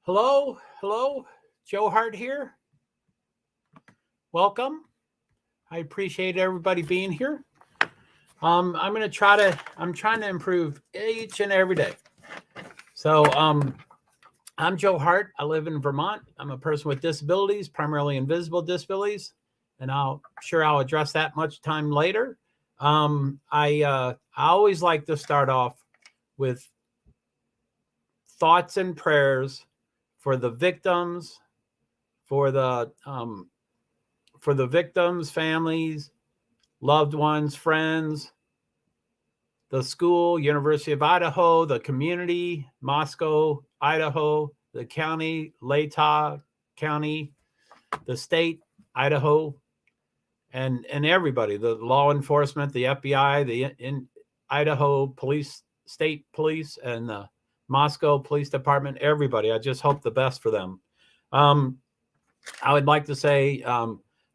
Hello, JoeHart here. Welcome. I appreciate everybody being here. I'm trying to improve each and every day. So I'm JoeHart. I live in Vermont. I'm a person with disabilities, primarily invisible disabilities, and I'll address that much time later. I always like to start off with thoughts and prayers for the victims, for the victims, families, loved ones, friends, the school, University of Idaho, the community, Moscow, Idaho, the county, Latah County, the state, Idaho, and everybody, the law enforcement, the FBI, the Idaho police, state police, and the Moscow Police Department, everybody. I just hope the best for them. I would like to say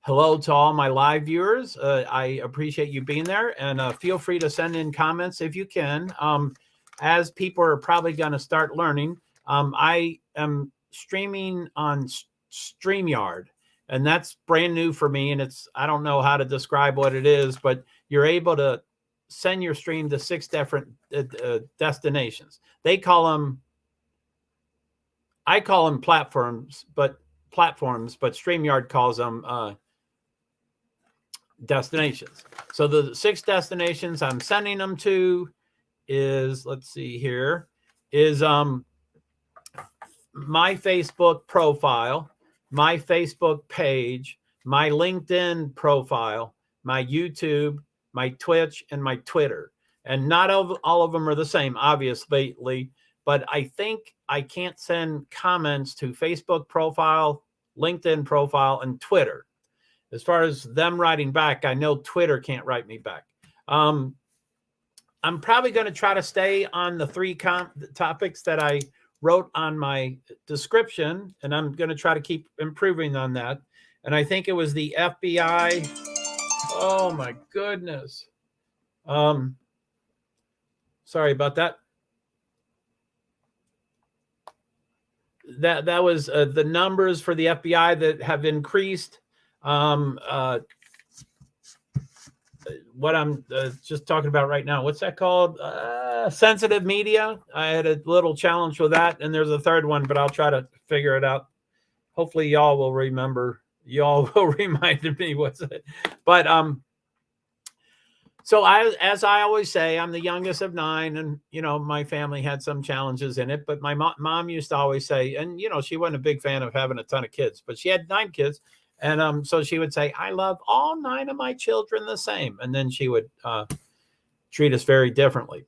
hello to all my live viewers. I appreciate you being there, and feel free to send in comments if you can. As people are probably going to start learning, I am streaming on StreamYard, and that's brand new for me, and I don't know how to describe what it is, but you're able to send your stream to 6 different destinations. I call them platforms, but StreamYard calls them destinations. So the 6 destinations I'm sending them to is, let's see here, is my Facebook profile, my Facebook page, my LinkedIn profile, my YouTube, my Twitch, and my Twitter. And not all of them are the same, obviously, but I think I can't send comments to Facebook profile, LinkedIn profile, and Twitter. As far as them writing back, I know Twitter can't write me back. I'm probably going to try to stay on the 3 topics that I wrote on my description, and I'm going to try to keep improving on that. And I think it was the FBI. Oh my goodness. Sorry about that. That was the numbers for the FBI that have increased. What I'm just talking about right now, what's that called? Sensitive media. I had a little challenge with that, and there's a third one, but I'll try to figure it out. Hopefully y'all will remember. Y'all will remind me what's it. But so as I always say, I'm the youngest of 9, and my family had some challenges in it. But my mom used to always say, and she wasn't a big fan of having a ton of kids, but she had 9 kids, and so she would say, "I love all 9 of my children the same," and then she would treat us very differently,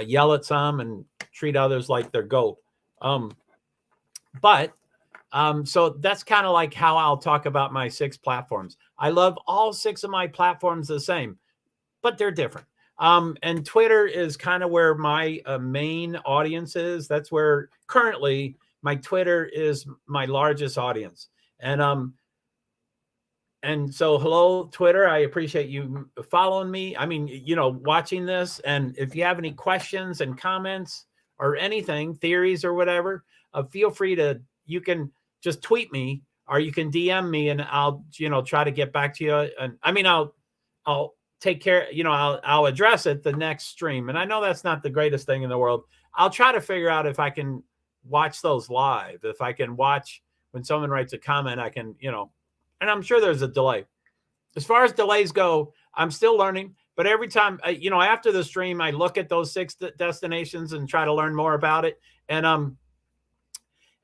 yell at some, and treat others like they're gold. So that's kind of like how I'll talk about my 6 platforms. I love all 6 of my platforms the same, but they're different. And Twitter is kind of where my main audience is. That's where currently my Twitter is my largest audience. And so hello, Twitter. I appreciate you following me. I mean, watching this. And if you have any questions and comments or anything, theories or whatever, feel free to, you can just tweet me, or you can DM me, and I'll, try to get back to you. And I mean, I'll take care, I'll address it the next stream. And I know that's not the greatest thing in the world. I'll try to figure out if I can watch those live. If I can watch when someone writes a comment, I can, and I'm sure there's a delay. As far as delays go, I'm still learning, but every time, after the stream, I look at those 6 destinations and try to learn more about it. And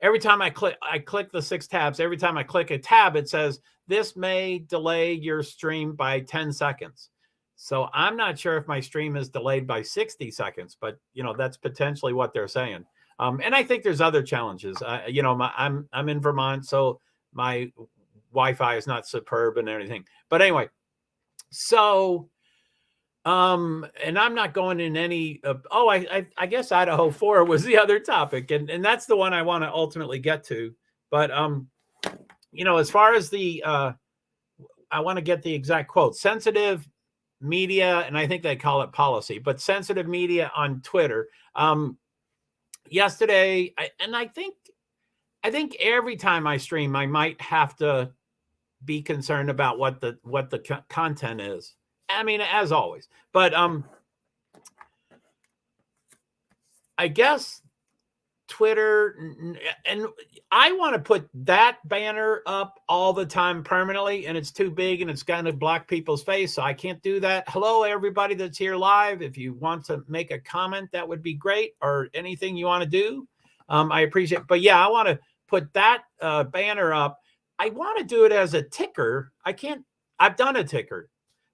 every time I click the 6 tabs. Every time I click a tab, it says, this may delay your stream by 10 seconds. So I'm not sure if my stream is delayed by 60 seconds, but that's potentially what they're saying. And I think there's other challenges. I'm in Vermont, so my Wi-Fi is not superb and anything. But anyway, so and I'm not going in any. I guess Idaho 4 was the other topic, and that's the one I want to ultimately get to. But as far as the I want to get the exact quote. Sensitive media, and I think they call it policy, but sensitive media on Twitter. yesterday, I think every time I stream, I might have to be concerned about what the content is. I mean, as always, but I guess Twitter, and I want to put that banner up all the time permanently, and it's too big and it's going to block people's face, so I can't do that. Hello, everybody that's here live. If you want to make a comment, that would be great, or anything you want to do, I appreciate it. But yeah, I want to put that banner up. I want to do it as a ticker. I've done a ticker,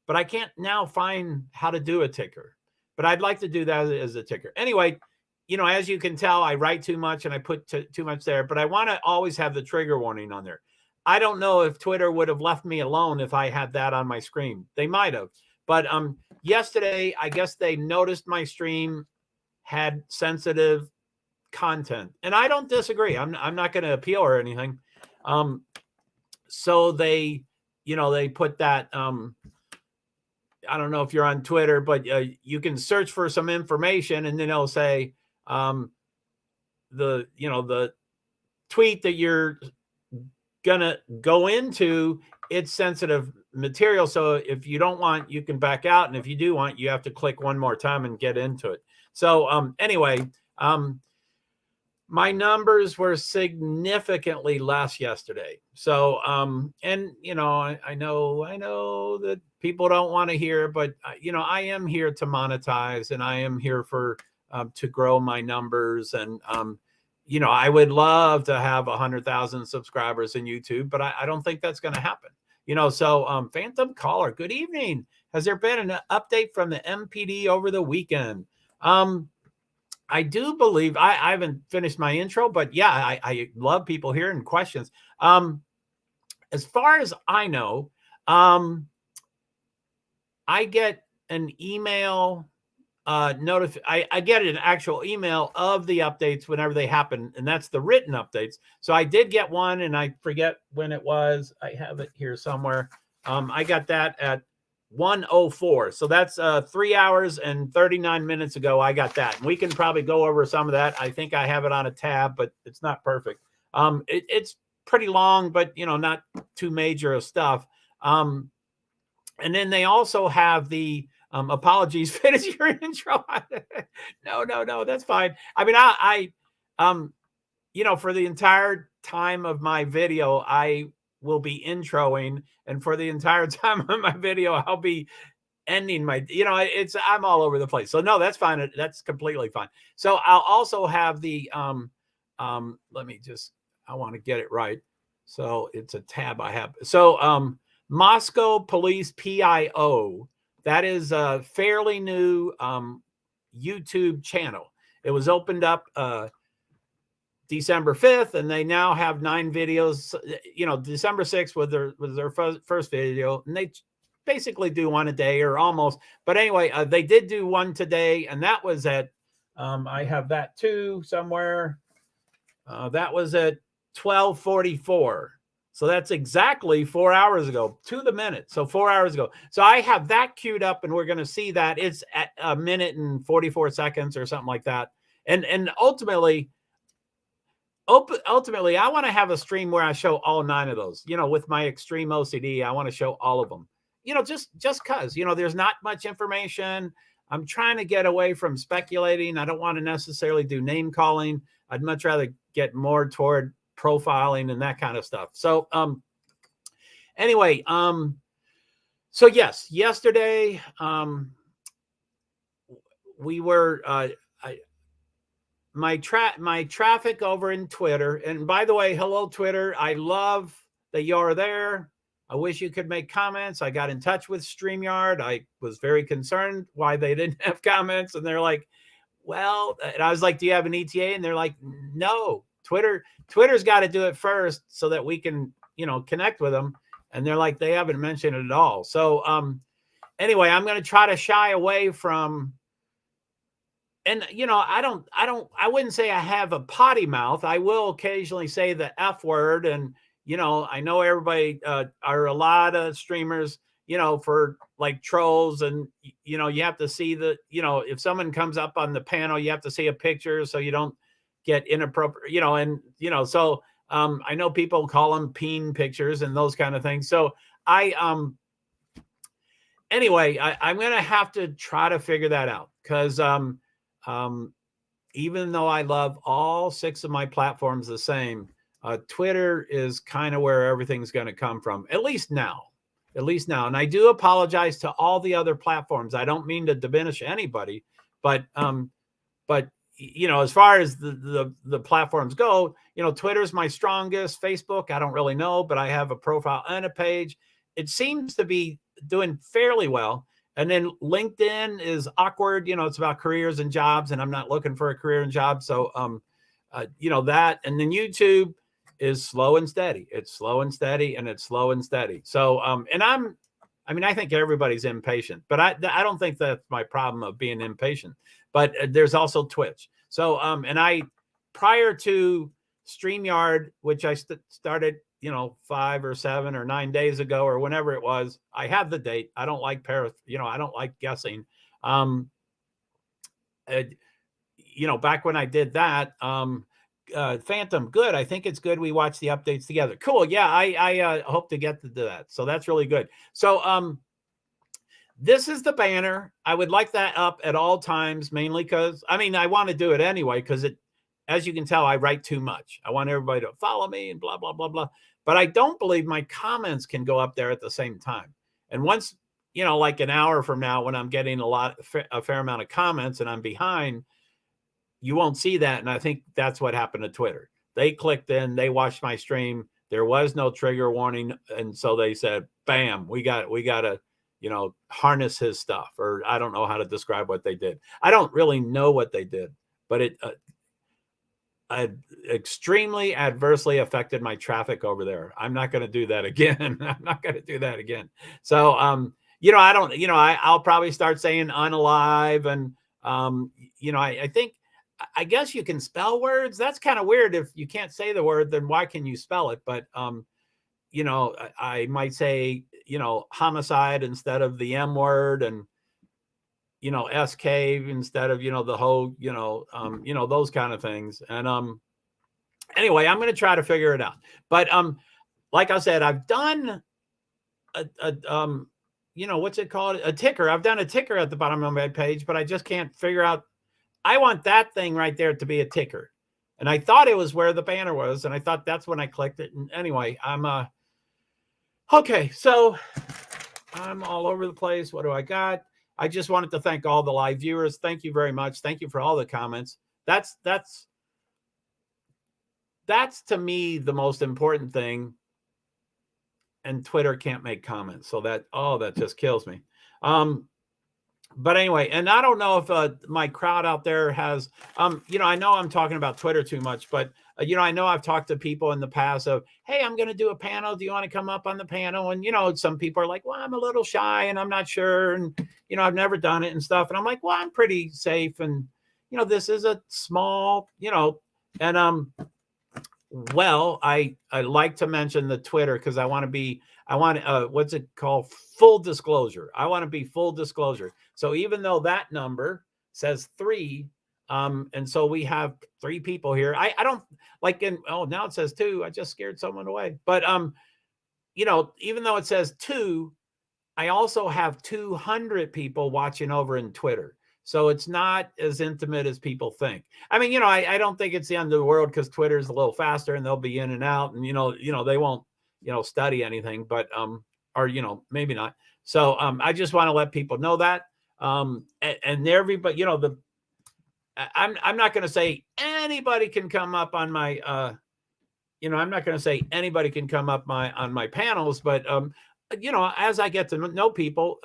but I can't now find how to do a ticker. But I'd like to do that as a ticker. Anyway, as you can tell, I write too much and I put too much there, but I want to always have the trigger warning on there. I don't know if Twitter would have left me alone if I had that on my screen. They might have. But yesterday, I guess they noticed my stream had sensitive content, and I don't disagree. I'm not going to appeal or anything. So they put that. I don't know if you're on Twitter, but you can search for some information, and then it'll say the tweet that you're gonna go into, it's sensitive material. So if you don't want, you can back out, and if you do want, you have to click one more time and get into it. So anyway, my numbers were significantly less yesterday. So and I know that people don't want to hear, but I am here to monetize, and I am here for to grow my numbers, and I would love to have 100,000 subscribers in YouTube, but I don't think that's going to happen. So Phantom Caller, good evening. Has there been an update from the MPD over the weekend? I do believe I haven't finished my intro, but yeah, I love people here and questions. As far as I know, I get an email I get an actual email of the updates whenever they happen, and that's the written updates. So I did get one, and I forget when it was. I have it here somewhere. I got that at 1:04. So that's 3 hours and 39 minutes ago. I got that. And we can probably go over some of that. I think I have it on a tab, but it's not perfect. It's pretty long, but not too major of stuff. And then they also have the apologies. Finish your intro. No, that's fine. I mean, I for the entire time of my video, I will be introing, and for the entire time of my video, I'll be ending my, I'm all over the place. So no, that's fine. That's completely fine. So I'll also have the, let me just, I want to get it right. So it's a tab I have. So, Moscow Police PIO, that is a fairly new, YouTube channel. It was opened up, December 5th, and they now have 9 videos. December 6th was their first video, and they basically do one a day or almost. But anyway, they did do one today, and that was at I have that too somewhere. That was at 12:44. So that's exactly 4 hours ago, to the minute. So 4 hours ago. So I have that queued up, and we're going to see that. It's at 1 minute and 44 seconds or something like that. And ultimately, I want to have a stream where I show all 9 of those. With my extreme OCD, I want to show all of them. Just because, there's not much information. I'm trying to get away from speculating. I don't want to necessarily do name calling. I'd much rather get more toward profiling and that kind of stuff. So anyway, so yes, yesterday we were my traffic over in Twitter. And by the way, hello Twitter. I love that you're there. I wish you could make comments. I got in touch with StreamYard. I was very concerned why they didn't have comments, and they're like, well, and I was like, do you have an ETA? And they're like, no, Twitter's got to do it first so that we can, connect with them. And they're like, they haven't mentioned it at all. So anyway, I'm going to try to shy away from, and I wouldn't say I have a potty mouth. I will occasionally say the F word. And, I know everybody are a lot of streamers, for like trolls, and, you have to see the, if someone comes up on the panel, you have to see a picture so you don't get inappropriate, you know, and, you know, so I know people call them peen pictures and those kind of things. So anyway, I'm going to have to try to figure that out because even though I love all 6 of my platforms the same, Twitter is kind of where everything's going to come from, at least now. And I do apologize to all the other platforms. I don't mean to diminish anybody, but you know, as far as the platforms go, you know, Twitter's my strongest. Facebook, I don't really know, but I have a profile and a page. It seems to be doing fairly well. And then LinkedIn is awkward. You know, it's about careers and jobs, and I'm not looking for a career and job. So, you know, that. And then YouTube is slow and steady. It's slow and steady, and it's slow and steady. So, and I mean, I think everybody's impatient, but I don't think that's my problem of being impatient. But there's also Twitch. So, and prior to StreamYard, which I started, you know, 5 or 7 or 9 days ago or whenever it was, I have the date. I don't like you know, I don't like guessing. You know, back when I did that, Phantom, good. I think it's good we watch the updates together. Cool. Yeah, I hope to get to that. So that's really good. So this is the banner. I would like that up at all times, mainly because, I mean, I want to do it anyway because it, as you can tell, I write too much. I want everybody to follow me and blah, blah, blah, blah. But I don't believe my comments can go up there at the same time. And once, you know, like an hour from now, when I'm getting a fair amount of comments and I'm behind, you won't see that. And I think that's what happened to Twitter. They clicked in, they watched my stream. There was no trigger warning. And so they said, bam, we got to, you know, harness his stuff. Or I don't know how to describe what they did. I don't really know what they did, but it extremely adversely affected my traffic over there. I'm not going to do that again. I'm not going to do that again. So, you know, I don't, you know, I'll probably start saying unalive and, you know, I guess you can spell words. That's kind of weird. If you can't say the word, then why can you spell it? But, you know, I might say, you know, homicide instead of the M word, and, you know, SK instead of, you know, the whole, you know, those kind of things. And, anyway, I'm going to try to figure it out. But, like I said, I've done you know, what's it called? A ticker. I've done a ticker at the bottom of my page, but I just can't figure out. I want that thing right there to be a ticker. And I thought it was where the banner was. And I thought that's when I clicked it. And anyway, okay. So I'm all over the place. What do I got? I just wanted to thank all the live viewers. Thank you very much. Thank you for all the comments. That's to me the most important thing. And Twitter can't make comments. So that just kills me. But anyway, and I don't know if my crowd out there has, you know, I know I'm talking about Twitter too much, but, you know, I know I've talked to people in the past of, hey, I'm going to do a panel. Do you want to come up on the panel? And, you know, some people are like, well, I'm a little shy and I'm not sure. And, you know, I've never done it and stuff. And I'm like, well, I'm pretty safe. And, you know, this is a small, you know, and, well, I like to mention the Twitter because I want what's it called? Full disclosure. I want to be full disclosure. So even though that number says 3, and so we have 3 people here, I don't like now it says 2. I just scared someone away. But, you know, even though it says 2, I also have 200 people watching over in Twitter. So it's not as intimate as people think. I mean, you know, I don't think it's the end of the world because Twitter is a little faster and they'll be in and out, and, you know, they won't, you know, study anything, but, or, you know, maybe not. So, I just want to let people know that, and everybody, you know, I'm not going to say anybody can come up on my, you know, I'm not going to say anybody can come up on my panels, but, you know, as I get to know people,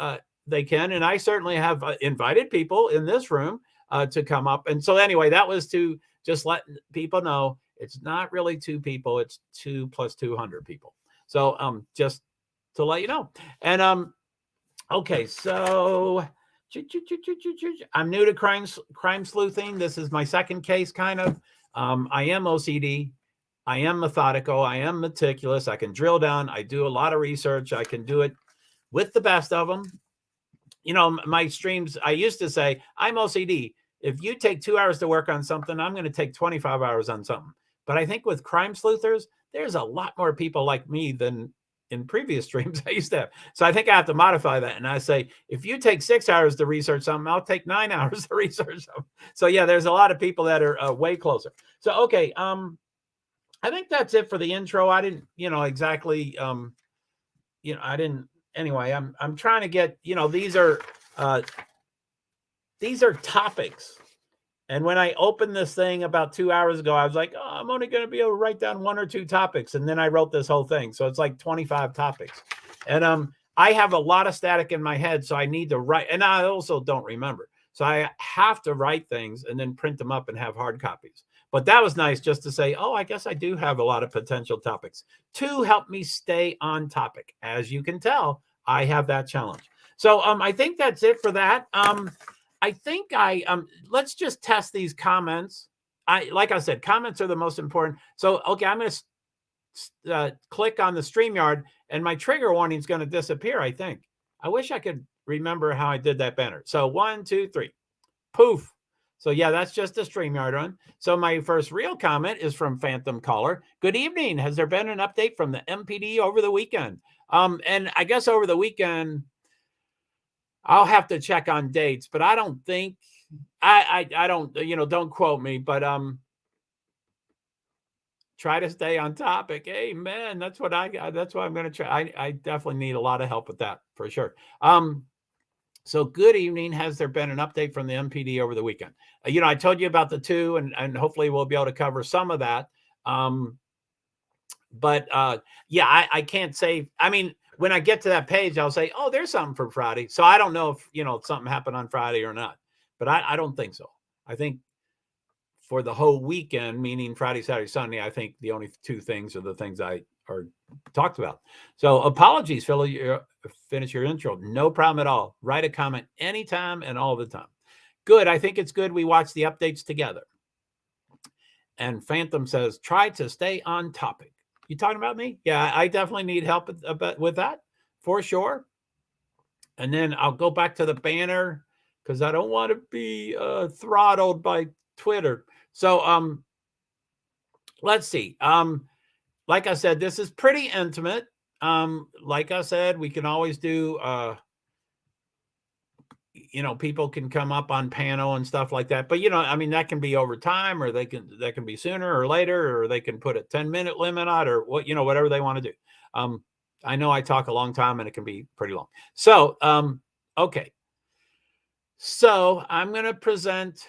they can. And I certainly have invited people in this room to come up. And so anyway, that was to just let people know it's not really 2 people. It's 2 plus 200 people. So just to let you know. And okay, so I'm new to crime sleuthing. This is my second case, kind of. I am OCD. I am methodical. I am meticulous. I can drill down. I do a lot of research. I can do it with the best of them. You know, my streams, I used to say I'm OCD. if you take 2 hours to work on something, I'm going to take 25 hours on something. But I think with crime sleuthers, there's a lot more people like me than in previous streams I used to have. So I think I have to modify that. And I say, if you take 6 hours to research something, I'll take 9 hours to research something. So yeah, there's a lot of people that are way closer. So, okay. I think that's it for the intro. I didn't, exactly, I didn't, anyway, I'm trying to get, these are topics. And when I opened this thing about 2 hours ago, I was like, oh, I'm only going to be able to write down 1 or 2 topics. And then I wrote this whole thing. So it's like 25 topics. And I have a lot of static in my head. So I need to write. And I also don't remember. So I have to write things and then print them up and have hard copies. But that was nice just to say, oh, I guess I do have a lot of potential topics to help me stay on topic. As you can tell, I have that challenge. So I think that's it for that. I think let's just test these comments. Like I said, comments are the most important. So, okay, I'm going to click on the StreamYard and my trigger warning is going to disappear, I think. I wish I could remember how I did that banner. So 1, 2, 3, poof. So yeah, that's just a StreamYard run. So my first real comment is from Phantom Caller. Good evening. Has there been an update from the MPD over the weekend? And I guess over the weekend, I'll have to check on dates, but I don't think I don't, don't quote me, but try to stay on topic. Amen. That's what that's what I'm going to try. I definitely need a lot of help with that for sure. So good evening. Has there been an update from the MPD over the weekend? I told you about the 2 and hopefully we'll be able to cover some of that. But yeah, I can't say, I mean, when I get to that page, I'll say, oh, there's something for Friday. So I don't know if, something happened on Friday or not, but I don't think so. I think for the whole weekend, meaning Friday, Saturday, Sunday, I think the only 2 things are the things I talked about. So apologies, Phil, finish your intro. No problem at all. Write a comment anytime and all the time. Good. I think it's good we watch the updates together. And Phantom says, try to stay on topic. You talking about me? Yeah, I definitely need help with that for sure. And then I'll go back to the banner because I don't want to be throttled by Twitter. So let's see. Like I said, this is pretty intimate. Like I said, we can always do people can come up on panel and stuff like that. But I mean, that can be over time, or that can be sooner or later, or they can put a 10-minute limit on, or whatever they want to do. I know I talk a long time and it can be pretty long. So okay. So I'm going to present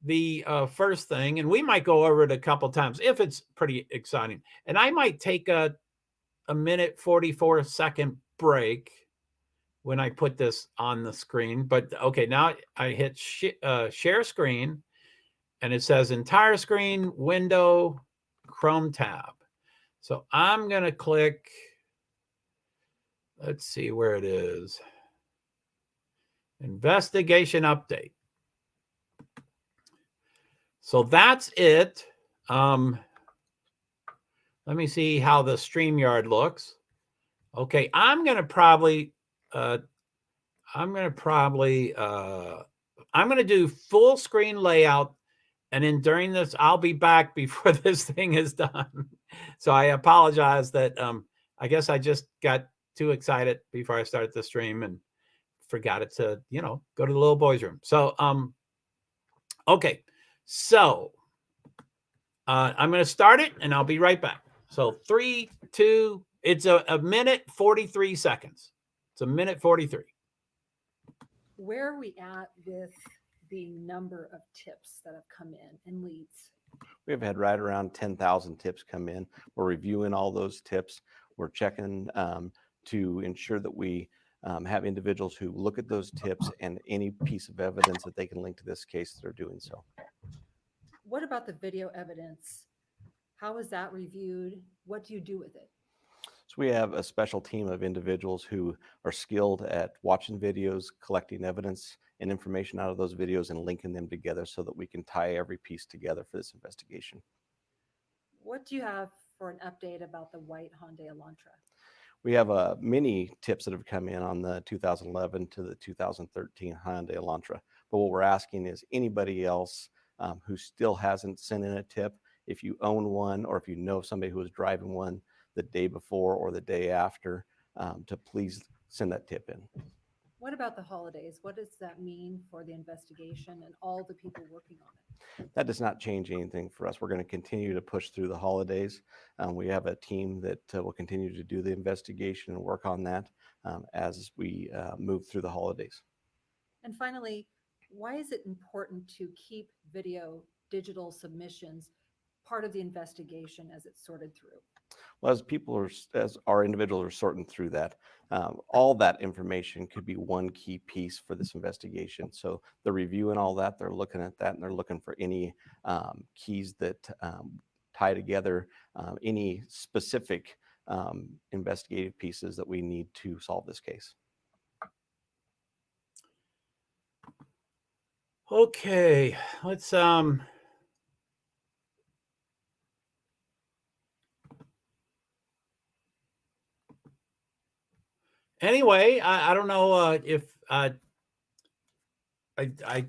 the first thing, and we might go over it a couple times if it's pretty exciting. And I might take a minute 44-second break when I put this on the screen. But okay, now I hit share screen, and it says entire screen, window, Chrome tab. So I'm going to click, let's see where it is. Investigation update. So that's it. Let me see how the StreamYard looks. Okay, I'm going to do full screen layout, and then during this, I'll be back before this thing is done. So I apologize that I guess I just got too excited before I started the stream and forgot it to, go to the little boys' room. So okay. So I'm going to start it and I'll be right back. So 3, 2, it's a minute 43 seconds. It's a minute 43. Where are we at with the number of tips that have come in and leads? We've had right around 10,000 tips come in. We're reviewing all those tips. We're checking to ensure that we have individuals who look at those tips and any piece of evidence that they can link to this case that are doing so. What about the video evidence? How is that reviewed? What do you do with it? So we have a special team of individuals who are skilled at watching videos, collecting evidence and information out of those videos and linking them together so that we can tie every piece together for this investigation. What do you have for an update about the white Hyundai Elantra? We have many tips that have come in on the 2011 to the 2013 Hyundai Elantra. But what we're asking is anybody else who still hasn't sent in a tip, if you own one or if you know somebody who was driving one the day before or the day after, to please send that tip in. What about the holidays? What does that mean for the investigation and all the people working on it? That does not change anything for us. We're going to continue to push through the holidays. We have a team that will continue to do the investigation and work on that as we move through the holidays. And finally, why is it important to keep video digital submissions part of the investigation as it's sorted through? Well, as our individuals are sorting through that, all that information could be one key piece for this investigation. So they're reviewing all that, they're looking at that, and they're looking for any keys that tie together any specific investigative pieces that we need to solve this case. Okay, let's anyway, I don't know if I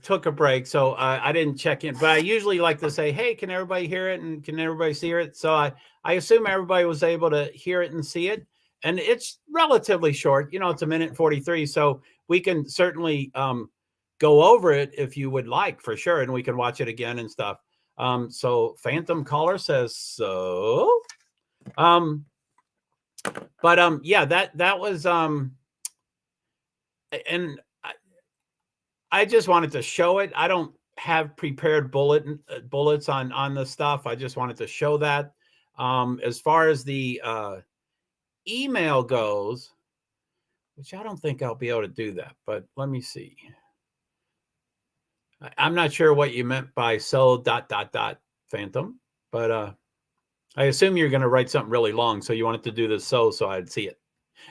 took a break, so I didn't check in, but I usually like to say, hey, can everybody hear it and can everybody see it? So I assume everybody was able to hear it and see it. And it's relatively short, you know, it's 1:43. So we can certainly go over it if you would like, for sure. And we can watch it again and stuff. So Phantom Caller says so. Yeah, that was and I just wanted to show it. I don't have prepared bullets on the stuff. I just wanted to show that. As far as the email goes, which I don't think I'll be able to do that, but let me see. I'm not sure what you meant by so ... Phantom, but I assume you're going to write something really long, so you wanted to do this so I'd see it.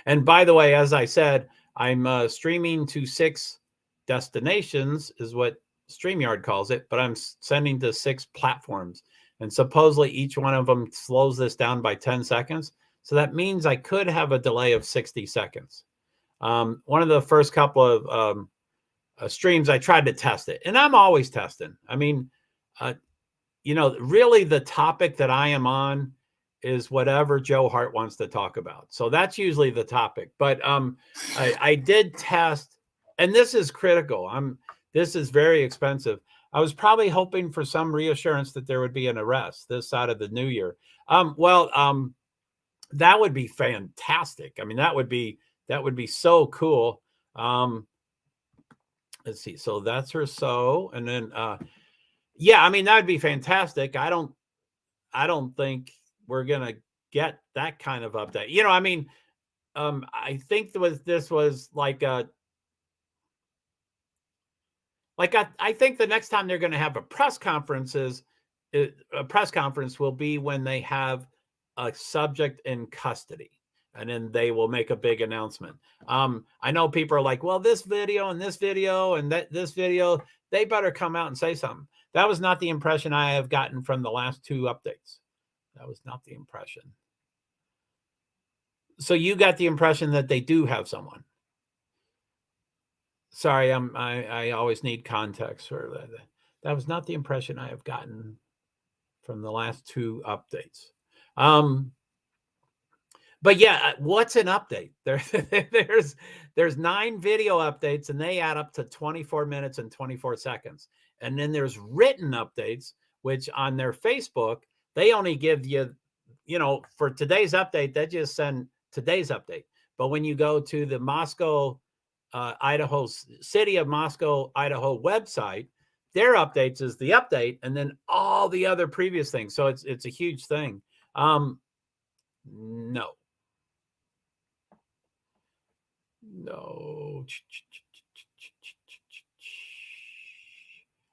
And by the way, as I said, I'm streaming to 6 destinations, is what StreamYard calls it, but I'm sending to 6 platforms. And supposedly each one of them slows this down by 10 seconds. So that means I could have a delay of 60 seconds. One of the first couple of streams, I tried to test it. And I'm always testing. I mean, you know, really the topic that I am on is whatever JoeHart wants to talk about. So that's usually the topic. But I did test, and this is critical. This is very expensive. I was probably hoping for some reassurance that there would be an arrest this side of the new year. That would be fantastic. I mean, that would be so cool. Let's see. So that's her so, and then yeah, I mean, that would be fantastic. I don't think we're gonna get that kind of update. You know, I mean, I think this was like I think the next time they're going to have a press conference will be when they have a subject in custody, and then they will make a big announcement. I know people are like, well, this video and this video and this video, they better come out and say something. That was not the impression I have gotten from the last 2 updates. That was not the impression. So you got the impression that they do have someone. Sorry, I always need context for that. That was not the impression I have gotten from the last 2 updates. But yeah, what's an update? There's 9 video updates, and they add up to 24 minutes and 24 seconds. And then there's written updates, which on their Facebook, they only give you, you know, for today's update, they just send today's update. But when you go to the Moscow, Idaho, City of Moscow, Idaho website, their updates is the update, and then all the other previous things. So it's a huge thing. No.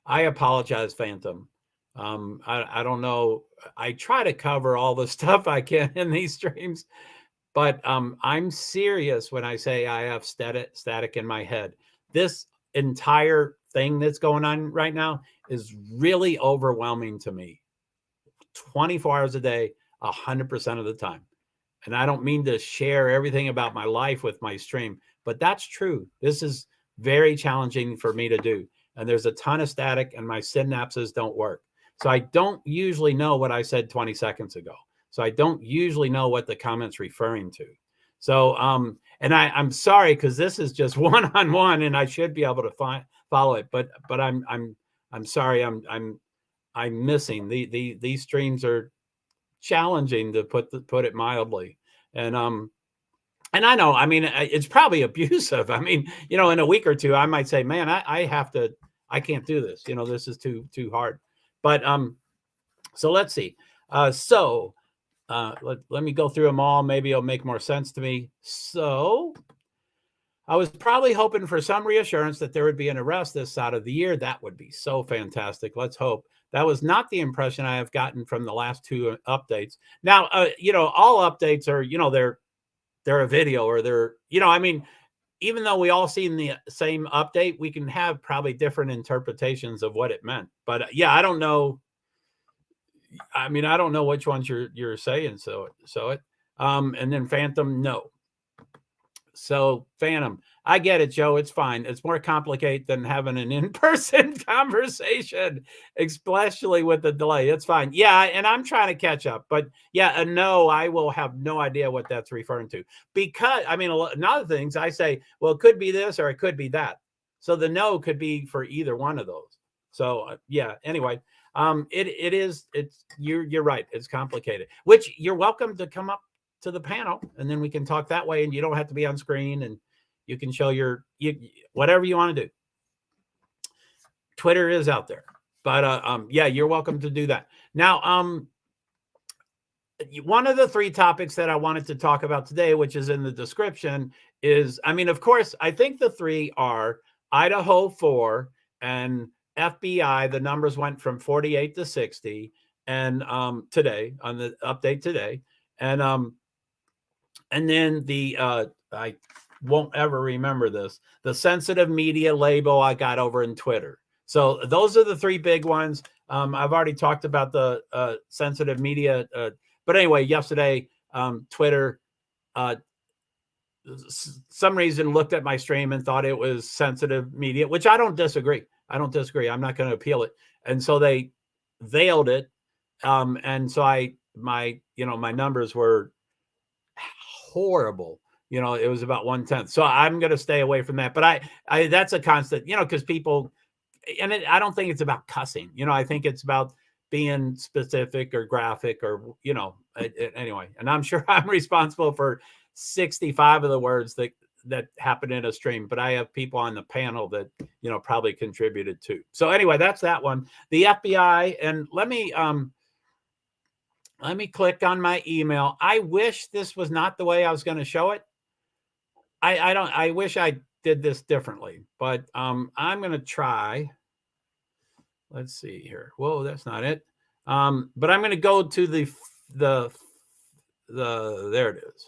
I apologize, Phantom. I don't know. I try to cover all the stuff I can in these streams, but I'm serious when I say I have static in my head. This entire thing that's going on right now is really overwhelming to me. 24 hours a day, 100% of the time. And I don't mean to share everything about my life with my stream, but that's true. This is very challenging for me to do. and there's a ton of static and my synapses don't work. So I don't usually know what I said 20 seconds ago. So I don't usually know what the comment's referring to. So, and I'm sorry, because this is just one-on-one and I should be able to follow it, but I'm sorry. I'm missing these streams are challenging, to put it mildly. And I know, I mean, it's probably abusive. I mean, you know, in a week or two, I might say, man, I can't do this. You know, this is too hard. But so let's see. Let me go through them all. Maybe it'll make more sense to me. So I was probably hoping for some reassurance that there would be an arrest this side of the year. That would be so fantastic. Let's hope. That was not the impression I have gotten from the last two updates. Now, you know, all updates are, you know, they're a video, or they're, you know, I mean, even though we all seen the same update, we can have probably different interpretations of what it meant. But yeah, I don't know. I mean, I don't know which ones you're saying. So and then Phantom, no. So Phantom, I get it, Joe. It's fine. It's more complicated than having an in-person conversation, especially with the delay. It's fine. Yeah, and I'm trying to catch up. But yeah, a no, I will have no idea what that's referring to. Because, I mean, another things I say, well, it could be this or it could be that. So the no could be for either one of those. So yeah, anyway, you're right. It's complicated, which you're welcome to come up to the panel and then we can talk that way, and you don't have to be on screen, and you can show whatever you want to do. Twitter is out there, but yeah, you're welcome to do that. Now, one of the three topics that I wanted to talk about today, which is in the description, is, I mean, of course, I think the three are Idaho 4 and FBI. The numbers went from 48 to 60, and today on the update today, and then the I won't ever remember this, the sensitive media label I got over in Twitter. So those are the three big ones. I've already talked about the sensitive media, but anyway, yesterday Twitter, some reason looked at my stream and thought it was sensitive media, which I don't disagree. I'm not going to appeal it, and so they veiled it, and so my numbers were horrible. You know, it was about 1/10. So I'm going to stay away from that. But I that's a constant, you know, because people, and I don't think it's about cussing. You know, I think it's about being specific or graphic, or, you know, anyway. And I'm sure I'm responsible for 65 of the words that happen in a stream, but I have people on the panel that, you know, probably contributed too. So anyway, that's that one. The FBI, and let me click on my email. I wish this was not the way I was going to show it. I wish I did this differently, but I'm going to try. Let's see here. Whoa, that's not it. But I'm going to go to the there it is.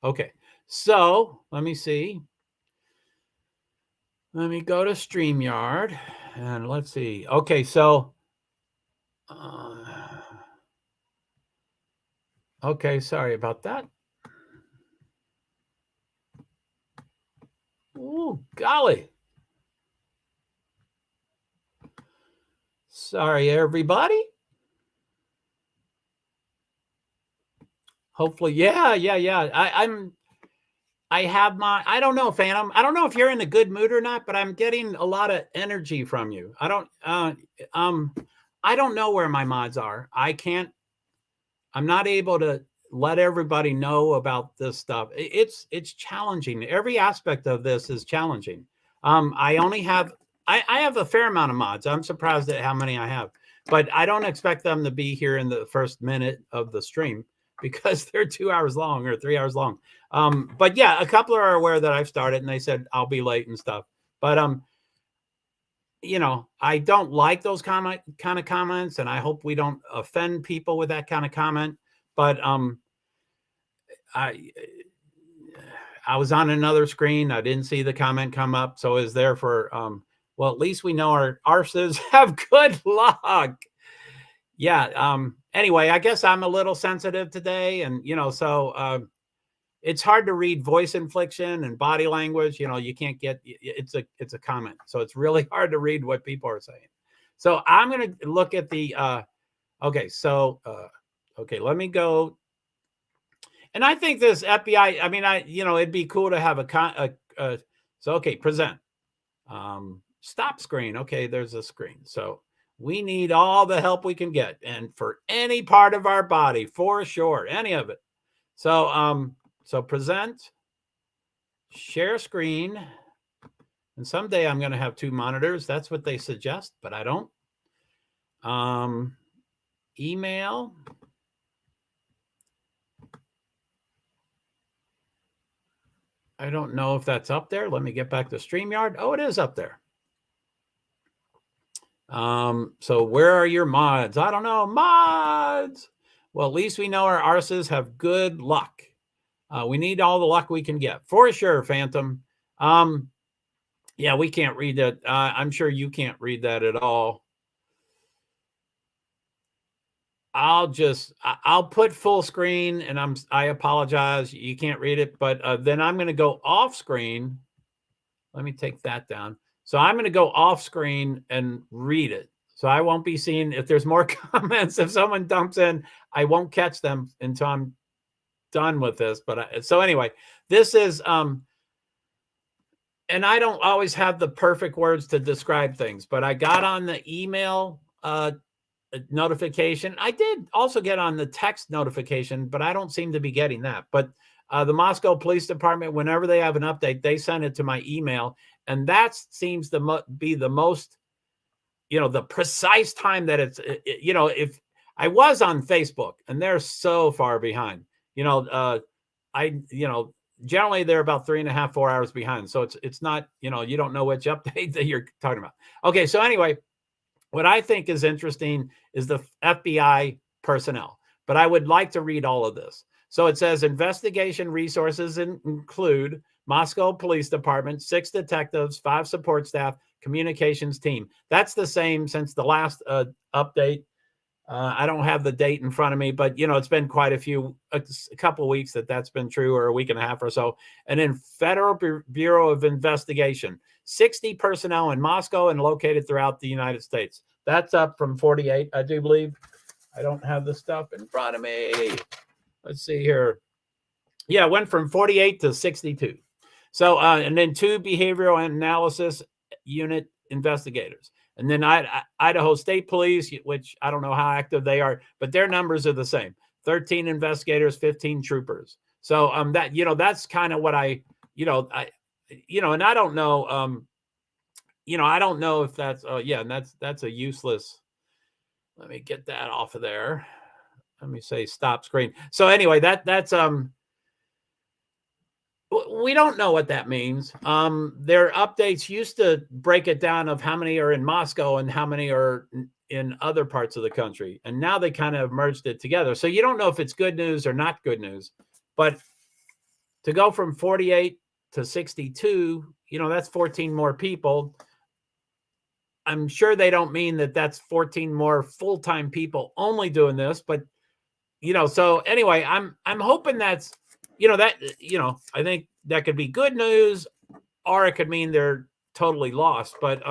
Okay. So let me see. Let me go to StreamYard and let's see. Okay. So, okay, sorry about that. Oh, golly. Sorry, everybody. Hopefully, yeah. I have I don't know, Phantom. I don't know if you're in a good mood or not, but I'm getting a lot of energy from you. I don't know where my mods are. I'm not able to let everybody know about this stuff. It's challenging. Every aspect of this is challenging. I have a fair amount of mods. I'm surprised at how many I have, but I don't expect them to be here in the first minute of the stream because they're 2 hours long or 3 hours long. But yeah, a couple are aware that I've started and they said I'll be late and stuff. But you know, I don't like those kind of comments, and I hope we don't offend people with that kind of comment. But I was on another screen. I didn't see the comment come up, so it's there for well, at least we know our arses have good luck. Yeah. Anyway, I guess I'm a little sensitive today, and you know, so it's hard to read voice inflection and body language. You know, you can't get, it's a comment. So it's really hard to read what people are saying. So I'm going to look at the, okay. So, okay, let me go. And I think this FBI, I mean, it'd be cool to have so, okay, present, stop screen. Okay. There's a screen. So we need all the help we can get. And for any part of our body, for sure, any of it. So, so present, share screen. And someday I'm going to have 2 monitors. That's what they suggest, but I don't. Email. I don't know if that's up there. Let me get back to StreamYard. Oh, it is up there. So where are your mods? I don't know. Mods. Well, at least we know our arses have good luck. We need all the luck we can get. For sure, Phantom. Yeah, we can't read that. I'm sure you can't read that at all. I'll put full screen, and I apologize. You can't read it, but then I'm going to go off screen. Let me take that down. So I'm going to go off screen and read it. So I won't be seeing if there's more comments. If someone dumps in, I won't catch them until I'm done with this. But so anyway, this is, and I don't always have the perfect words to describe things, but I got on the email notification. I did also get on the text notification, but I don't seem to be getting that. But the Moscow Police Department, whenever they have an update, they send it to my email. And that seems to be the most, the precise time that it's, if I was on Facebook, and they're so far behind, generally they're about 3.5, 4 hours behind. So it's not, you don't know which update that you're talking about. Okay. So anyway, what I think is interesting is the FBI personnel, but I would like to read all of this. So it says investigation resources include Moscow Police Department, 6 detectives, 5 support staff, communications team. That's the same since the last update. I don't have the date in front of me, but it's been quite a couple of weeks that's been true, or a week and a half or so. And then Federal Bureau of Investigation, 60 personnel in Moscow and located throughout the United States. That's up from 48, I do believe. I don't have the stuff in front of me. Let's see here. Yeah, it went from 48 to 62. So, and then 2 behavioral analysis unit investigators. And then Idaho State Police, which I don't know how active they are, but their numbers are the same. 13 investigators, 15 troopers. So that's kind of what and I don't know, I don't know if that's, and that's a useless, let me get that off of there. Let me say stop screen. So anyway, that's, we don't know what that means. Their updates used to break it down of how many are in Moscow and how many are in other parts of the country. And now they kind of merged it together. So you don't know if it's good news or not good news. But to go from 48 to 62, that's 14 more people. I'm sure they don't mean that that's 14 more full-time people only doing this, but so anyway, I'm hoping that's, I think that could be good news, or it could mean they're totally lost. But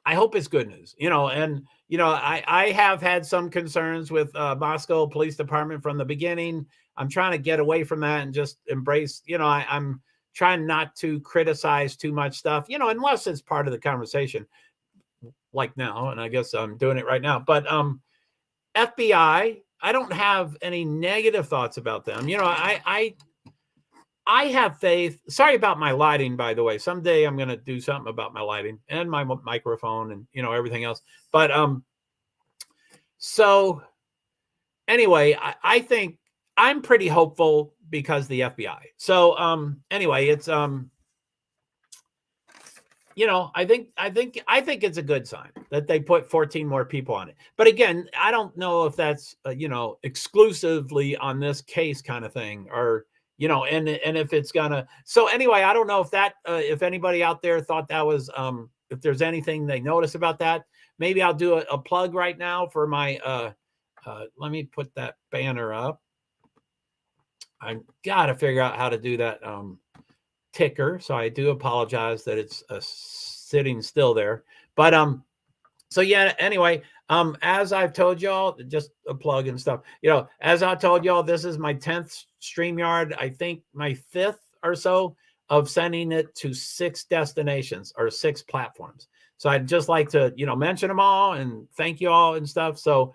I hope it's good news, and I have had some concerns with Moscow Police Department from the beginning. I'm trying to get away from that and just embrace, I'm trying not to criticize too much stuff, unless it's part of the conversation, like now, and I guess I'm doing it right now. But FBI, I don't have any negative thoughts about them. I have faith. Sorry about my lighting, by the way. Someday I'm going to do something about my lighting and my microphone and, everything else. But so anyway, I think I'm pretty hopeful because the FBI. So anyway, it's I think it's a good sign that they put 14 more people on it. But again, I don't know if that's exclusively on this case kind of thing, or and if it's gonna. So anyway, I don't know if that if anybody out there thought that was if there's anything they notice about that. Maybe I'll do a plug right now for my let me put that banner up. I got to figure out how to do that ticker. So I do apologize that it's sitting still there. But so yeah, anyway, as I've told y'all, just a plug and stuff, as I told y'all, this is my 10th StreamYard, I think my 5th or so of sending it to 6 destinations or 6 platforms. So I'd just like to, mention them all and thank you all and stuff. So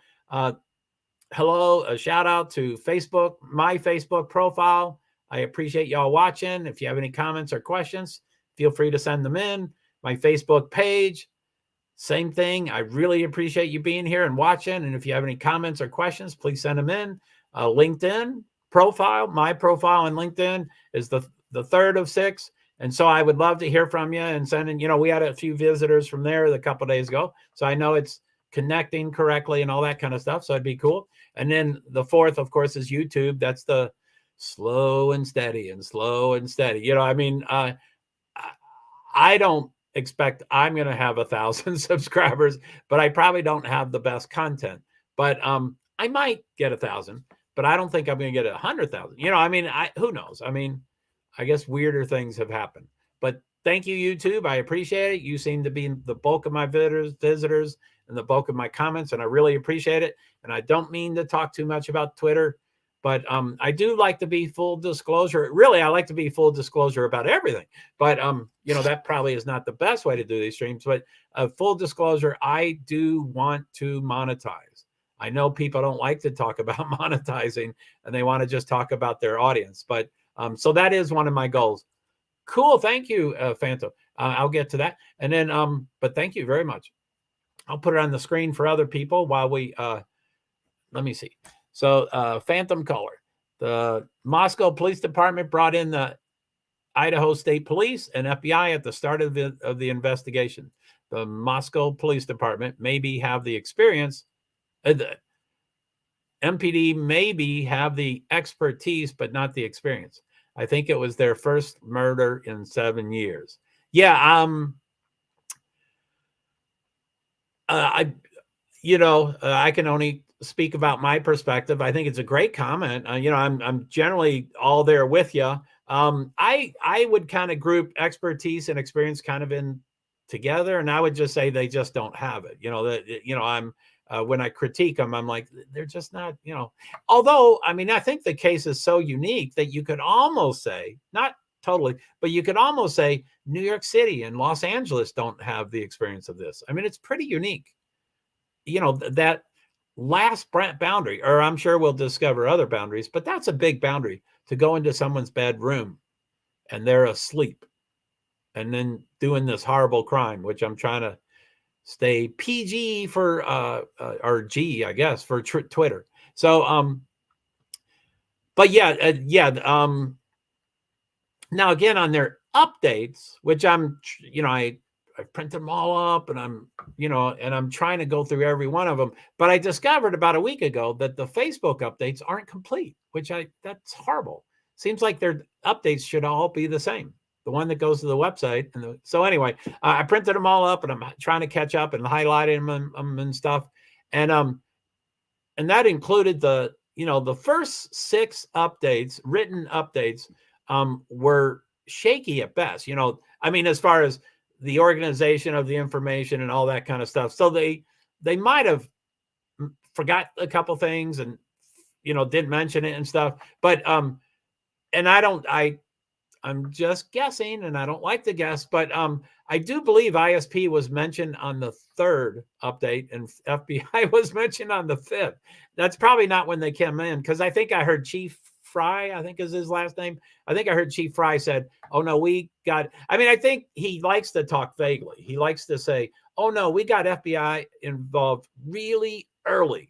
hello, a shout out to Facebook, my Facebook profile. I appreciate y'all watching. If you have any comments or questions, feel free to send them in. My Facebook page, same thing. I really appreciate you being here and watching. And if you have any comments or questions, please send them in. LinkedIn profile, my profile on LinkedIn is the 3rd of 6. And so I would love to hear from you and send in, we had a few visitors from there a couple of days ago. So I know it's connecting correctly and all that kind of stuff. So it'd be cool. And then the 4th, of course, is YouTube. That's the slow and steady and slow and steady. I don't expect I'm going to have 1,000 subscribers, but I probably don't have the best content. But I might get 1,000, but I don't think I'm going to get 100,000. Who knows? I guess weirder things have happened. But thank you, YouTube. I appreciate it. You seem to be the bulk of my visitors and the bulk of my comments, and I really appreciate it. And I don't mean to talk too much about Twitter, but I do like to be full disclosure. Really, I like to be full disclosure about everything. But, that probably is not the best way to do these streams. But full disclosure, I do want to monetize. I know people don't like to talk about monetizing, and they want to just talk about their audience. But so that is one of my goals. Cool. Thank you, Phantom. I'll get to that. And then, but thank you very much. I'll put it on the screen for other people while we, let me see. So Phantom Color, the Moscow Police Department brought in the Idaho State Police and FBI at the start of the investigation. The Moscow Police Department maybe have the experience, the MPD maybe have the expertise, but not the experience. I think it was their first murder in 7 years. Yeah. I can only speak about my perspective. I think it's a great comment. I'm generally all there with you. I would kind of group expertise and experience kind of in together, and I would just say they just don't have it. I'm when I critique them, I'm like, they're just not. Although I think the case is so unique that you could almost say, not totally, but you could almost say New York City and Los Angeles don't have the experience of this. It's pretty unique. That last boundary, or I'm sure we'll discover other boundaries, but that's a big boundary to go into someone's bedroom and they're asleep and then doing this horrible crime, which I'm trying to stay PG for, or G, I guess, for Twitter. So, but yeah. Now again, on their updates, which I printed them all up and I'm trying to go through every one of them. But I discovered about a week ago that the Facebook updates aren't complete, that's horrible. Seems like their updates should all be the same. The one that goes to the website. So anyway, I printed them all up and I'm trying to catch up and highlighting them and stuff. And that included the first 6 updates, written updates, were shaky at best. As far as the organization of the information and all that kind of stuff. So they might have forgot a couple things and, didn't mention it and stuff. But, and I'm just guessing and I don't like to guess, but I do believe ISP was mentioned on the 3rd update and FBI was mentioned on the 5th. That's probably not when they came in, because I think I heard Chief Fry, I think is his last name. I think I heard Chief Fry said, oh no, we got, I think he likes to talk vaguely. He likes to say, oh no, we got FBI involved really early.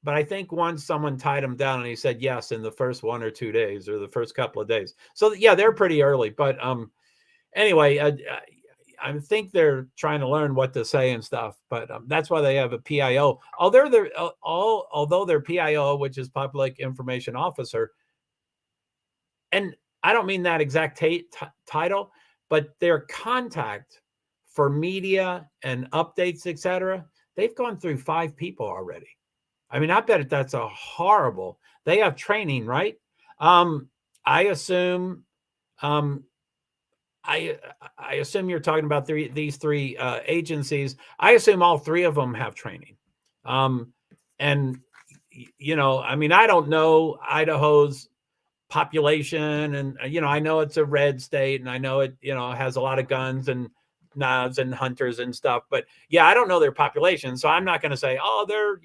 But I think once someone tied him down and he said yes in the first 1 or 2 days or the first couple of days. So yeah, they're pretty early. But anyway, I think they're trying to learn what to say and stuff. But that's why they have a PIO. Although their PIO, which is Public Information Officer, and I don't mean that exact title, but their contact for media and updates, etc., they've gone through 5 people already. I mean, I bet that's a horrible. They have training, right? I assume. I assume you're talking about these three agencies. I assume all three of them have training. And I mean, I don't know Idaho's population, and I know it's a red state, and I know it has a lot of guns and knives and hunters and stuff, but yeah, I don't know their population, so I'm not going to say, oh, they're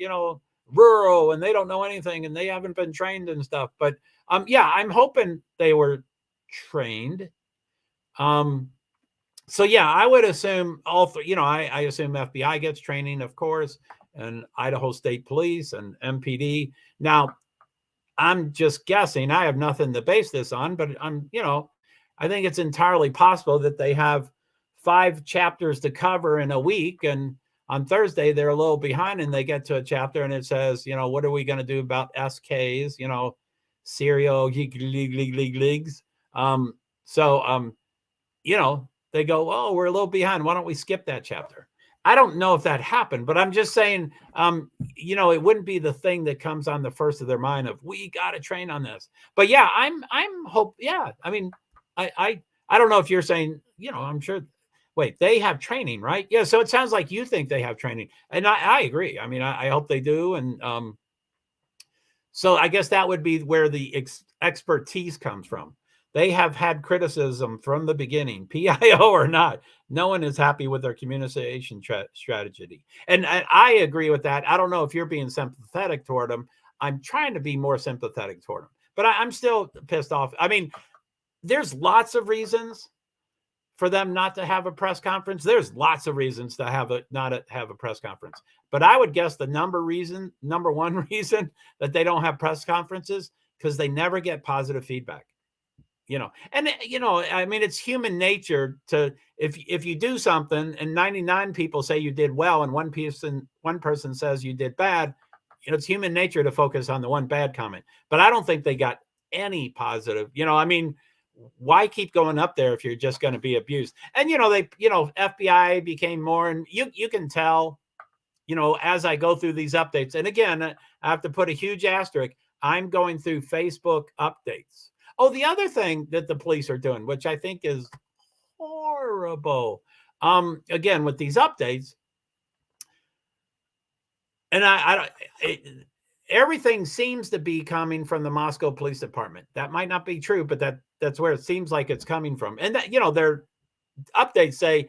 rural and they don't know anything and they haven't been trained and stuff. But yeah, I'm hoping they were trained. So yeah, I would assume all three. I assume FBI gets training, of course, and Idaho State Police and MPD. Now, I'm just guessing. I have nothing to base this on, but I think it's entirely possible that they have 5 chapters to cover in a week, and on Thursday they're a little behind, and they get to a chapter and it says, what are we going to do about SKs? Serial leagues. They go, oh, we're a little behind. Why don't we skip that chapter? I don't know if that happened, but I'm just saying, it wouldn't be the thing that comes on the first of their mind of, we got to train on this. But yeah, I'm hope. Yeah. I mean, I don't know if you're saying, I'm sure. Wait, they have training, right? Yeah. So it sounds like you think they have training, and I agree. I mean, I hope they do. And so I guess that would be where the expertise comes from. They have had criticism from the beginning, PIO or not. No one is happy with their communication strategy. And I agree with that. I don't know if you're being sympathetic toward them. I'm trying to be more sympathetic toward them, but I'm still pissed off. I mean, there's lots of reasons for them not to have a press conference. There's lots of reasons to not have a press conference. But I would guess the number one reason that they don't have press conferences, because they never get positive feedback. I mean, it's human nature to, if you do something and 99 people say you did well and one person says you did bad, it's human nature to focus on the one bad comment. But I don't think they got any positive. I mean, why keep going up there if you're just going to be abused? And FBI became more, and you can tell, as I go through these updates. And again, I have to put a huge asterisk. I'm going through Facebook updates. Oh, the other thing that the police are doing, which I think is horrible, again, with these updates, and everything seems to be coming from the Moscow Police Department. That might not be true, but that's where it seems like it's coming from. And that, their updates say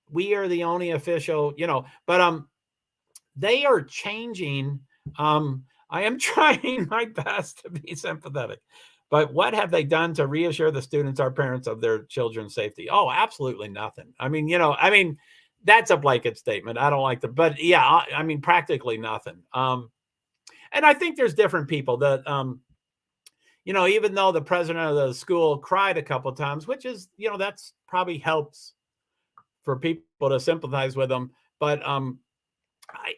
we are the only official, but they are changing. I am trying my best to be sympathetic. But what have they done to reassure the students or parents of their children's safety? Oh, absolutely nothing. I mean, that's a blanket statement. I don't like that. But yeah, I mean, practically nothing. And I think there's different people that, even though the president of the school cried a couple of times, which is, that's probably helps for people to sympathize with him. But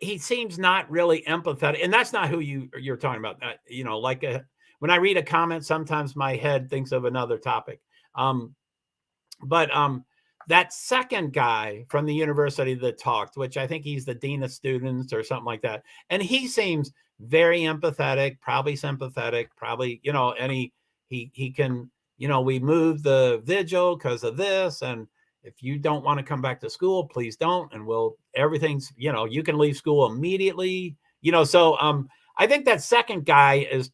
he seems not really empathetic. And that's not who you're talking about. Like when I read a comment, sometimes my head thinks of another topic. But that second guy from the university that talked, which I think he's the dean of students or something like that, and he seems very empathetic, probably sympathetic, probably, and he can, we moved the vigil because of this, and if you don't want to come back to school, please don't, and everything's, you can leave school immediately, so I think that second guy is,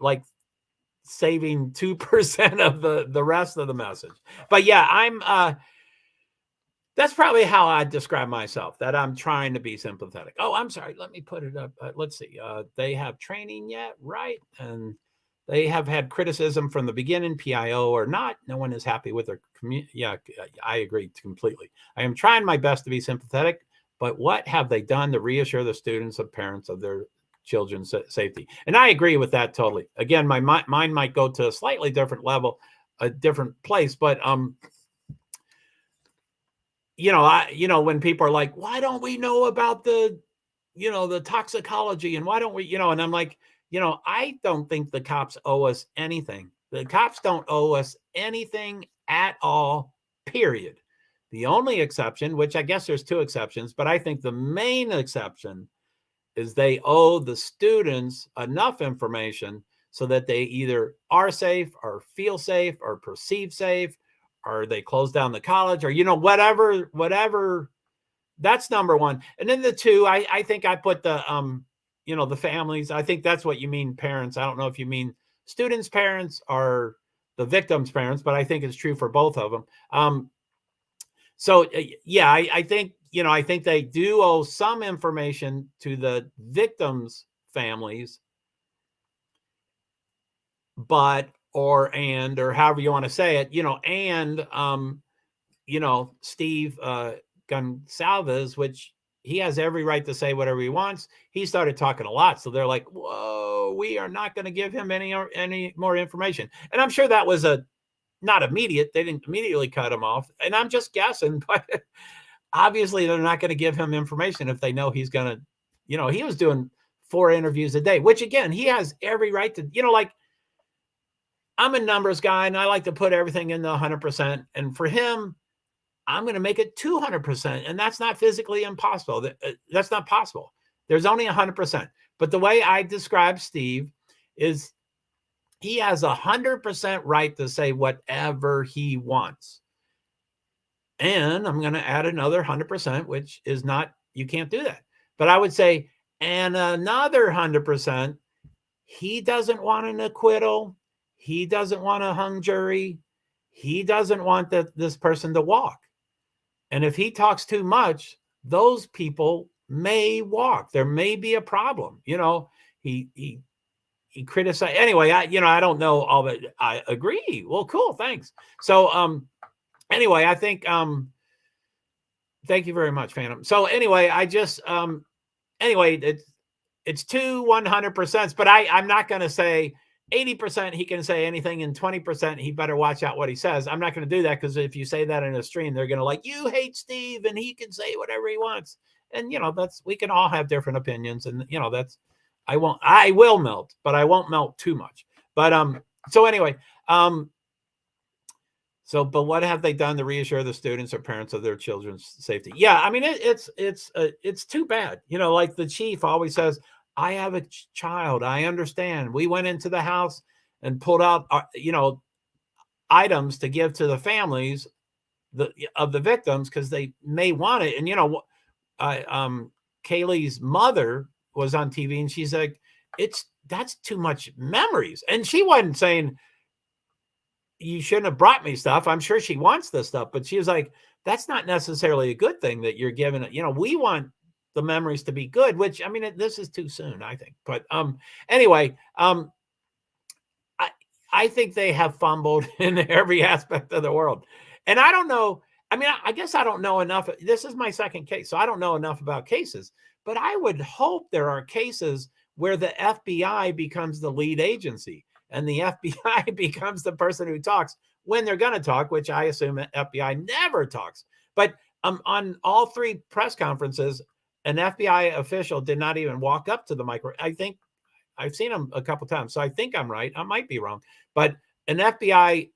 like saving 2% of the rest of the message. But yeah, that's probably how I describe myself, that I'm trying to be sympathetic. Oh, I'm sorry. Let me put it up. Let's see. They have training yet, right? And they have had criticism from the beginning, PIO or not. No one is happy with their community. Yeah, I agree completely. I am trying my best to be sympathetic, but what have they done to reassure the students and parents of their children's safety? And I agree with that totally. Again, my mind might go to a slightly different level, a different place, but when people are like, why don't we know about the toxicology, and why don't we, and I'm like, I don't think the cops owe us anything. The cops don't owe us anything at all, period. The only exception, which I guess there's 2 exceptions, but I think the main exception is they owe the students enough information so that they either are safe or feel safe or perceive safe, or they close down the college, or, you know, whatever. That's number one. And then the two, I think I put the, you know, the families. I think that's what you mean, parents. I don't know if you mean students' parents or the victims' parents, but I think it's true for both of them. So yeah, I think, you know, I think they do owe some information to the victims' families, but, or however you want to say it, you know, and, you know, Steve Gonsalves, which he has every right to say whatever he wants. He started talking a lot. So they're like, whoa, we are not going to give him any more information. And I'm sure that was not immediate. They didn't immediately cut him off. And I'm just guessing, but obviously they're not going to give him information if they know he's going to, you know, he was doing 4 interviews a day, which again, he has every right to, you know, like, I'm a numbers guy and I like to put everything in the 100%. And for him, I'm going to make it 200%. And that's not physically impossible. That's not possible. There's only 100%. But the way I describe Steve is he has 100% right to say whatever he wants. And I'm going to add another 100%, which is not, you can't do that. But I would say, and another 100%, he doesn't want an acquittal. He doesn't want a hung jury. He doesn't want this person to walk. And if he talks too much, those people may walk. There may be a problem. You know, he criticized. Anyway, I don't know all that. I agree. Well, cool. Thanks. So, anyway, I think, thank you very much, Phantom. So anyway, I just, anyway, it's 100%, but I'm not going to say 80% he can say anything and 20% he better watch out what he says. I'm not going to do that, because if you say that in a stream, they're going to like, you hate Steve and he can say whatever he wants. And, you know, we can all have different opinions. And, you know, I will melt, but I won't melt too much. But, so anyway, but what have they done to reassure the students or parents of their children's safety? Yeah, I mean, it's too bad. You know, like the chief always says, I have a child. I understand. We went into the house and pulled out, you know, items to give to the families of the victims because they may want it. And, you know, Kaylee's mother was on TV and she's like, that's too much memories. And she wasn't saying, you shouldn't have brought me stuff. I'm sure she wants this stuff, but she was like, that's not necessarily a good thing that you're giving it. You know, we want the memories to be good, which, I mean, this is too soon, I think. But anyway, I think they have fumbled in every aspect of the world. And I don't know. I mean, I guess I don't know enough. This is my second case, so I don't know enough about cases, but I would hope there are cases where the FBI becomes the lead agency and the FBI becomes the person who talks when they're going to talk, which I assume the FBI never talks. But on all 3 press conferences, an FBI official did not even walk up to the microphone. I think I've seen him a couple times, so I think I'm right. I might be wrong, but an FBI,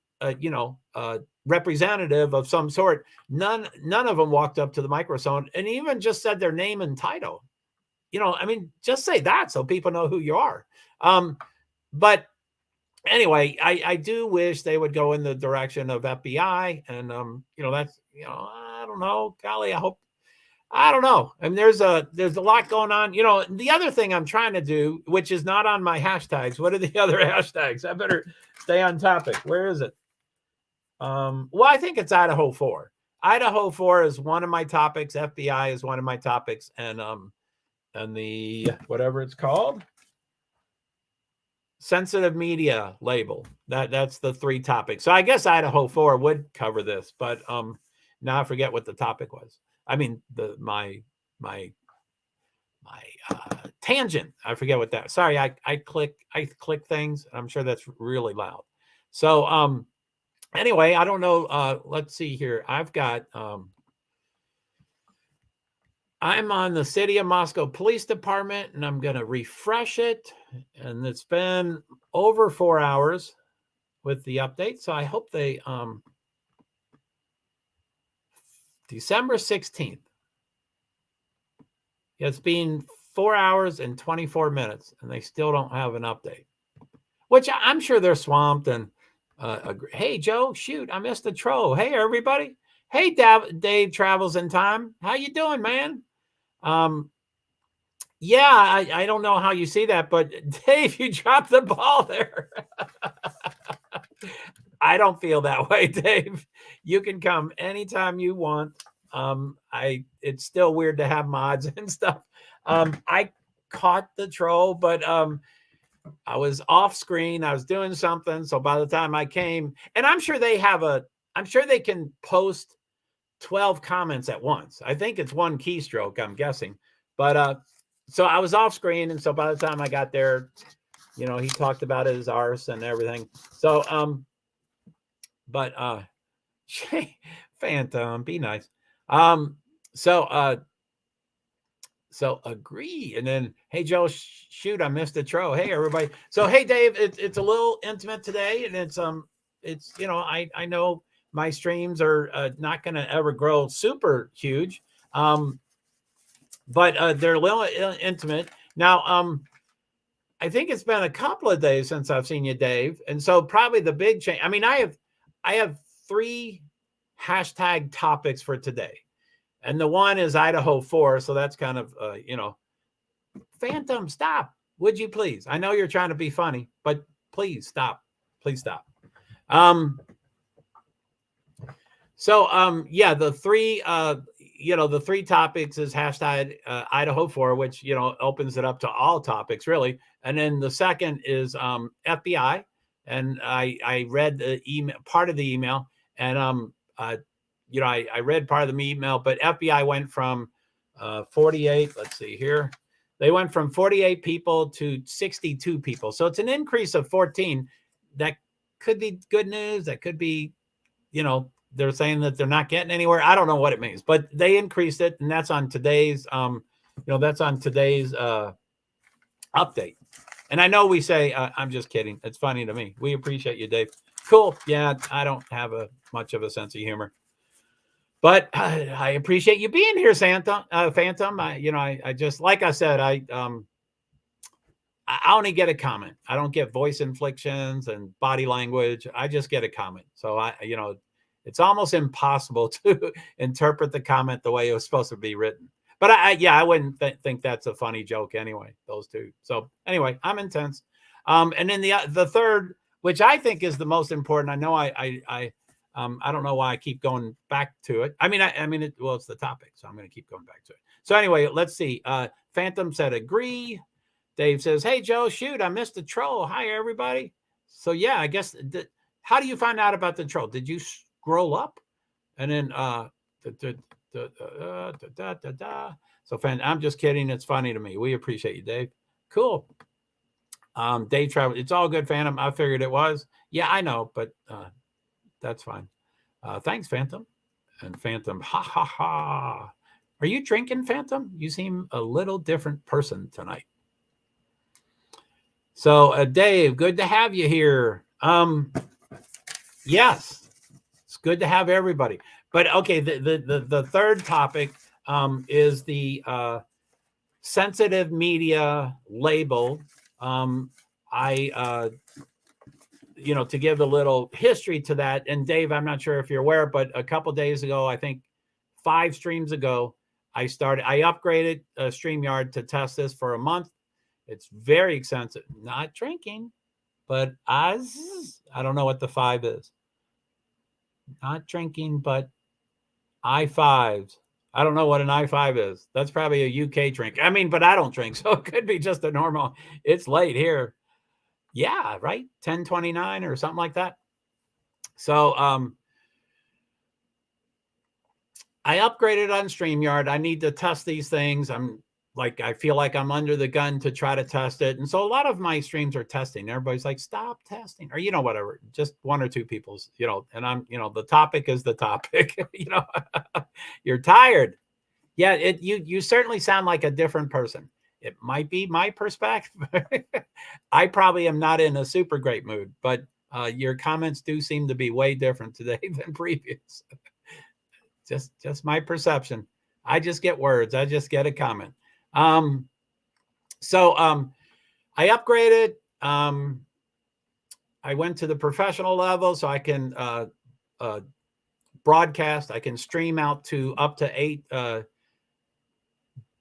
representative of some sort, none of them walked up to the microphone and even just said their name and title. You know, I mean, just say that so people know who you are. But anyway, I do wish they would go in the direction of FBI, and you know, that's, you know, I don't know, golly, I don't know. I mean, there's a lot going on. You know, the other thing I'm trying to do, which is not on my hashtags. What are the other hashtags? I better stay on topic. Where is it? Well, I think it's Idaho 4. Idaho 4 is one of my topics. FBI is one of my topics, and the whatever it's called, sensitive media label. That's the 3 topics. So I guess Idaho 4 would cover this, but now I forget what the topic was. I mean, my tangent. I forget what that. Sorry, I click things. I'm sure that's really loud. So anyway, I don't know. Let's see here. I've got I'm on the City of Moscow Police Department, and I'm going to refresh it. And it's been over 4 hours with the update. So I hope they December 16th. It's been 4 hours and 24 minutes, and they still don't have an update, which I'm sure they're swamped. And hey, Joe, shoot, I missed the troll. Hey, everybody. Hey, Dave Travels in Time. How you doing, man? Yeah, I don't know how you see that, but Dave, you dropped the ball there. I don't feel that way, Dave. You can come anytime you want. It's still weird to have mods and stuff. I caught the troll, but I was off screen. I was doing something. So by the time I came, and I'm sure they can post 12 comments at once. I think it's one keystroke, I'm guessing. But so I was off screen. And so by the time I got there, you know, he talked about his arse and everything. So, Phantom, be nice. So agree. And then, hey, Joe, shoot, I missed the tro. Hey, everybody. So, hey, Dave, it's a little intimate today. And it's, you know, I know my streams are not going to ever grow super huge. But they're a little intimate. Now, I think it's been a couple of days since I've seen you, Dave. And so probably the big change. I mean, I have 3 hashtag topics for today. And the one is Idaho 4. So that's kind of, you know, Phantom, stop. Would you please? I know you're trying to be funny, but please stop. Please stop. Yeah, the 3, you know, the 3 topics is hashtag Idaho 4, which, you know, opens it up to all topics really. And then the second is FBI. And I read the email, part of the email, and you know, I read part of the email, but FBI went from 48. Let's see here. They went from 48 people to 62 people. So it's an increase of 14. That could be good news. That could be, you know, they're saying that they're not getting anywhere. I don't know what it means, but they increased it. And that's on today's, you know, that's on today's update. And I know we say, I'm just kidding. It's funny to me. We appreciate you, Dave. Cool. Yeah, I don't have much of a sense of humor. But I appreciate you being here, Phantom. You know, I just, like I said, I only get a comment. I don't get voice inflections and body language. I just get a comment. So you know, it's almost impossible to interpret the comment the way it was supposed to be written. But I wouldn't think that's a funny joke anyway, those two. So anyway, I'm intense. And then the third, which I think is the most important. I know I don't know why I keep going back to it. I mean, well, it's the topic, so I'm going to keep going back to it. So anyway, let's see. Phantom said agree. Dave says, hey, Joe, shoot, I missed the troll. Hi, everybody. So yeah, I guess, how do you find out about the troll? Did you scroll up? And then, so I'm just kidding. It's funny to me. We appreciate you, Dave. Cool. Dave Travel. It's all good, Phantom. I figured it was. Yeah, I know, but that's fine. Thanks, Phantom. And Phantom, ha, ha, ha. Are you drinking, Phantom? You seem a little different person tonight. So, Dave, good to have you here. Yes, it's good to have everybody. But okay, the third topic is the sensitive media label. You know, to give a little history to that. And Dave, I'm not sure if you're aware, but a couple of days ago, I think 5 streams ago, I upgraded StreamYard to test this for a month. It's very expensive. Not drinking, but I don't know what the 5 is. Not drinking, but I5s. I don't know what an I5 is. That's probably a UK drink. I mean, but I don't drink, so it could be just a normal. It's late here. Yeah, right. 10:29 or something like that. So I upgraded on StreamYard. I need to test these things. I feel like I'm under the gun to try to test it. And so a lot of my streams are testing. Everybody's like, stop testing, or, you know, whatever, just 1 or 2 people's, you know, and I'm, you know, the topic is the topic, you know, you're tired. Yeah. You certainly sound like a different person. It might be my perspective. I probably am not in a super great mood, but your comments do seem to be way different today than previous. Just my perception. I just get words. I just get a comment. So I upgraded. I went to the professional level so I can broadcast. I can stream out to up to 8.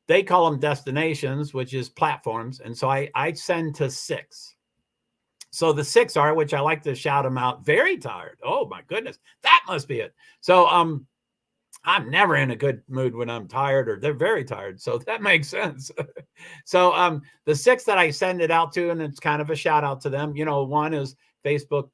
They call them destinations, which is platforms. And so I send to 6. So the 6 are, which I like to shout them out, very tired. Oh my goodness, that must be it. So I'm never in a good mood when I'm tired, or they're very tired. So that makes sense. So the 6 that I send it out to, and it's kind of a shout out to them. One is Facebook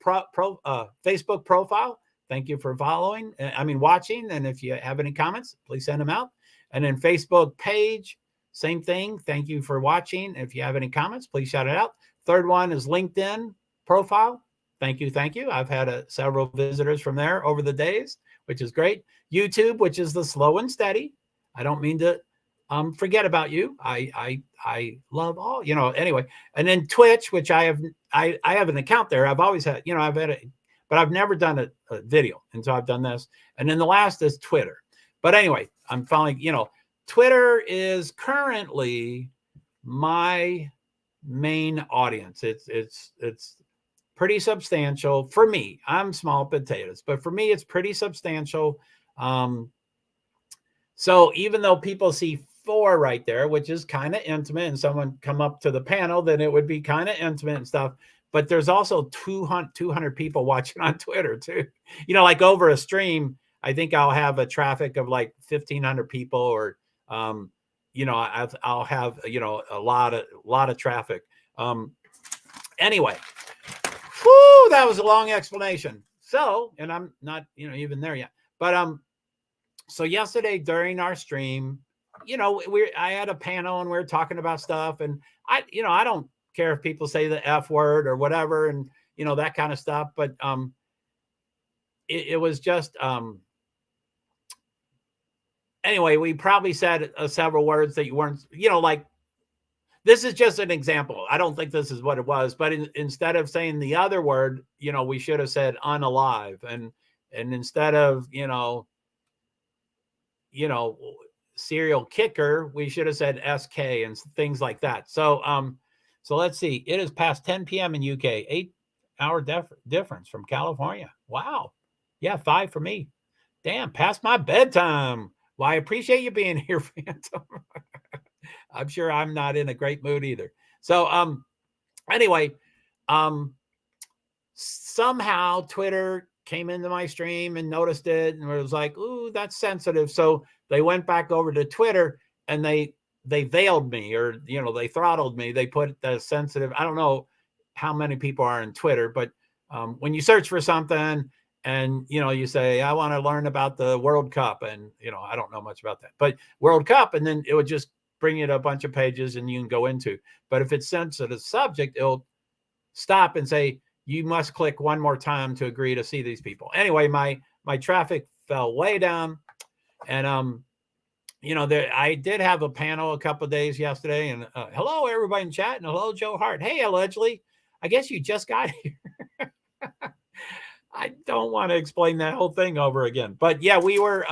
Facebook profile. Thank you for following. Watching. And if you have any comments, please send them out. And then Facebook page, same thing. Thank you for watching. If you have any comments, please shout it out. Third one is LinkedIn profile. Thank you. Thank you. I've had several visitors from there over the days, which is great. YouTube, which is the slow and steady. I don't mean to forget about you. I love all, anyway. And then Twitch, which I have an account there. I've always had, I've had it, but I've never done a video. And so I've done this. And then the last is Twitter. But anyway, I'm finally, Twitter is currently my main audience. It's pretty substantial for me. I'm small potatoes, but for me, it's pretty substantial. So even though people see 4 right there, which is kind of intimate, and someone come up to the panel, then it would be kind of intimate and stuff. But there's also 200 people watching on Twitter too. Like over a stream, I think I'll have a traffic of like 1,500 people, or I'll have a lot of traffic. Anyway, whoo, that was a long explanation. So, and I'm not even there yet. But so yesterday during our stream, I had a panel and we were talking about stuff, and I don't care if people say the F word or whatever, and that kind of stuff. But it was just anyway, we probably said several words that you weren't, like, this is just an example. I don't think this is what it was, but instead of saying the other word, we should have said unalive, and instead of serial kicker, we should have said SK and things like that. So so let's see. It is past 10 p.m. in UK, 8-hour difference from California. Wow. Yeah, 5 for me. Damn, past my bedtime. Well, I appreciate you being here, Phantom. I'm sure I'm not in a great mood either. So anyway, somehow Twitter came into my stream and noticed it, and it was like, ooh, that's sensitive. So they went back over to Twitter and they veiled me, or they throttled me. They put the sensitive. I don't know how many people are in Twitter, but when you search for something and you say, I want to learn about the World Cup, and I don't know much about that, but World Cup, and then it would just bring you to a bunch of pages and you can go into. But if it's sensitive subject, it'll stop and say, you must click one more time to agree to see these people. Anyway, my traffic fell way down, and I did have a panel a couple of days yesterday, and hello everybody in chat, and hello JoeHart. Hey, allegedly, I guess you just got here. I don't want to explain that whole thing over again, but yeah, we were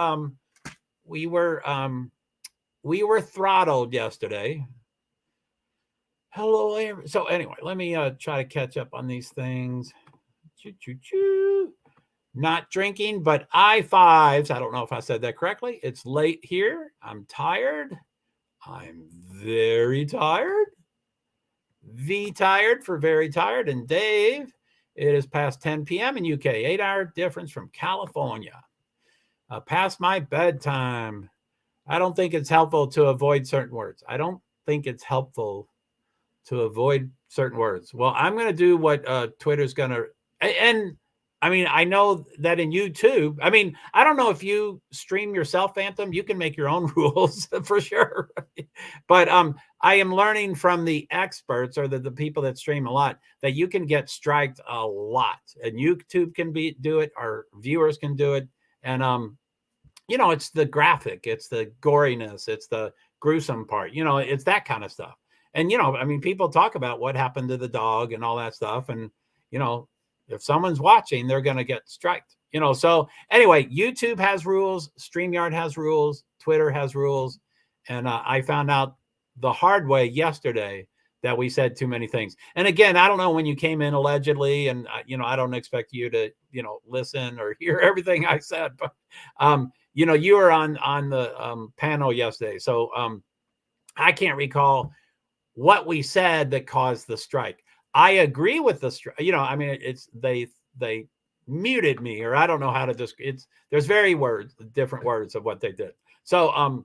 throttled yesterday. Hello. So anyway, let me try to catch up on these things. Not drinking, but I5s. I don't know if I said that correctly. It's late here. I'm tired. I'm very tired. V tired for very tired. And Dave, it is past 10 p.m. in UK. 8-hour difference from California. Past my bedtime. I don't think it's helpful to avoid certain words. I don't think it's helpful to avoid certain words. Well, I'm going to do what Twitter's going to, and I know that in YouTube, I don't know if you stream yourself, Phantom, you can make your own rules for sure. But I am learning from the experts, or the people that stream a lot, that you can get striked a lot, and YouTube can do it, our viewers can do it. And, it's the graphic, it's the goriness, it's the gruesome part, it's that kind of stuff. And, people talk about what happened to the dog and all that stuff. And, if someone's watching, they're going to get striked, So anyway, YouTube has rules. StreamYard has rules. Twitter has rules. And I found out the hard way yesterday that we said too many things. And again, I don't know when you came in allegedly, and I don't expect you to, listen or hear everything I said, but you were on the panel yesterday. So I can't recall what we said that caused the strike. I agree with the strike. It's they muted me, or I don't know how to there's different words of what they did. So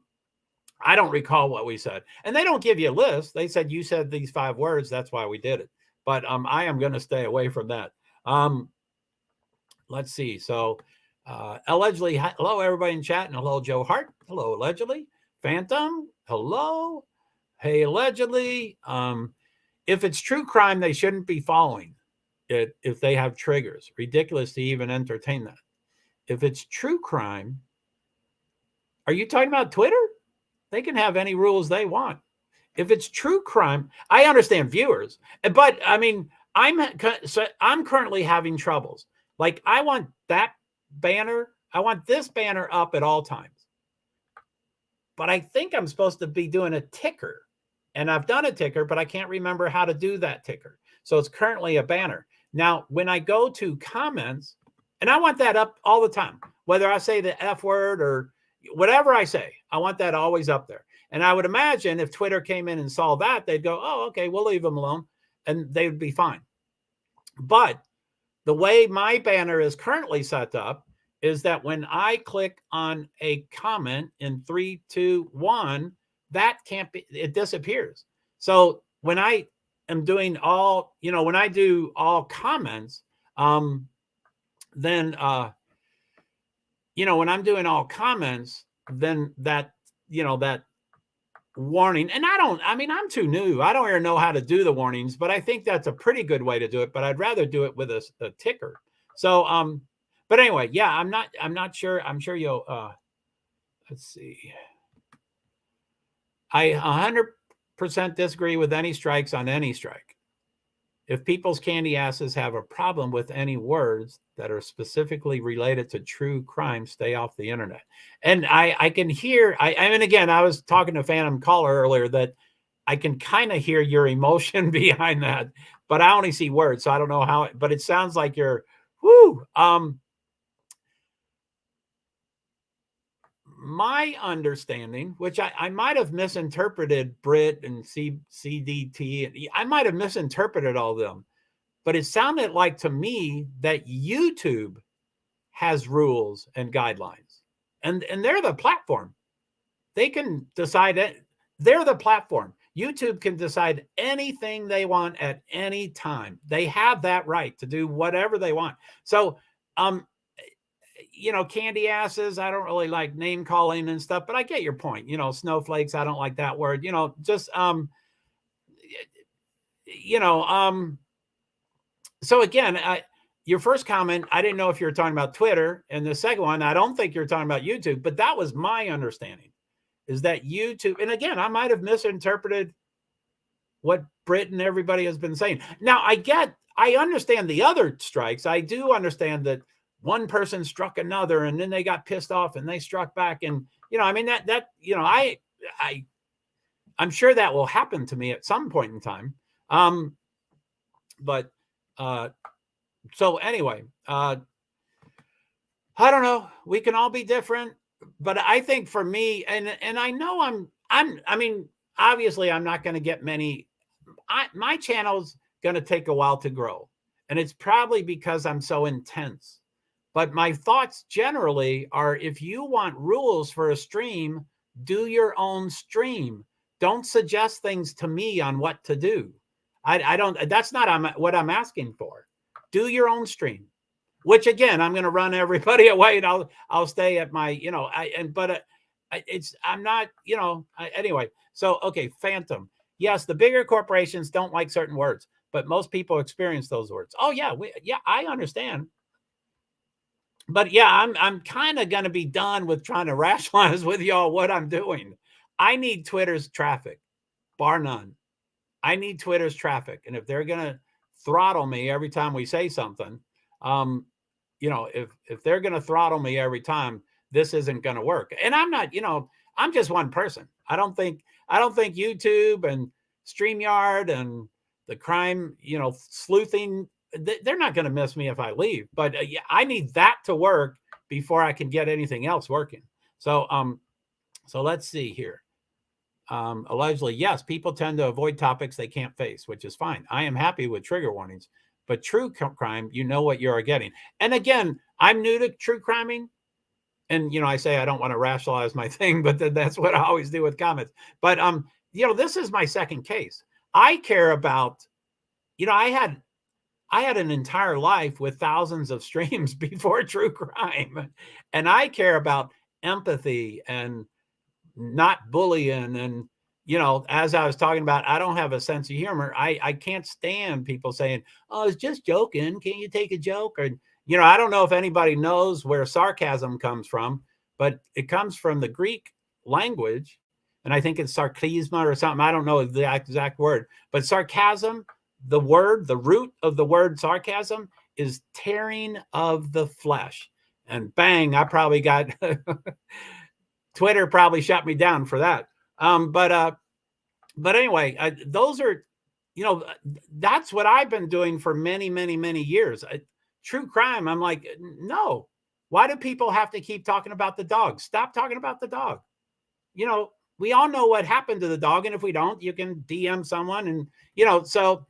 I don't recall what we said, and they don't give you a list. They said, you said these 5 words. That's why we did it. But I am going to stay away from that. Let's see. So allegedly, hello, everybody in chat, and hello, JoeHart. Hello, allegedly. Phantom. Hello. Hey, allegedly. If it's true crime, they shouldn't be following it if they have triggers. Ridiculous to even entertain that. If it's true crime, are you talking about Twitter? They can have any rules they want. If it's true crime, I understand viewers, but I mean, I'm currently having troubles. Like, I want that banner. I want this banner up at all times. But I think I'm supposed to be doing a ticker. And I've done a ticker, but I can't remember how to do that ticker. So it's currently a banner. Now, when I go to comments, and I want that up all the time, whether I say the F word or whatever I say, I want that always up there. And I would imagine if Twitter came in and saw that, they'd go, oh, okay, we'll leave them alone. And they would be fine. But the way my banner is currently set up is that when I click on a comment in 3, 2, 1, that can't be, it disappears. So when I am doing all, when I do all comments, then, when I'm doing all comments, then that, that warning, and I'm too new. I don't even know how to do the warnings, but I think that's a pretty good way to do it, but I'd rather do it with a ticker. So, but anyway, yeah, I'm not sure. I'm sure you'll, let's see. I 100% disagree with any strikes on any strike. If people's candy asses have a problem with any words that are specifically related to true crime, stay off the internet. And I can hear, I mean, again, I was talking to Phantom Caller earlier that I can kind of hear your emotion behind that, but I only see words. So I don't know how, but it sounds like you're, my understanding, which I might have misinterpreted Brit and CDT, I might have misinterpreted all of them, but it sounded like to me that YouTube has rules and guidelines, and they're the platform. They can decide that they're the platform. YouTube can decide anything they want at any time. They have that right to do whatever they want. So, candy asses, I don't really like name calling and stuff, but I get your point. Snowflakes, I don't like that word. So again, your first comment, I didn't know if you were talking about Twitter, and the second one, I don't think you're talking about YouTube, but that was my understanding, is that YouTube, and again, I might have misinterpreted what Brit and everybody has been saying. Now, I understand the other strikes. I do understand that one person struck another, and then they got pissed off and they struck back. And, I'm sure that will happen to me at some point in time. So anyway, I don't know. We can all be different, but I think for me, and I know obviously I'm not going to get many, my channel's going to take a while to grow, and it's probably because I'm so intense. But my thoughts generally are, if you want rules for a stream, do your own stream. Don't suggest things to me on what to do. I don't, that's not what I'm asking for. Do your own stream, which again, I'm going to run everybody away, and I'll stay at my, I'm not, anyway. So, okay. Phantom. Yes. The bigger corporations don't like certain words, but most people experience those words. Oh yeah. I understand. But yeah, I'm kind of going to be done with trying to rationalize with y'all what I'm doing. I need Twitter's traffic, bar none. I need Twitter's traffic. And if they're going to throttle me every time we say something, if they're going to throttle me every time, this isn't going to work. And I'm not, I'm just one person. I don't think, I don't think YouTube and StreamYard and the crime, sleuthing, they're not going to miss me if I leave. But yeah, I need that to work before I can get anything else working. So let's see here. Allegedly, yes, people tend to avoid topics they can't face, which is fine. I am happy with trigger warnings, but true crime, you know what you're getting. And again, I'm new to true criming. And, I say I don't want to rationalize my thing, but that's what I always do with comments. But, this is my second case. I care about, I had an entire life with thousands of streams before true crime. And I care about empathy and not bullying. And, as I was talking about, I don't have a sense of humor. I can't stand people saying, oh, it's just joking. Can't you take a joke? Or, I don't know if anybody knows where sarcasm comes from, but it comes from the Greek language. And I think it's sarcasma or something. I don't know the exact word, but sarcasm, the root of the word sarcasm is tearing of the flesh. And bang, I probably got Twitter probably shut me down for that. But anyway, those are, that's what I've been doing for many, many, many years. True crime. I'm like, no, why do people have to keep talking about the dog? Stop talking about the dog. We all know what happened to the dog. And if we don't, you can DM someone and, so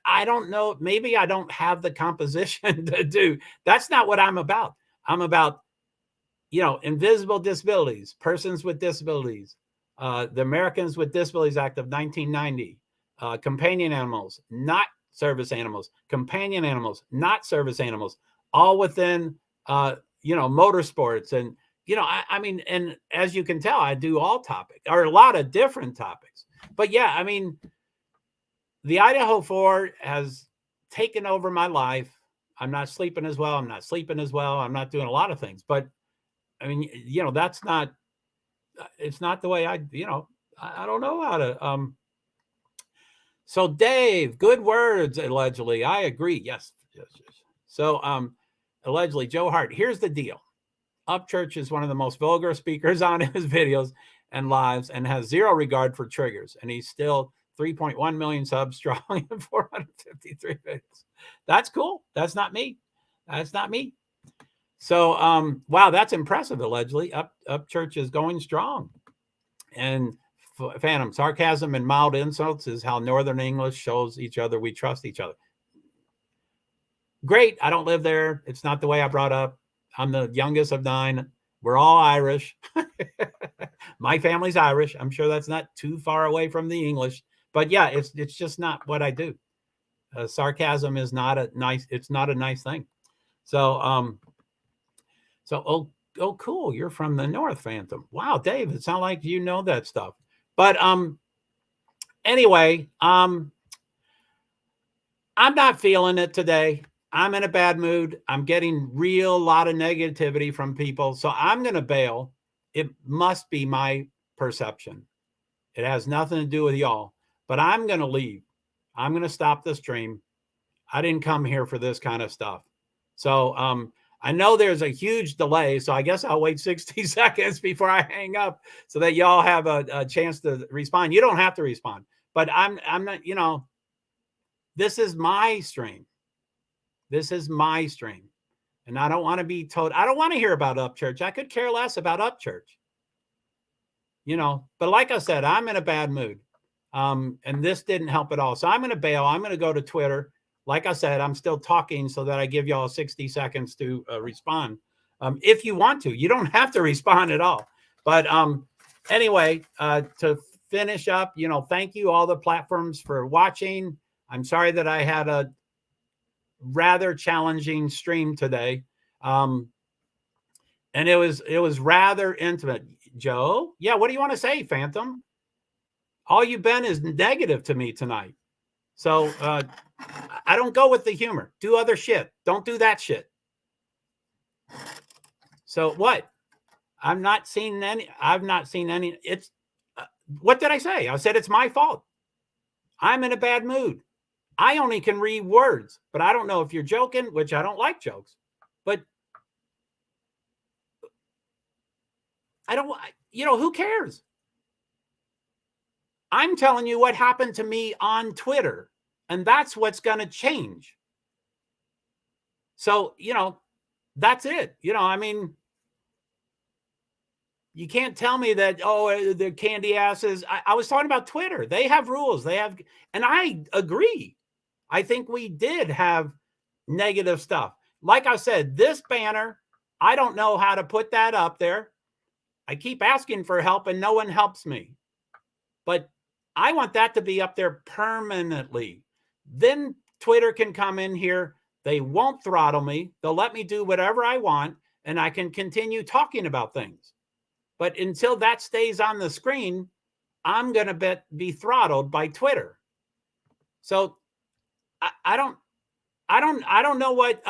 I don't know, maybe I don't have the composition to do. That's not what I'm about. I'm about, invisible disabilities, persons with disabilities, the Americans with Disabilities Act of 1990, companion animals, not service animals, companion animals, not service animals, all within, motorsports. And, I mean, and as you can tell, I do all topics or a lot of different topics. But yeah, I mean, the Idaho 4 has taken over my life. I'm not sleeping as well. I'm not doing a lot of things, but I mean, that's not, it's not the way I don't know how to, so Dave, good words, allegedly. I agree. Yes. So, allegedly, JoeHart, here's the deal. Upchurch is one of the most vulgar speakers on his videos and lives and has zero regard for triggers. And he's still 3.1 million subs strong and 453 videos. That's cool. That's not me. So, wow, that's impressive. Allegedly, Upchurch is going strong. And Phantom, sarcasm and mild insults is how Northern English shows each other we trust each other. Great. I don't live there. It's not the way I brought up. I'm the youngest of 9. We're all Irish. My family's Irish. I'm sure that's not too far away from the English. But yeah, it's just not what I do. Sarcasm is not a nice thing. So, oh, cool. You're from the North, Phantom. Wow, Dave, it sounds like you know that stuff. But anyway, I'm not feeling it today. I'm in a bad mood. I'm getting lot of negativity from people. So I'm going to bail. It must be my perception. It has nothing to do with y'all, but I'm going to leave. I'm going to stop the stream. I didn't come here for this kind of stuff. So, I know there's a huge delay, so I guess I'll wait 60 seconds before I hang up so that y'all have a chance to respond. You don't have to respond, but I'm not, this is my stream. This is my stream. And I don't want to be told, I don't want to hear about Upchurch. I could care less about Upchurch. But like I said, I'm in a bad mood. And this didn't help at all. So I'm going to bail. I'm going to go to Twitter. Like I said, I'm still talking so that I give y'all 60 seconds to respond. If you want to, you don't have to respond at all. But anyway, to finish up, thank you all the platforms for watching. I'm sorry that I had a rather challenging stream today. And it was rather intimate. Joe? Yeah, what do you want to say, Phantom? All you've been is negative to me tonight. So I don't go with the humor. Do other shit. Don't do that shit. So what? I've not seen any. It's what did I say? I said it's my fault. I'm in a bad mood. I only can read words, but I don't know if you're joking, which I don't like jokes. But I don't, who cares? I'm telling you what happened to me on Twitter, and that's what's going to change. So, that's it. I mean, you can't tell me that, oh, the candy asses. I was talking about Twitter. They have rules. And I agree. I think we did have negative stuff. Like I said, this banner, I don't know how to put that up there. I keep asking for help and no one helps me. But I want that to be up there permanently. Then Twitter can come in here. They won't throttle me. They'll let me do whatever I want, and I can continue talking about things. But until that stays on the screen, I'm going to be throttled by Twitter. So I don't know what,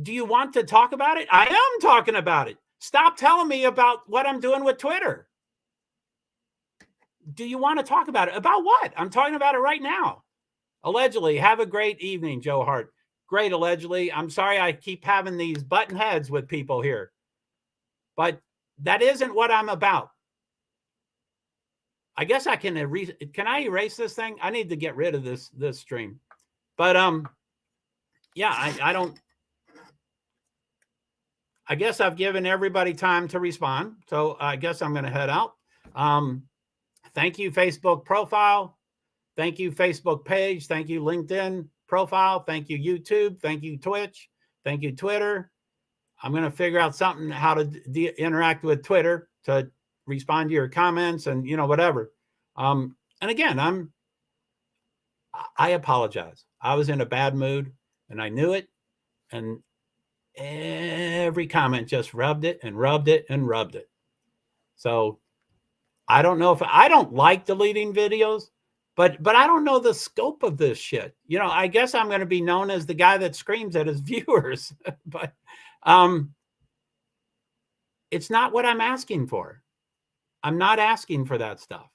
do you want to talk about it? I am talking about it. Stop telling me about what I'm doing with Twitter. Do you want to talk about it? About what? I'm talking about it right now. Allegedly, have a great evening, JoeHart. Great, allegedly. I'm sorry I keep having these button heads with people here. But that isn't what I'm about. I guess I can erase. Can I erase this thing? I need to get rid of this stream. But yeah, I guess I've given everybody time to respond. So I guess I'm going to head out. Thank you, Facebook profile. Thank you, Facebook page. Thank you, LinkedIn profile. Thank you, YouTube. Thank you, Twitch. Thank you, Twitter. I'm going to figure out something how to interact with Twitter to respond to your comments and, whatever. And again, I apologize. I was in a bad mood and I knew it. And every comment just rubbed it and rubbed it and rubbed it. So I don't know if I don't like deleting videos, but I don't know the scope of this shit. I guess I'm going to be known as the guy that screams at his viewers, but it's not what I'm asking for. I'm not asking for that stuff.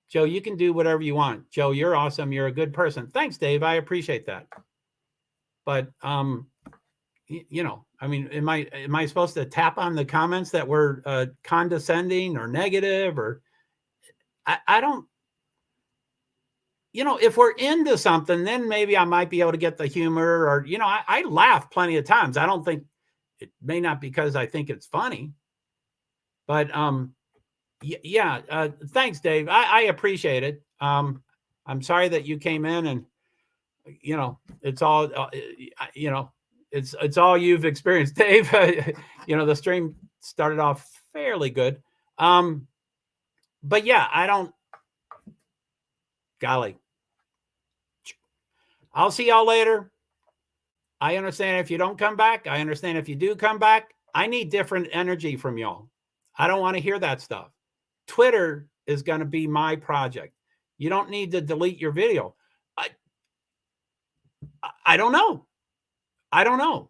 Joe, you can do whatever you want. Joe, you're awesome. You're a good person. Thanks, Dave. I appreciate that. But I mean, am I supposed to tap on the comments that were condescending or negative, or I don't, if we're into something, then maybe I might be able to get the humor, or, I laugh plenty of times. I don't think it may not because I think it's funny, but yeah. Thanks, Dave. I appreciate it. I'm sorry that you came in and, it's all, it's all you've experienced, Dave. The stream started off fairly good. But yeah, golly, I'll see y'all later. I understand if you don't come back. I understand if you do come back. I need different energy from y'all. I don't want to hear that stuff. Twitter is going to be my project. You don't need to delete your video. I don't know. I don't know.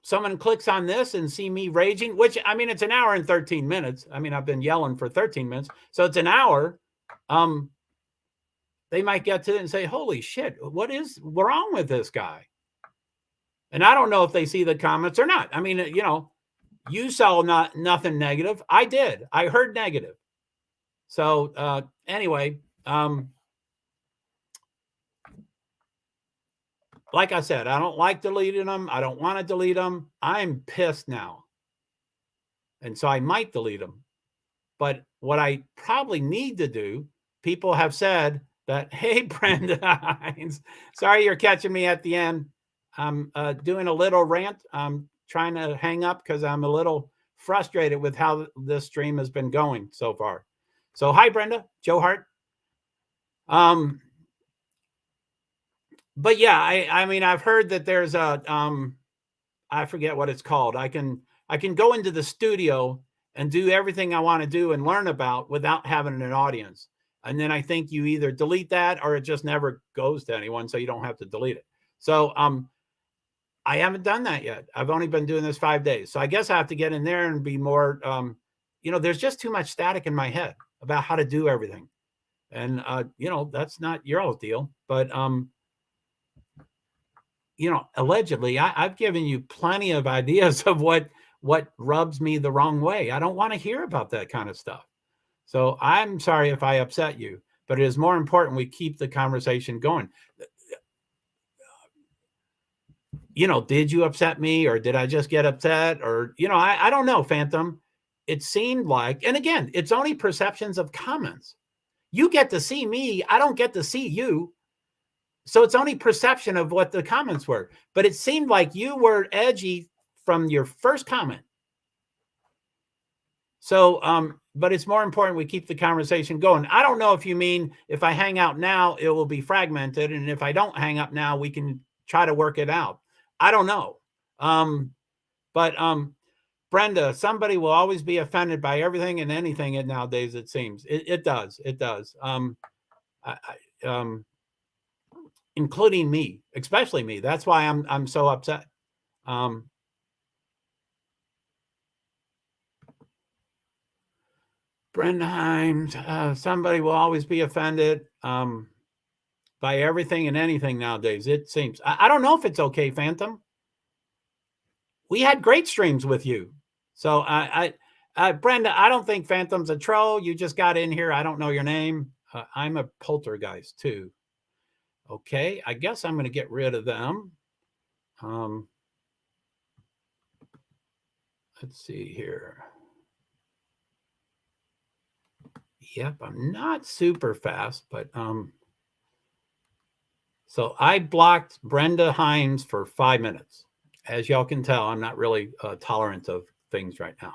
Someone clicks on this and see me raging, which, I mean, it's an hour and 13 minutes. I mean, I've been yelling for 13 minutes. So it's an hour. They might get to it and say, holy shit, what is wrong with this guy? And I don't know if they see the comments or not. I mean, you saw nothing negative. I did. I heard negative. So anyway, like I said, I don't like deleting them. I don't want to delete them. I'm pissed now. And so I might delete them. But what I probably need to do, people have said that, hey, Brenda Hines, sorry you're catching me at the end. I'm doing a little rant. I'm trying to hang up because I'm a little frustrated with how this stream has been going so far. So hi, Brenda, JoeHart. But yeah, I mean, I've heard that there's a, I forget what it's called. I can go into the studio and do everything I want to do and learn about without having an audience. And then I think you either delete that or it just never goes to anyone, so you don't have to delete it. So I haven't done that yet. I've only been doing this 5 days. So I guess I have to get in there and be more, there's just too much static in my head about how to do everything. And, that's not your all's deal. But, allegedly, I've given you plenty of ideas of what what rubs me the wrong way. I don't want to hear about that kind of stuff. So I'm sorry if I upset you, but it is more important we keep the conversation going. Did you upset me, or did I just get upset? Or, I don't know, Phantom. It seemed like, and again, it's only perceptions of comments. You get to see me. I don't get to see you. So it's only perception of what the comments were. But it seemed like you were edgy from your first comment. So, but it's more important we keep the conversation going. I don't know if you mean if I hang out now, it will be fragmented. And if I don't hang up now, we can try to work it out. I don't know. But Brenda, somebody will always be offended by everything and anything nowadays, it seems. It does. It does. Including me, especially me. That's why I'm so upset. Brenda Himes, somebody will always be offended by everything and anything nowadays, it seems. I don't know if it's okay, Phantom. We had great streams with you. So Brenda, I don't think Phantom's a troll. You just got in here. I don't know your name. I'm a poltergeist too. Okay, I guess I'm going to get rid of them. Let's see here. Yep, I'm not super fast, but so I blocked Brenda Himes for 5 minutes. As y'all can tell, I'm not really tolerant of things right now.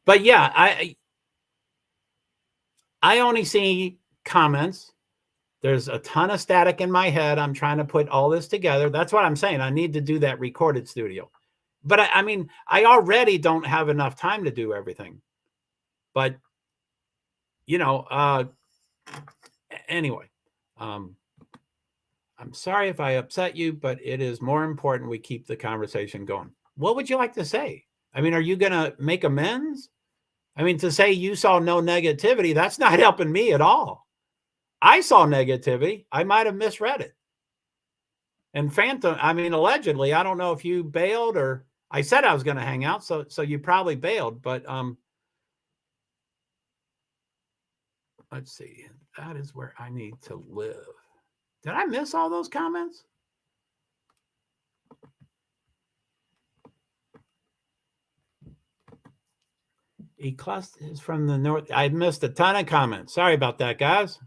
But yeah, I only see comments. There's a ton of static in my head. I'm trying to put all this together. That's what I'm saying. I need to do that recorded studio. But I mean, I already don't have enough time to do everything. But, anyway, I'm sorry if I upset you, but it is more important we keep the conversation going. What would you like to say? I mean, are you going to make amends? I mean, to say you saw no negativity, that's not helping me at all. I saw negativity. I might have misread it. And Phantom, I mean, allegedly, I don't know if you bailed or I said I was going to hang out. So you probably bailed, but let's see. That is where I need to live. Did I miss all those comments? Eclust is from the north. I missed a ton of comments. Sorry about that, guys.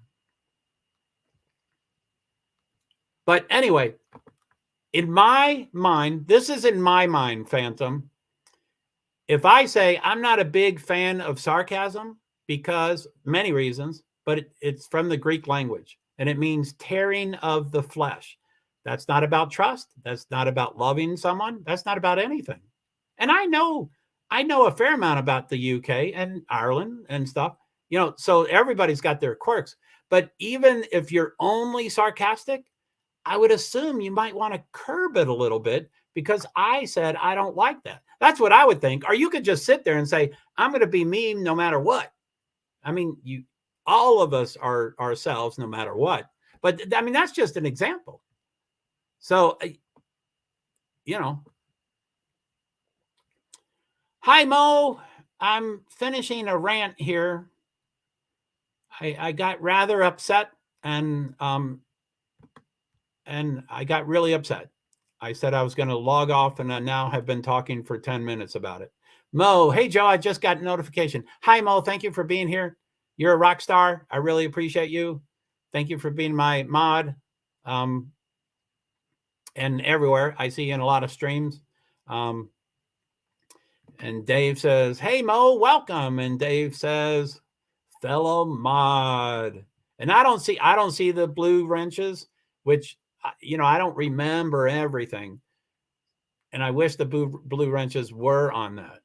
But anyway, in my mind, this is in my mind, Phantom. If I say I'm not a big fan of sarcasm because many reasons, but it's from the Greek language and it means tearing of the flesh. That's not about trust. That's not about loving someone. That's not about anything. And I know a fair amount about the UK and Ireland and stuff, so everybody's got their quirks. But even if you're only sarcastic, I would assume you might want to curb it a little bit because I said I don't like that. That's what I would think. Or you could just sit there and say, I'm going to be mean no matter what. I mean, all of us are ourselves no matter what. But I mean, that's just an example. So, Hi, Mo. I'm finishing a rant here. I got rather upset and I got really upset. I said I was going to log off and I now have been talking for 10 minutes about it. Mo, hey, Joe, I just got notification. Hi, Mo. Thank you for being here. You're a rock star. I really appreciate you. Thank you for being my mod. And everywhere. I see you in a lot of streams. And Dave says, hey, Mo, welcome. And Dave says, fellow mod. And I don't see the blue wrenches, which, I don't remember everything. And I wish the blue wrenches were on that.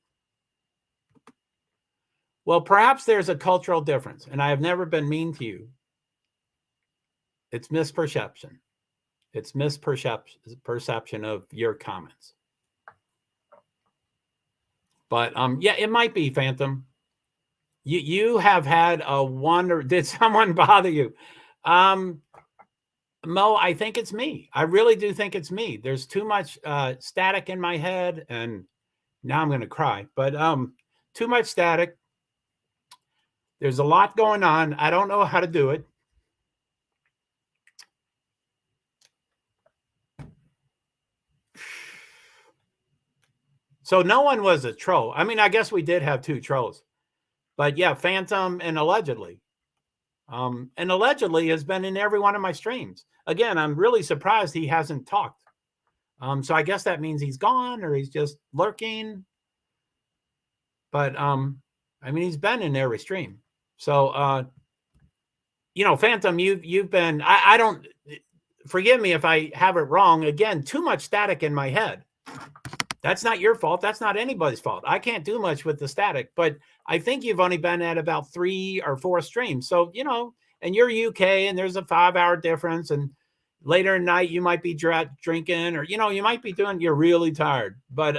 Well, perhaps there's a cultural difference, and I have never been mean to you. It's misperception. It's misperception of your comments. But yeah, it might be, Phantom. You have had a wonder. Did someone bother you? Mo, I think it's me. I really do think it's me. There's too much static in my head, and Now I'm going to cry, but too much static. There's a lot going on. I don't know how to do it. So no one was a troll. I mean, I guess we did have 2 trolls, but yeah, Phantom and allegedly. And allegedly has been in every one of my streams. Again, I'm really surprised he hasn't talked. So I guess that means he's gone or he's just lurking. But I mean, he's been in every stream. So you know, Phantom, you've been, I don't, forgive me if I have it wrong. Again, too much static in my head. That's not your fault. That's not anybody's fault. I can't do much with the static, but I think you've only been at about 3 or 4 streams. So, you know, and you're UK and there's a 5-hour difference, and later at night you might be drinking, or, you know, you might be doing, you're really tired. But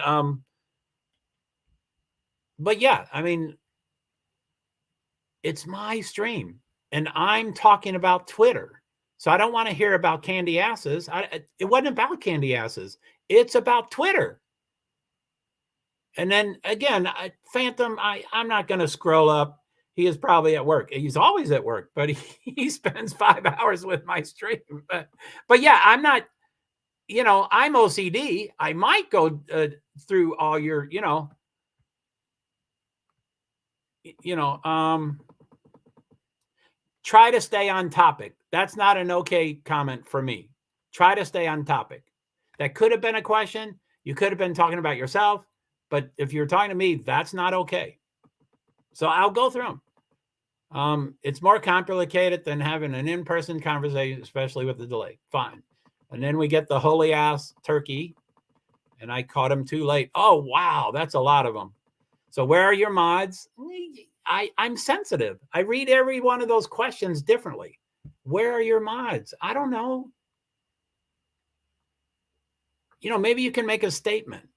yeah, I mean, it's my stream and I'm talking about Twitter. So I don't want to hear about candy asses. It wasn't about candy asses. It's about Twitter. And then again, Phantom, I'm not going to scroll up. He is probably at work. He's always at work, but he spends 5 hours with my stream. But yeah, I'm not, you know, I'm OCD. I might go through all your, try to stay on topic. That's not an okay comment for me. Try to stay on topic. That could have been a question. You could have been talking about yourself. But if you're talking to me, that's not okay. So I'll go through them. It's more complicated than having an in-person conversation, especially with the delay. Fine. And then we get the holy ass turkey, and I caught him too late. Oh, wow. That's a lot of them. So where are your mods? I'm sensitive. I read every one of those questions differently. Where are your mods? I don't know. You know, maybe you can make a statement.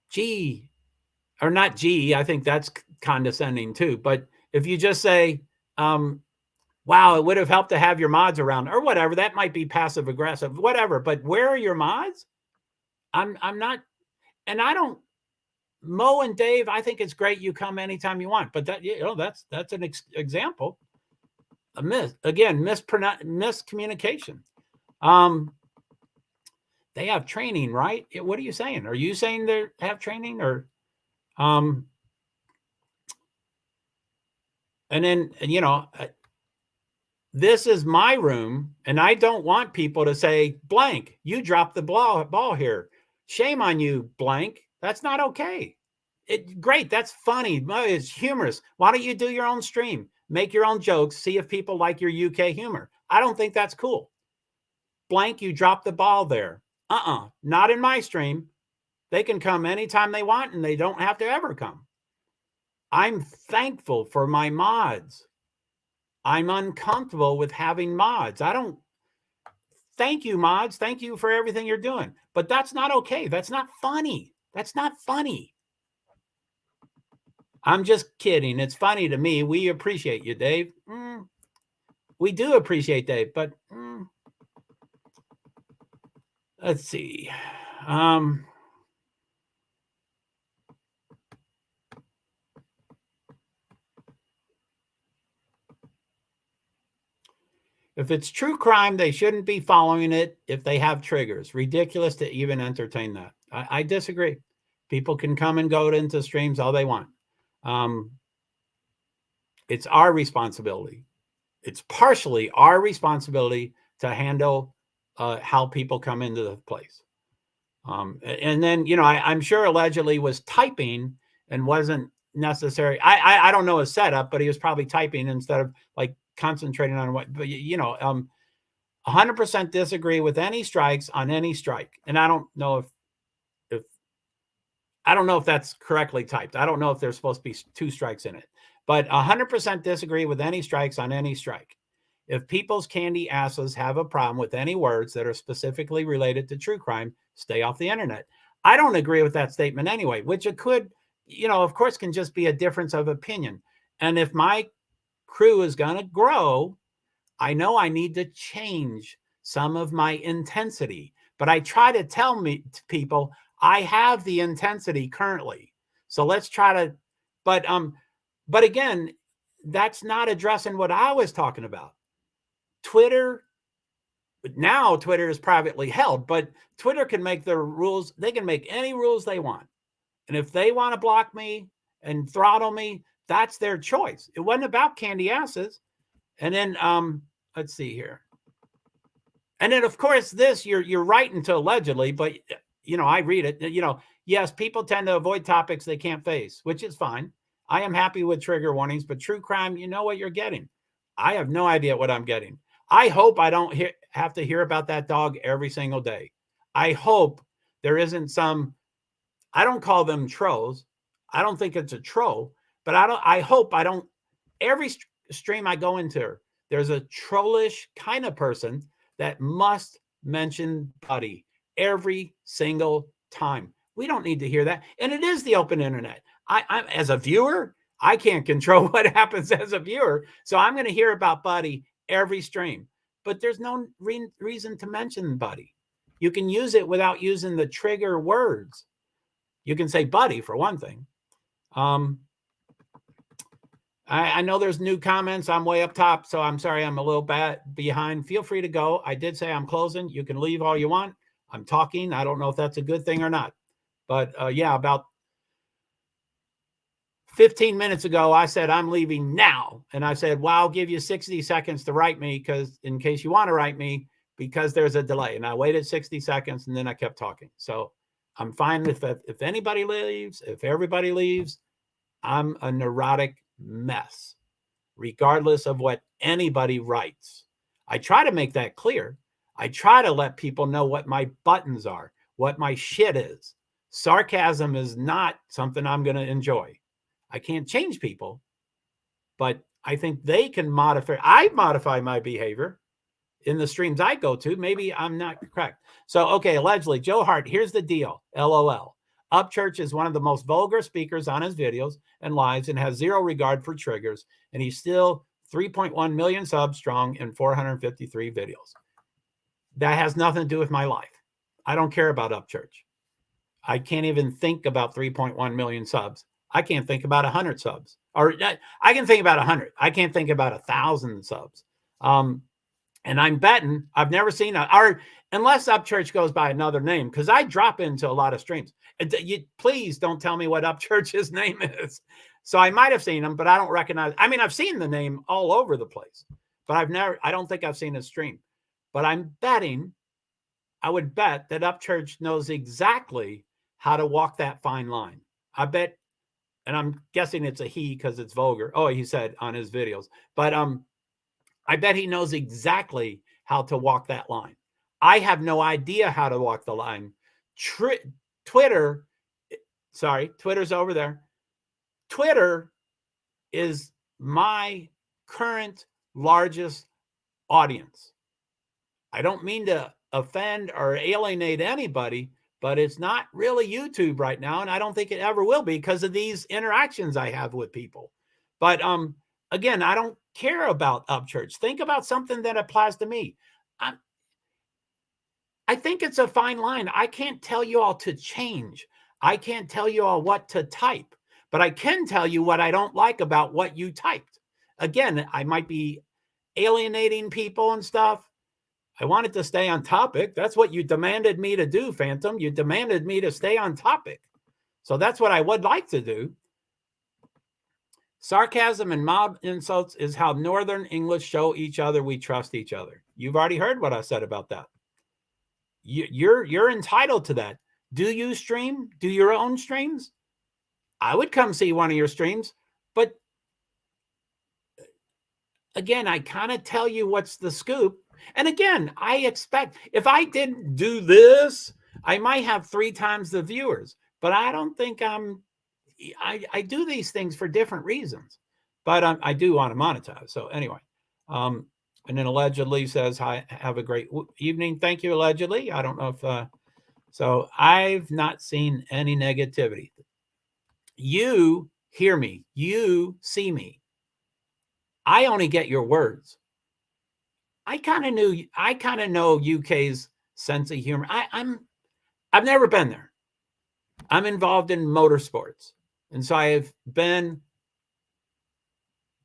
Gee, or not gee, I think that's condescending too. But if you just say, wow, it would have helped to have your mods around, or whatever, that might be passive aggressive, whatever. But where are your mods? I'm not, and I don't, Mo and Dave, I think it's great you come anytime you want, but that, you know, that's an example. Miscommunication. They have training, right? What are you saying? Are you saying they have training, or and then, you know, this is my room, and I don't want people to say, blank, you dropped the ball here. Shame on you, blank. That's not okay. Great. That's funny. It's humorous. Why don't you do your own stream? Make your own jokes. See if people like your UK humor. I don't think that's cool. Blank, you dropped the ball there. Not in my stream. They can come anytime they want, and they don't have to ever come. I'm thankful for my mods. I'm uncomfortable with having mods. Thank you, mods. Thank you for everything you're doing. But that's not okay. That's not funny. That's not funny. I'm just kidding. It's funny to me. We appreciate you, Dave. We do appreciate Dave, but let's see. If it's true crime, they shouldn't be following it if they have triggers. Ridiculous to even entertain that. I disagree. People can come and go into streams all they want. It's our responsibility. It's partially our responsibility to handle how people come into the place. And then, you know, I'm sure allegedly was typing and wasn't necessary. I don't know his setup, but he was probably typing instead of like concentrating on what, but you know, 100% disagree with any strikes on any strike. And I don't know if I don't know if that's correctly typed. I don't know if there's supposed to be 2 strikes in it, but 100% disagree with any strikes on any strike. If people's candy asses have a problem with any words that are specifically related to true crime, stay off the internet. I don't agree with that statement anyway, which it could, you know, of course, can just be a difference of opinion. And if my crew is going to grow, I know I need to change some of my intensity. But I try to tell people I have the intensity currently. So let's try to, but again, that's not addressing what I was talking about. Twitter, now Twitter is privately held, but Twitter can make their rules. They can make any rules they want. And if they want to block me and throttle me, that's their choice. It wasn't about candy asses. And then let's see here. And then of course this you're right until allegedly, but you know, I read it, you know, yes, people tend to avoid topics they can't face, which is fine. I am happy with trigger warnings, but true crime, you know what you're getting. I have no idea what I'm getting. I hope I don't have to hear about that dog every single day. I hope there isn't some, I don't call them trolls. I don't think it's a troll, but I hope I don't, every stream I go into, there's a trollish kind of person that must mention Buddy every single time. We don't need to hear that. And it is the open internet. I as a viewer, I can't control what happens as a viewer. So I'm going to hear about Buddy every stream, but there's no reason to mention Buddy. You can use it without using the trigger words. You can say Buddy for one thing. I know there's new comments. I'm way up top, so I'm sorry I'm a little behind. Feel free to go. I did say I'm closing. You can leave all you want. I'm talking. I don't know if that's a good thing or not. But yeah, about 15 minutes ago, I said, I'm leaving now. And I said, well, I'll give you 60 seconds to write me because in case you want to write me, because there's a delay. And I waited 60 seconds and then I kept talking. So I'm fine if anybody leaves, if everybody leaves. I'm a neurotic mess, regardless of what anybody writes. I try to make that clear. I try to let people know what my buttons are, what my shit is. Sarcasm is not something I'm going to enjoy. I can't change people, but I think they can modify. I modify my behavior in the streams I go to. Maybe I'm not correct. So, okay, allegedly, JoeHart, here's the deal. LOL. Upchurch is one of the most vulgar speakers on his videos and lives and has zero regard for triggers. And he's still 3.1 million subs strong in 453 videos. That has nothing to do with my life. I don't care about Upchurch. I can't even think about 3.1 million subs. I can't think about 100 subs. Or I can think about 100. I can't think about 1,000 subs. And I'm betting I've never seen unless Upchurch goes by another name, because I drop into a lot of streams. Please don't tell me what Upchurch's name is. So I might have seen him, but I don't recognize. I mean, I've seen the name all over the place, but I don't think I've seen his stream. But I'm betting, I would bet that Upchurch knows exactly how to walk that fine line. I bet, and I'm guessing it's a he because it's vulgar. Oh, he said on his videos. But I bet he knows exactly how to walk that line. I have no idea how to walk the line. Twitter's over there. Twitter is my current largest audience. I don't mean to offend or alienate anybody, but it's not really YouTube right now. And I don't think it ever will be because of these interactions I have with people. But again, I don't care about Upchurch. Think about something that applies to me. I think it's a fine line. I can't tell you all to change. I can't tell you all what to type, but I can tell you what I don't like about what you typed. Again, I might be alienating people and stuff. I wanted to stay on topic. That's what you demanded me to do, Phantom. You demanded me to stay on topic. So that's what I would like to do. Sarcasm and mild insults is how Northern English show each other we trust each other. You've already heard what I said about that. You're entitled to that. Do you stream? Do your own streams? I would come see one of your streams, but again, I kind of tell you what's the scoop. And again, I expect if I didn't do this, I might have 3 times the viewers, but I don't think I do these things for different reasons, but I do want to monetize. So anyway, and then allegedly says, hi, have a great evening. Thank you, allegedly. I don't know if, so I've not seen any negativity. You hear me. You see me. I only get your words. I kind of know UK's sense of humor. I've never been there. I'm involved in motorsports. And so I've been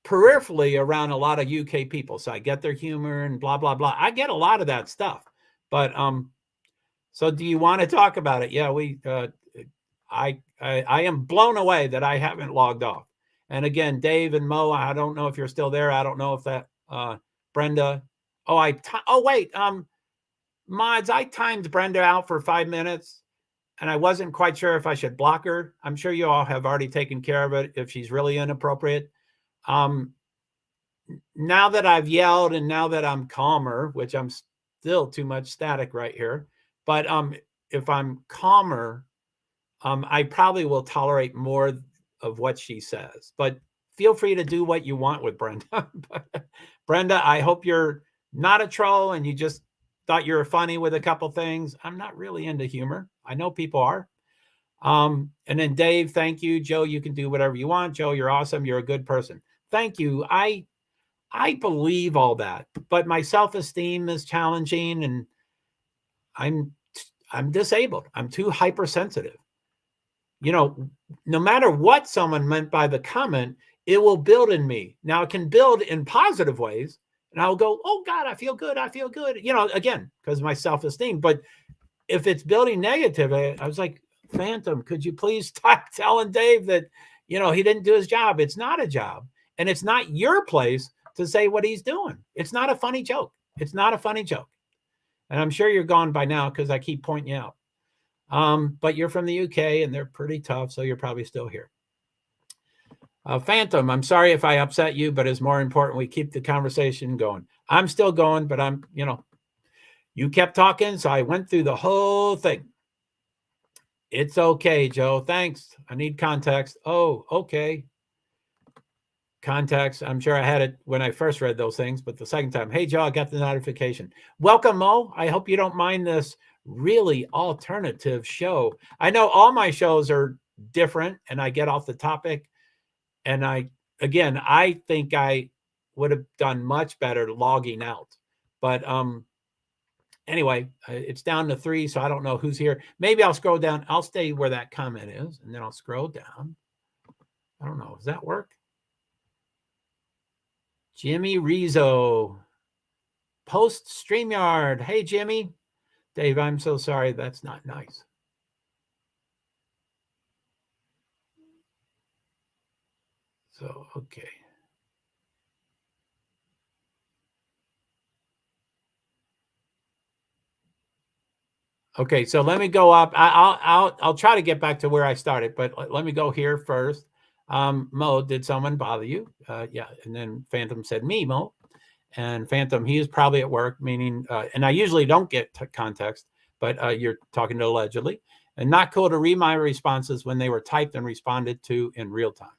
peripherally around a lot of UK people. So I get their humor and blah, blah, blah. I get a lot of that stuff. But so do you want to talk about it? Yeah, I am blown away that I haven't logged off. And again, Dave and Mo, I don't know if you're still there. I don't know if that Brenda. Oh, wait. Mods, I timed Brenda out for 5 minutes and I wasn't quite sure if I should block her. I'm sure you all have already taken care of it if she's really inappropriate. Now that I've yelled and now that I'm calmer, which I'm still too much static right here, but if I'm calmer, I probably will tolerate more of what she says. But feel free to do what you want with Brenda. Brenda, I hope you're not a troll and you just thought you were funny with a couple things. I'm not really into humor. I know people are. And then Dave, thank you. Joe, you can do whatever you want. Joe, you're awesome. You're a good person. Thank you. I believe all that, but my self-esteem is challenging and I'm disabled. I'm too hypersensitive. You know, no matter what someone meant by the comment, it will build in me. Now it can build in positive ways and I'll go, oh God, I feel good. I feel good. You know, again, because of my self-esteem. But if it's building negative, I was like, Phantom, could you please stop telling Dave that, you know, he didn't do his job. It's not a job and it's not your place to say what he's doing. It's not a funny joke. It's not a funny joke. And I'm sure you're gone by now because I keep pointing you out. But you're from the UK and they're pretty tough, so you're probably still here. Phantom, I'm sorry if I upset you, but it's more important we keep the conversation going. I'm still going, but you kept talking, so I went through the whole thing. It's okay, Joe. Thanks. I need context. Oh, okay. Context. I'm sure I had it when I first read those things, but the second time, hey, Joe, I got the notification. Welcome, Mo. I hope you don't mind this really alternative show. I know all my shows are different and I get off the topic. And I think I would have done much better logging out. But anyway, it's down to 3, so I don't know who's here. Maybe I'll scroll down. I'll stay where that comment is, and then I'll scroll down. I don't know. Does that work? Jimmy Rizzo. Post StreamYard. Hey, Jimmy. Dave, I'm so sorry. That's not nice. So, okay. Okay, so let me go up. I'll try to get back to where I started, but let me go here first. Mo, did someone bother you? Yeah, and then Phantom said me, Mo. And Phantom, he is probably at work, meaning, and I usually don't get context, but you're talking to allegedly. And not cool to read my responses when they were typed and responded to in real time.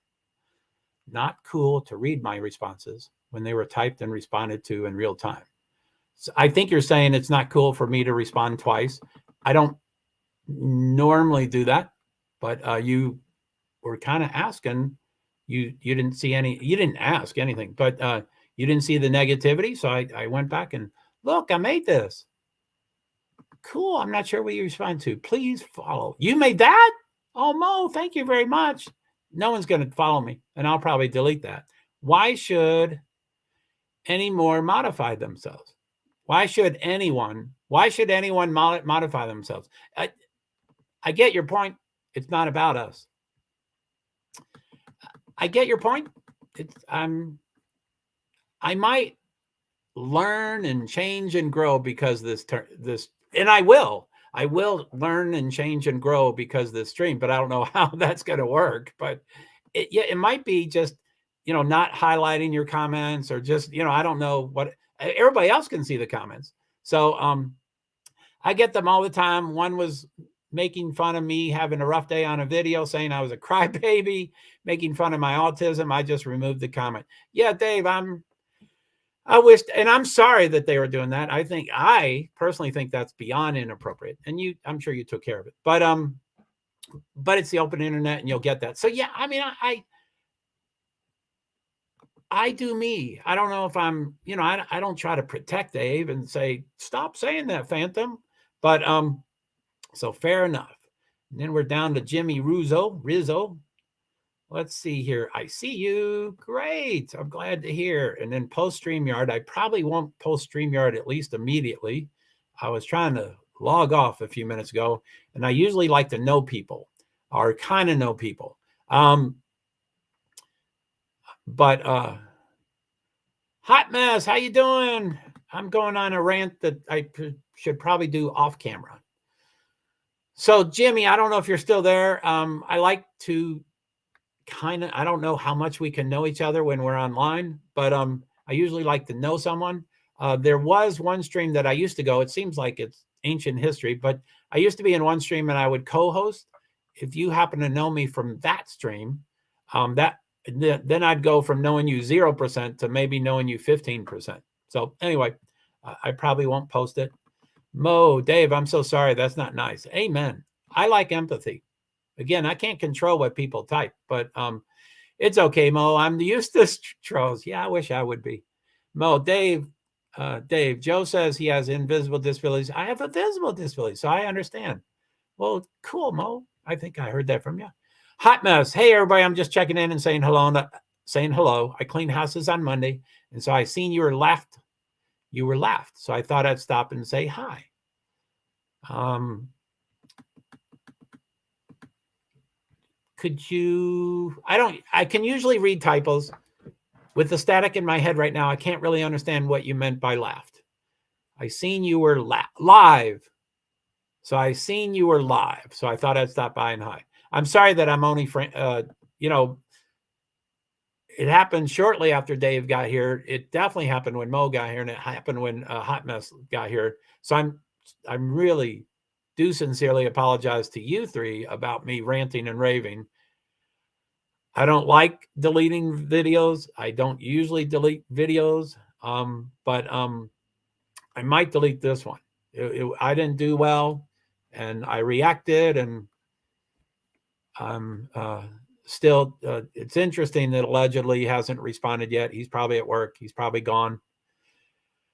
Not cool to read my responses when they were typed and responded to in real time. So I think you're saying it's not cool for me to respond twice. I don't normally do that, but you were kind of asking. You didn't see any. You didn't ask anything, but you didn't see the negativity. So I went back and look. I made this. Cool. I'm not sure what you respond to. Please follow. You made that? Oh, Mo, thank you very much. No one's going to follow me, and I'll probably delete that. Why should any more modify themselves? Why should anyone modify themselves? I get your point. It's not about us. I get your point. I might learn and change and grow because this, and I will learn and change and grow because of this stream, but I don't know how that's going to work. But it might be just, not highlighting your comments or just, I don't know what everybody else can see the comments. So I get them all the time. One was making fun of me having a rough day on a video, saying I was a crybaby, making fun of my autism. I just removed the comment. Yeah, Dave, I wish, and I'm sorry that they were doing that. I personally think that's beyond inappropriate. And I'm sure you took care of it, but it's the open internet and you'll get that. So yeah, I mean, I do me. I don't know if I'm, I don't try to protect Dave and say, stop saying that, Phantom. But so fair enough. And then we're down to Jimmy Rizzo. Let's see here. I see you. Great. I'm glad to hear. And then post StreamYard. I probably won't post StreamYard at least immediately. I was trying to log off a few minutes ago, and I usually like to know people or kind of know people. But Hot Mess, how you doing? I'm going on a rant that I should probably do off camera. So Jimmy, I don't know if you're still there. I like to I don't know how much we can know each other when we're online, but I usually like to know someone. There was one stream that I used to go. It seems like it's ancient history, but I used to be in one stream and I would co-host. If you happen to know me from that stream, then I'd go from knowing you 0% to maybe knowing you 15%. So anyway, I probably won't post it. Mo, Dave, I'm so sorry. That's not nice. Amen. I like empathy. Again, I can't control what people type, but it's okay, Mo. I'm used to trolls. Yeah, I wish I would be. Mo, Dave, Joe says he has invisible disabilities. I have a visible disability, so I understand. Well, cool, Mo. I think I heard that from you. Hot Mess. Hey, everybody. I'm just checking in and saying hello. I cleaned houses on Monday, and so I seen you were left. You were left, so I thought I'd stop and say hi. Could you, I can usually read typos. With the static in my head right now, I can't really understand what you meant by laughed. I seen you were live. So I seen you were live. So I thought I'd stop by and hi. I'm sorry that I'm only, it happened shortly after Dave got here. It definitely happened when Mo got here, and it happened when Hot Mess got here. So I'm really do sincerely apologize to you three about me ranting and raving. I don't like deleting videos. I don't usually delete videos, but I might delete this one. I didn't do well, and I reacted, and I'm still, it's interesting that allegedly he hasn't responded yet. He's probably at work. He's probably gone.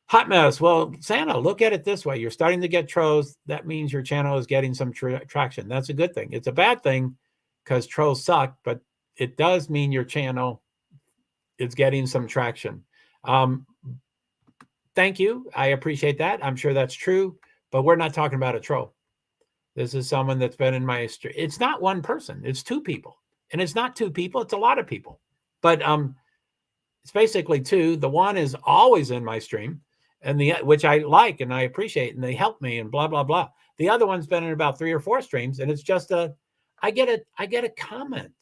Hot Mess. Well, Santa, look at it this way. You're starting to get trolls. That means your channel is getting some traction. That's a good thing. It's a bad thing because trolls suck, but it does mean your channel is getting some traction. Thank you. I appreciate that. I'm sure that's true, but we're not talking about a troll. This is someone that's been in my stream. It's not one person. It's two people. And it's not two people. It's a lot of people. But it's basically two. The one is always in my stream, and which I like and I appreciate, and they help me and blah, blah, blah. The other one's been in about 3 or 4 streams, and it's just I get a comment.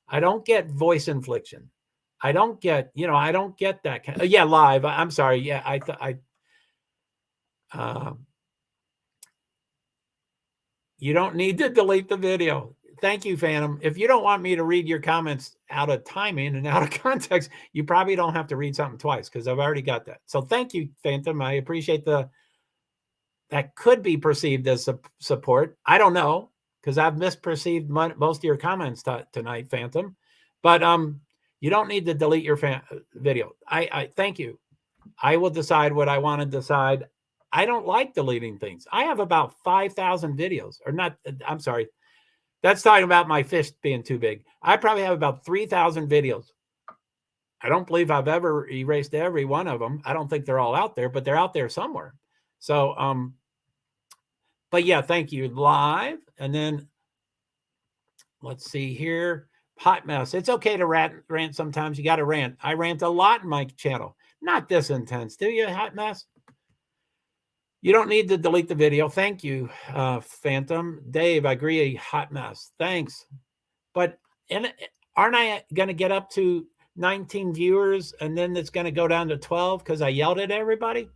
I don't get voice infliction. I don't get, I don't get that. Yeah, live. I'm sorry. Yeah, you don't need to delete the video. Thank you, Phantom. If you don't want me to read your comments out of timing and out of context, you probably don't have to read something twice because I've already got that. So thank you, Phantom. I appreciate that could be perceived as support. I don't know because I've misperceived most of your comments tonight, Phantom. But you don't need to delete your video. I thank you. I will decide what I want to decide. I don't like deleting things. I have about 5,000 videos, or not. I'm sorry. That's talking about my fish being too big. I probably have about 3,000 videos. I don't believe I've ever erased every one of them. I don't think they're all out there, but they're out there somewhere. So, but yeah, thank you. Live. And then let's see here. Hot Mess. It's okay to rant sometimes. You got to rant. I rant a lot in my channel. Not this intense, do you, Hot Mess? You don't need to delete the video. Thank you, Phantom. Dave, I agree. Hot Mess. Thanks. But aren't I going to get up to 19 viewers and then it's going to go down to 12 because I yelled at everybody?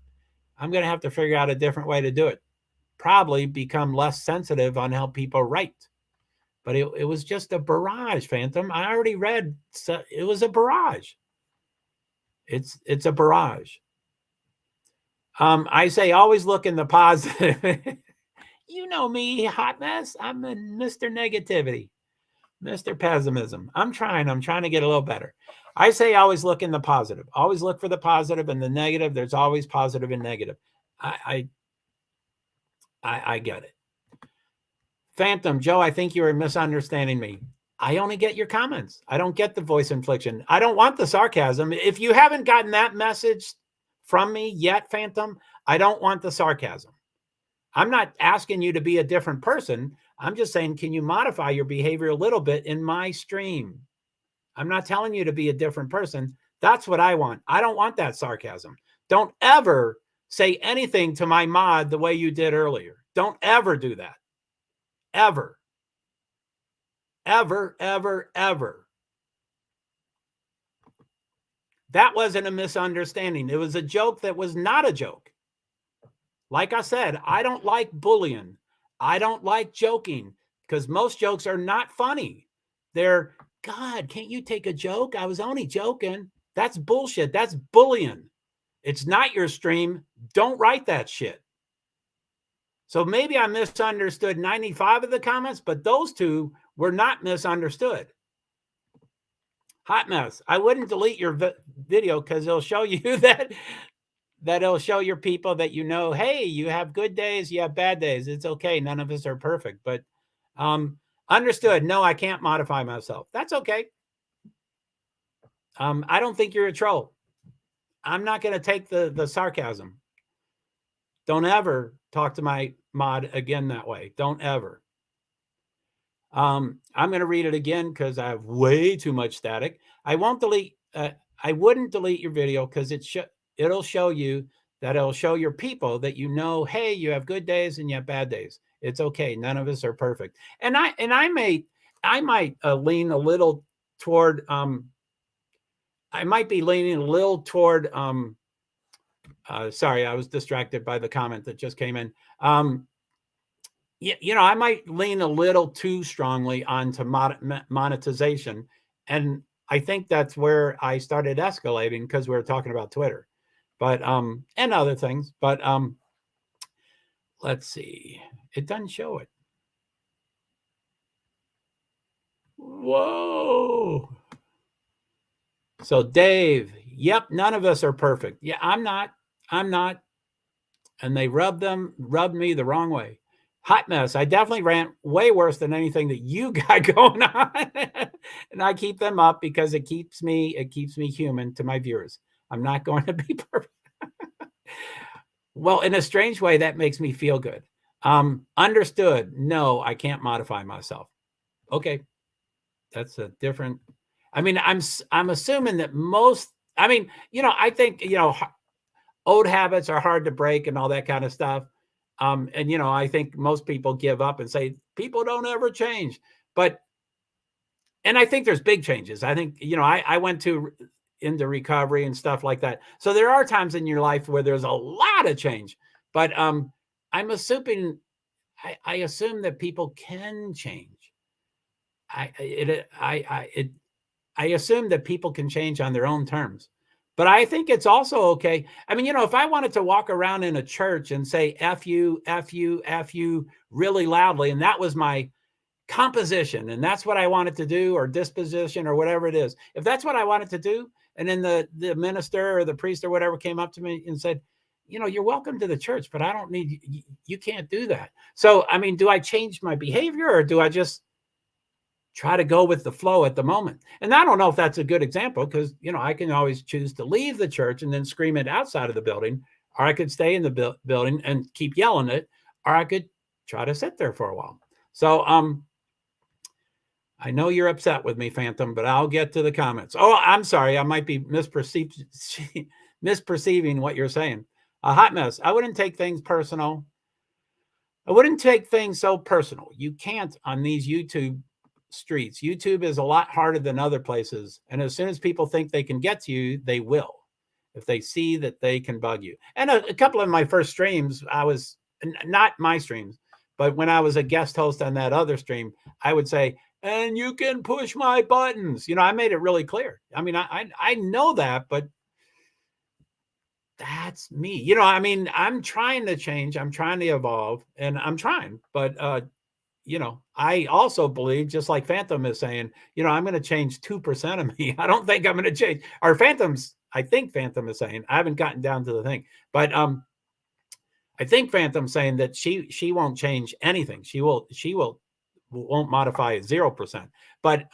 I'm going to have to figure out a different way to do it. Probably become less sensitive on how people write. But it was just a barrage, Phantom. I already read. So it was a barrage. It's a barrage. I say always look in the positive. You know me, Hot Mess. I'm a Mr. Negativity, Mr. Pessimism. I'm trying to get a little better. I say always look in the positive. Always look for the positive and the negative. There's always positive and negative. I get it. Phantom, Joe, I think you are misunderstanding me. I only get your comments. I don't get the voice inflection. I don't want the sarcasm. If you haven't gotten that message from me yet, Phantom, I don't want the sarcasm. I'm not asking you to be a different person. I'm just saying, can you modify your behavior a little bit in my stream? I'm not telling you to be a different person. That's what I want. I don't want that sarcasm. Don't ever say anything to my mod the way you did earlier. Don't ever do that. Ever. Ever, ever, ever. That wasn't a misunderstanding. It was a joke that was not a joke. Like I said, I don't like bullying. I don't like joking because most jokes are not funny. They're, God, can't you take a joke? I was only joking. That's bullshit. That's bullying. It's not your stream. Don't write that shit. So maybe I misunderstood 95 of the comments, but those two were not misunderstood. Hot mess. I wouldn't delete your video because it'll show you that it'll show your people that, you know, hey, you have good days, you have bad days. It's okay. None of us are perfect, but understood. No, I can't modify myself. That's okay. I don't think you're a troll. I'm not going to take the sarcasm. Don't ever talk to my mod again that way. Don't ever. I'm going to read it again because I have way too much static. I won't delete. I wouldn't delete your video because it'll show you that it'll show your people that, you know, hey, you have good days and you have bad days. It's okay. None of us are perfect. And I might lean a little toward. I might be leaning a little toward. Sorry, I was distracted by the comment that just came in. You know, I might lean a little too strongly onto monetization. And I think that's where I started escalating because we were talking about Twitter, but, and other things, but, let's see. It doesn't show it. Whoa. So Dave, yep. None of us are perfect. Yeah, I'm not. And they rubbed me the wrong way. Hot mess. I definitely rant way worse than anything that you got going on. And I keep them up because it keeps me human to my viewers. I'm not going to be perfect. Well, in a strange way, that makes me feel good. Understood. No, I can't modify myself. Okay. That's a different, I mean, I'm assuming that most, I mean, you know, I think, you know, old habits are hard to break and all that kind of stuff. And, you know, I think most people give up and say people don't ever change. But, and I think there's big changes. I think, you know, I went into recovery and stuff like that. So there are times in your life where there's a lot of change. But I'm assuming, I assume that people can change. I assume that people can change on their own terms. But I think it's also okay. I mean, you know, if I wanted to walk around in a church and say F you, F you, F you really loudly, and that was my composition, and that's what I wanted to do, or disposition, or whatever it is. If that's what I wanted to do, and then the minister or the priest or whatever came up to me and said, you know, you're welcome to the church, but I don't need you can't do that. So, I mean, do I change my behavior, or do I just try to go with the flow at the moment? And I don't know if that's a good example because, you know, I can always choose to leave the church and then scream it outside of the building, or I could stay in the building and keep yelling it, or I could try to sit there for a while. So, I know you're upset with me, Phantom, but I'll get to the comments. Oh, I'm sorry. I might be misperceiving what you're saying. A hot mess. I wouldn't take things personal. I wouldn't take things so personal. You can't on these YouTube streets. YouTube is a lot harder than other places. And as soon as people think they can get to you, they will, if they see that they can bug you. And a couple of my first streams, I was not my streams, but when I was a guest host on that other stream, I would say, and you can push my buttons. You know, I made it really clear. I mean, I know that, but that's me. You know, I mean, I'm trying to change. I'm trying to evolve, and I'm trying, but, you know, I also believe, just like Phantom is saying, you know, I'm going to change 2% of me. I don't think I'm going to change. Or I think Phantom is saying, I haven't gotten down to the thing, but I think Phantom's saying that she won't change anything. She will won't modify it 0%. But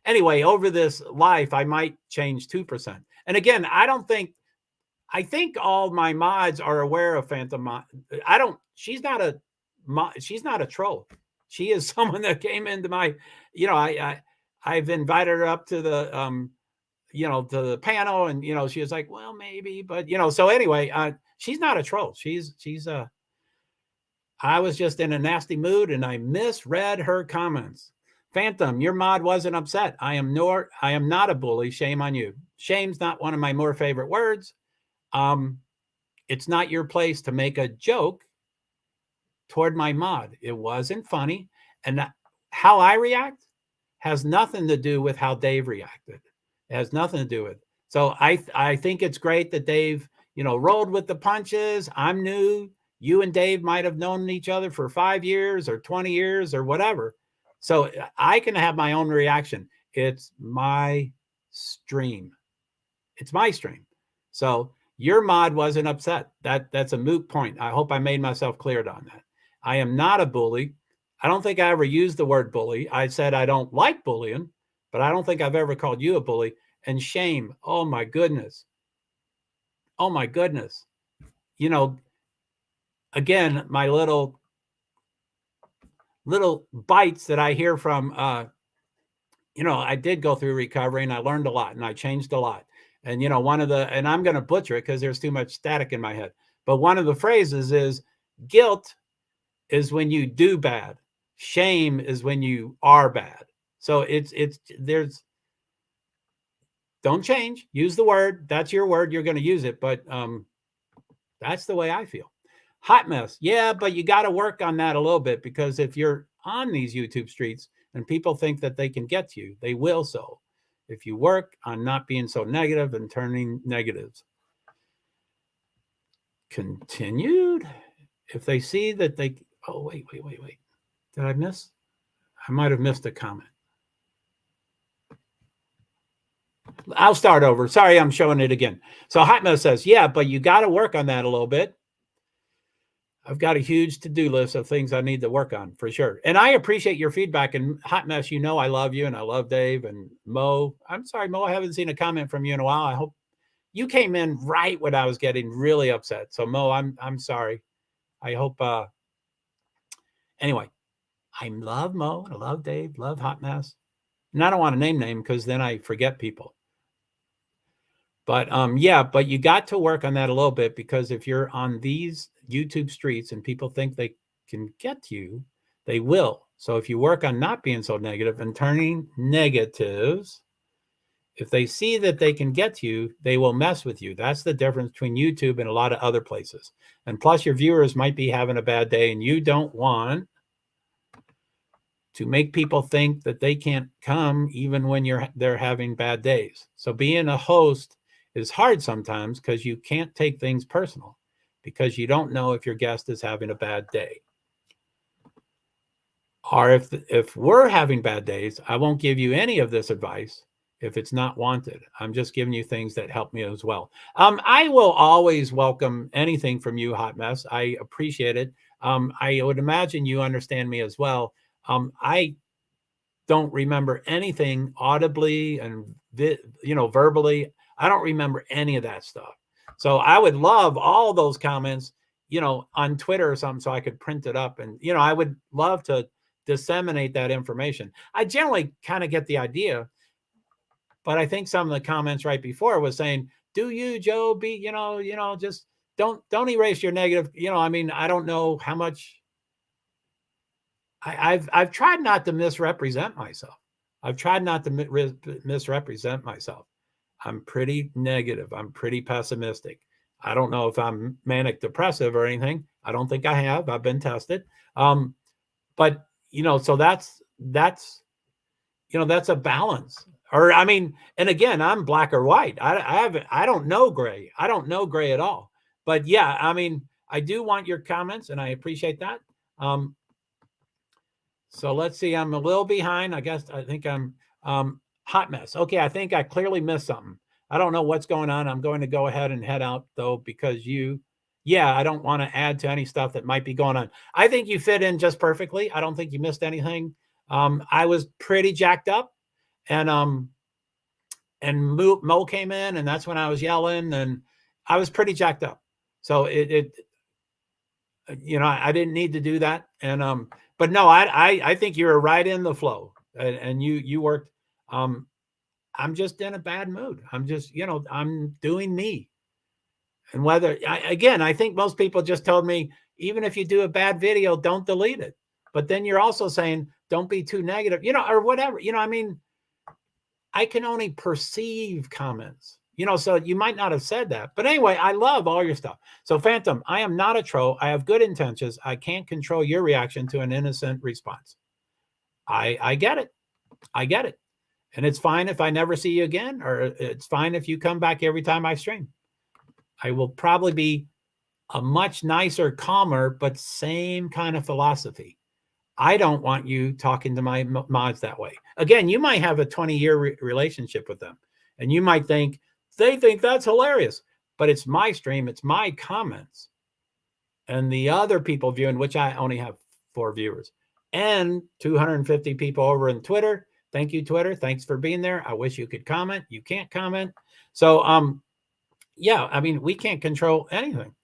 anyway, over this life, I might change 2%. And again, I think all my mods are aware of Phantom Mod. She's not a troll. She is someone that came into my, I've invited her up to the, to the panel, and, she was like, well, maybe, but, so anyway, she's not a troll. I was just in a nasty mood and I misread her comments. Phantom, your mod wasn't upset. I am not a bully. Shame on you. Shame's not one of my more favorite words. It's not your place to make a joke toward my mod. It wasn't funny. And how I react has nothing to do with how Dave reacted. It has nothing to do with it. So I think it's great that Dave, rolled with the punches. I'm new. You and Dave might have known each other for 5 years or 20 years or whatever. So I can have my own reaction. It's my stream. It's my stream. So your mod wasn't upset. That's a moot point. I hope I made myself clear on that. I am not a bully. I don't think I ever used the word bully. I said I don't like bullying, but I don't think I've ever called you a bully. And shame. Oh my goodness. Oh my goodness. Again, my little bites that I hear from, I did go through recovery and I learned a lot and I changed a lot. And, and I'm going to butcher it because there's too much static in my head. But one of the phrases is guilt is when you do bad. Shame is when you are bad. So don't change. Use the word. That's your word. You're going to use it. But that's the way I feel. Hot mess. Yeah, but you got to work on that a little bit, because if you're on these YouTube streets and people think that they can get to you, they will. So if you work on not being so negative and turning negatives. Continued. If they see that they, oh, wait. Did I miss? I might have missed a comment. I'll start over. Sorry, I'm showing it again. So Hot Mess says, yeah, but you got to work on that a little bit. I've got a huge to-do list of things I need to work on for sure. And I appreciate your feedback. And Hot Mess, I love you and I love Dave and Mo. I'm sorry, Mo, I haven't seen a comment from you in a while. I hope you came in right when I was getting really upset. So Mo, I'm sorry. I hope, anyway, I love Mo. I love Dave, love Hot Mess. And I don't want to name because then I forget people. But yeah, but you got to work on that a little bit, because if you're on these YouTube streets and people think they can get to you, they will. So if you work on not being so negative and turning negatives, if they see that they can get to you, they will mess with you. That's the difference between YouTube and a lot of other places. And plus your viewers might be having a bad day, and you don't want to make people think that they can't come even when they're having bad days. So being a host is hard sometimes, because you can't take things personal, because you don't know if your guest is having a bad day. Or if we're having bad days, I won't give you any of this advice if it's not wanted. I'm just giving you things that help me as well. I will always welcome anything from you, Hot Mess. I appreciate it. I would imagine you understand me as well. I don't remember anything audibly and verbally. I don't remember any of that stuff. So I would love all those comments, on Twitter or something, so I could print it up. And, I would love to disseminate that information. I generally kind of get the idea, but I think some of the comments right before was saying, do you, Joe, be, just don't erase your negative. I don't know how much. I've tried not to misrepresent myself. Misrepresent myself. I'm pretty negative. I'm pretty pessimistic. I don't know if I'm manic depressive or anything. I don't think I have. I've been tested. But so that's a balance. And again, I'm black or white. I don't know gray. I don't know gray at all. But yeah, I do want your comments, and I appreciate that. So let's see. I'm a little behind. I think I'm Hot Mess. Okay, I think I clearly missed something. I don't know what's going on. I'm going to go ahead and head out, though, because I don't want to add to any stuff that might be going on. I think you fit in just perfectly. I don't think you missed anything. I was pretty jacked up, and Mo came in, and that's when I was yelling, and I was pretty jacked up. So I didn't need to do that. And but no, I think you were right in the flow, and you worked. I'm just in a bad mood. I'm just, I'm doing me. And I think most people just told me, even if you do a bad video, don't delete it. But then you're also saying, don't be too negative, or whatever. I mean, I can only perceive comments, so you might not have said that. But anyway, I love all your stuff. So Phantom, I am not a troll. I have good intentions. I can't control your reaction to an innocent response. I get it. I get it. And it's fine if I never see you again, or it's fine if you come back every time I stream. I will probably be a much nicer, calmer, but same kind of philosophy. I don't want you talking to my mods that way. Again, you might have a 20-year relationship with them, and you might think they think that's hilarious, but it's my stream, it's my comments, and the other people viewing, which I only have 4 viewers, and 250 people over in Twitter. Thank you, Twitter. Thanks for being there. I wish you could comment. You can't comment. So, yeah, I mean, we can't control anything,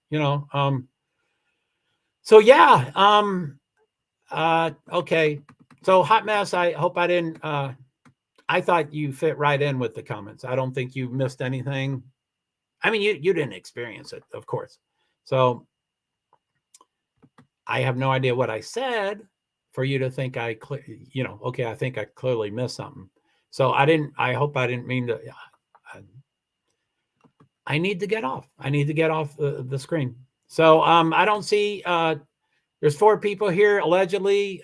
so yeah, okay. So Hot Mess, I hope I didn't, I thought you fit right in with the comments. I don't think you missed anything. I mean, you didn't experience it, of course. So I have no idea what I said for you to think okay, I think I clearly missed something. So I hope I didn't mean to, I need to get off. I need to get off the screen. So I don't see, there's 4 people here, allegedly.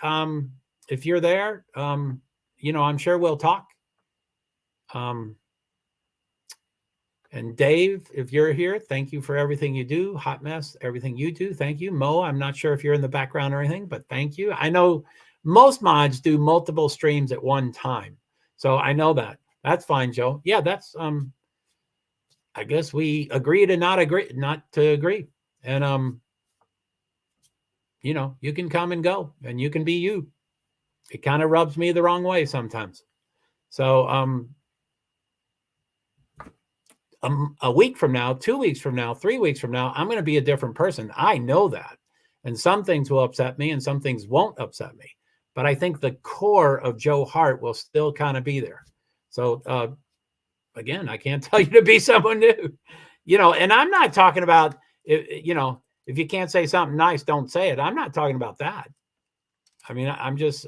If you're there, I'm sure we'll talk. And Dave, if you're here, thank you for everything you do. Hot Mess, everything you do. Thank you. Mo, I'm not sure if you're in the background or anything, but thank you. I know most mods do multiple streams at one time. So I know that. That's fine, Joe. Yeah, that's, I guess we agree to not to agree. And, you can come and go, and you can be you. It kind of rubs me the wrong way sometimes. So, a week from now, 2 weeks from now, 3 weeks from now, I'm going to be a different person. I know that. And some things will upset me and some things won't upset me. But I think the core of JoeHart will still kind of be there. So, again, I can't tell you to be someone new, and I'm not talking about, if you can't say something nice, don't say it. I'm not talking about that. I mean, I'm just,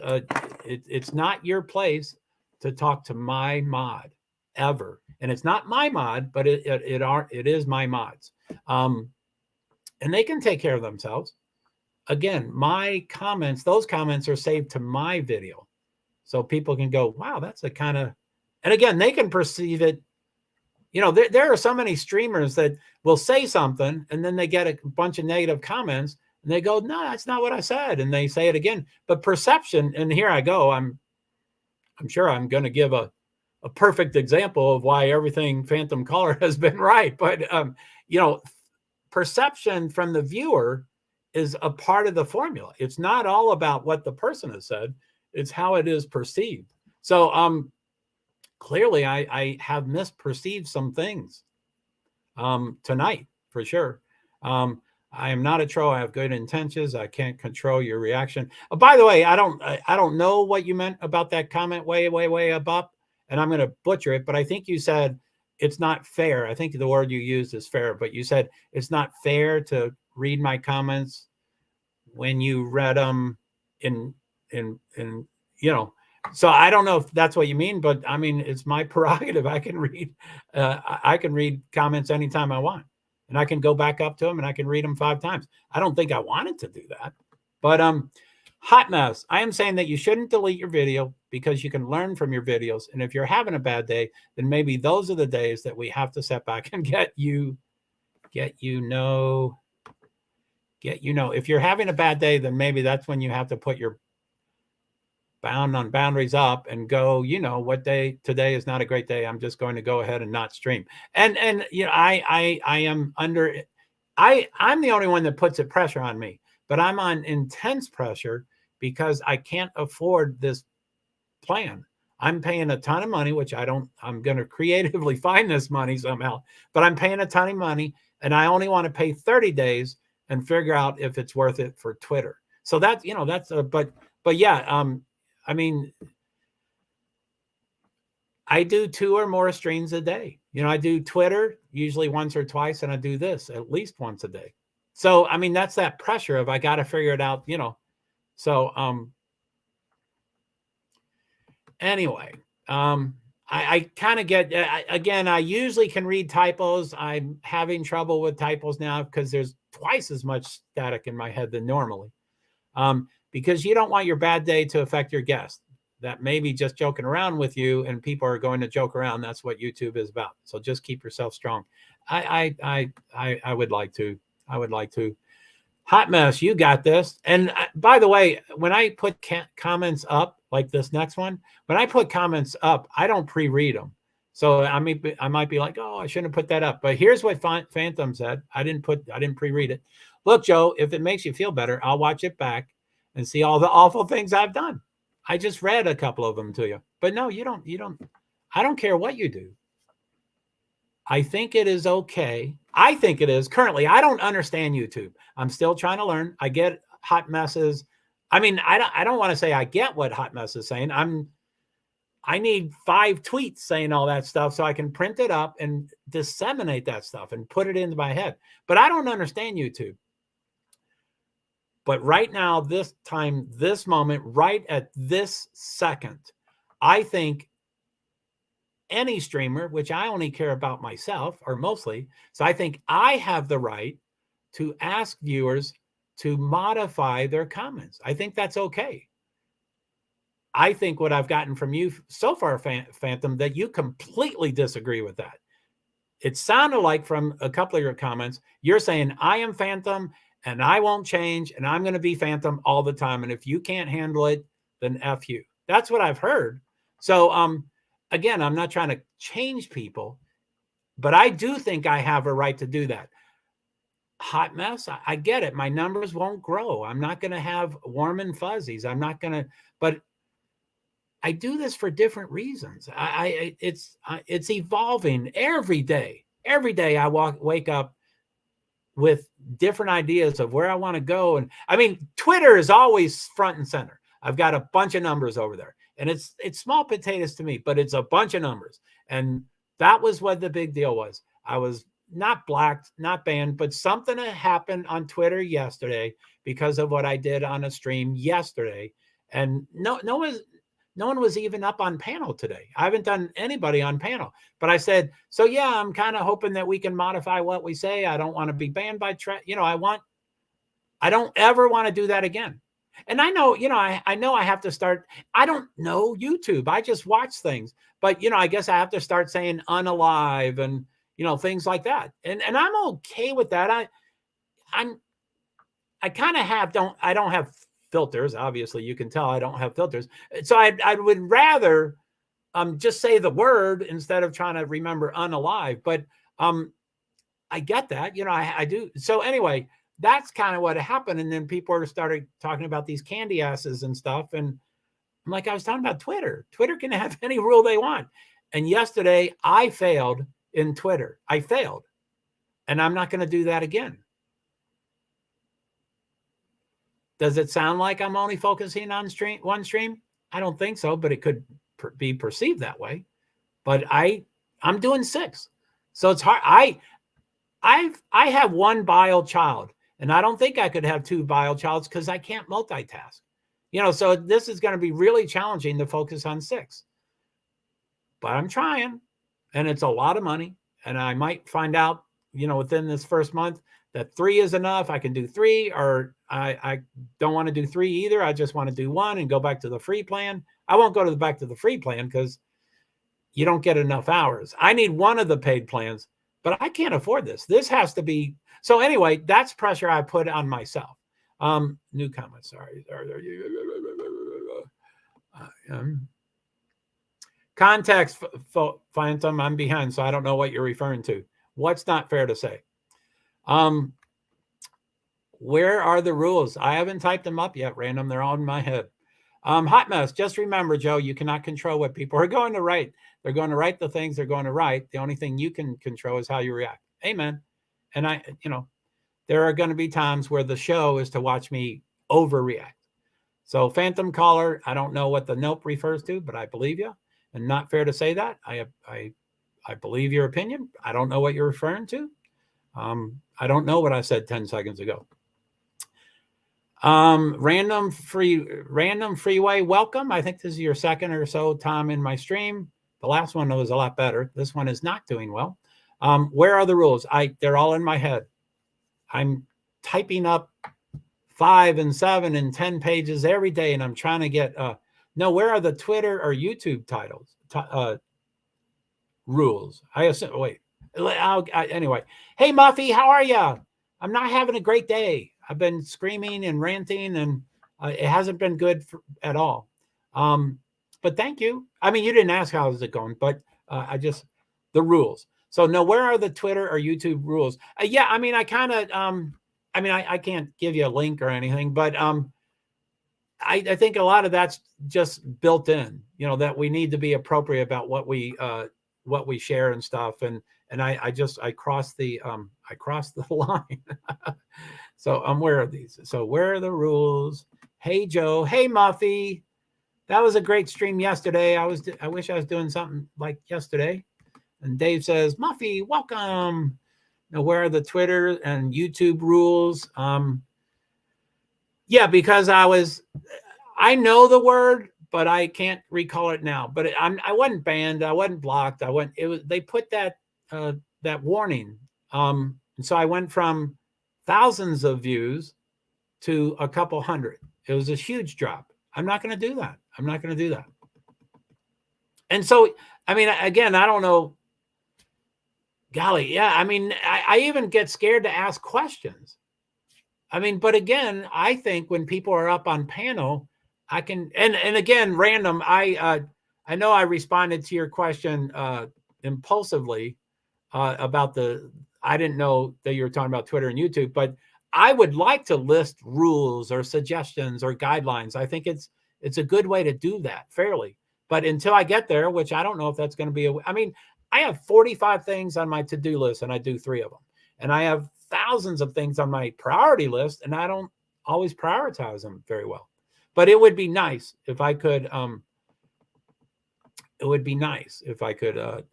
it's not your place to talk to my mod ever. And it's not my mod, but it is my mods. And they can take care of themselves. Again, my comments, those comments are saved to my video. So people can go, wow, that's a kind of, and again, they can perceive it. There are so many streamers that will say something and then they get a bunch of negative comments and they go, no, that's not what I said. And they say it again. But perception, and here I go, I'm sure I'm going to give a perfect example of why everything Phantom Caller has been right. But, perception from the viewer is a part of the formula. It's not all about what the person has said. It's how it is perceived. So, clearly I have misperceived some things tonight, for sure. I am not a troll. I have good intentions. I can't control your reaction. Oh, by the way, I don't know what you meant about that comment way up, and I'm going to butcher it, but I think you said it's not fair. I think the word you used is fair, but you said it's not fair to read my comments when you read them in so I don't know if that's what you mean, but I mean, it's my prerogative. I can read comments anytime I want, and I can go back up to them and I can read them 5 times. I don't think I wanted to do that, but Hot Mess, I am saying that you shouldn't delete your video because you can learn from your videos. And if you're having a bad day, then maybe those are the days that we have to step back and get you know. If you're having a bad day, then maybe that's when you have to put your boundaries up and go, what day today is not a great day. I'm just going to go ahead and not stream. And I am under, I'm the only one that puts it pressure on me, but I'm on intense pressure because I can't afford this plan. I'm paying a ton of money, which I'm going to creatively find this money somehow, but I'm paying a ton of money and I only want to pay 30 days and figure out if it's worth it for Twitter. So that's, but yeah, I mean, I do 2 or more streams a day. I do Twitter usually once or twice, and I do this at least once a day. So, I mean, that's that pressure of I got to figure it out, So, anyway, I kind of get, again, I usually can read typos. I'm having trouble with typos now because there's twice as much static in my head than normally. Because you don't want your bad day to affect your guest. That may be just joking around with you, and people are going to joke around. That's what YouTube is about. So just keep yourself strong. I would like to. Hot mess, you got this. And by the way, when I put comments up like this next one, when I put comments up, I don't pre-read them. So I might be like, oh, I shouldn't have put that up. But here's what Phantom said. I didn't pre-read it. Look, Joe, if it makes you feel better, I'll watch it back and see all the awful things I've done. I just read a couple of them to you. But no, you don't. I don't care what you do. I think it is okay. I think it is. Currently, I don't understand YouTube. I'm still trying to learn. I get Hot Messes. I mean, I don't want to say I get what Hot Mess is saying. I need 5 tweets saying all that stuff so I can print it up and disseminate that stuff and put it into my head. But I don't understand YouTube. But right now, this time, this moment, right at this second, I think any streamer, which I only care about myself or mostly, so I think I have the right to ask viewers to modify their comments. I think that's okay. I think what I've gotten from you so far, Phantom, that you completely disagree with that. It sounded like from a couple of your comments, you're saying, I am Phantom and I won't change and I'm going to be Phantom all the time. And if you can't handle it, then F you. That's what I've heard. So, again, I'm not trying to change people, but I do think I have a right to do that. Hot mess, I get it. My numbers won't grow. I'm not going to have warm and fuzzies. I'm not going to, but I do this for different reasons. It's evolving every day. Every day I wake up with different ideas of where I want to go. And I mean, Twitter is always front and center. I've got a bunch of numbers over there. And it's small potatoes to me, but it's a bunch of numbers. And that was what the big deal was. I was not blocked, not banned, but something that happened on Twitter yesterday because of what I did on a stream yesterday. And no one was even up on panel today. I haven't done anybody on panel, but I said, so yeah, I'm kind of hoping that we can modify what we say. I don't want to be banned by I don't ever want to do that again. And I know, I know I have to start. I don't know YouTube. I just watch things, but I guess I have to start saying unalive and, things like that. And I'm okay with that. I kind of I don't have filters. Obviously you can tell I don't have filters. So I would rather just say the word instead of trying to remember unalive. But I get that, I do. So anyway, that's kind of what happened. And then people started talking about these candy asses and stuff. And I'm like, I was talking about Twitter. Twitter can have any rule they want. And yesterday I failed in Twitter. I failed. And I'm not going to do that again. Does it sound like I'm only focusing on one stream? I don't think so, but it could be perceived that way. But I'm doing 6. So it's hard. I have 1 bio child. And I don't think I could have 2 bio childs because I can't multitask. So this is going to be really challenging to focus on 6. But I'm trying. And it's a lot of money. And I might find out, within this first month that 3 is enough. I can do 3, or I don't want to do 3 either. I just want to do 1 and go back to the free plan. I won't go back to the free plan because you don't get enough hours. I need one of the paid plans, but I can't afford this. This has to be. So anyway, that's pressure I put on myself. New comment. Sorry. Context, Phantom. I'm behind, so I don't know what you're referring to. What's not fair to say? Where are the rules? I haven't typed them up yet, random. They're all in my head. Hot mess. Just remember, Joe, you cannot control what people are going to write. They're going to write the things they're going to write. The only thing you can control is how you react. Amen. And there are going to be times where the show is to watch me overreact. So Phantom Caller, I don't know what the nope refers to, but I believe you. And not fair to say that. I believe your opinion. I don't know what you're referring to. I don't know what I said 10 seconds ago. Random freeway, welcome. I think this is your second or so time in my stream. The last one was a lot better. This one is not doing well. Where are the rules? They're all in my head. I'm typing up 5 and 7 and 10 pages every day, and I'm trying to get no, where are the Twitter or YouTube titles rules? I assume, wait, anyway. Hey Muffy, how are you? I'm not having a great day. I've been screaming and ranting, and it hasn't been good at all. But thank you. I mean, you didn't ask how's it going, but the rules. So no, where are the Twitter or YouTube rules? Yeah, I mean, I kind of, I can't give you a link or anything, but I think a lot of that's just built in, that we need to be appropriate about what we share and stuff. And I crossed the line. So I'm aware of these. So where are the rules? Hey, Joe. Hey, Muffy. That was a great stream yesterday. I wish I was doing something like yesterday. And Dave says, Muffy, welcome. Now, where are the Twitter and YouTube rules? Yeah, because I know the word, but I can't recall it now. But I wasn't banned. I wasn't blocked. They put that warning. And so I went from thousands of views to a couple hundred. It was a huge drop. I'm not going to do that. I'm not going to do that. And so, I mean, again, I don't know. Golly, yeah. I mean, I even get scared to ask questions. I mean, but again, I think when people are up on panel, I can, and again, random, I know I responded to your question impulsively about I didn't know that you were talking about Twitter and YouTube, but I would like to list rules or suggestions or guidelines. I think it's a good way to do that fairly. But until I get there, which I don't know if that's going to be, I have 45 things on my to-do list and I do 3 of them. And I have thousands of things on my priority list and I don't always prioritize them very well. But it would be nice if I could,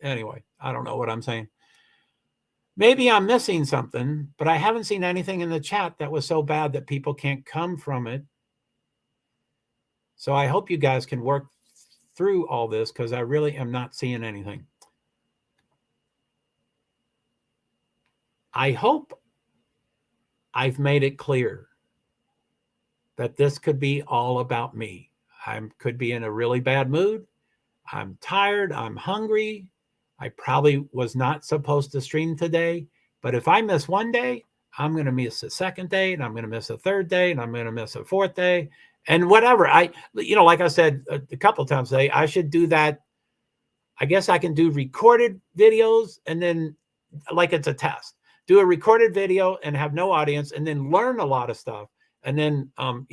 anyway, I don't know what I'm saying. Maybe I'm missing something, but I haven't seen anything in the chat that was so bad that people can't come from it. So I hope you guys can work through all this because I really am not seeing anything. I hope I've made it clear that this could be all about me. I could be in a really bad mood. I'm tired. I'm hungry. I probably was not supposed to stream today. But if I miss one day, I'm going to miss a second day, and I'm going to miss a third day, and I'm going to miss a fourth day, and whatever. Like I said a couple of times today, I should do that. I guess I can do recorded videos and then like it's a test. Do a recorded video and have no audience and then learn a lot of stuff. And then, and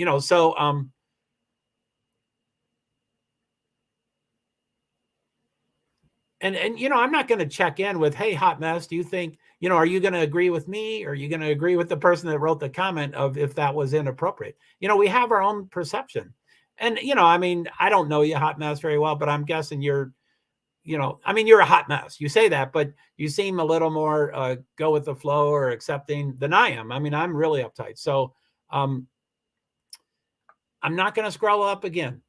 I'm not going to check in with, hey, Hot Mess, do you think, are you going to agree with me? Or are you going to agree with the person that wrote the comment of if that was inappropriate? We have our own perception. And, I don't know you, Hot Mess, very well, but I'm guessing you're a hot mess. You say that, but you seem a little more go with the flow or accepting than I am. I'm really uptight. So I'm not going to scroll up again.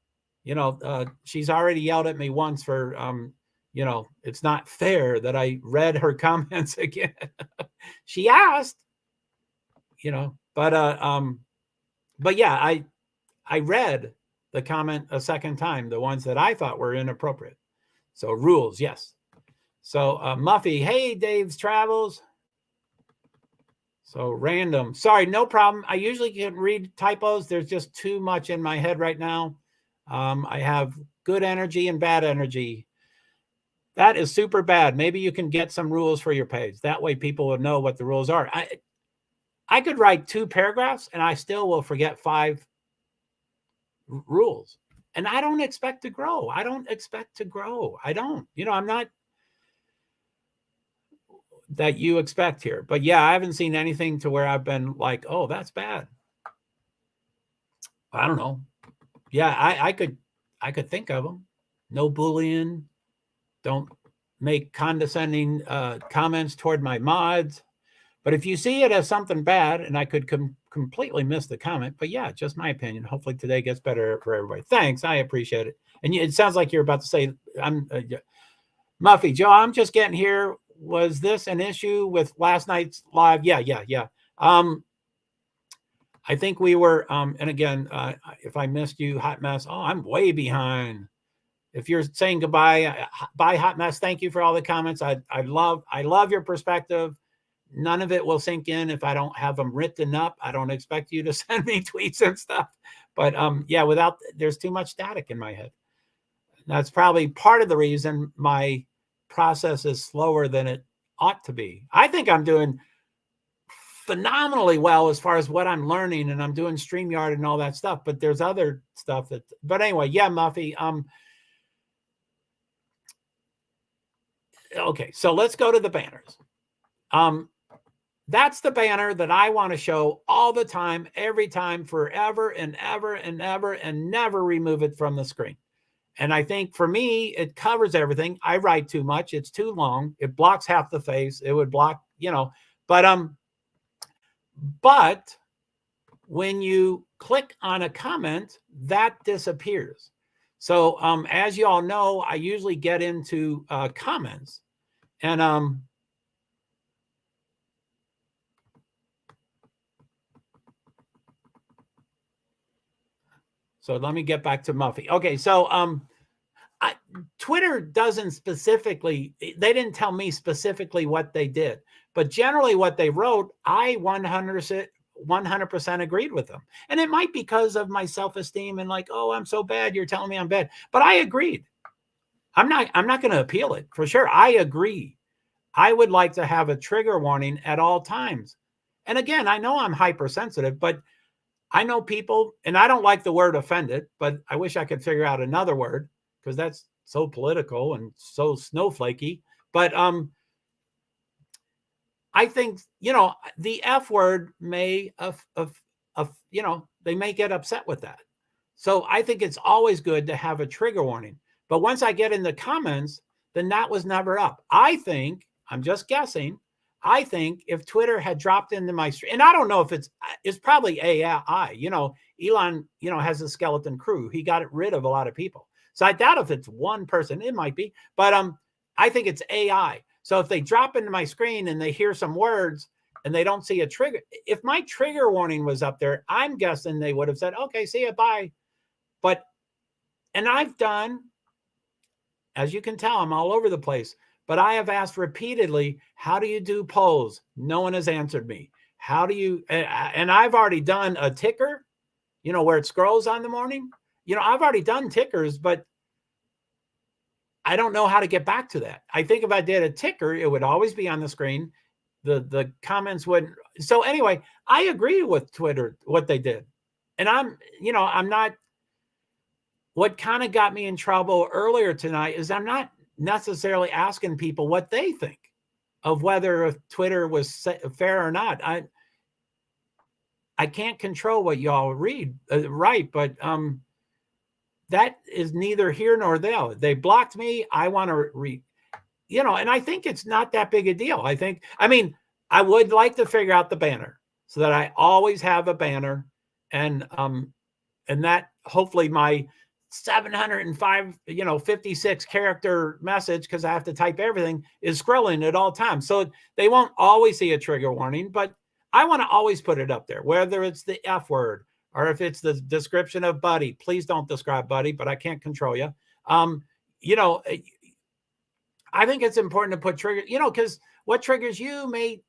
She's already yelled at me once for, it's not fair that I read her comments again. She asked, but yeah, I read the comment a second time, the ones that I thought were inappropriate. So rules, yes. So Muffy, hey, Dave's Travels. So random. Sorry, no problem. I usually can read typos. There's just too much in my head right now. I have good energy and bad energy. That is super bad. Maybe you can get some rules for your page. That way people will know what the rules are. I could write 2 paragraphs and I still will forget 5 rules. And I don't expect to grow. I don't expect to grow. I don't, I'm not that you expect here. But yeah, I haven't seen anything to where I've been like, oh, that's bad. I don't know. Yeah, I could think of them. No bullying. Don't make condescending comments toward my mods. But if you see it as something bad, and I could completely miss the comment, but yeah, just my opinion. Hopefully today gets better for everybody. Thanks, I appreciate it. And it sounds like you're about to say, "I'm Muffy Joe. I'm just getting here. Was this an issue with last night's live?" Yeah. I think we were. And again, if I missed you, Hot Mess. Oh, I'm way behind. If you're saying goodbye, bye, Hot Mess. Thank you for all the comments. I love your perspective. None of it will sink in if I don't have them written up. I don't expect you to send me tweets and stuff. But yeah, there's too much static in my head. That's probably part of the reason my process is slower than it ought to be. I think I'm doing phenomenally well as far as what I'm learning, and I'm doing StreamYard and all that stuff. But there's other stuff but anyway, yeah, Muffy. Okay, so let's go to the banners. That's the banner that I want to show all the time, every time, forever and ever and ever, and never remove it from the screen. And I think for me, it covers everything. I write too much. It's too long. It blocks half the face. It would block, but when you click on a comment, that disappears. So as you all know, I usually get into comments, and so let me get back to Muffy. Okay, so Twitter doesn't specifically, they didn't tell me specifically what they did, but generally what they wrote, I 100% agreed with them. And it might be because of my self-esteem and like, oh, I'm so bad, you're telling me I'm bad. But I agreed. I'm not going to appeal it for sure. I agree. I would like to have a trigger warning at all times. And again, I know I'm hypersensitive, but I know people, and I don't like the word offended, but I wish I could figure out another word because that's so political and so snowflakey. But I think, the F word may, they may get upset with that. So I think it's always good to have a trigger warning. But once I get in the comments, then that was never up. I think, I'm just guessing, I think if Twitter had dropped into my stream, and I don't know if it's probably AI, Elon, has a skeleton crew. He got rid of a lot of people. So I doubt if it's one person, it might be, but I think it's AI. So if they drop into my screen and they hear some words and they don't see a trigger, if my trigger warning was up there, I'm guessing they would have said, okay, see you, bye. And I've done, as you can tell, I'm all over the place. But I have asked repeatedly, how do you do polls? No one has answered me. How do you, and I've already done a ticker, where it scrolls on the morning. I've already done tickers, but I don't know how to get back to that. I think if I did a ticker, it would always be on the screen. The comments wouldn't. So anyway, I agree with Twitter, what they did. And I'm not, what kind of got me in trouble earlier tonight is I'm not necessarily asking people what they think of whether Twitter was fair or not. I can't control what y'all read, right? But that is neither here nor there. They blocked me. I want to and I think it's not that big a deal. I would like to figure out the banner so that I always have a banner, and that hopefully my 705, 56 character message, because I have to type everything, is scrolling at all times. So they won't always see a trigger warning, but I want to always put it up there, whether it's the F word or if it's the description of Buddy. Please don't describe Buddy, but I can't control you. I think it's important to put trigger, because what triggers you may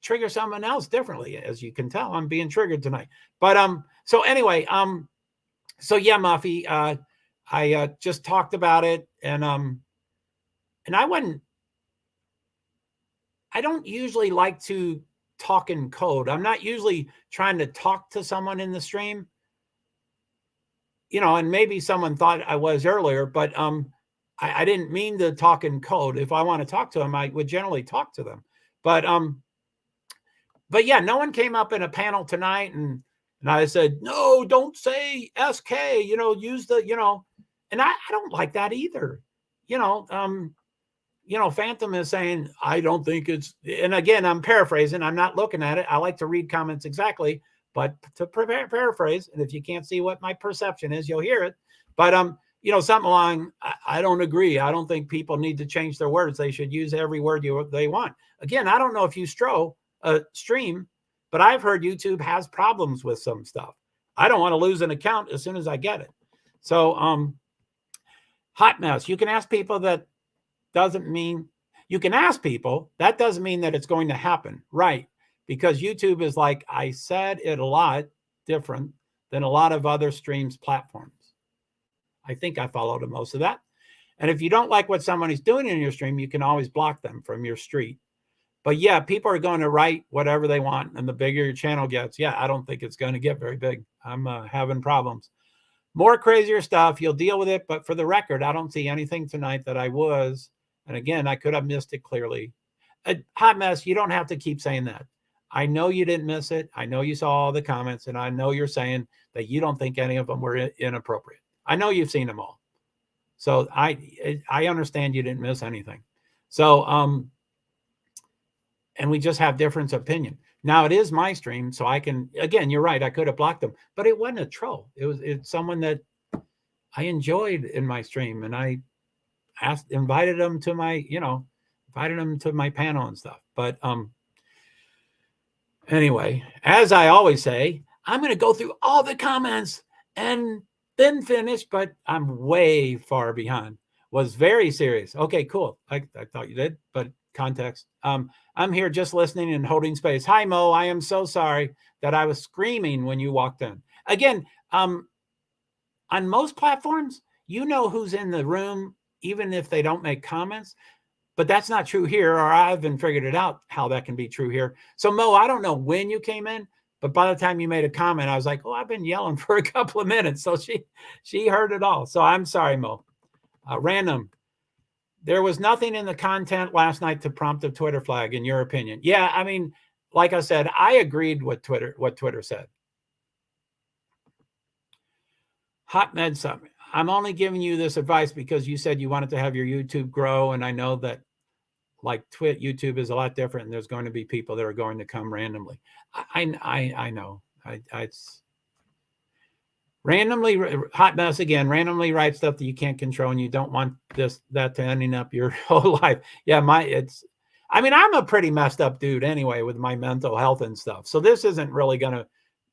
trigger someone else differently. As you can tell, I'm being triggered tonight. But so anyway, so yeah, Muffy, I just talked about it, and I don't usually like to talk in code. I'm not usually trying to talk to someone in the stream. you know, and maybe someone thought I was earlier, but I didn't mean to talk in code. If I want to talk to them, I would generally talk to them. But yeah, no one came up in a panel tonight and I said, no, don't say SK, you know, use the, you know, and I don't like that either. You know, Phantom is saying, I don't think it's, and again, I'm paraphrasing. I'm not looking at it. I like to read comments exactly, but to paraphrase, and if you can't see what my perception is, you'll hear it. But, you know, something along, I don't agree. I don't think people need to change their words. They should use every word they want. Again, I don't know if you stream, but I've heard YouTube has problems with some stuff. I don't want to lose an account as soon as I get it. So, hot mess. You can ask people that doesn't mean you can ask people. That doesn't mean that it's going to happen. Right. Because YouTube is, like I said, it a lot different than a lot of other streams platforms. I think I followed most of that. And if you don't like what somebody's doing in your stream, you can always block them from your street. But yeah, people are going to write whatever they want. And the bigger your channel gets, yeah, I don't think it's going to get very big. I'm having problems. More crazier stuff. You'll deal with it. But for the record, I don't see anything tonight that I was. And again, I could have missed it clearly. A hot mess, you don't have to keep saying that. I know you didn't miss it. I know you saw all the comments. And I know you're saying that you don't think any of them were inappropriate. I know you've seen them all. So I understand you didn't miss anything. So, and we just have different opinion. Now it is my stream, so I can, again, you're right. I could have blocked them, but it wasn't a troll. It's someone that I enjoyed in my stream, and I invited them to my, invited them to my panel and stuff. But anyway, as I always say, I'm going to go through all the comments and then finish, but I'm way far behind. Was very serious. Okay, cool. I thought you did, but context. I'm here just listening and holding space. Hi, Mo. I am so sorry that I was screaming when you walked in. Again, on most platforms, you know who's in the room, even if they don't make comments. But that's not true here, or I haven't figured it out how that can be true here. So, Mo, I don't know when you came in, but by the time you made a comment, I was like, oh, I've been yelling for a couple of minutes. So she heard it all. So I'm sorry, Mo. Random. There was nothing in the content last night to prompt a Twitter flag, in your opinion. Yeah, I mean, like I said, I agreed with what Twitter said. Hot Med Summit. I'm only giving you this advice because you said you wanted to have your YouTube grow, and I know that, like YouTube is a lot different, and there's going to be people that are going to come randomly. I know. It's randomly, hot mess again, randomly write stuff that you can't control, and you don't want that to ending up your whole life. Yeah, I mean, I'm a pretty messed up dude anyway with my mental health and stuff. So this isn't really going to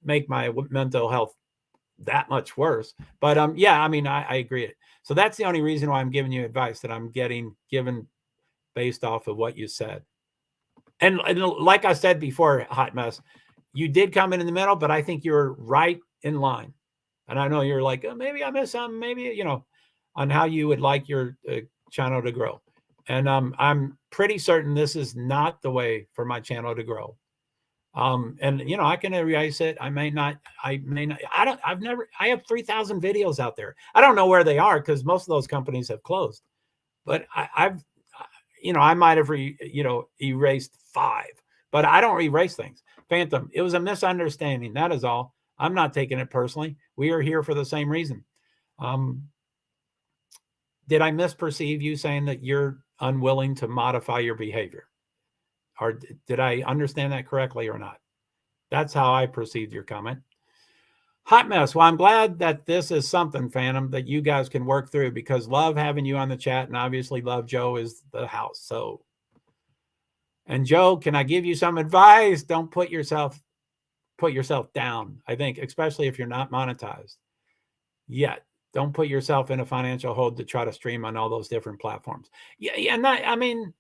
make my mental health that much worse. But yeah, I mean, I agree. So that's the only reason why I'm giving you advice that I'm getting given based off of what you said. And like I said before, hot mess, you did come in the middle, but I think you're right in line. And I know you're like, oh, maybe I missed something, maybe, on how you would like your channel to grow. And I'm pretty certain this is not the way for my channel to grow. And I can erase it. I have 3,000 videos out there. I don't know where they are because most of those companies have closed, but I might have erased 5, but I don't erase things. Phantom, it was a misunderstanding. That is all. I'm not taking it personally. We are here for the same reason. Did I misperceive you saying that you're unwilling to modify your behavior? Or did I understand that correctly or not? That's how I perceived your comment. Hot mess. Well, I'm glad that this is something, Phantom, that you guys can work through, because love having you on the chat, and obviously love Joe is the house. So, and Joe, can I give you some advice? Don't put yourself down. I think, especially if you're not monetized yet, don't put yourself in a financial hold to try to stream on all those different platforms. Yeah. And I mean,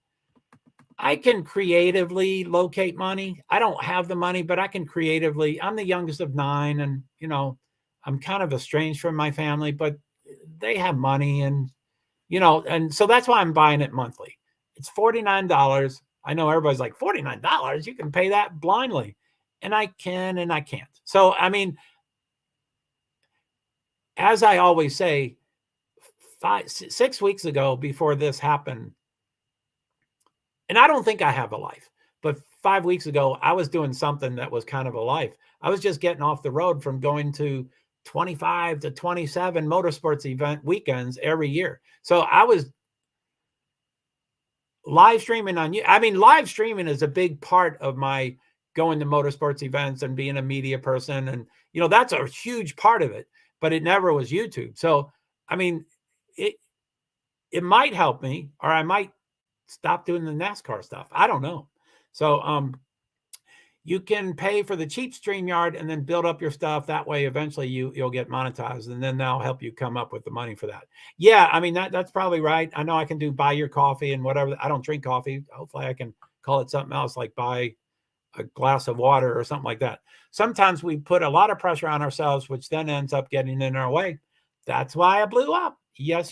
I can creatively locate money. I don't have the money, but I can creatively. I'm the youngest of 9, and I'm kind of estranged from my family, but they have money, and and so that's why I'm buying it monthly. It's $49. I know everybody's like, $49, you can pay that blindly. And I can and I can't. So, I mean, as I always say, 6 weeks ago before this happened, and I don't think I have a life, but 5 weeks ago, I was doing something that was kind of a life. I was just getting off the road from going to 25 to 27 motorsports event weekends every year. So I was live streaming on you. I mean, live streaming is a big part of my going to motorsports events and being a media person. And, that's a huge part of it, but it never was YouTube. So, I mean, it might help me, or I might stop doing the NASCAR stuff. I don't know. So, you can pay for the cheap StreamYard and then build up your stuff. That way, eventually you'll get monetized, and then they'll help you come up with the money for that. Yeah, I mean, that's probably right. I know I can do buy your coffee and whatever. I don't drink coffee. Hopefully I can call it something else, like buy a glass of water or something like that. Sometimes we put a lot of pressure on ourselves, which then ends up getting in our way. That's why I blew up. Yes.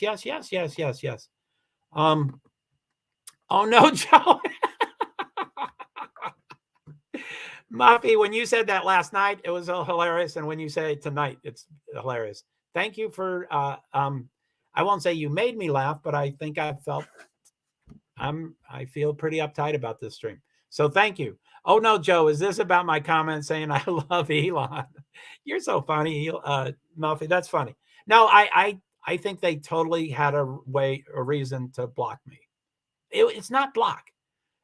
Oh no, Joe. Muffy, when you said that last night, it was hilarious. And when you say it tonight, it's hilarious. Thank you for, I won't say you made me laugh, but I think I feel pretty uptight about this stream. So thank you. Oh no, Joe, is this about my comment saying I love Elon? You're so funny, Muffy. That's funny. No, I think they totally had a reason to block me. It's not block.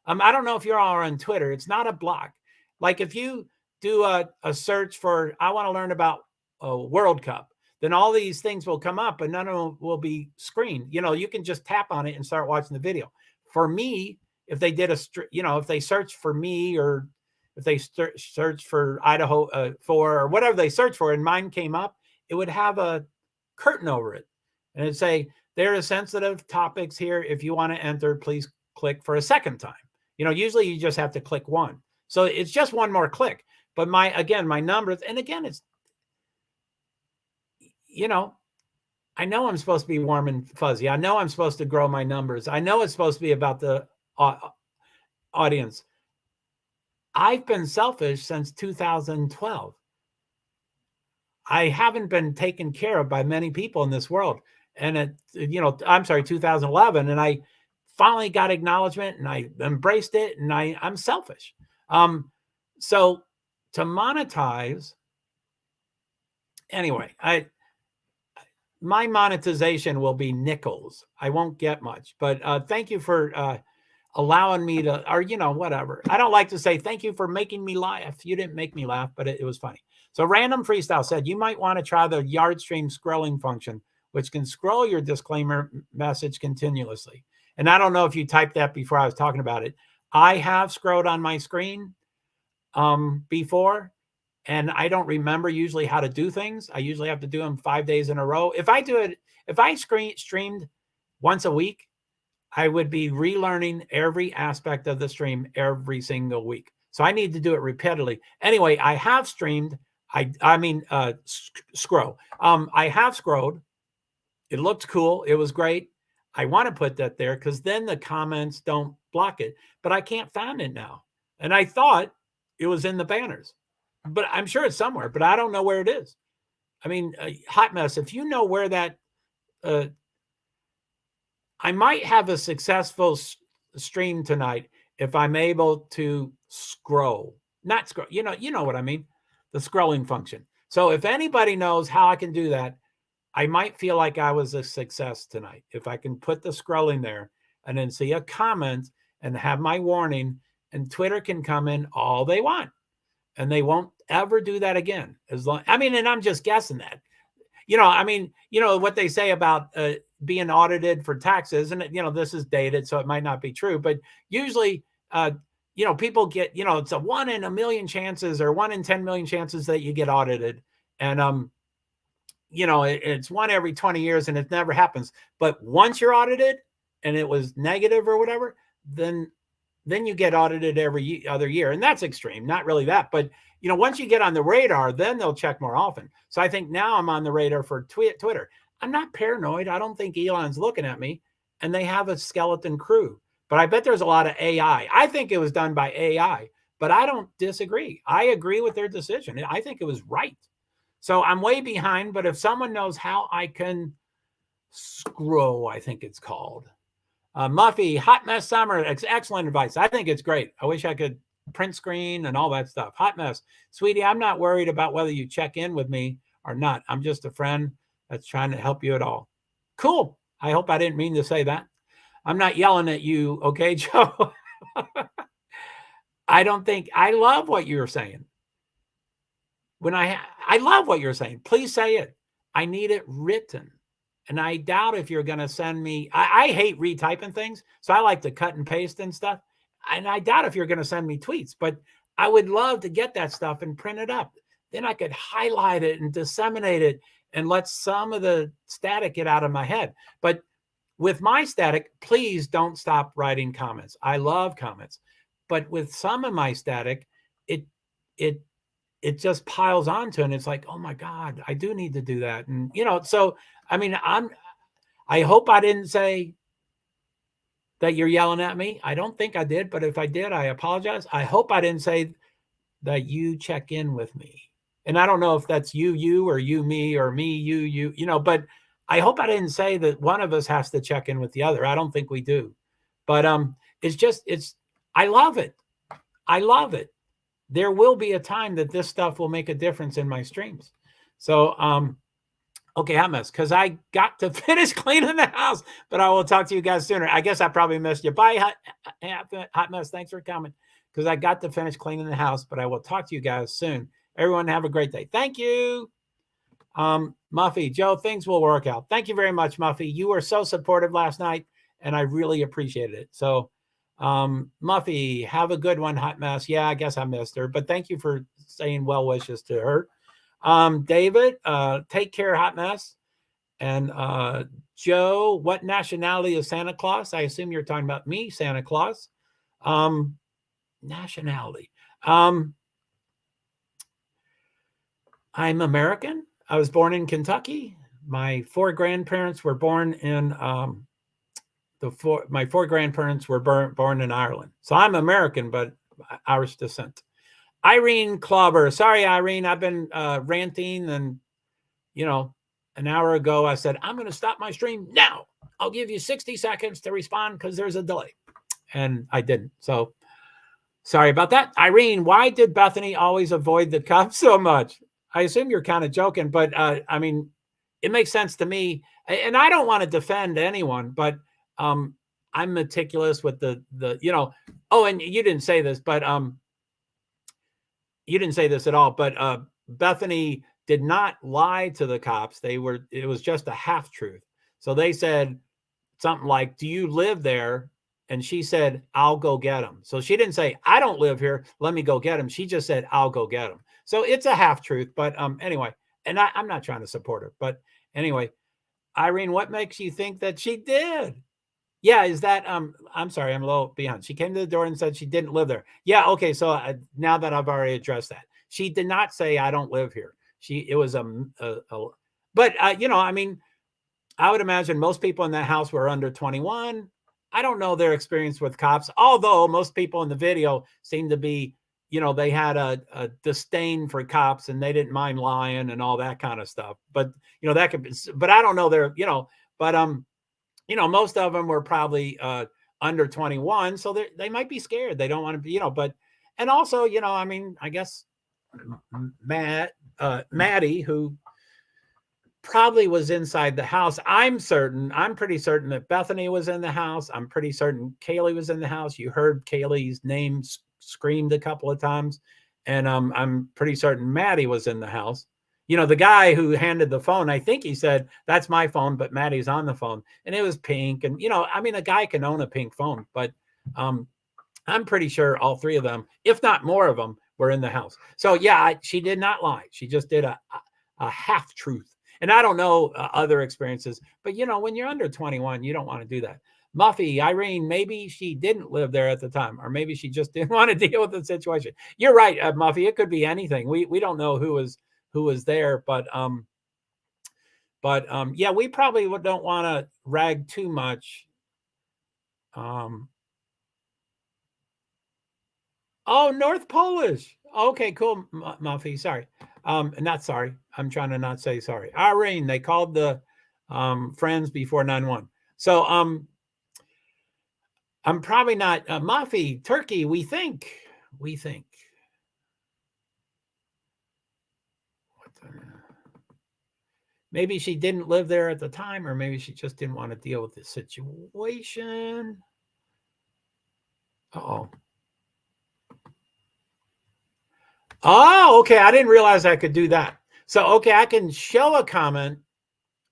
I don't know if you're all on Twitter. It's not a block. Like if you do a search for, I want to learn about a World Cup, then all these things will come up, but none of them will be screened. You can just tap on it and start watching the video. For me, if they did if they search for me, or if they search for Idaho 4 or whatever they search for, and mine came up, it would have a curtain over it. And it'd say, there are sensitive topics here. If you want to enter, please click for a second time. Usually you just have to click one. So it's just one more click. But my numbers, and again, it's, I know I'm supposed to be warm and fuzzy. I know I'm supposed to grow my numbers. I know it's supposed to be about the audience. I've been selfish since 2012. I haven't been taken care of by many people in this world. And 2011. And I finally got acknowledgement, and I embraced it, and I'm selfish. So to monetize, anyway, my monetization will be nickels. I won't get much, but thank you for allowing me to, or whatever. I don't like to say thank you for making me laugh. You didn't make me laugh, but it was funny. So Random Freestyle said, you might want to try the Yardstream scrolling function, which can scroll your disclaimer message continuously. And I don't know if you typed that before I was talking about it. I have scrolled on my screen before, and I don't remember usually how to do things. I usually have to do them 5 days in a row. If I streamed once a week, I would be relearning every aspect of the stream every single week. So I need to do it repeatedly. Anyway, I have streamed. Scroll. I have scrolled. It looked cool. It was great. I want to put that there because then the comments don't block it, but I can't find it now. And I thought it was in the banners, but I'm sure it's somewhere, but I don't know where it is. I mean, Hot Mess, if you know where that, I might have a successful stream tonight if I'm able to scroll, not scroll, you know what I mean? The scrolling function. So if anybody knows how I can do that, I might feel like I was a success tonight. If I can put the scrolling there and then see a comment and have my warning, and Twitter can come in all they want, and they won't ever do that again. And I'm just guessing that, what they say about being audited for taxes, and this is dated, so it might not be true, but usually, people get, it's a 1 in a million chances or 1 in 10 million chances that you get audited. And, it's 1 every 20 years and it never happens. But once you're audited and it was negative or whatever, then you get audited every other year. And that's extreme, not really that. But, once you get on the radar, then they'll check more often. So I think now I'm on the radar for Twitter. I'm not paranoid. I don't think Elon's looking at me, and they have a skeleton crew. But I bet there's a lot of AI. I think it was done by AI, but I don't disagree. I agree with their decision. I think it was right. So I'm way behind, but if someone knows how I can scroll, I think it's called. Muffy, hot mess summer, excellent advice. I think it's great. I wish I could print screen and all that stuff. Hot mess. Sweetie, I'm not worried about whether you check in with me or not. I'm just a friend that's trying to help you at all. Cool. I hope I didn't mean to say that. I'm not yelling at you, okay, Joe? I don't think, I love what you're saying. I love what you're saying. Please say it. I need it written. And I doubt if you're going to send me, I hate retyping things. So I like to cut and paste and stuff. And I doubt if you're going to send me tweets, but I would love to get that stuff and print it up. Then I could highlight it and disseminate it and let some of the static get out of my head. But with my static, please don't stop writing comments. I love comments. But with some of my static, it just piles onto, and it's like, oh my God, I do need to do that. And, so, I mean, I hope I didn't say that you're yelling at me. I don't think I did, but if I did, I apologize. I hope I didn't say that you check in with me. And I don't know if that's you, or you, me, or me, you, but I hope I didn't say that one of us has to check in with the other. I don't think we do, but I love it. I love it. There will be a time that this stuff will make a difference in my streams. So, okay, hot mess, because I got to finish cleaning the house, but I will talk to you guys sooner. I guess I probably missed you. Bye, hot mess. Thanks for coming, because I got to finish cleaning the house, but I will talk to you guys soon. Everyone have a great day. Thank you. Muffy, Joe, things will work out. Thank you very much, Muffy. You were so supportive last night, and I really appreciated it. So, Muffy, have a good one, hot mess. Yeah, I guess I missed her, but thank you for saying well wishes to her. David, take care, hot mess. And Joe, what nationality is Santa Claus? I assume you're talking about me, Santa Claus. Nationality. I'm American. I was born in Kentucky. My four grandparents were born in my four grandparents were born in Ireland. So I'm American, but Irish descent. Irene Clobber. Sorry, Irene. I've been ranting, and an hour ago I said, I'm going to stop my stream now. I'll give you 60 seconds to respond because there's a delay. And I didn't. So sorry about that. Irene, why did Bethany always avoid the cops so much? I assume you're kind of joking, but I mean, it makes sense to me. And I don't want to defend anyone, but I'm meticulous with the oh, and you didn't say this, but you didn't say this at all, but Bethany did not lie to the cops. It was just a half truth. So they said something like, do you live there? And she said, I'll go get him. So she didn't say, I don't live here, let me go get him. She just said, I'll go get him. So it's a half truth, but anyway, and I'm not trying to support her, but anyway, Irene, what makes you think that she did? Yeah, is that, I'm sorry, I'm a little behind. She came to the door and said she didn't live there. Yeah, okay, so now that I've already addressed that. She did not say, I don't live here. It was but I mean, I would imagine most people in that house were under 21. I don't know their experience with cops, although most people in the video seem to be, they had a disdain for cops and they didn't mind lying and all that kind of stuff. But, that could be, but I don't know their, but, most of them were probably under 21. So they might be scared. They don't want to be, but, and also, I mean, I guess Maddie, who probably was inside the house. I'm pretty certain that Bethany was in the house. I'm pretty certain Kaylee was in the house. You heard Kaylee's name screamed a couple of times. And I'm pretty certain Maddie was in the house. The guy who handed the phone, I think he said, that's my phone, but Maddie's on the phone. And it was pink. And, I mean, a guy can own a pink phone, but I'm pretty sure all three of them, if not more of them, were in the house. So, yeah, she did not lie. She just did a half truth. And I don't know other experiences, but, when you're under 21, you don't want to do that. Muffy, Irene, maybe she didn't live there at the time, or maybe she just didn't want to deal with the situation. You're right, Muffy. It could be anything. We don't know who was there, but yeah, we probably don't want to rag too much. Oh, North Polish. Okay, cool, Muffy. Sorry. Not sorry. I'm trying to not say sorry. Irene, they called the friends before 9/1. So I'm probably not Muffy, Turkey. We think. Maybe she didn't live there at the time, or maybe she just didn't want to deal with the situation. Uh-oh. Oh, okay. I didn't realize I could do that. So, okay, I can show a comment,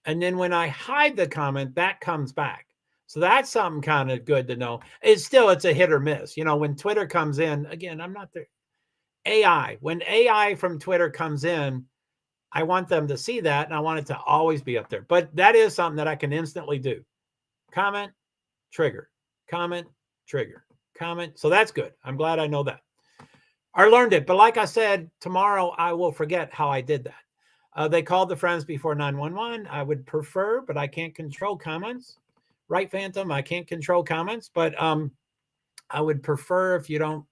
and then when I hide the comment, that comes back. So that's something kind of good to know. It's a hit or miss. You know, when Twitter comes in, again, I'm not there. AI, when AI from Twitter comes in, I want them to see that, and I want it to always be up there. But that is something that I can instantly do. Comment, trigger, comment, trigger, comment. So that's good. I'm glad I know that. I learned it. But like I said, tomorrow I will forget how I did that. They called the friends before 911. I would prefer, but I can't control comments. Right, Phantom? I can't control comments, but I would prefer if you don't,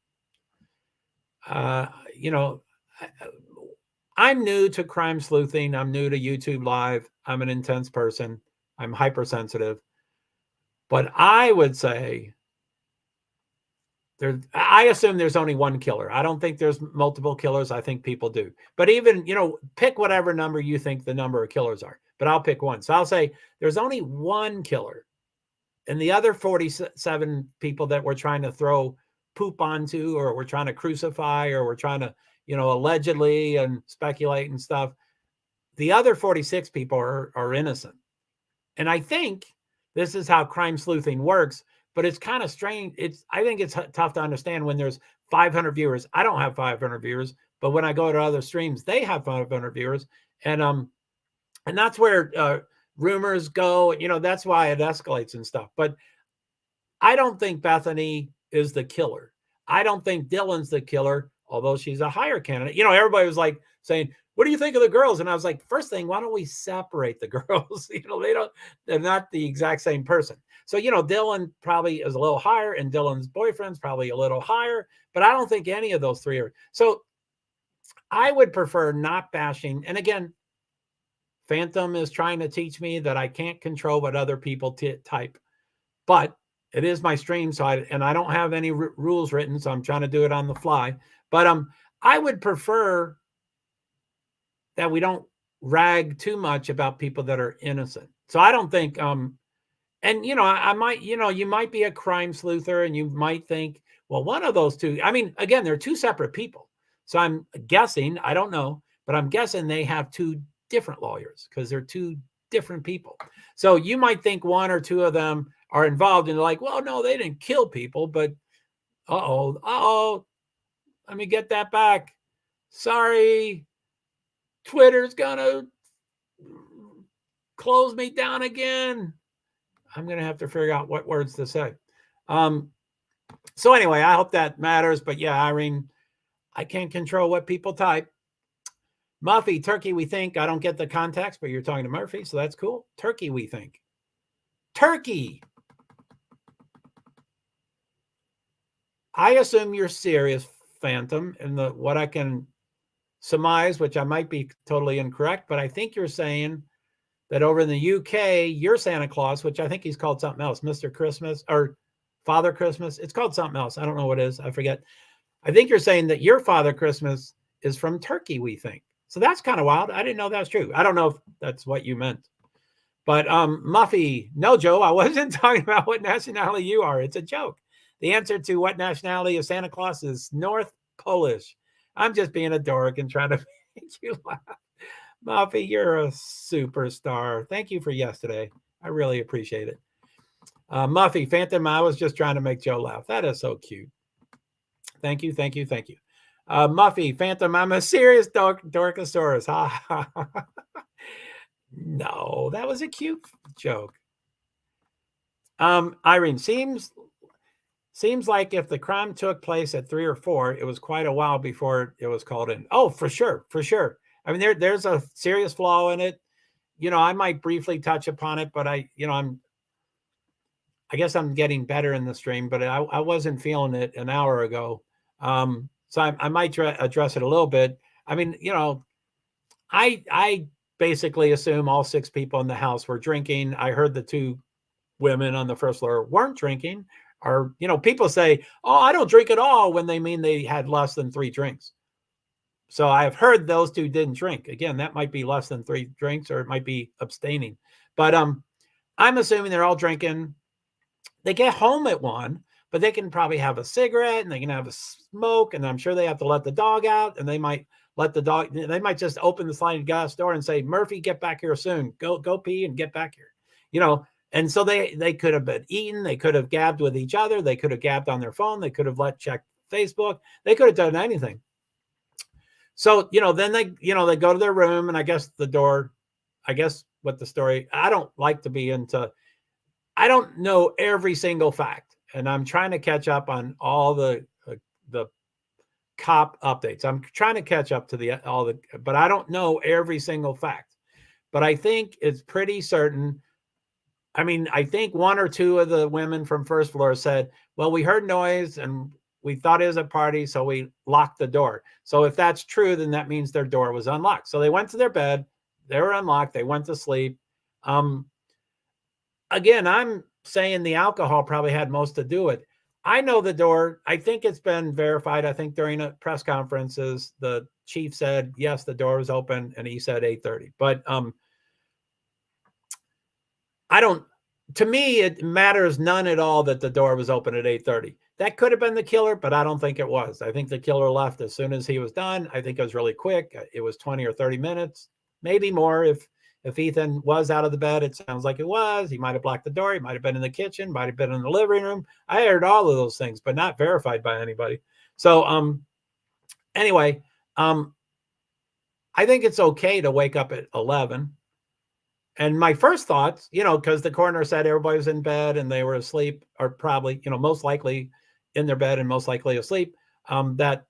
you know, I'm new to crime sleuthing. I'm new to YouTube Live. I'm an intense person. I'm hypersensitive. But I would say I assume there's only one killer. I don't think there's multiple killers. I think people do. But even, you know, pick whatever number you think the number of killers are. But I'll pick one. So I'll say there's only one killer. And the other 47 people that we're trying to throw poop onto, or we're trying to crucify, or we're trying to, you know, allegedly and speculate and stuff, the other 46 people are innocent. And I think this is how crime sleuthing works, but it's kind of strange. I think it's tough to understand when there's 500 viewers. I don't have 500 viewers, but when I go to other streams, they have 500 viewers. And that's where rumors go. You know, that's why it escalates and stuff. But I don't think Bethany is the killer. I don't think Dylan's the killer, although she's a higher candidate. You know, everybody was like saying, what do you think of the girls? And I was like, first thing, why don't we separate the girls? You know, they're not the exact same person. So, you know, Dylan probably is a little higher, and Dylan's boyfriend's probably a little higher, but I don't think any of those three are. So I would prefer not bashing. And again, Phantom is trying to teach me that I can't control what other people type, but it is my stream. So I don't have any rules written, so I'm trying to do it on the fly. But I would prefer that we don't rag too much about people that are innocent. So I don't think, and you know, I might, you know, you might be a crime sleuther and you might think, well, one of those two, I mean, again, they're two separate people. So I'm guessing, I don't know, but I'm guessing they have two different lawyers because they're two different people. So you might think one or two of them are involved and they're like, well, no, they didn't kill people, but let me get that back. Sorry. Twitter's gonna close me down again. I'm gonna have to figure out what words to say. So anyway, I hope that matters. But yeah, Irene, I can't control what people type. Muffy, Turkey, we think. I don't get the context, but you're talking to Murphy, so that's cool. Turkey, we think. Turkey. I assume you're serious, Phantom, and what I can surmise, which I might be totally incorrect, but I think you're saying that over in the UK, your Santa Claus, which I think he's called something else, Mr. Christmas or Father Christmas. It's called something else. I don't know what it is. I forget. I think you're saying that your Father Christmas is from Turkey, we think. So that's kind of wild. I didn't know that's true. I don't know if that's what you meant. But Muffy, no, Joe, I wasn't talking about what nationality you are. It's a joke. The answer to what nationality of Santa Claus is North Polish. I'm just being a dork and trying to make you laugh. Muffy, you're a superstar. Thank you for yesterday. I really appreciate it. Muffy, Phantom, I was just trying to make Joe laugh. That is so cute. Thank you, thank you, thank you. Muffy, Phantom, I'm a serious dorkosaurus. No, that was a cute joke. Irene, seems like if the crime took place at 3 or 4, it was quite a while before it was called in. Oh, for sure, for sure. I mean, there's a serious flaw in it. You know, I might briefly touch upon it, but I guess I'm getting better in the stream, but I wasn't feeling it an hour ago. So I might address it a little bit. I mean, you know, I basically assume all 6 people in the house were drinking. I heard the 2 women on the first floor weren't drinking. Or, you know, people say, oh, I don't drink at all, when they mean they had less than 3 drinks. So I've heard those 2 didn't drink. Again, that might be less than 3 drinks, or it might be abstaining. But I'm assuming they're all drinking. They get home at 1, but they can probably have a cigarette and they can have a smoke. And I'm sure they have to let the dog out, and they might let the dog, they might just open the sliding glass door and say, Murphy, get back here soon. Go pee and get back here. You know, and so they could have been eating. They could have gabbed with each other. They could have gabbed on their phone. They could have checked Facebook. They could have done anything. So, you know, then they, you know, they go to their room, and I guess the door, I guess what the story, I don't like to be into, I don't know every single fact, and I'm trying to catch up on all the cop updates. I'm trying to catch up to but I don't know every single fact. But I think it's pretty certain. I mean, I think 1 or 2 of the women from first floor said, well, we heard noise and we thought it was a party, so we locked the door. So if that's true, then that means their door was unlocked. So they went to their bed, they were unlocked, they went to sleep. Again, I'm saying the alcohol probably had most to do with it. I know the door. I think it's been verified. I think during a press conferences, the chief said, yes, the door was open, and he said 8:30. But to me, it matters none at all that the door was open at 8:30. That could have been the killer, but I don't think it was. I think the killer left as soon as he was done. I think it was really quick. It was 20 or 30 minutes, maybe more. If Ethan was out of the bed, it sounds like it was. He might have blocked the door. He might have been in the kitchen, might have been in the living room. I heard all of those things, but not verified by anybody. So anyway, I think it's okay to wake up at 11. And my first thoughts, you know, because the coroner said everybody was in bed and they were asleep, or probably, you know, most likely in their bed and most likely asleep, that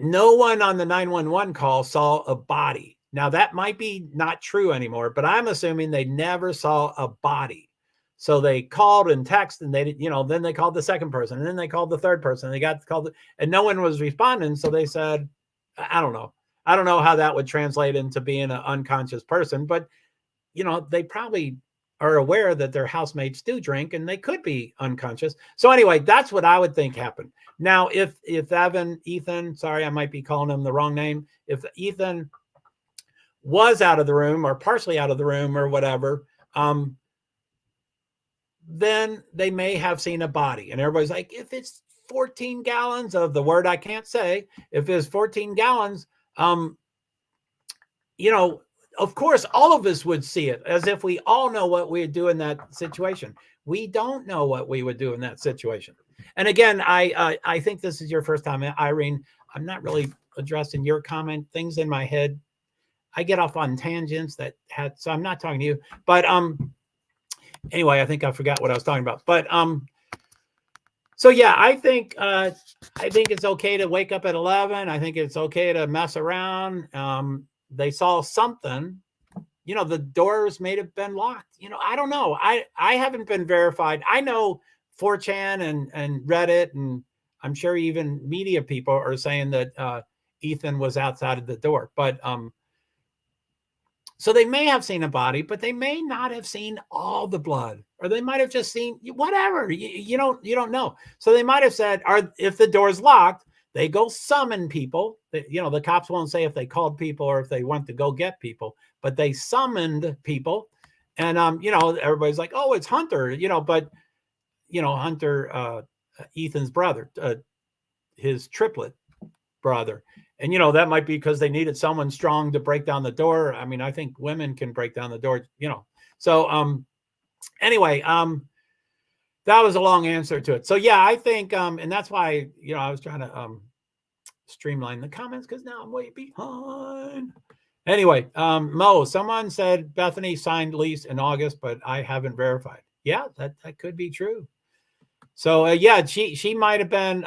no one on the 911 call saw a body. Now, that might be not true anymore, but I'm assuming they never saw a body. So they called and texted, and they didn't, you know, then they called the second person, and then they called the third person. And they got called, and no one was responding. So they said, I don't know. I don't know how that would translate into being an unconscious person, but, you know, they probably are aware that their housemates do drink and they could be unconscious. So anyway, that's what I would think happened. Now, if Ethan, sorry, I might be calling him the wrong name. If Ethan was out of the room or partially out of the room or whatever, then they may have seen a body. And everybody's like, if it's 14 gallons of the word I can't say, if it's 14 gallons, you know, of course, all of us would see it, as if we all know what we'd do in that situation. We don't know what we would do in that situation. And again, I think this is your first time, Irene. I'm not really addressing your comment. Things in my head, I get off on tangents so I'm not talking to you. But anyway, I think I forgot what I was talking about. But so yeah, I think it's okay to wake up at 11. I think it's okay to mess around. They saw something, you know, the doors may have been locked. You know, I don't know. I haven't been verified. I know 4chan and Reddit, and I'm sure even media people are saying that Ethan was outside of the door. But so they may have seen a body, but they may not have seen all the blood, or they might have just seen whatever. You don't know. So they might have said, if the door's locked, they go summon people. You know, the cops won't say if they called people or if they went to go get people, but they summoned people. And, you know, everybody's like, oh, it's Hunter, you know, but, you know, Hunter, Ethan's brother, his triplet brother. And, you know, that might be because they needed someone strong to break down the door. I mean, I think women can break down the door, you know. So anyway, that was a long answer to it. So yeah, I think, and that's why, you know, I was trying to streamline the comments, because now I'm way behind. Anyway, Mo, someone said Bethany signed lease in August, but I haven't verified. Yeah, that could be true. So yeah, she might have been,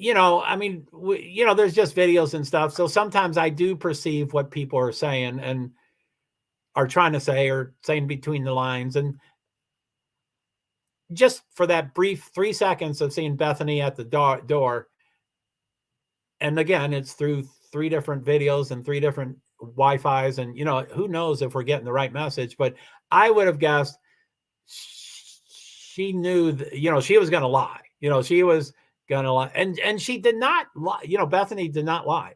you know, I mean, you know, there's just videos and stuff. So sometimes I do perceive what people are saying and are trying to say, or saying between the lines. And just for that brief 3 seconds of seeing Bethany at the door, and again, it's through 3 different videos and 3 different Wi-Fi's, and who knows if we're getting the right message, but I would have guessed she knew that, she was going to lie. She was going to lie, and she did not lie. Bethany did not lie.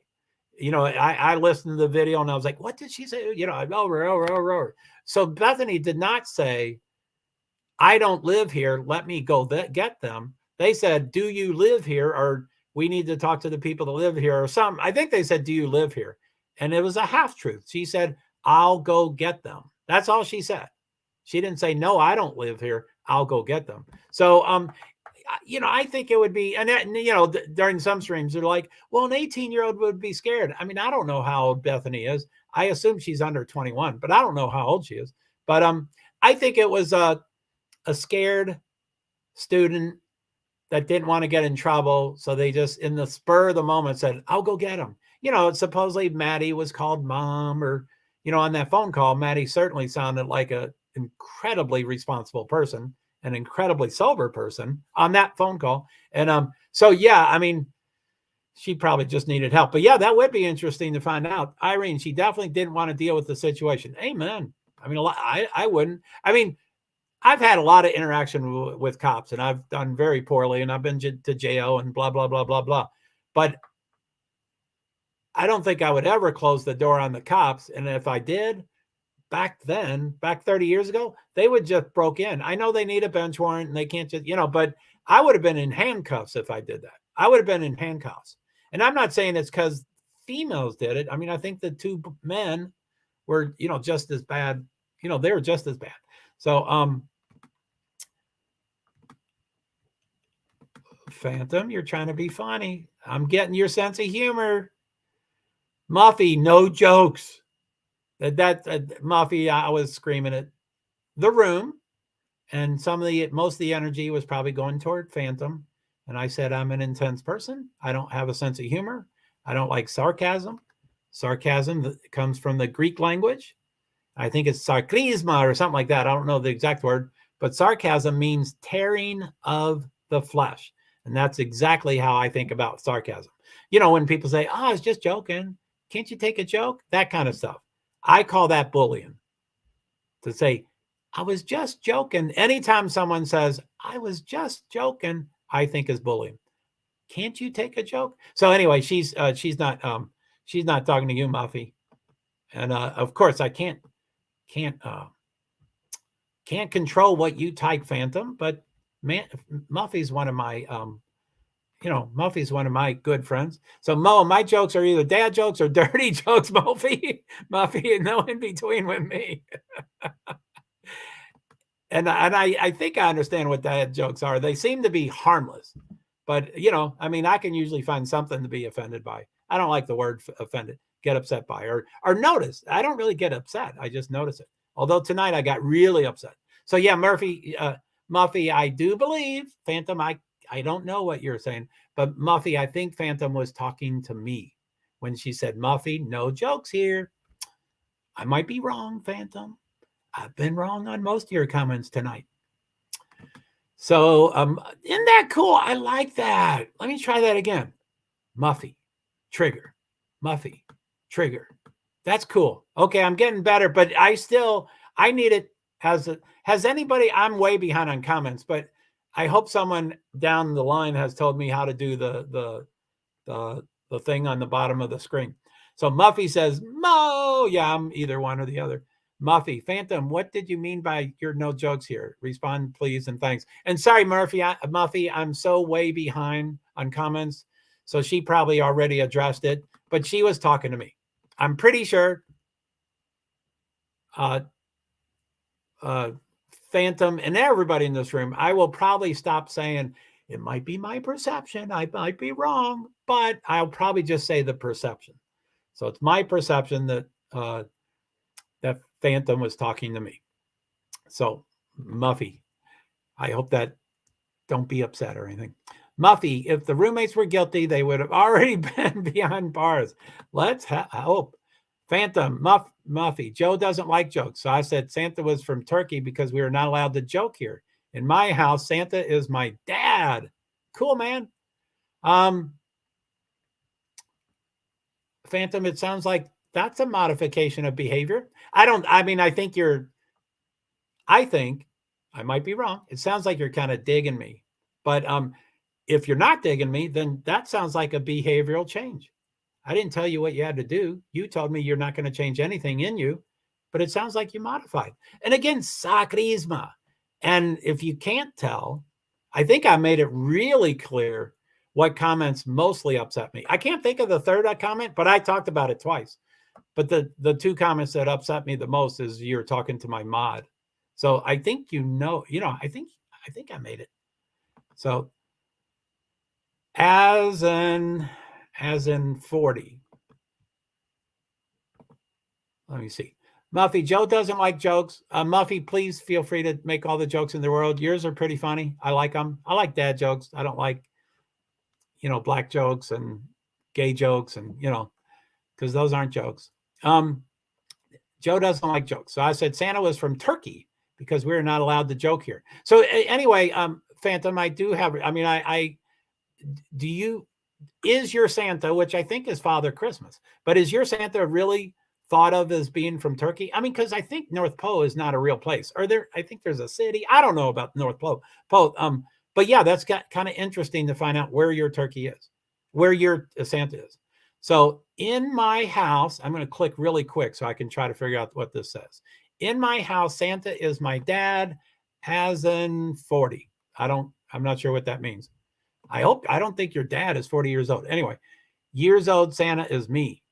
I listened to the video and I was like, what did she say? Over. So Bethany did not say, I don't live here, let me go get them. They said, do you live here? Or we need to talk to the people that live here, or something. I think they said, do you live here? And it was a half truth. She said, I'll go get them. That's all she said. She didn't say, no, I don't live here, I'll go get them. So, I think it would be, and during some streams, they're like, well, an 18-year-old would be scared. I mean, I don't know how old Bethany is. I assume she's under 21, but I don't know how old she is. But I think it was a scared student that didn't want to get in trouble. So they just, in the spur of the moment, said, I'll go get him. Supposedly Maddie was called mom, or, on that phone call, Maddie certainly sounded like an incredibly responsible person, an incredibly sober person on that phone call. And so, yeah, I mean, she probably just needed help. But yeah, that would be interesting to find out. Irene, she definitely didn't want to deal with the situation. Amen. I mean, I wouldn't. I mean, I've had a lot of interaction with cops, and I've done very poorly, and I've been to jail and blah, blah, blah, blah, blah. But I don't think I would ever close the door on the cops. And if I did, back 30 years ago, they would just broke in. I know they need a bench warrant and they can't just, but I would have been in handcuffs if I did that. I would have been in handcuffs. And I'm not saying it's because females did it. I mean, I think the 2 men were, just as bad. They were just as bad. So, Phantom, you're trying to be funny. I'm getting your sense of humor. Muffy, no jokes. Muffy, I was screaming at the room, and most of the energy was probably going toward Phantom. And I said, I'm an intense person. I don't have a sense of humor. I don't like sarcasm. Sarcasm comes from the Greek language. I think it's sarkrisma or something like that. I don't know the exact word, but sarcasm means tearing of the flesh. And that's exactly how I think about sarcasm. When people say, oh, I was just joking. Can't you take a joke? That kind of stuff. I call that bullying. To say, I was just joking. Anytime someone says, I was just joking, I think is bullying. Can't you take a joke? So anyway, she's not talking to you, Muffy. And of course I can't control what you type, Phantom, but man, Muffy's one of my Muffy's one of my good friends. So Mo, my jokes are either dad jokes or dirty jokes, Muffy, and no in between with me. and I think I understand what dad jokes are. They seem to be harmless, but I mean, I can usually find something to be offended by. I don't like the word offended, get upset by, or notice. I don't really get upset. I just notice it. Although tonight I got really upset. So yeah, Muffy, I do believe, Phantom, I don't know what you're saying, but Muffy, I think Phantom was talking to me when she said, Muffy, no jokes here. I might be wrong, Phantom. I've been wrong on most of your comments tonight. So isn't that cool? I like that. Let me try that again. Muffy, trigger. Muffy, trigger. That's cool. Okay, I'm getting better, but I need it. Has anybody, I'm way behind on comments, but I hope someone down the line has told me how to do the thing on the bottom of the screen. So Muffy says, Mo. Yeah, I'm either one or the other. Muffy, Phantom, what did you mean by your no jokes here? Respond, please, and thanks. And sorry, Muffy, I'm so way behind on comments. So she probably already addressed it, but she was talking to me. I'm pretty sure Phantom and everybody in this room, I will probably stop saying it might be my perception. I might be wrong, but I'll probably just say the perception. So it's my perception that that Phantom was talking to me. So Muffy, I hope that don't be upset or anything. Muffy, if the roommates were guilty, they would have already been behind bars. Let's hope. Phantom, Muffy, Joe doesn't like jokes. So I said Santa was from Turkey because we are not allowed to joke here. In my house, Santa is my dad. Cool, man. Phantom, it sounds like that's a modification of behavior. I think, I might be wrong. It sounds like you're kind of digging me. But if you're not digging me, then that sounds like a behavioral change. I didn't tell you what you had to do. You told me you're not going to change anything in you, but it sounds like you modified. And again, sacrisma. And if you can't tell, I think I made it really clear what comments mostly upset me. I can't think of the third comment, but I talked about it twice. But the two comments that upset me the most is you're talking to my mod. So I think I think I made it. So as in 40. Let me see. Muffy, Joe doesn't like jokes. Muffy, please feel free to make all the jokes in the world. Yours are pretty funny. I like them. I like dad jokes. I don't like, black jokes and gay jokes and, because those aren't jokes. Joe doesn't like jokes. So I said Santa was from Turkey because we're not allowed to joke here. So anyway, Phantom, I do have, is your Santa, which I think is Father Christmas, but is your Santa really thought of as being from Turkey? I mean, because I think North Pole is not a real place. I think there's a city. I don't know about North Pole. But yeah, that's kind of interesting to find out where your turkey is, where your Santa is. So in my house, I'm going to click really quick so I can try to figure out what this says. In my house, Santa is my dad, as in 40. I'm not sure what that means. I don't think your dad is 40 years old. Anyway, years old Santa is me.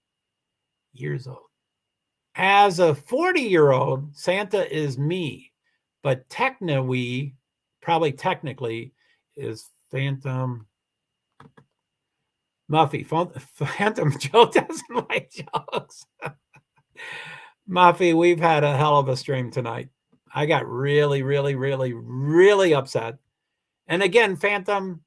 Years old. As a 40-year-old, Santa is me. But technically is Phantom. Muffy, Phantom Joe doesn't like jokes. Muffy, we've had a hell of a stream tonight. I got really, really, really, really upset. And again, Phantom,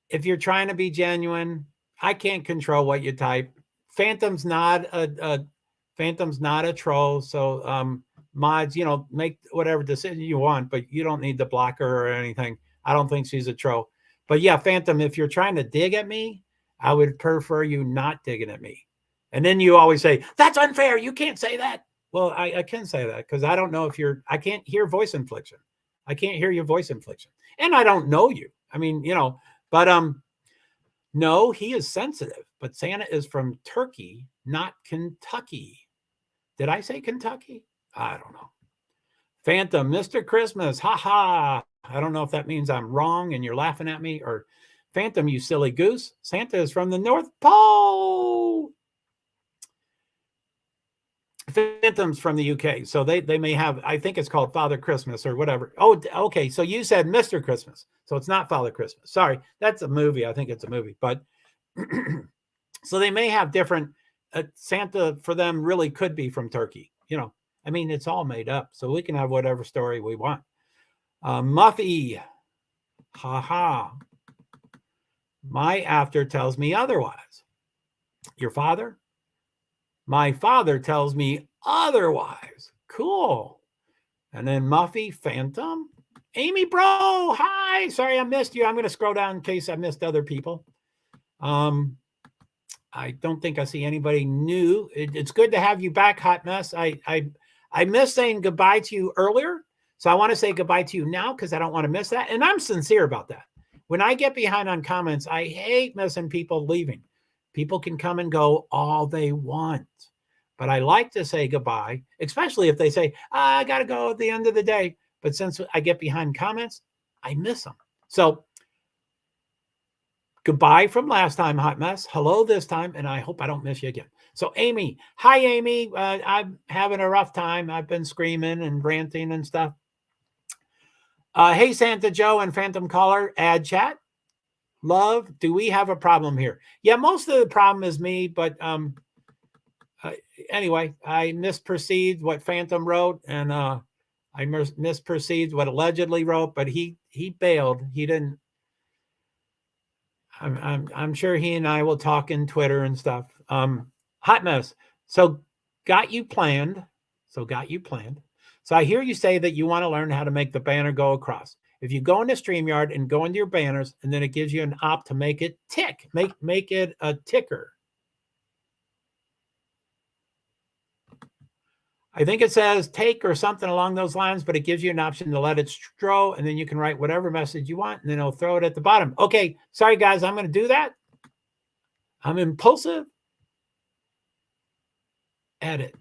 if you're trying to be genuine, I can't control what you type. Phantom's not a troll. So mods, make whatever decision you want, but you don't need to block her or anything. I don't think she's a troll. But yeah, Phantom, if you're trying to dig at me, I would prefer you not digging at me. And then you always say, that's unfair. You can't say that. Well, I can say that because I don't know if I can't hear voice inflection. I can't hear your voice inflection. And I don't know you. I mean, but no, he is sensitive. But Santa is from Turkey, not Kentucky. Did I say Kentucky? I don't know. Phantom, Mr. Christmas, ha. I don't know if that means I'm wrong and you're laughing at me, or Phantom, you silly goose. Santa is from the North Pole. Phantom's from the UK. So they may have, I think it's called Father Christmas or whatever. Oh, okay. So you said Mr. Christmas. So it's not Father Christmas. Sorry. That's a movie. I think it's a movie. But so they may have different, Santa for them really could be from Turkey. I mean, it's all made up. So we can have whatever story we want. Muffy, ha. My after tells me otherwise. Your father? My father tells me otherwise. Cool. And then Muffy, Phantom. Amy, bro, hi. Sorry I missed you. I'm going to scroll down in case I missed other people. I don't think I see anybody new. It's good to have you back, Hot Mess. I missed saying goodbye to you earlier. So I want to say goodbye to you now because I don't want to miss that. And I'm sincere about that. When I get behind on comments, I hate missing people leaving. People can come and go all they want. But I like to say goodbye, especially if they say, I got to go at the end of the day. But since I get behind comments, I miss them. So goodbye from last time, Hot Mess. Hello this time, and I hope I don't miss you again. So Amy, hi, Amy. I'm having a rough time. I've been screaming and ranting and stuff. Hey, Santa Joe and Phantom Caller, add chat. Love, do we have a problem here? Yeah, most of the problem is me, but anyway, I misperceived what Phantom wrote, and I misperceived what allegedly wrote, but he bailed. He didn't. I'm sure he and I will talk in Twitter and stuff. Hot Mess. So got you planned. So I hear you say that you want to learn how to make the banner go across. If you go into StreamYard and go into your banners, and then it gives you an opt to make it tick, make it a ticker. I think it says take or something along those lines, but it gives you an option to let it throw, and then you can write whatever message you want, and then it'll throw it at the bottom. Okay, sorry guys, I'm going to do that. I'm impulsive. Edit.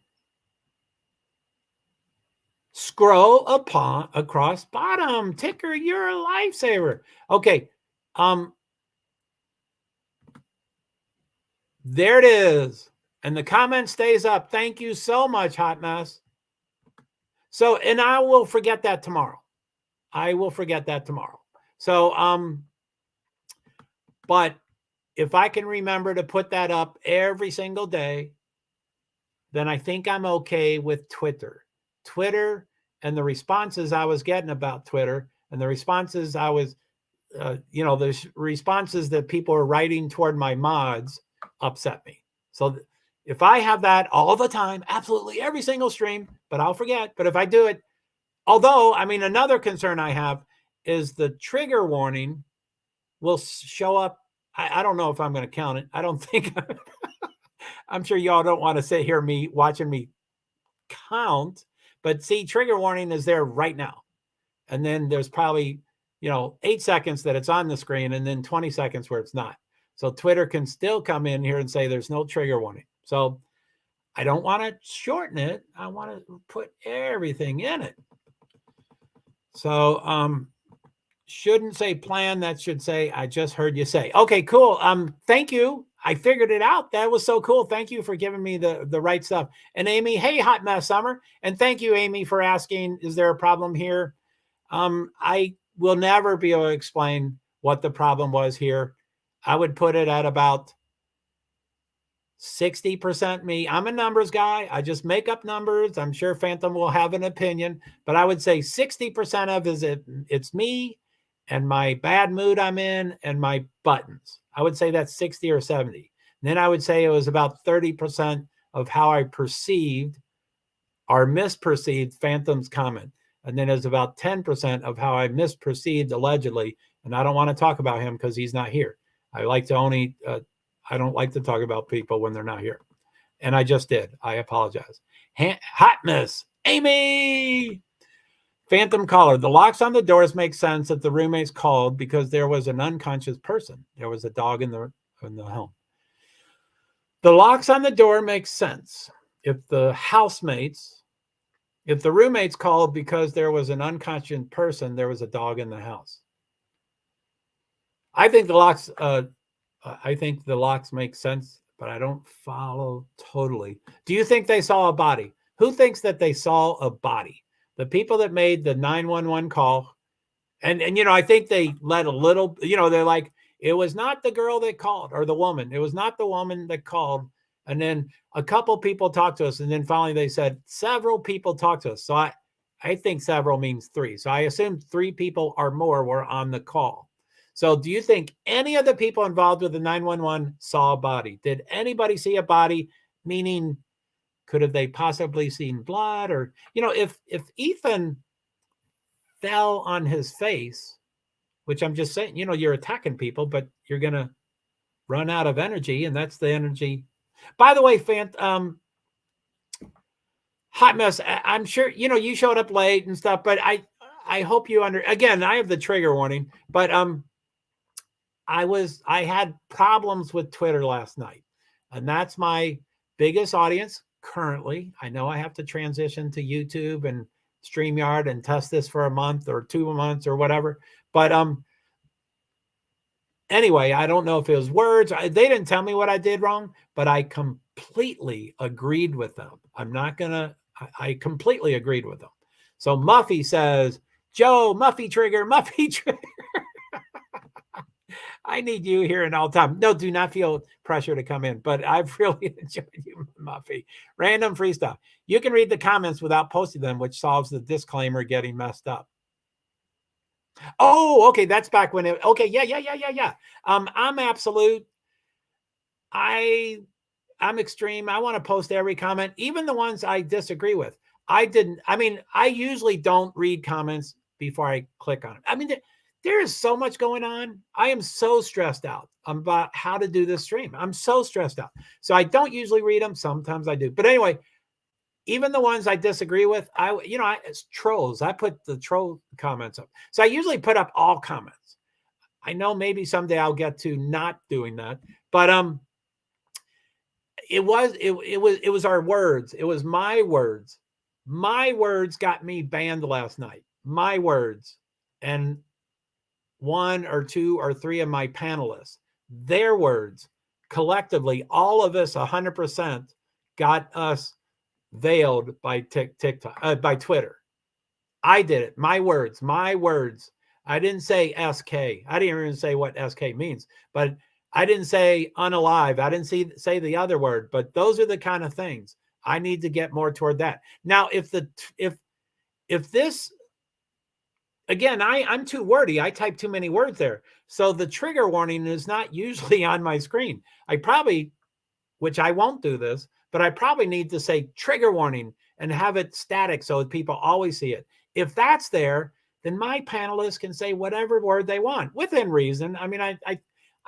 Scroll across bottom. Ticker, you're a lifesaver. Okay. There it is. And the comment stays up. Thank you so much, Hot Mess. So, and I will forget that tomorrow. I will forget that tomorrow. So, but if I can remember to put that up every single day, then I think I'm okay with Twttr. Twttr and the responses I was getting about Twttr and the responses I was, the responses that people are writing toward my mods upset me. So if I have that all the time, absolutely every single stream, but I'll forget. But if I do it, although, I mean, another concern I have is the trigger warning will show up. I don't know if I'm going to count it. I don't think I'm sure y'all don't want to sit here watching me count, but see, trigger warning is there right now. And then there's probably, 8 seconds that it's on the screen and then 20 seconds where it's not. So Twttr can still come in here and say there's no trigger warning. So I don't want to shorten it. I want to put everything in it. So shouldn't say plan. That should say, I just heard you say. Okay, cool. Thank you. I figured it out. That was so cool. Thank you for giving me the right stuff. And Amy, hey, Hot Mess Summer. And thank you, Amy, for asking, is there a problem here? I will never be able to explain what the problem was here. I would put it at about 60% me. I'm a numbers guy. I just make up numbers. I'm sure Phantom will have an opinion, but I would say 60% of it's me and my bad mood I'm in and my buttons. I would say that's 60 or 70. And then I would say it was about 30% of how I perceived or misperceived Phantom's comment. And then it's about 10% of how I misperceived allegedly. And I don't want to talk about him because he's not here. I like to only, I don't like to talk about people when they're not here. And I just did. I apologize. Hot Miss Amy. Phantom caller. The locks on the doors make sense if the roommates called because there was an unconscious person. There was a dog in the home. The locks on the door make sense if the roommates called because there was an unconscious person, there was a dog in the house. I think the locks make sense, but I don't follow totally. Do you think they saw a body? Who thinks that they saw a body? The people that made the 911 call, and I think they let a little, they're like, it was not the girl that called or the woman. It was not the woman that called. And then a couple people talked to us. And then finally they said several people talked to us. So I think several means 3. So I assume 3 people or more were on the call. So do you think any of the people involved with the 911 saw a body? Did anybody see a body? Meaning, could have they possibly seen blood? Or, if Ethan fell on his face, which I'm just saying, you're attacking people, but you're going to run out of energy. And that's the energy. By the way, Hot Mess, I'm sure, you showed up late and stuff, but I hope you again, I have the trigger warning, but I had problems with Twitter last night, and that's my biggest audience currently. I know I have to transition to YouTube and StreamYard and test this for a month or 2 months or whatever. But anyway, I don't know if it was words. They didn't tell me what I did wrong, but I completely agreed with them. I completely agreed with them. So Muffy says, Joe, Muffy trigger. I need you here and all the time. No, do not feel pressure to come in, but I've really enjoyed you, Muffy. Random freestyle. You can read the comments without posting them, which solves the disclaimer getting messed up. Oh, okay. That's back when okay. Yeah. I'm absolute. I'm extreme. I want to post every comment, even the ones I disagree with. I usually don't read comments before I click on it. There is so much going on. I am so stressed out about how to do this stream. I'm so stressed out. So I don't usually read them. Sometimes I do. But anyway, even the ones I disagree with, it's trolls. I put the troll comments up. So I usually put up all comments. I know maybe someday I'll get to not doing that, but it was our words. It was my words. My words got me banned last night. My words. And one or two or three of my panelists, their words collectively, all of us 100% got us veiled by TikTok, by Twitter. I did it. My words. I didn't say SK. I didn't even say what SK means, but I didn't say unalive. I didn't say the other word, but those are the kind of things I need to get more toward that. Now, if this, again, I'm too wordy. I type too many words there. So the trigger warning is not usually on my screen. I probably, which I won't do this, but I probably need to say trigger warning and have it static so people always see it. If that's there, then my panelists can say whatever word they want within reason. I mean, I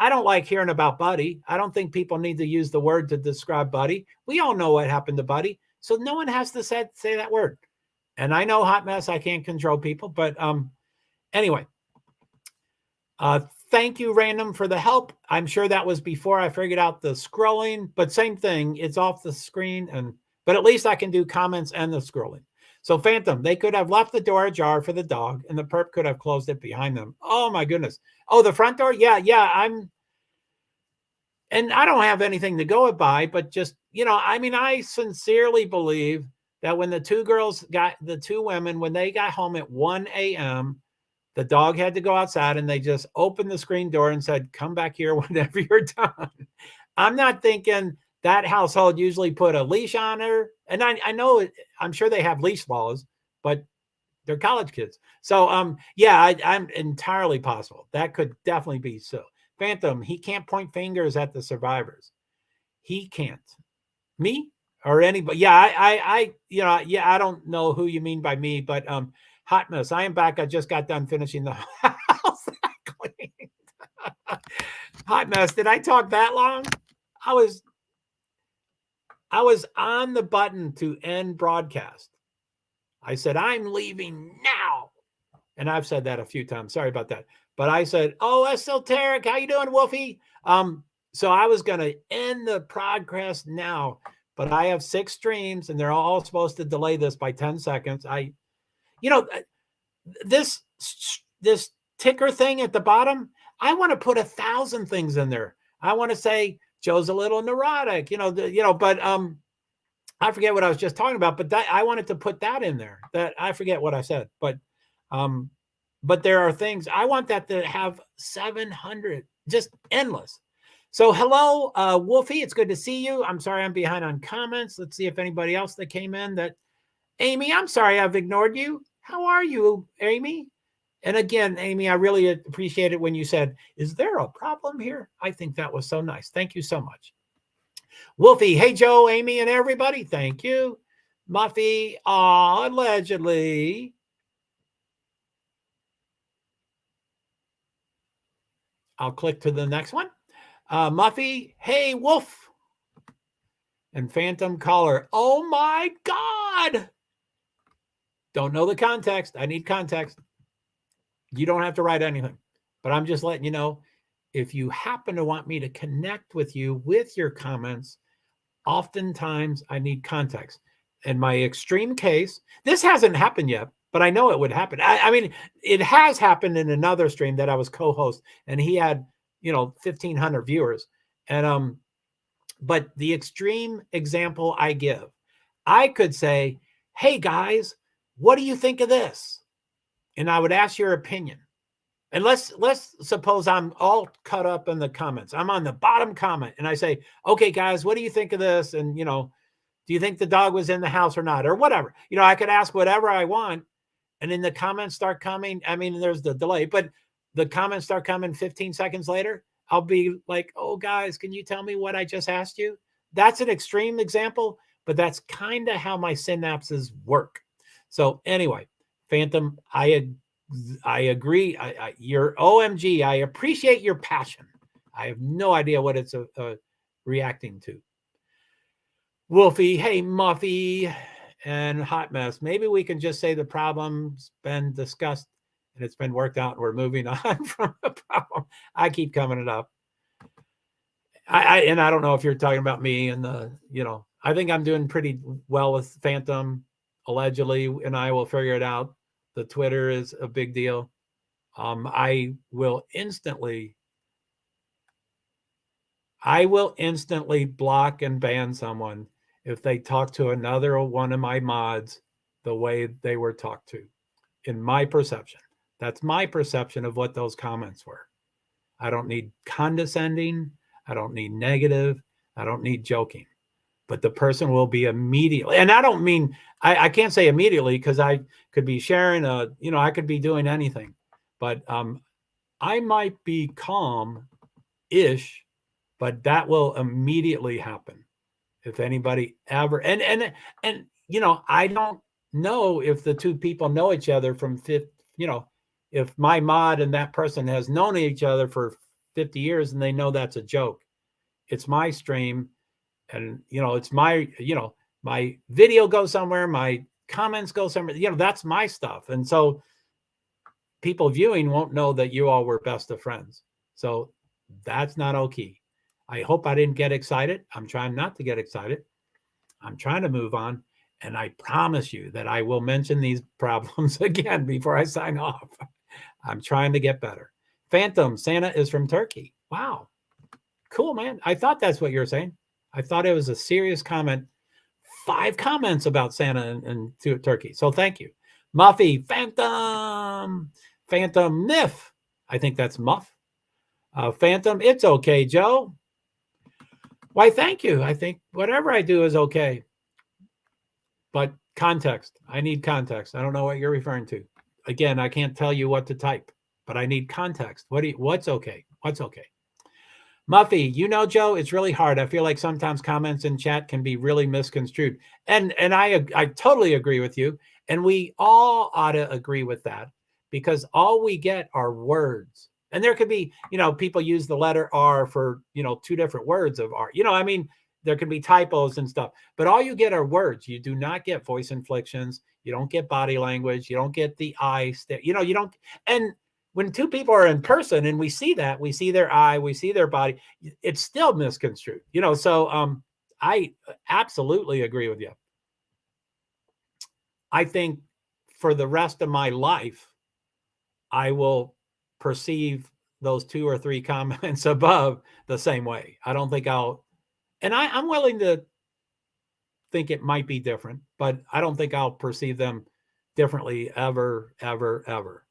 don't like hearing about Buddy. I don't think people need to use the word to describe Buddy. We all know what happened to Buddy. So no one has to say that word. And I know, hot mess, I can't control people, but anyway, thank you, Random, for the help. I'm sure that was before I figured out the scrolling, but same thing. It's off the screen, but at least I can do comments and the scrolling. So Phantom, they could have left the door ajar for the dog, and the perp could have closed it behind them. Oh my goodness. Oh, the front door? Yeah. And I don't have anything to go by, but just, I sincerely believe that when the two women, when they got home at 1 a.m., the dog had to go outside and they just opened the screen door and said, come back here whenever you're done. I'm not thinking that household usually put a leash on her. And I know, I'm sure they have leash laws, but they're college kids. So, I'm entirely possible. That could definitely be so. Phantom, he can't point fingers at the survivors. He can't. Me or anybody? Yeah, I don't know who you mean by me, but hot mess. I am back. I just got done finishing the house. Hot mess. Did I talk that long? I was on the button to end broadcast. I said, I'm leaving now. And I've said that a few times. Sorry about that. But I said, oh, esoteric. How you doing, Wolfie? So I was going to end the progress now, but I have 6 streams and they're all supposed to delay this by 10 seconds. This ticker thing at the bottom, I want to put 1,000 things in there. I want to say Joe's a little neurotic, but I forget what I was just talking about, but I wanted to put that in there. That I forget what I said, but there are things I want that to have 700, just endless. So hello, Wolfie. It's good to see you. I'm sorry I'm behind on comments. Let's see if anybody else that came in. Amy, I'm sorry I've ignored you. How are you, Amy? And again, Amy, I really appreciate it when you said, is there a problem here? I think that was so nice. Thank you so much. Wolfie, hey, Joe, Amy, and everybody. Thank you. Muffy, allegedly. I'll click to the next one. Muffy, hey, Wolf. And Phantom Caller, oh my God. Don't know the context. I need context. You don't have to write anything, but I'm just letting you know, if you happen to want me to connect with you with your comments, oftentimes I need context. In my extreme case, this hasn't happened yet, but I know it would happen. I mean, it has happened in another stream that I was co-host, and he had, 1,500 viewers. And but the extreme example I give, I could say, hey guys, what do you think of this? And I would ask your opinion. And let's suppose I'm all cut up in the comments. I'm on the bottom comment and I say, okay, guys, what do you think of this? And, do you think the dog was in the house or not? Or whatever. I could ask whatever I want. And then the comments start coming. I mean, there's the delay, but the comments start coming 15 seconds later. I'll be like, oh, guys, can you tell me what I just asked you? That's an extreme example, but that's kind of how my synapses work. So anyway, Phantom, I agree. Your OMG, I appreciate your passion. I have no idea what it's reacting to. Wolfie, hey, Muffy. and hot mess. Maybe we can just say the problem's been discussed and it's been worked out and we're moving on from the problem. I keep coming it up. And I don't know if you're talking about me and I think I'm doing pretty well with Phantom, allegedly, and I will figure it out. The Twitter is a big deal. I will instantly block and ban someone if they talk to another one of my mods the way they were talked to, in my perception. That's my perception of what those comments were. I don't need condescending. I don't need negative. I don't need joking. But the person will be immediately, and I don't mean, I can't say immediately because I could be sharing I could be doing anything. But I might be calm-ish, but that will immediately happen if anybody ever, and I don't know if the two people know each other from if my mod and that person has known each other for 50 years and they know that's a joke. It's my stream, and it's my my video goes somewhere, my comments go somewhere, that's my stuff. And so people viewing won't know that you all were best of friends. So that's not okay. I hope I didn't get excited. I'm trying not to get excited. I'm trying to move on. And I promise you that I will mention these problems again before I sign off. I'm trying to get better. Phantom, Santa is from Turkey. Wow. Cool, man. I thought that's what you were saying. I thought it was a serious comment. 5 comments about Santa and Turkey. So thank you. Muffy, Phantom Niff. I think that's Muff. Phantom, it's okay, Joe. Why, thank you. I think whatever I do is okay. But context. I need context. I don't know what you're referring to. Again, I can't tell you what to type, but I need context. What's okay? What's okay? Muffy, Joe, it's really hard. I feel like sometimes comments in chat can be really misconstrued. And I totally agree with you. And we all ought to agree with that, because all we get are words. And there could be, people use the letter R for, 2 different words of R. There can be typos and stuff, but all you get are words. You do not get voice inflections. You don't get body language. You don't get the eye. You don't. And when 2 people are in person and we see that, we see their eye, we see their body, it's still misconstrued. So I absolutely agree with you. I think for the rest of my life, I will perceive those 2 or 3 comments above the same way. I don't think I'm willing to think it might be different, but I don't think I'll perceive them differently ever, ever, ever.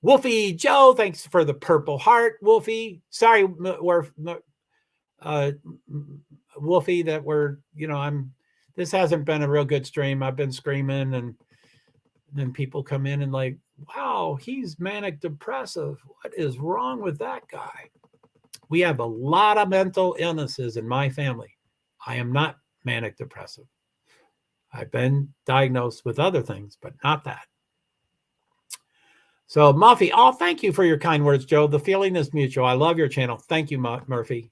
Wolfie Joe, thanks for the purple heart. Wolfie, sorry, Wolfie, that this hasn't been a real good stream. I've been screaming, and then people come in and like, wow, he's manic depressive. What is wrong with that guy? We have a lot of mental illnesses in my family. I am not manic depressive. I've been diagnosed with other things, but not that. So Muffy, thank you for your kind words, Joe. The feeling is mutual. I love your channel. Thank you, Muffy.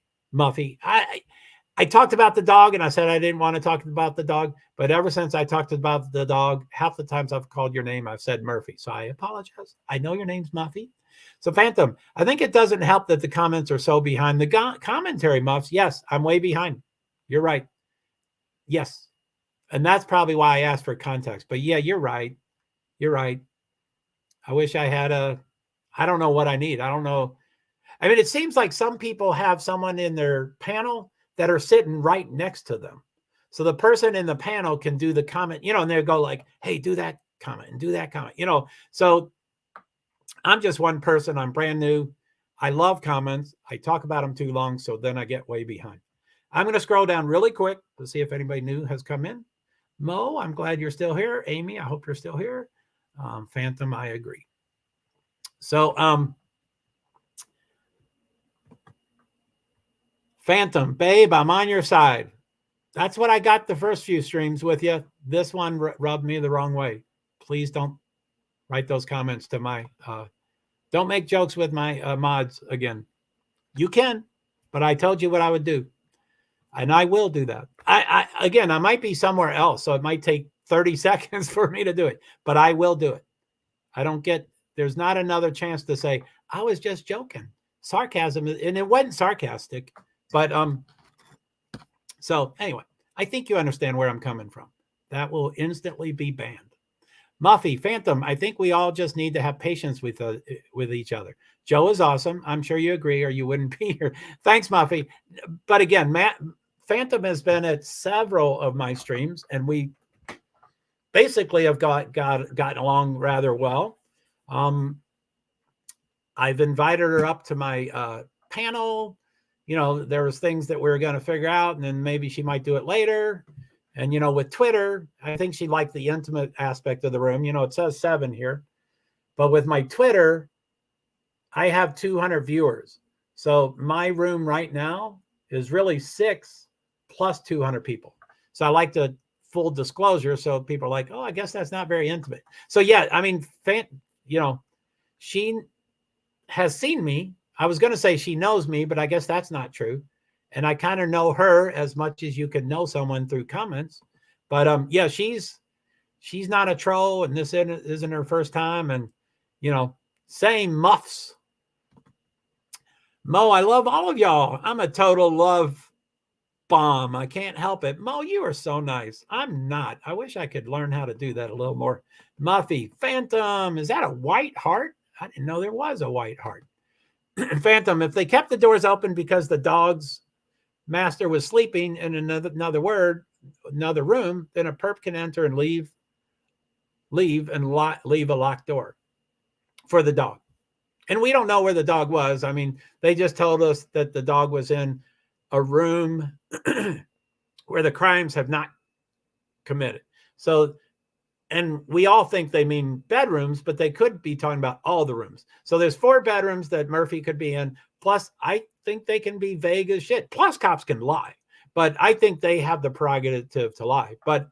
I talked about the dog, and I said I didn't want to talk about the dog, but ever since I talked about the dog, half the times I've called your name, I've said Murphy. So I apologize. I know your name's Muffy. So Phantom, I think it doesn't help that the comments are so behind the commentary, Muffs. Yes, I'm way behind. You're right. Yes. And that's probably why I asked for context. But yeah, you're right. You're right. I wish I had I don't know what I need. I don't know. I mean, it seems like some people have someone in their panel that are sitting right next to them. So the person in the panel can do the comment, and they go like, hey, do that comment and do that comment, So I'm just one person. I'm brand new. I love comments. I talk about them too long, so then I get way behind. I'm going to scroll down really quick to see if anybody new has come in. Mo, I'm glad you're still here. Amy, I hope you're still here. Phantom, I agree. So, Phantom, babe, I'm on your side. That's what I got the first few streams with you. This one rubbed me the wrong way. Please don't write those comments to my, don't make jokes with my mods again. You can, but I told you what I would do. And I will do that. Again, I might be somewhere else, so it might take 30 seconds for me to do it, but I will do it. I don't get, there's not another chance to say, I was just joking. Sarcasm, and it wasn't sarcastic, but so anyway, I think you understand where I'm coming from. That will instantly be banned. Muffy, Phantom, I think we all just need to have patience with each other. Joe is awesome. I'm sure you agree or you wouldn't be here. Thanks, Muffy. But again, Phantom has been at several of my streams, and we basically have gotten along rather well. I've invited her up to my panel. You know, there was things that we were going to figure out, and then maybe she might do it later. And, you know, with Twitter, I think she liked the intimate aspect of the room. You know, it says 7 here. But with my Twitter, I have 200 viewers. So my room right now is really 6 plus 200 people. So I like the full disclosure. So people are like, oh, I guess that's not very intimate. So, yeah, I mean, you know, she has seen me. I was going to say she knows me, but I guess that's not true. And I kind of know her as much as you can know someone through comments. But yeah, she's not a troll, and this isn't her first time. And, you know, same muffs. Mo, I love all of y'all. I'm a total love bomb. I can't help it. Mo, you are so nice. I'm not. I wish I could learn how to do that a little more. Muffy, Phantom, is that a white heart? I didn't know there was a white heart. Phantom, if they kept the doors open because the dog's master was sleeping in another room, then a perp can enter and leave a locked door for the dog. And we don't know where the dog was. I mean, they just told us that the dog was in a room where the crimes have not committed. So, and we all think they mean bedrooms, but they could be talking about all the rooms. So there's 4 bedrooms that Murphy could be in. Plus, I think they can be vague as shit. Plus, cops can lie. But I think they have the prerogative to lie. But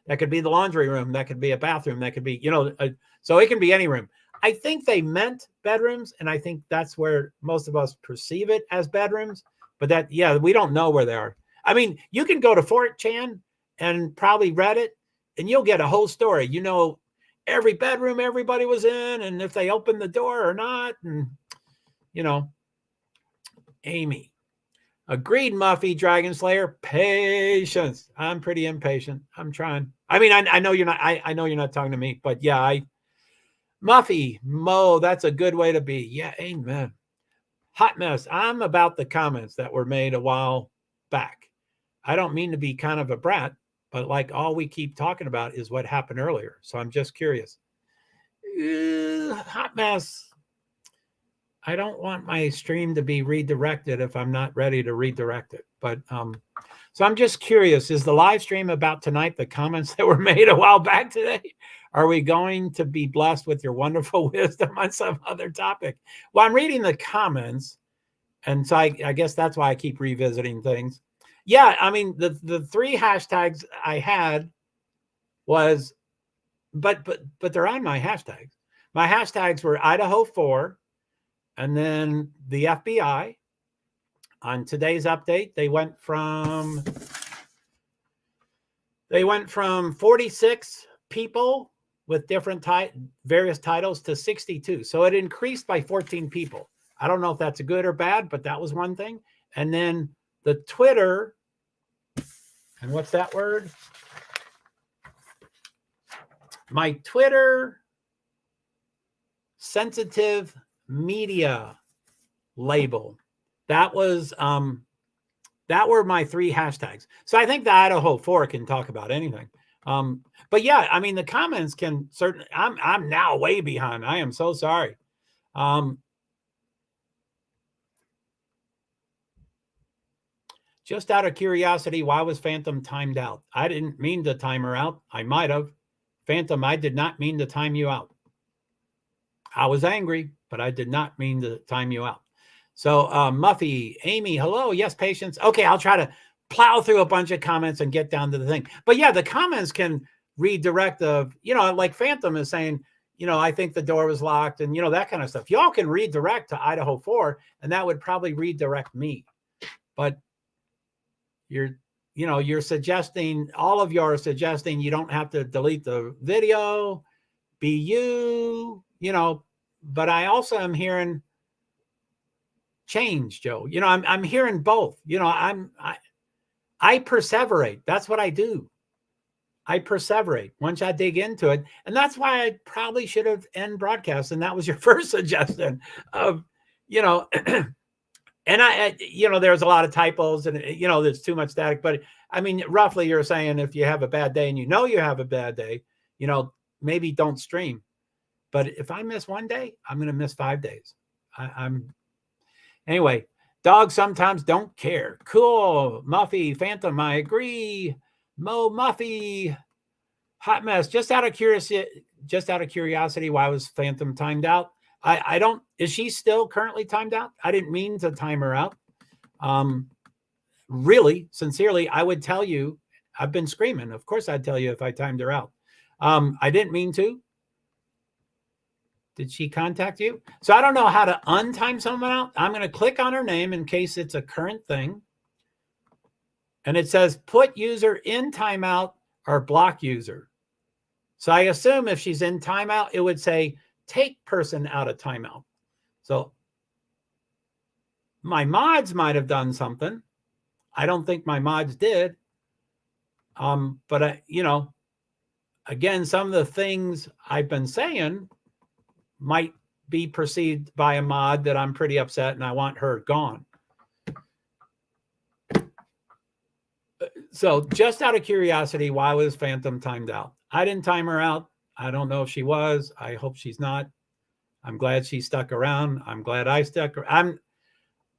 that could be the laundry room. That could be a bathroom. That could be, you know, so it can be any room. I think they meant bedrooms, and I think that's where most of us perceive it as bedrooms. But that, yeah, we don't know where they are. I mean, you can go to 4chan and probably Reddit, and you'll get a whole story. You know, every bedroom everybody was in, and if they opened the door or not, and, you know, Amy. Agreed, Muffy, Dragon Slayer. Patience. I'm pretty impatient. I'm trying. I mean, I know you're not, I know you're not talking to me, but yeah, Muffy, Mo, that's a good way to be. Yeah, amen. Hot mess. I'm about the comments that were made a while back. I don't mean to be kind of a brat, but like all we keep talking about is what happened earlier. So I'm just curious. Hot mess. I don't want my stream to be redirected if I'm not ready to redirect it. But so I'm just curious, is the live stream about tonight, the comments that were made a while back today? Are we going to be blessed with your wonderful wisdom on some other topic? Well, I'm reading the comments, and so I guess that's why I keep revisiting things. Yeah, I mean, the 3 hashtags I had was, but they're on my hashtags. My hashtags were Idaho 4, and then the FBI. On today's update, they went from 46 people with different various titles to 62. So it increased by 14 people. I don't know if that's a good or bad, but that was one thing. And then the Twitter, and what's that word? My Twitter sensitive media label. That was that were my 3 hashtags. So I think the Idaho 4 can talk about anything. But yeah, I mean, the comments can certainly, I'm now way behind. I am so sorry. Just out of curiosity, why was Phantom timed out? I didn't mean to time her out. I might have. Phantom, I did not mean to time you out. I was angry, but I did not mean to time you out. So Muffy, Amy, hello. Yes, Patience. Okay, I'll try to plow through a bunch of comments and get down to the thing. But yeah, the comments can redirect like Phantom is saying, I think the door was locked and, that kind of stuff. Y'all can redirect to Idaho 4, and that would probably redirect me. But you know, you're suggesting, all of you are suggesting you don't have to delete the video, be you know, but I also am hearing change, Joe. You know, I'm hearing both. You know, I perseverate. That's what I do. I perseverate once I dig into it. And that's why I probably should have end broadcast. And that was your first suggestion of, you know, and you know, there's a lot of typos and, you know, there's too much static, but I mean, roughly you're saying if you have a bad day and you know you have a bad day, you know, maybe don't stream. But if I miss one day, I'm going to miss 5 days. Anyway, dogs sometimes don't care. Cool. Muffy, Phantom, I agree. Mo, Muffy, Hot Mess. Just out of curiosity, why was Phantom timed out? I don't, is she still currently timed out? I didn't mean to time her out. Really, sincerely, I would tell you, I've been screaming. Of course I'd tell you if I timed her out. I didn't mean to. Did she contact you? So I don't know how to untime someone out. I'm going to click on her name in case it's a current thing. And it says put user in timeout or block user. So I assume if she's in timeout, it would say take person out of timeout. So my mods might have done something. I don't think my mods did. But you know, again, some of the things I've been saying might be perceived by a mod that I'm pretty upset and I want her gone. So just out of curiosity, why was Phantom timed out? I didn't time her out. I don't know if she was. I hope she's not. I'm glad she stuck around. I'm glad I stuck around.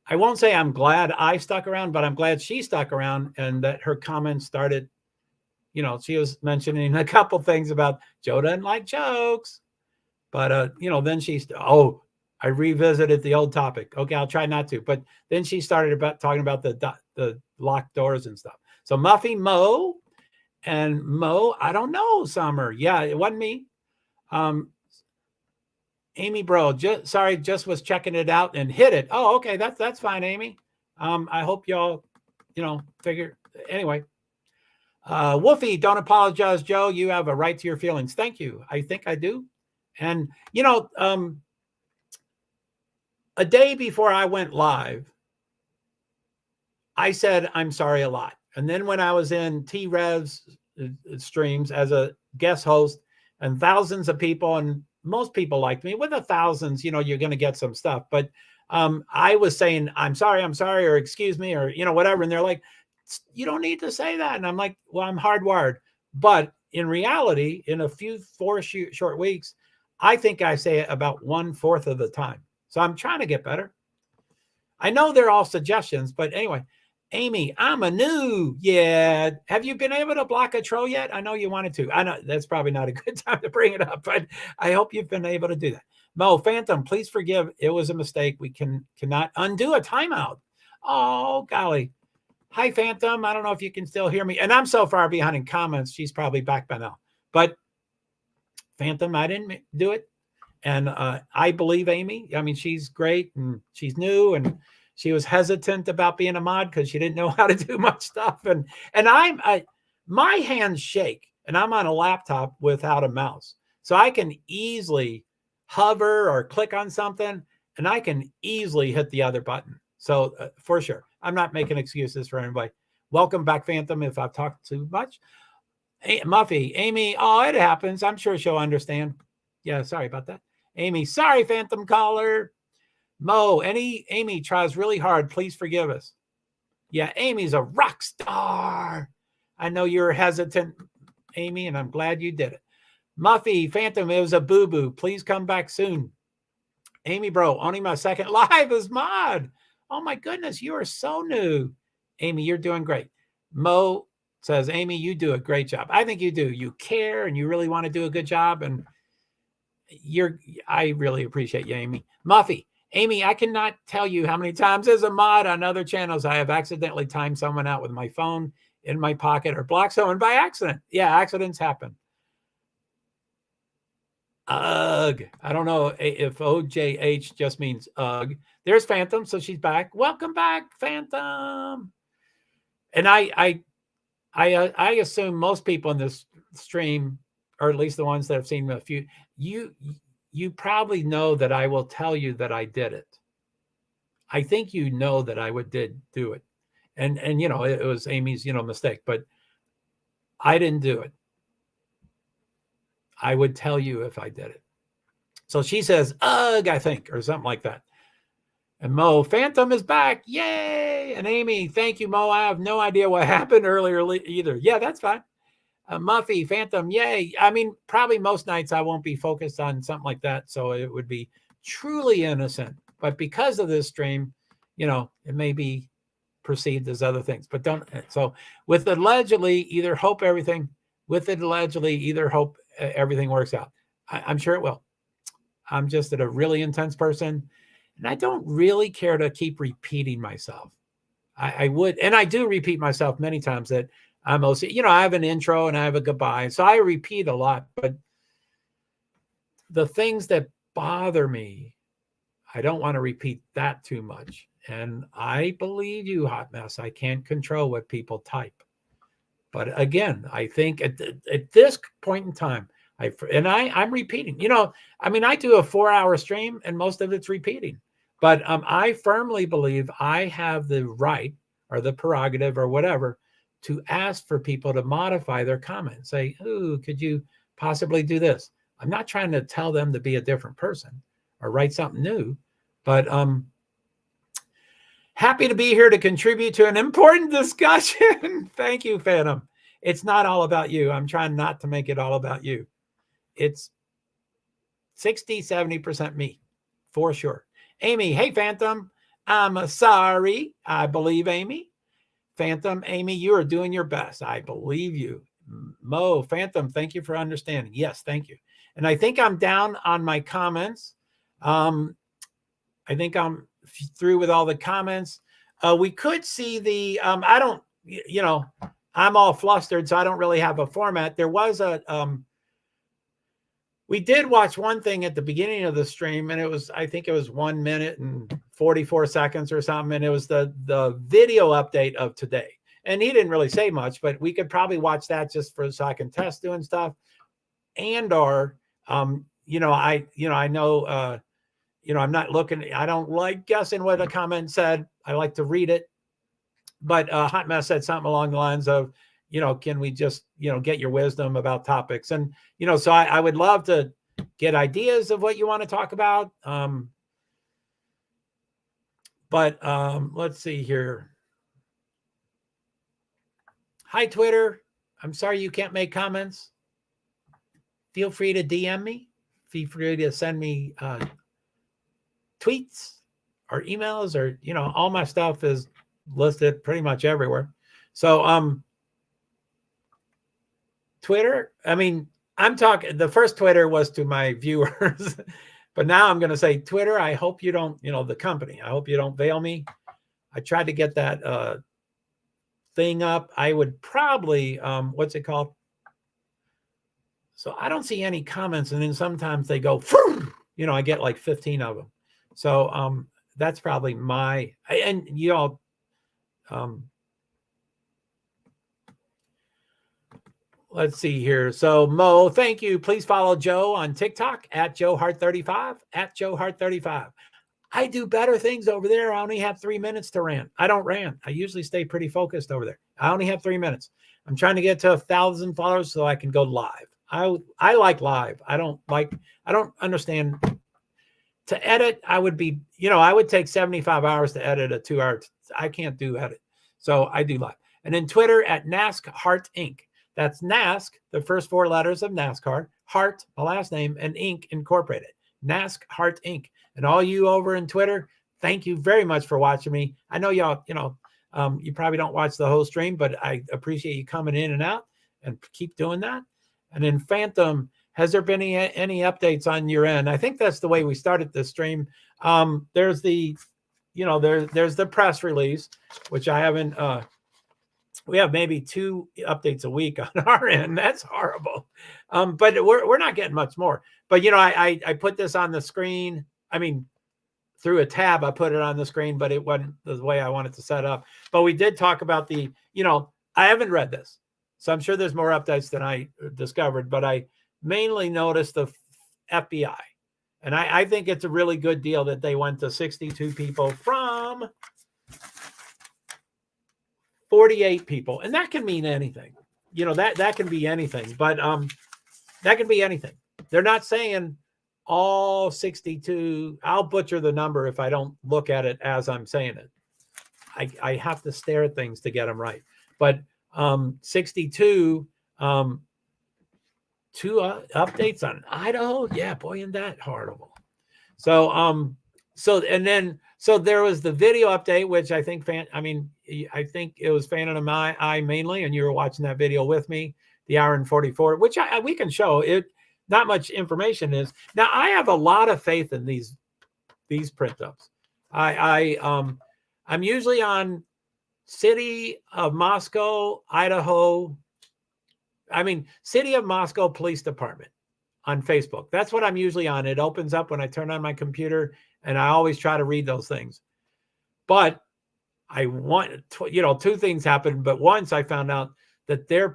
I won't say I'm glad I stuck around, but I'm glad she stuck around and that her comments started, you know, she was mentioning a couple things about Joe doesn't like jokes. But, you know, then I revisited the old topic. Okay, I'll try not to. But then she started talking about the locked doors and stuff. So Muffy, Mo, and Mo, I don't know, Summer. Yeah, it wasn't me. Amy, bro, just was checking it out and hit it. Oh, okay, that's fine, Amy. I hope y'all, you know, figure. Anyway, Wolfie, don't apologize, Joe. You have a right to your feelings. Thank you. I think I do. And, you know, a day before I went live, I said, I'm sorry a lot. And then when I was in T-Rev's streams as a guest host and thousands of people, and most people liked me, with the thousands, you know, you're going to get some stuff. But I was saying, I'm sorry, or excuse me, or, you know, whatever. And they're like, you don't need to say that. And I'm like, well, I'm hardwired. But in reality, in a few 4 short weeks, I think I say it about 1/4 of the time. So I'm trying to get better. I know they're all suggestions, but anyway, Amy, I'm a new. Yeah. Have you been able to block a troll yet? I know you wanted to. I know that's probably not a good time to bring it up, but I hope you've been able to do that. Mo, Phantom, please forgive. It was a mistake. We cannot undo a timeout. Oh, golly. Hi, Phantom. I don't know if you can still hear me. And I'm so far behind in comments. She's probably back by now. But Phantom, I didn't do it. And I believe Amy. I mean, she's great and she's new and she was hesitant about being a mod because she didn't know how to do much stuff. And my hands shake and I'm on a laptop without a mouse. So I can easily hover or click on something and I can easily hit the other button. So for sure, I'm not making excuses for anybody. Welcome back, Phantom, if I've talked too much. Hey, Muffy, Amy, oh, it happens. I'm sure she'll understand. Yeah, sorry about that. Amy, sorry, Phantom caller. Mo, Amy tries really hard. Please forgive us. Yeah, Amy's a rock star. I know you're hesitant, Amy, and I'm glad you did it. Muffy, Phantom, it was a boo-boo. Please come back soon. Amy, bro, only my second live as mod. Oh, my goodness, you are so new. Amy, you're doing great. Mo says, Amy, you do a great job. I think you do. You care and you really want to do a good job. And I really appreciate you, Amy. Muffy, Amy, I cannot tell you how many times as a mod on other channels I have accidentally timed someone out with my phone in my pocket or blocked someone by accident. Yeah, accidents happen. Ugh. I don't know if OJH just means ugh. There's Phantom, so she's back. Welcome back, Phantom. And I I assume most people in this stream, or at least the ones that have seen a few, you probably know that I will tell you that I did it. I think you know that I did do it. And it was Amy's, mistake, but I didn't do it. I would tell you if I did it. So she says, ugh, I think, or something like that. And Mo, Phantom is back. Yay. And Amy, thank you, Mo. I have no idea what happened earlier either. Yeah, that's fine. Muffy, Phantom, yay. I mean, probably most nights I won't be focused on something like that. So it would be truly innocent. But because of this stream, it may be perceived as other things. But don't. So with allegedly, either hope everything works out. I'm sure it will. I'm just a really intense person. And I don't really care to keep repeating myself. I would, and I do repeat myself many times that I'm mostly, I have an intro and I have a goodbye. So I repeat a lot, but the things that bother me, I don't want to repeat that too much. And I believe you, Hot Mess. I can't control what people type. But again, I think at this point in time, I'm repeating, I do a 4-hour stream and most of it's repeating. But I firmly believe I have the right or the prerogative or whatever to ask for people to modify their comments. Say, ooh, could you possibly do this? I'm not trying to tell them to be a different person or write something new, but happy to be here to contribute to an important discussion. Thank you, Phantom. It's not all about you. I'm trying not to make it all about you. It's 60, 70% me, for sure. Amy, hey, Phantom. I'm sorry. I believe Amy. Phantom, Amy, you are doing your best. I believe you. Mo, Phantom, thank you for understanding. Yes, thank you. And I think I'm down on my comments. I think I'm through with all the comments. We could see the, I don't, I'm all flustered, so I don't really have a format. There was we did watch one thing at the beginning of the stream, and I think it was 1 minute and 44 seconds or something. And it was the video update of today. And he didn't really say much, but we could probably watch that just so I can test doing stuff. And I know, I'm not looking, I don't like guessing what a comment said. I like to read it. But Hot Mess said something along the lines of, can we just, get your wisdom about topics? And, so I would love to get ideas of what you want to talk about. But let's see here. Hi, Twitter. I'm sorry you can't make comments. Feel free to DM me. Feel free to send me tweets or emails or, all my stuff is listed pretty much everywhere. So, Twitter, I'm talking, the first Twitter was to my viewers, but now I'm going to say Twitter. I hope you don't, the company, I hope you don't veil me. I tried to get that thing up. I would probably, what's it called? So I don't see any comments. And then sometimes they go, I get like 15 of them. So that's probably let's see here. So Mo, thank you. Please follow Joe on TikTok at JoeHart35, at JoeHart35. I do better things over there. I only have 3 minutes to rant. I don't rant. I usually stay pretty focused over there. I only have 3 minutes. I'm trying to get to 1,000 followers so I can go live. I like live. I don't understand. To edit, I would take 75 hours to edit a 2-hour. I can't do edit. So I do live. And then Twitter at NASCHart Inc. That's NASC, the first 4 letters of NASCAR, Hart, my last name, and Inc. Incorporated. NASCHart Inc. And all you over in Twitter, thank you very much for watching me. I know y'all, you probably don't watch the whole stream, but I appreciate you coming in and out and keep doing that. And then Phantom, has there been any updates on your end? I think that's the way we started this stream. There's the, there's the press release, which I haven't, we have maybe 2 updates a week on our end. That's horrible. But we're not getting much more. But, I put this on the screen. Through a tab, I put it on the screen, but it wasn't the way I wanted to set up. But we did talk about the, I haven't read this. So I'm sure there's more updates than I discovered, but I mainly noticed the FBI. And I think it's a really good deal that they went to 62 people from 48 people. And that can mean anything. You know, that can be anything, but that can be anything. They're not saying all 62. I'll butcher the number if I don't look at it as I'm saying it. I have to stare at things to get them right. But 62, 2 updates on Idaho. Yeah, boy, isn't that horrible. So so there was the video update, which I think I think it was Fan in my eye mainly, and you were watching that video with me, the hour and 44, which we can show it. Not much information is. Now I have a lot of faith in these print ups. I'm usually on City of Moscow, Idaho. City of Moscow Police Department on Facebook. That's what I'm usually on. It opens up when I turn on my computer, and I always try to read those things. But I want, two things happened. But once I found out that their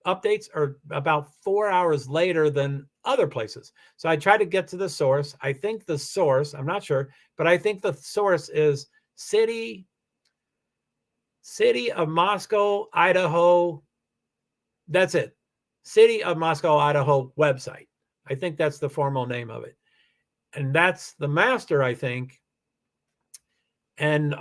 updates are about 4 hours later than other places. So I tried to get to the source. I think the source, I'm not sure, but I think the source is City of Moscow, Idaho. That's it. City of Moscow, Idaho website. I think that's the formal name of it. And that's the master, I think. And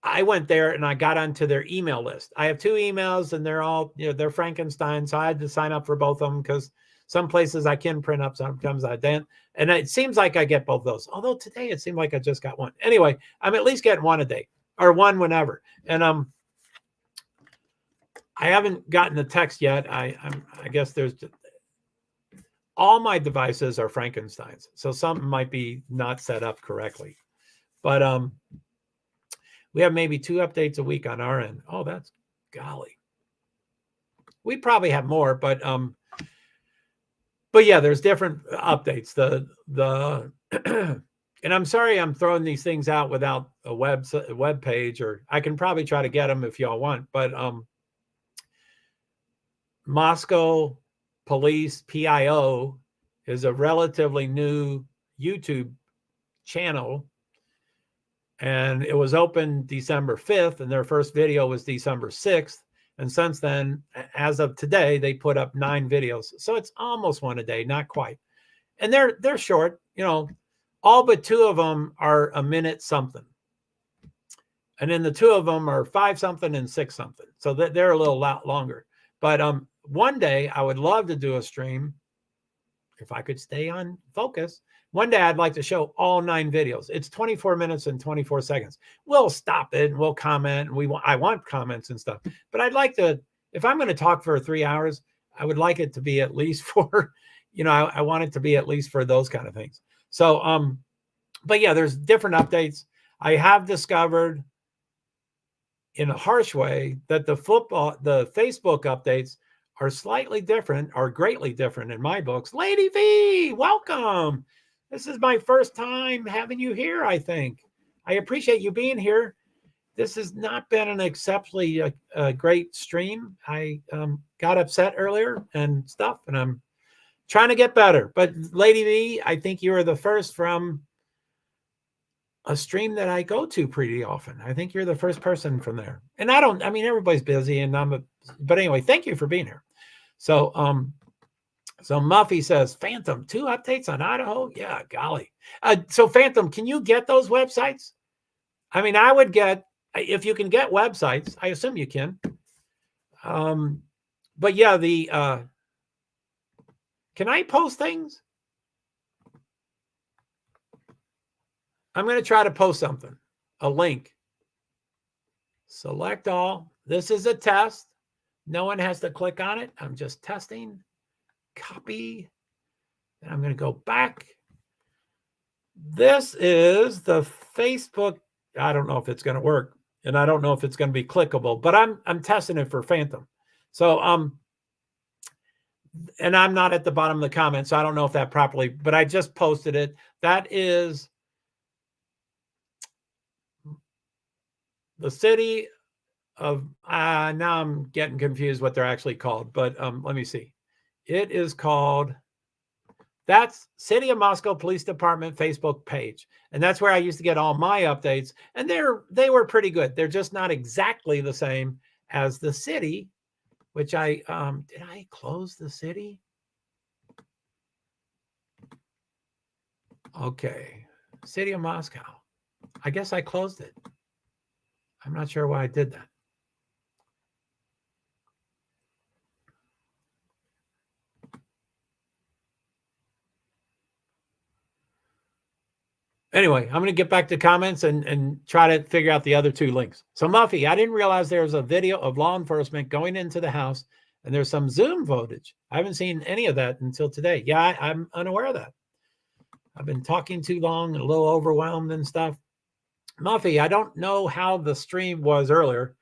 I went there and I got onto their email list. I have 2 emails and they're all, they're Frankenstein. So I had to sign up for both of them because some places I can print up, sometimes I don't. And it seems like I get both those. Although today it seemed like I just got one. Anyway, I'm at least getting one a day or one whenever. And I haven't gotten the text yet. I guess there's all my devices are Frankensteins. So something might be not set up correctly. But we have maybe 2 updates a week on our end. Oh, that's golly. We probably have more, but yeah, there's different updates. The and I'm sorry I'm throwing these things out without a web page, or I can probably try to get them if y'all want. But Moscow Police PIO is a relatively new YouTube channel. And it was open December 5th, and their first video was December 6th. And since then, as of today, they put up 9 videos. So it's almost one a day, not quite. And they're short, all but 2 of them are a minute something. And then the 2 of them are 5 something and 6 something. So they're a little lot longer. But one day I would love to do a stream if I could stay on focus. One day I'd like to show all 9 videos. It's 24 minutes and 24 seconds. We'll stop it and we'll comment. I want comments and stuff. But I'd like to, if I'm going to talk for 3 hours, I would like it to be at least for, I want it to be at least for those kind of things. So, but yeah, there's different updates. I have discovered in a harsh way that the Facebook updates are slightly different, or greatly different in my books. Lady V, welcome. This is my first time having you here, I think. I appreciate you being here. This has not been an exceptionally great stream. I got upset earlier and stuff, and I'm trying to get better. But Lady V, I think you are the first from a stream that I go to pretty often. I think you're the first person from there. And everybody's busy, and but anyway, thank you for being here. So, so Muffy says, Phantom, 2 updates on Idaho? Yeah, golly. So Phantom, can you get those websites? I would get, if you can get websites, I assume you can. But yeah, can I post things? I'm going to try to post something, a link. Select all. This is a test. No one has to click on it. I'm just testing. Copy. And I'm going to go back. This is the Facebook. I don't know if it's going to work, and I don't know if it's going to be clickable, but I'm testing it for Phantom. So and I'm not at the bottom of the comments, so I don't know if that properly, but I just posted it. That is the City now I'm getting confused what they're actually called, but let me see. It is called, that's City of Moscow Police Department Facebook page. And that's where I used to get all my updates. And they were pretty good. They're just not exactly the same as the city, which did I close the city? Okay. City of Moscow. I guess I closed it. I'm not sure why I did that. Anyway, I'm going to get back to comments and try to figure out the other two links. So Muffy, I didn't realize there was a video of law enforcement going into the house and there's some Zoom footage. I haven't seen any of that until today. Yeah, I'm unaware of that. I've been talking too long, a little overwhelmed and stuff. Muffy, I don't know how the stream was earlier,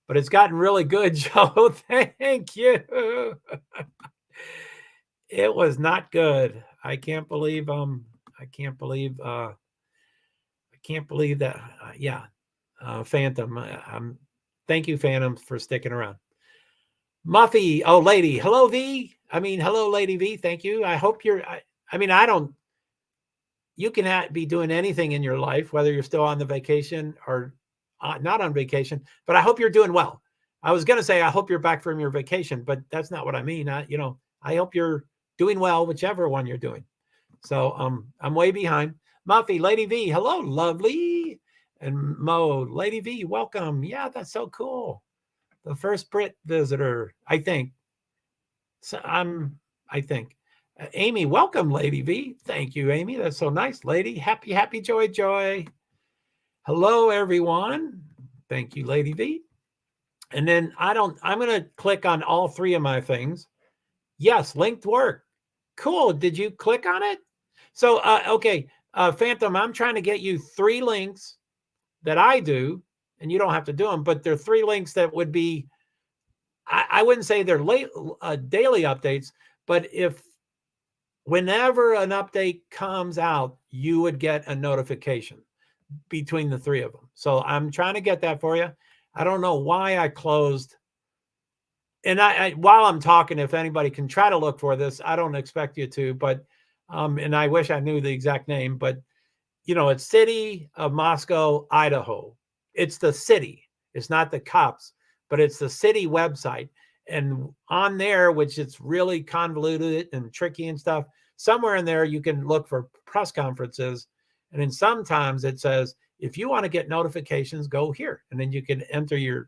but it's gotten really good, Joe. Thank you. It was not good. I can't believe that. Yeah. Phantom. Thank you, Phantom, for sticking around. Muffy. Oh, lady. Hello, V. Hello, Lady V. Thank you. I hope you're, you can be doing anything in your life, whether you're still on the vacation or not on vacation, but I hope you're doing well. I was going to say, I hope you're back from your vacation, but that's not what I mean. I hope you're doing well, whichever one you're doing. So I'm way behind. Muffy, Lady V, hello, lovely. And Mo, Lady V, welcome. Yeah, that's so cool. The first Brit visitor, I think. So I think. Amy, welcome, Lady V. Thank you, Amy. That's so nice, lady. Happy, joy. Hello, everyone. Thank you, Lady V. And then I'm going to click on all three of my things. Yes, linked work. Cool. Did you click on it? So, okay. Phantom, I'm trying to get you 3 links that I do, and you don't have to do them, but they're 3 links that would be, I wouldn't say they're daily updates, but whenever an update comes out, you would get a notification between the 3 of them. So I'm trying to get that for you. I don't know why I closed. And while I'm talking, if anybody can try to look for this, I don't expect you to, but and I wish I knew the exact name, but it's City of Moscow, Idaho. It's the city. It's not the cops, but it's the city website. And on there, which it's really convoluted and tricky and stuff, somewhere in there you can look for press conferences. And then sometimes it says, if you want to get notifications, go here. And then you can enter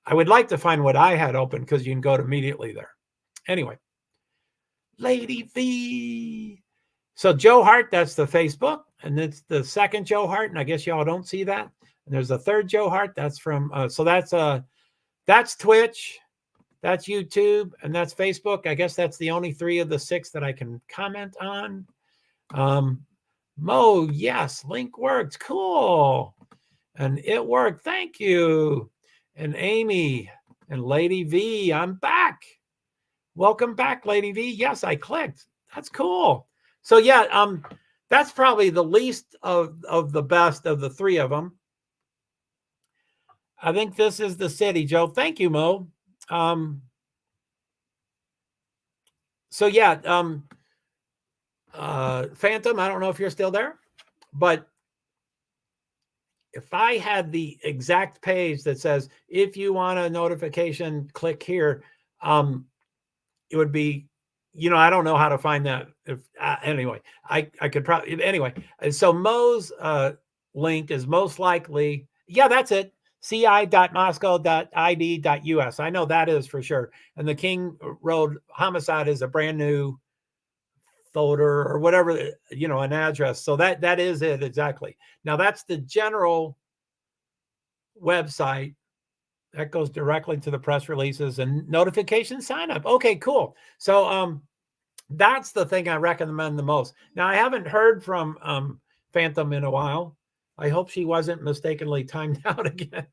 I would like to find what I had open because you can go immediately there. Anyway, Lady V. So JoeHart, that's the Facebook, and it's the second JoeHart, and I guess y'all don't see that. And there's a third JoeHart. That's from so that's Twitch, that's YouTube, and that's Facebook. I guess that's the only 3 of the 6 that I can comment on. Mo, yes, link worked. Cool. And it worked. Thank you. And Amy and Lady V, I'm back. Welcome back, Lady V. Yes, I clicked. That's cool. So yeah, that's probably the least of the best of the 3 of them. I think this is the city, Joe. Thank you, Mo. So yeah, Phantom, I don't know if you're still there, but if I had the exact page that says, if you want a notification, click here, it would be, I don't know how to find that. Anyway, I could probably, anyway. So Mo's link is most likely, yeah, that's it. ci.moscow.id.us. I know that is for sure. And the King Road homicide is a brand new folder or whatever, an address. So that is it exactly. Now that's the general website that goes directly to the press releases and notification sign up. Okay, cool. So that's the thing I recommend the most. Now I haven't heard from Phantom in a while. I hope she wasn't mistakenly timed out again.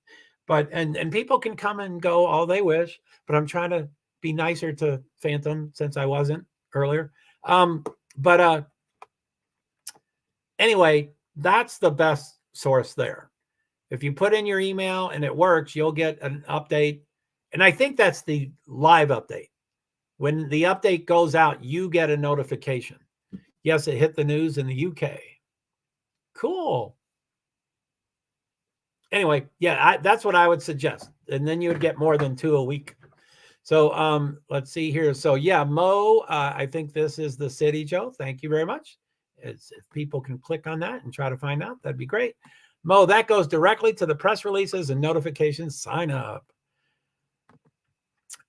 But and people can come and go all they wish, but I'm trying to be nicer to Phantom since I wasn't earlier. Anyway, that's the best source there. If you put in your email and it works, you'll get an update. And I think that's the live update. When the update goes out, you get a notification. Yes, it hit the news in the UK. Cool. Anyway, yeah, that's what I would suggest. And then you would get more than 2 a week. So let's see here. So yeah, Mo, I think this is the city, Joe. Thank you very much. If people can click on that and try to find out, that'd be great. Mo, that goes directly to the press releases and notifications sign up.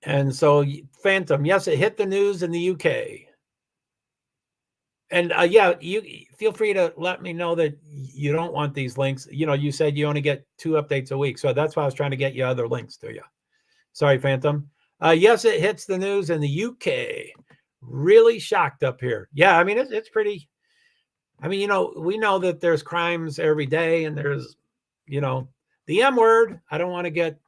And so Phantom, yes, it hit the news in the UK. And yeah, you feel free to let me know that you don't want these links. You know, you said you only get 2 updates a week. So that's why I was trying to get you other links to you. Sorry, Phantom. Yes, it hits the news in the UK. Really shocked up here. Yeah, I mean, it's pretty. I mean, you know, we know that there's crimes every day and there's, you know, the M word. I don't want to get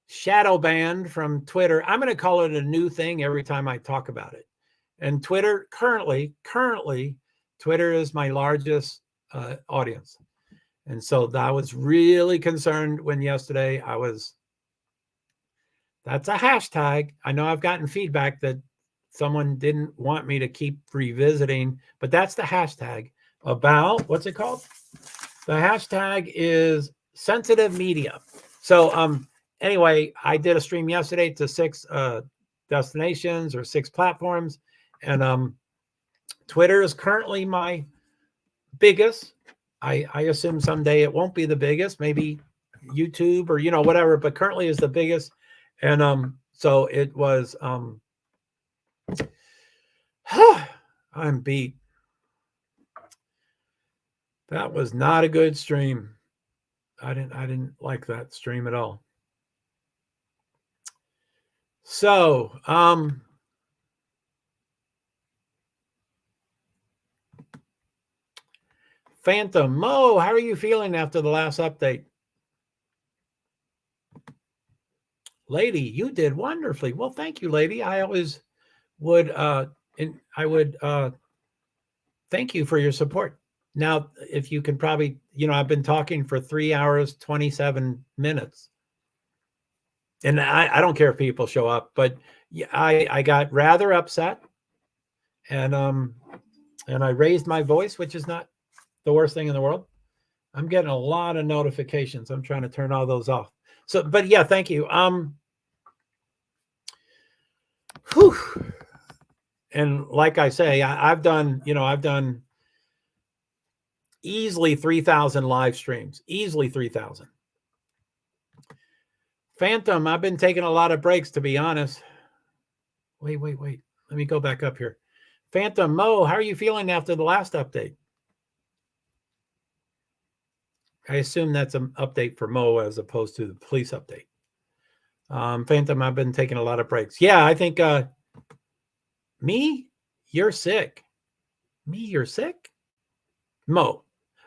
shadow banned from Twitter. I'm going to call it a new thing every time I talk about it. And Twitter currently, Twitter is my largest audience. And so I was really concerned when yesterday that's a hashtag. I know I've gotten feedback that someone didn't want me to keep revisiting, but that's the hashtag about, what's it called? The hashtag is sensitive media. So anyway, I did a stream yesterday to 6 destinations or 6 platforms. And Twitter is currently my biggest. I assume someday it won't be the biggest, maybe YouTube or, you know, whatever, but currently is the biggest. And so it was, I'm beat. That was not a good stream. I didn't like that stream at all. So, Phantom, Mo, how are you feeling after the last update? Lady, you did wonderfully. Well, thank you, lady. I always would, thank you for your support. Now, if you can probably, you know, I've been talking for 3 hours, 27 minutes. And I don't care if people show up, but I got rather upset. And I raised my voice, which is not the worst thing in the world. I'm getting a lot of notifications. I'm trying to turn all those off. So, but yeah, thank you. Whew. And like I say, I've done easily 3,000 live streams, easily 3,000. Phantom, I've been taking a lot of breaks, to be honest. Wait. Let me go back up here. Phantom, Mo, how are you feeling after the last update? I assume that's an update for Mo as opposed to the police update. Phantom, I've been taking a lot of breaks. Yeah, I think me, you're sick. Me, you're sick? Mo,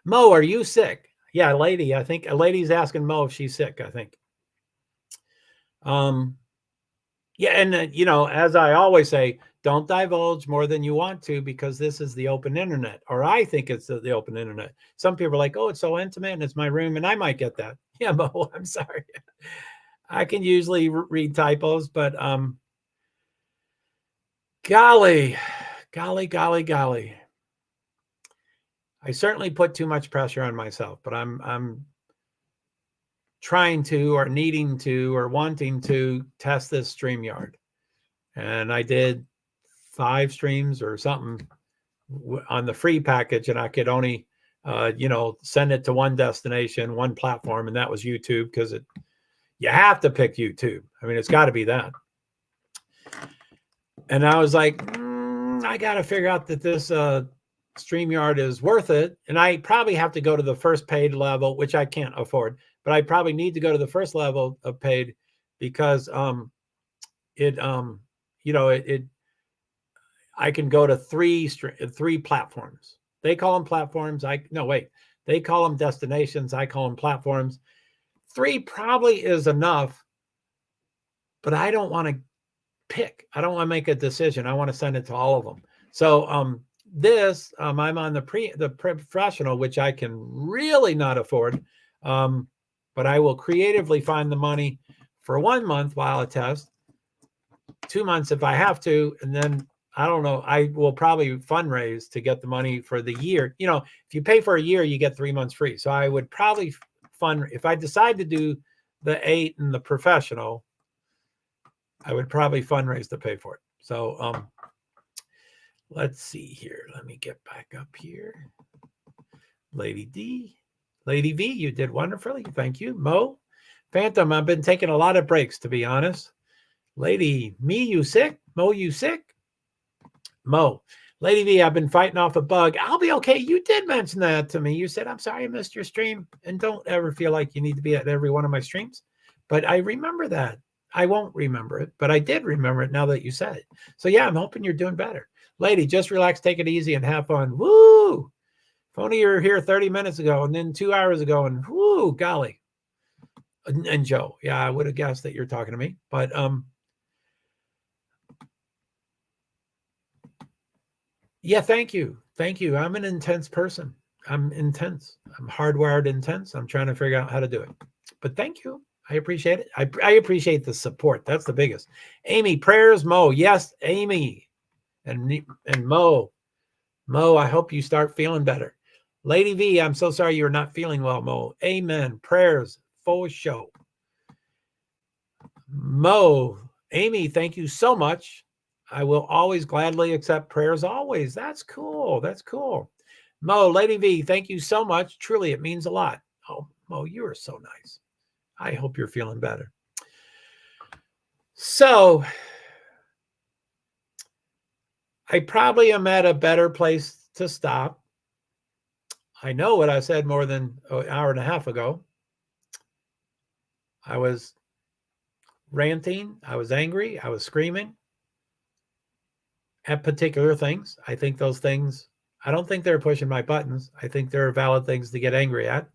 are you sick? Yeah, lady, I think a lady's asking Mo if she's sick, I think. Yeah, and you know, as I always say, don't divulge more than you want to, because this is the open internet, or I think it's the open internet. Some people are like, oh, it's so intimate and it's my room, and I might get that. Yeah, Mo, I'm sorry. I can usually read typos, but golly. I certainly put too much pressure on myself, but I'm trying to, or needing to, or wanting to test this StreamYard. And I did 5 streams or something on the free package, and I could only, send it to one destination, one platform, and that was YouTube, because you have to pick YouTube. I mean, it's got to be that. And I was like, I got to figure out that this StreamYard is worth it. And I probably have to go to the first paid level, which I can't afford, but I probably need to go to the first level of paid, because I can go to 3 platforms. They call them platforms. They call them destinations. I call them platforms. 3 probably is enough, but I don't want to pick. I don't want to make a decision. I want to send it to all of them. So I'm on the professional, which I can really not afford. But I will creatively find the money for 1 month while I test, 2 months if I have to, and then I don't know, I will probably fundraise to get the money for the year. You know, if you pay for a year, you get 3 months free. So I would probably if I decide to do the 8 and the professional, I would probably fundraise to pay for it. So let's see here. Let me get back up here. Lady D, Lady V, you did wonderfully. Thank you. Mo, Phantom, I've been taking a lot of breaks, to be honest. Lady Me, you sick? Mo, you sick? Mo, Lady V, I've been fighting off a bug. I'll be okay. You did mention that to me. You said, I'm sorry I missed your stream. And don't ever feel like you need to be at every one of my streams. But I remember that. I won't remember it, but I did remember it now that you said it. So yeah, I'm hoping you're doing better. Lady, just relax, take it easy, and have fun. Woo! If only you were here 30 minutes ago and then 2 hours ago, and woo, golly. And Joe, yeah, I would have guessed that you're talking to me. But yeah, thank you. Thank you. I'm an intense person. I'm intense. I'm hardwired intense. I'm trying to figure out how to do it. But thank you. I appreciate it. I appreciate the support. That's the biggest. Amy, prayers, Mo. Yes, Amy. And Mo. Mo, I hope you start feeling better. Lady V, I'm so sorry you're not feeling well, Mo. Amen. Prayers for show. Mo, Amy, thank you so much. I will always gladly accept prayers always. That's cool. That's cool. Mo, Lady V, thank you so much. Truly, it means a lot. Oh, Mo, you are so nice. I hope you're feeling better. So I probably am at a better place to stop. I know what I said more than an hour and a half ago. I was ranting. I was angry. I was screaming at particular things. I think those things, I don't think they're pushing my buttons. I think there are valid things to get angry at.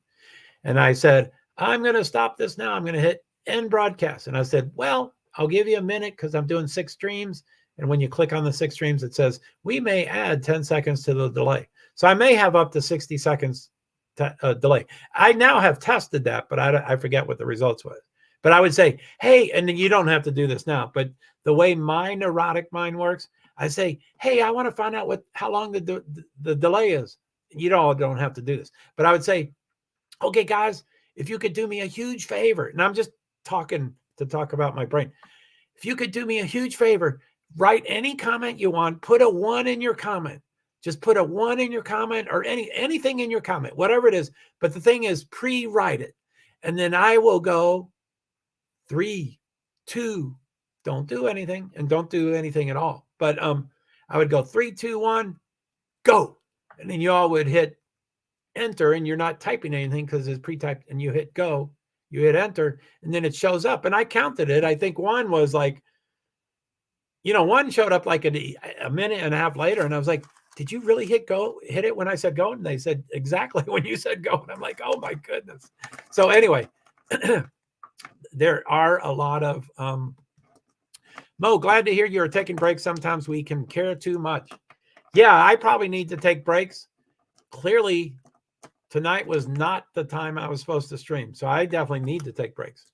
And I said, I'm going to stop this now. I'm going to hit end broadcast. And I said, well, I'll give you a minute because I'm doing 6 streams. And when you click on the 6 streams, it says, we may add 10 seconds to the delay. So I may have up to 60 seconds delay. I now have tested that, but I forget what the results was. But I would say, hey, and you don't have to do this now, but the way my neurotic mind works, I say, hey, I want to find out how long the delay is. You don't have to do this. But I would say, okay, guys, if you could do me a huge favor, and I'm just talking to talk about my brain. If you could do me a huge favor, write any comment you want, put a 1 in your comment. Just put a 1 in your comment or anything in your comment, whatever it is. But the thing is, pre-write it. And then I will go 3, 2, don't do anything, and don't do anything at all. But I would go 3, 2, 1, go. And then you all would hit enter, and you're not typing anything because it's pre-typed, and you hit go, you hit enter, and then it shows up. And I counted it. I think 1 was like, 1 showed up like a minute and a half later. And I was like, did you really hit it when I said go? And they said exactly when you said go. And I'm like, oh my goodness. So anyway, there are a lot of, Mo, glad to hear you're taking breaks. Sometimes we can care too much. Yeah, I probably need to take breaks. Clearly, tonight was not the time I was supposed to stream. So I definitely need to take breaks.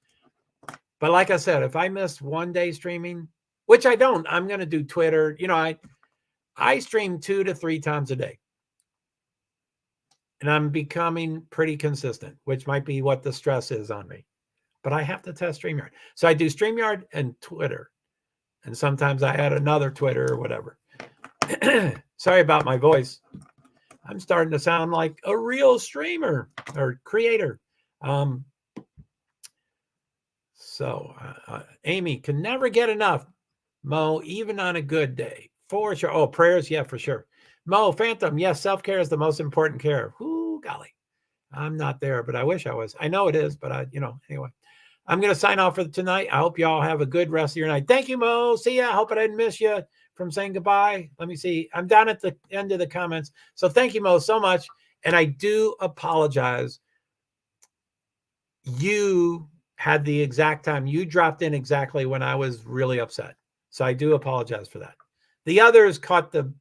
But like I said, if I miss 1 day streaming, which I don't, I'm going to do Twitter. I stream 2 to 3 times a day. And I'm becoming pretty consistent, which might be what the stress is on me. But I have to test StreamYard. So I do StreamYard and Twitter. And sometimes I add another Twitter or whatever. Sorry about my voice. I'm starting to sound like a real streamer or creator. Amy can never get enough. Mo, even on a good day. For sure. Oh, prayers. Yeah, for sure. Mo, Phantom. Yes, self-care is the most important care. Ooh, golly. I'm not there, but I wish I was. I know it is, but anyway. I'm going to sign off for tonight. I hope you all have a good rest of your night. Thank you, Mo. See ya. I hope I didn't miss you from saying goodbye. Let me see. I'm down at the end of the comments. So thank you, Mo, so much. And I do apologize. You had the exact time. You dropped in exactly when I was really upset. So I do apologize for that. The others caught the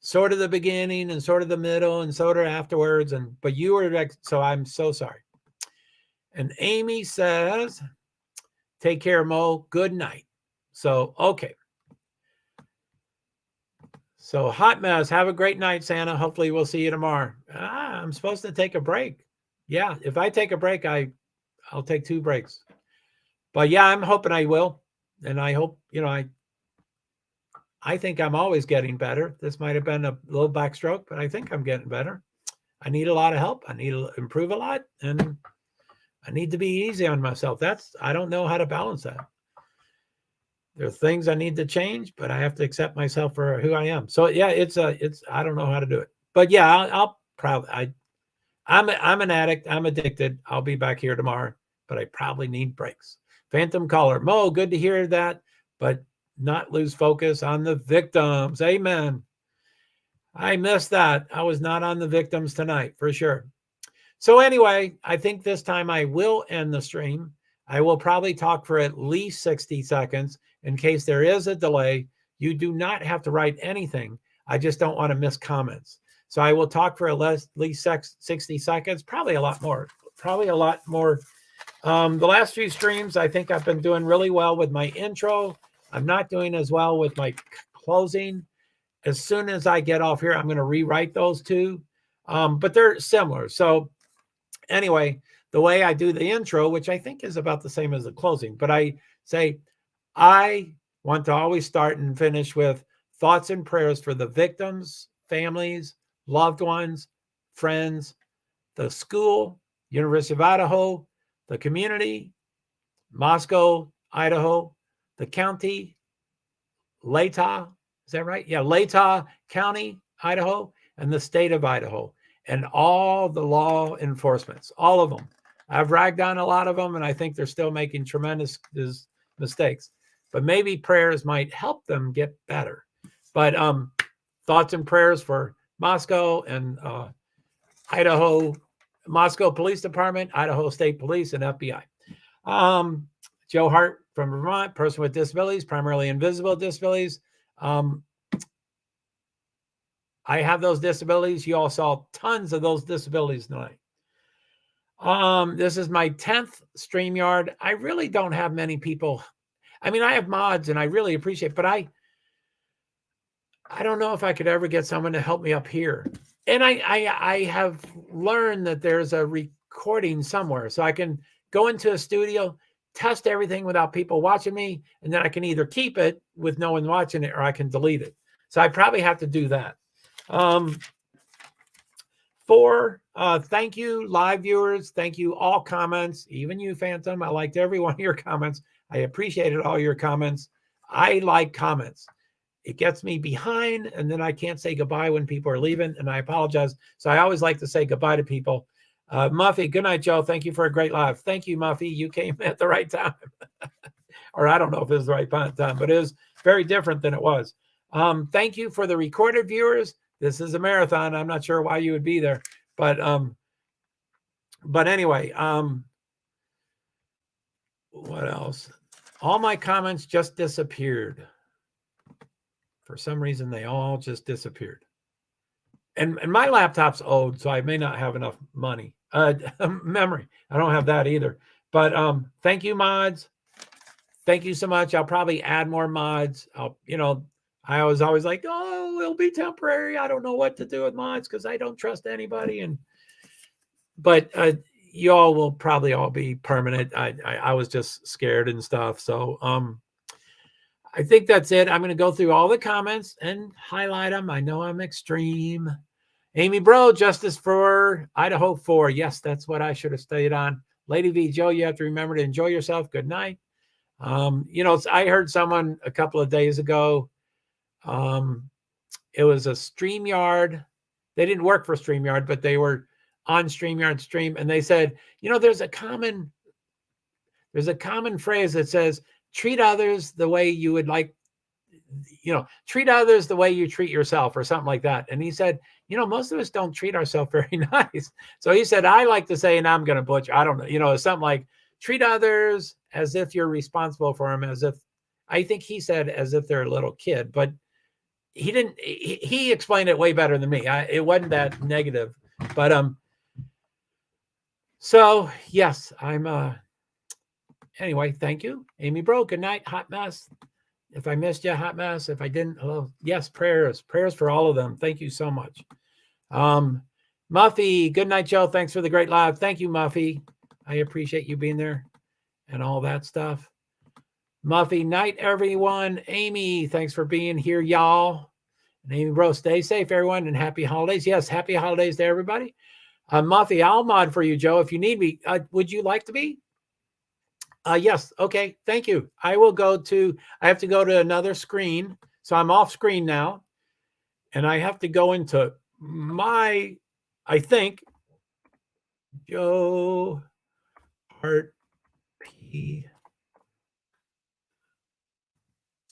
sort of the beginning and sort of the middle and sort of afterwards. But you were, so I'm so sorry. And Amy says, take care, Mo. Good night. So, okay. So Hot Mess, have a great night, Santa. Hopefully we'll see you tomorrow. I'm supposed to take a break. Yeah, if I take a break, I'll take 2 breaks. But yeah, I'm hoping I will. And I hope, I think I'm always getting better. This might have been a little backstroke, but I think I'm getting better. I need a lot of help. I need to improve a lot, and I need to be easy on myself. I don't know how to balance that. There are things I need to change, but I have to accept myself for who I am. So yeah, I don't know how to do it, but yeah, I'm an addict. I'm addicted. I'll be back here tomorrow, but I probably need breaks. Phantom Caller, Mo, good to hear that, but not lose focus on the victims. Amen. I missed that. I was not on the victims tonight for sure. So anyway, I think this time I will end the stream. I will probably talk for at least 60 seconds in case there is a delay. You do not have to write anything. I just don't want to miss comments. So I will talk for at least 60 seconds, probably a lot more. The last few streams, I think I've been doing really well with my intro. I'm not doing as well with my closing. As soon as I get off here, I'm going to rewrite those 2, but they're similar. So anyway, the way I do the intro, which I think is about the same as the closing, but I say, I want to always start and finish with thoughts and prayers for the victims, families, loved ones, friends, the school, University of Idaho, the community, Moscow, Idaho, the county, Latah, is that right? Yeah, Latah County, Idaho, and the state of Idaho, and all the law enforcements, all of them. I've ragged on a lot of them, and I think they're still making tremendous mistakes. But maybe prayers might help them get better. But thoughts and prayers for Moscow and Idaho, Moscow Police Department, Idaho State Police, and FBI. JoeHart from Vermont, person with disabilities, primarily invisible disabilities. I have those disabilities. You all saw tons of those disabilities tonight. This is my 10th StreamYard. I really don't have many people. I mean, I have mods and I really appreciate it, but I don't know if I could ever get someone to help me up here. And I have learned that there's a recording somewhere, so I can go into a studio, test everything without people watching me, and then I can either keep it with no one watching it or I can delete it. So I probably have to do that. 4, thank you, live viewers. Thank you, all comments, even you, Phantom. I liked every one of your comments. I appreciated all your comments. I like comments. It gets me behind, and then I can't say goodbye when people are leaving, and I apologize. So I always like to say goodbye to people. Muffy, good night, Joe. Thank you for a great live. Thank you, Muffy. You came at the right time. Or I don't know if it was the right time, but it was very different than it was. Thank you for the recorded viewers. This is a marathon. I'm not sure why you would be there, but anyway, what else? All my comments just disappeared. For some reason, they all just disappeared. And my laptop's old, so I may not have enough memory. I don't have that either. But thank you, mods. Thank you so much. I'll probably add more mods. I was always like, oh, it'll be temporary. I don't know what to do with mods because I don't trust anybody. But you all will probably all be permanent. I was just scared and stuff. So I think that's it. I'm going to go through all the comments and highlight them. I know I'm extreme. Amy Bro, Justice for Idaho 4. Yes, that's what I should have stayed on. Lady V, Joe, you have to remember to enjoy yourself. Good night. I heard someone a couple of days ago. It was a StreamYard. They didn't work for StreamYard, but they were on StreamYard stream. And they said, there's a common phrase that says, treat others the way you would like, treat others the way you treat yourself or something like that. And he said, most of us don't treat ourselves very nice. So he said, I like to say, and I'm going to butcher, I don't know, something like treat others as if you're responsible for them, I think he said as if they're a little kid, but he didn't, he explained it way better than me. It wasn't that negative, but So yes, I'm anyway, thank you. Amy Bro, good night. Hot mess. If I missed you, hot mess. If I didn't, hello. Yes, prayers for all of them. Thank you so much. Muffy, good night, Joe. Thanks for the great live. Thank you, Muffy. I appreciate you being there and all that stuff. Muffy, night, everyone. Amy, thanks for being here, y'all. And Amy Bro, stay safe, everyone, and happy holidays. Yes, happy holidays to everybody. Muffy, I'll mod for you, Joe, if you need me. Would you like to be? Yes. Okay. Thank you. I have to go to another screen. So I'm off screen now. And I have to go into I think, JoeHart P.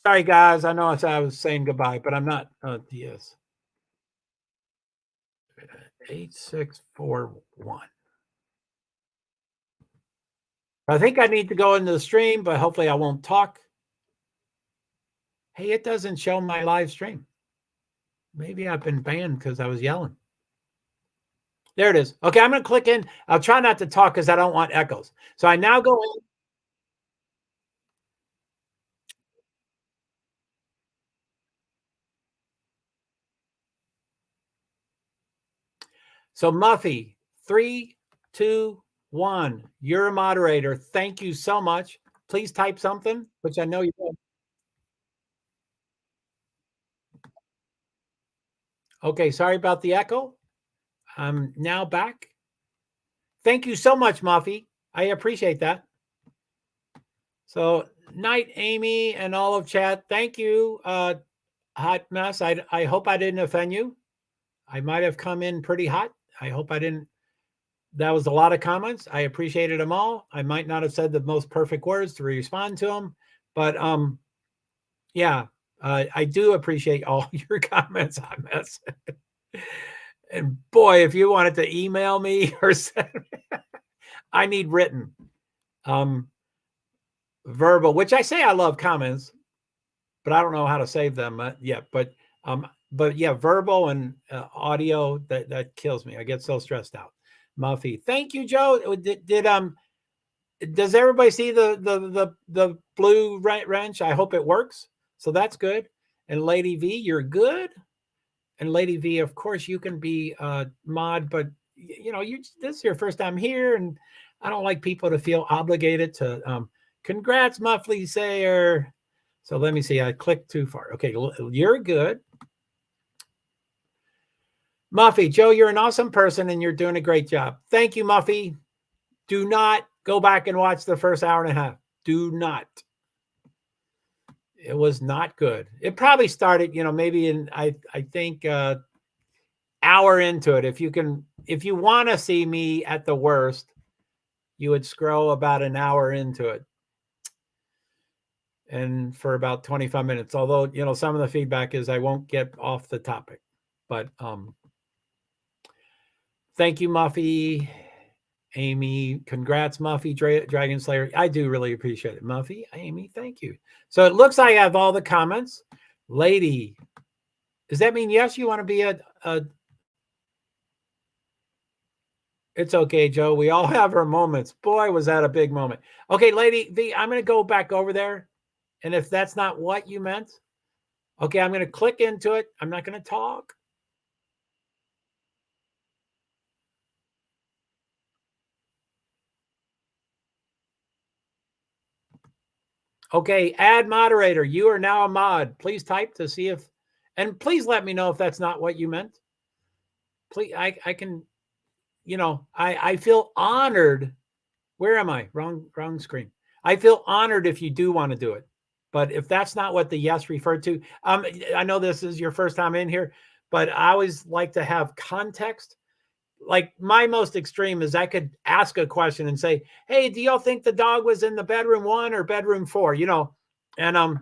Sorry, guys. I know I was saying goodbye, but I'm not. Yes. 8641. I think I need to go into the stream, but hopefully I won't talk. Hey, it doesn't show my live stream. Maybe I've been banned because I was yelling. There it is. Okay, I'm going to click in. I'll try not to talk because I don't want echoes. So I now go in. So Muffy, 3, 2, 1. You're a moderator. Thank you so much. Please type something, which I know you will. Okay, sorry about the echo. I'm now back. Thank you so much, Muffy. I appreciate that. So night, Amy, and all of chat. Thank you, Hot Mess. I hope I didn't offend you. I might have come in pretty hot. I hope I didn't. That was a lot of comments. I appreciated them all. I might not have said the most perfect words to respond to them, but yeah, I do appreciate all your comments on this. And boy, if you wanted to email me or send me, I need written, verbal, which I say I love comments, but I don't know how to save them yet. But yeah, verbal and audio that kills me. I get so stressed out. Muffy, thank you, Joe. Does everybody see the blue wrench? I hope it works. So that's good. And Lady V, you're good. And Lady V, of course, you can be mod, but you know, this is your first time here, and I don't like people to feel obligated to. Congrats, Muffly Sayer. So let me see. I clicked too far. Okay, you're good. Muffy, Joe, you're an awesome person, and you're doing a great job. Thank you, Muffy. Do not go back and watch the first hour and a half. Do not. It was not good. It probably started, maybe in I think hour into it. If you want to see me at the worst, you would scroll about an hour into it. And for about 25 minutes, although, some of the feedback is I won't get off the topic. But thank you, Muffy. Amy, congrats, Muffy, Dragon Slayer. I do really appreciate it. Muffy, Amy, thank you. So it looks like I have all the comments. Lady, does that mean yes, you want to be a It's okay, Joe. We all have our moments. Boy, was that a big moment. Okay, Lady V, I'm going to go back over there. And if that's not what you meant, okay, I'm going to click into it. I'm not going to talk. Okay, add moderator. You are now a mod. Please type to see if, and please let me know if that's not what you meant. Please, I can, I feel honored. Where am I? Wrong screen. I feel honored if you do want to do it. But if that's not what the yes referred to, I know this is your first time in here, but I always like to have context. Like my most extreme is I could ask a question and say, hey, do y'all think the dog was in the bedroom 1 or bedroom 4? And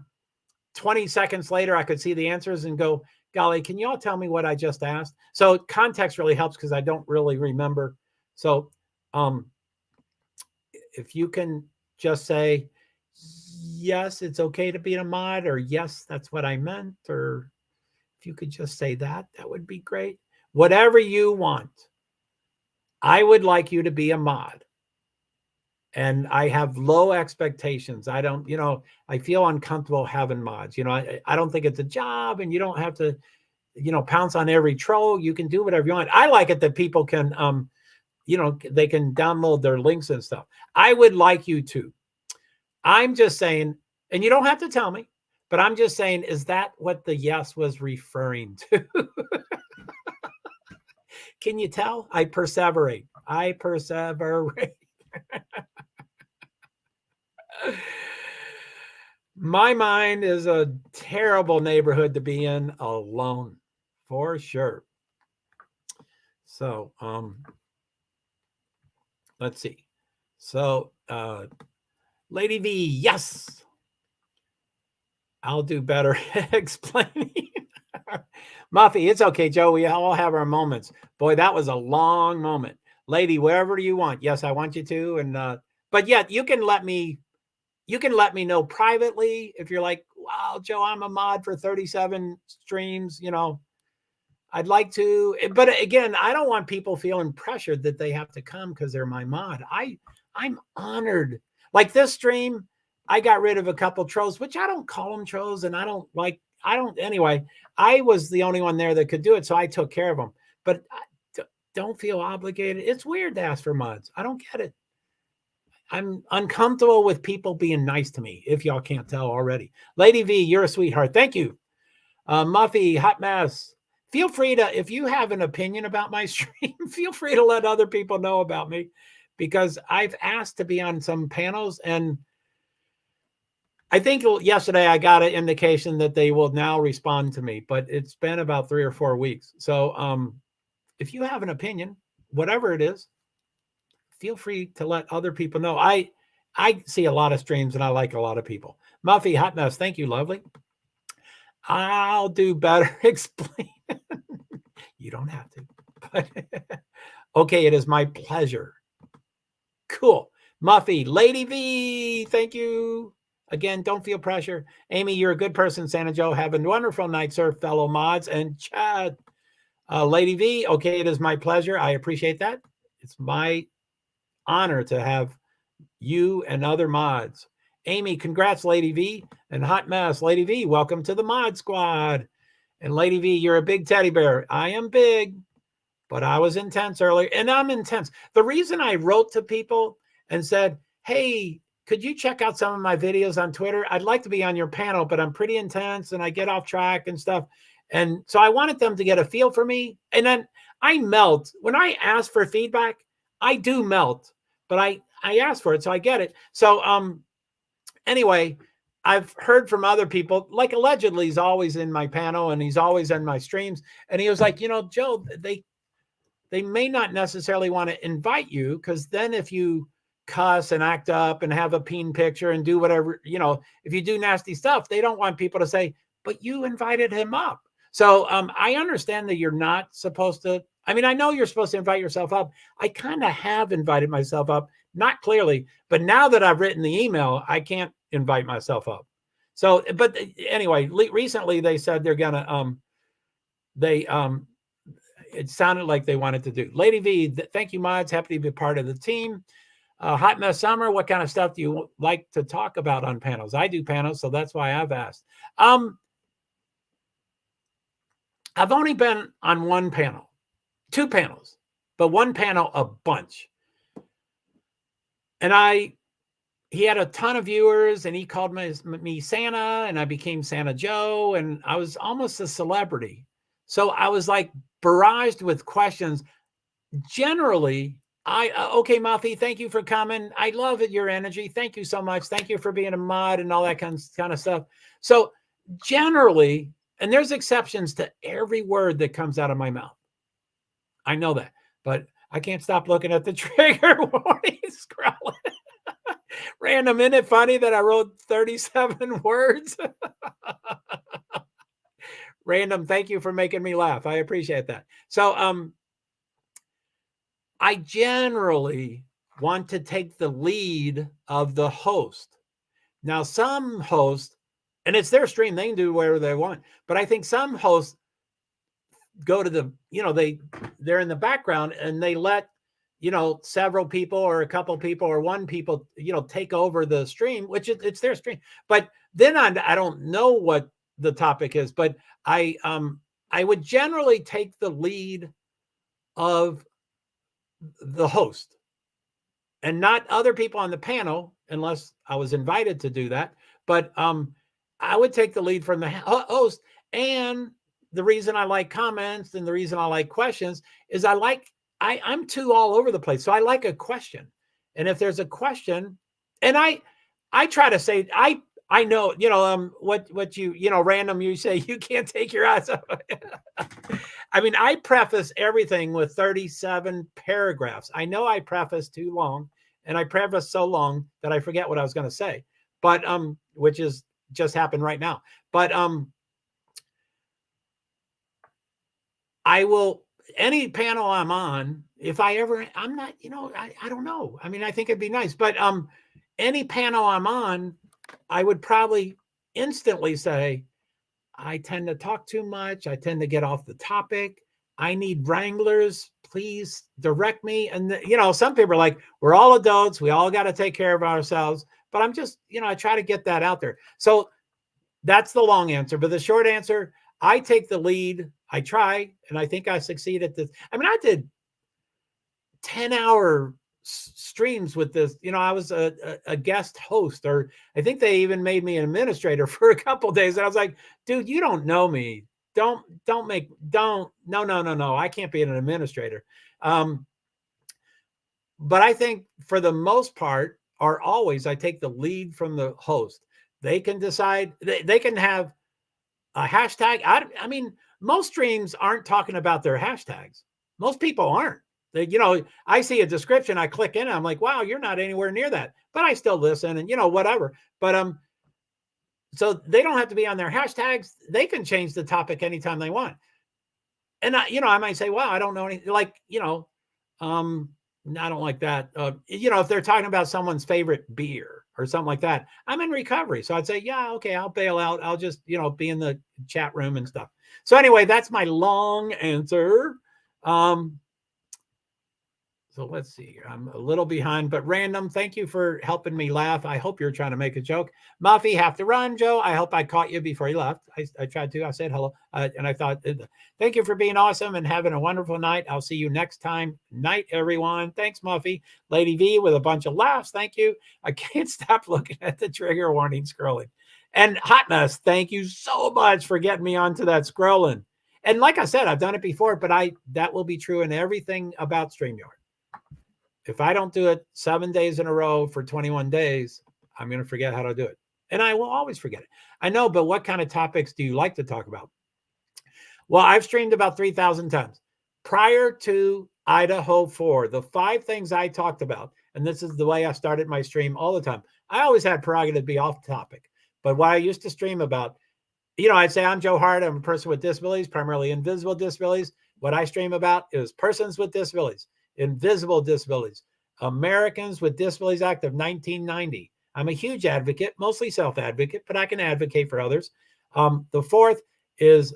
20 seconds later, I could see the answers and go, golly, can y'all tell me what I just asked? So context really helps because I don't really remember. So if you can just say, yes, it's okay to be a mod, or yes, that's what I meant, or if you could just say that would be great. Whatever you want. I would like you to be a mod. And I have low expectations. I don't, I feel uncomfortable having mods. I don't think it's a job, and you don't have to, pounce on every troll. You can do whatever you want. I like it that people can, they can download their links and stuff. I would like you to. I'm just saying, and you don't have to tell me, but I'm just saying, is that what the yes was referring to? Can you tell? I perseverate. I perseverate. My mind is a terrible neighborhood to be in alone, for sure. So, let's see. So, Lady V, yes. I'll do better explaining. Muffy, it's okay, Joe. We all have our moments. Boy, that was a long moment. Lady, wherever you want. Yes, I want you to. And but yeah, you can let me know privately if you're like, wow, Joe, I'm a mod for 37 streams. I'd like to. But again, I don't want people feeling pressured that they have to come because they're my mod. I'm honored. Like this stream, I got rid of a couple trolls, which I don't call them trolls, and anyway, I was the only one there that could do it, so I took care of them. But don't feel obligated. It's weird to ask for mods. I don't get it. I'm uncomfortable with people being nice to me, if y'all can't tell already. Lady V, you're a sweetheart. Thank you. Muffy, Hot Mess. Feel free to, if you have an opinion about my stream, feel free to let other people know about me, because I've asked to be on some panels, and I think yesterday I got an indication that they will now respond to me, but it's been about 3 or 4 weeks. So if you have an opinion, whatever it is, feel free to let other people know. I see a lot of streams, and I like a lot of people. Muffy, Hot Mess, thank you, lovely. I'll do better explain. You don't have to. But okay, it is my pleasure. Cool. Muffy, Lady V, thank you. Again, don't feel pressure. Amy, you're a good person. Santa Joe, have a wonderful night, sir, fellow mods. And Chad, Lady V, okay, it is my pleasure. I appreciate that. It's my honor to have you and other mods. Amy, congrats, Lady V. And Hot Mess, Lady V, welcome to the mod squad. And Lady V, you're a big teddy bear. I am big, but I was intense earlier, and I'm intense. The reason I wrote to people and said, hey, could you check out some of my videos on Twitter? I'd like to be on your panel, but I'm pretty intense and I get off track and stuff. And so I wanted them to get a feel for me. And then I melt. When I ask for feedback, I do melt, but I ask for it, so I get it. So anyway, I've heard from other people, like allegedly he's always in my panel and he's always in my streams. And he was like, Joe, they may not necessarily want to invite you, because then if you cuss and act up and have a peen picture and do whatever, if you do nasty stuff, they don't want people to say, but you invited him up. So I understand that you're not supposed to. I mean, I know you're supposed to invite yourself up. I kind of have invited myself up, not clearly, but now that I've written the email, I can't invite myself up. So, but anyway, recently they said they're gonna, it sounded like they wanted to do. Lady V, thank you, mods. Happy to be part of the team. Hot Mess Summer, what kind of stuff do you like to talk about on panels? I do panels, so that's why I've asked. I've only been on one panel, 2 panels, but one panel a bunch. And he had a ton of viewers, and he called me Santa, and I became Santa Joe, and I was almost a celebrity. So I was like barraged with questions. Generally, okay, Muffy, thank you for coming. I love your energy. Thank you so much. Thank you for being a mod and all that kind of stuff. So generally, and there's exceptions to every word that comes out of my mouth. I know that, but I can't stop looking at the trigger warning scrolling. Random, isn't it funny that I wrote 37 words? Random, thank you for making me laugh. I appreciate that. So I generally want to take the lead of the host. Now, some hosts, and it's their stream, they can do whatever they want, but I think some hosts go to the, they're in the background and they let, you know, several people or a couple people or one people, you know, take over the stream, which it's their stream. But then I don't know what the topic is, but I would generally take the lead of the host and not other people on the panel, unless I was invited to do that. But I would take the lead from the host. And the reason I like comments and the reason I like questions is I'm too all over the place. So I like a question. And if there's a question, and I try to say, I know, you know, what you know, random, you say, you can't take your eyes off. I mean, I preface everything with 37 paragraphs. I know I preface too long, and I preface so long that I forget what I was going to say, but which is just happened right now. But I will, any panel I'm on, if I ever, I'm not, you know, I don't know. I mean, I think it'd be nice, but any panel I'm on, I would probably instantly say, I tend to talk too much. I tend to get off the topic. I need wranglers. Please direct me. And, you know, some people are like, we're all adults. We all got to take care of ourselves. But I'm just, you know, I try to get that out there. So that's the long answer. But the short answer, I take the lead. I try, and I think I succeed at this. I mean, I did 10-hour streams with this. You know, I was a guest host, or I think they even made me an administrator for a couple of days. And I was like, dude, you don't know me. No. I can't be an administrator. But I think for the most part, or always, I take the lead from the host. They can decide, they can have a hashtag. I mean, most streams aren't talking about their hashtags. Most people aren't. You know, I see a description, I click in, and I'm like, wow, you're not anywhere near that. But I still listen and, you know, whatever. But so they don't have to be on their hashtags. They can change the topic anytime they want. And you know, I might say, wow, I don't know anything, like, you know, I don't like that. You know, if they're talking about someone's favorite beer or something like that, I'm in recovery. So I'd say, yeah, okay, I'll bail out. I'll just, you know, be in the chat room and stuff. So anyway, that's my long answer. So let's see, I'm a little behind, but random, thank you for helping me laugh. I hope you're trying to make a joke. Muffy, have to run, Joe. I hope I caught you before you left. I tried to, I said hello. And I thought, thank you for being awesome and having a wonderful night. I'll see you next time. Night, everyone. Thanks, Muffy. Lady V with a bunch of laughs. Thank you. I can't stop looking at the trigger warning scrolling. And Hotness, thank you so much for getting me onto that scrolling. And like I said, I've done it before, but that will be true in everything about StreamYard. If I don't do it 7 days in a row for 21 days, I'm going to forget how to do it. And I will always forget it. I know, but what kind of topics do you like to talk about? Well, I've streamed about 3,000 times. Prior to Idaho 4, the 5 things I talked about, and this is the way I started my stream all the time. I always had prerogative to be off topic. But what I used to stream about, you know, I'd say, I'm JoeHart. I'm a person with disabilities, primarily invisible disabilities. What I stream about is persons with disabilities. Invisible disabilities, Americans with Disabilities Act of 1990. I'm a huge advocate, mostly self-advocate, but I can advocate for others. The 4th is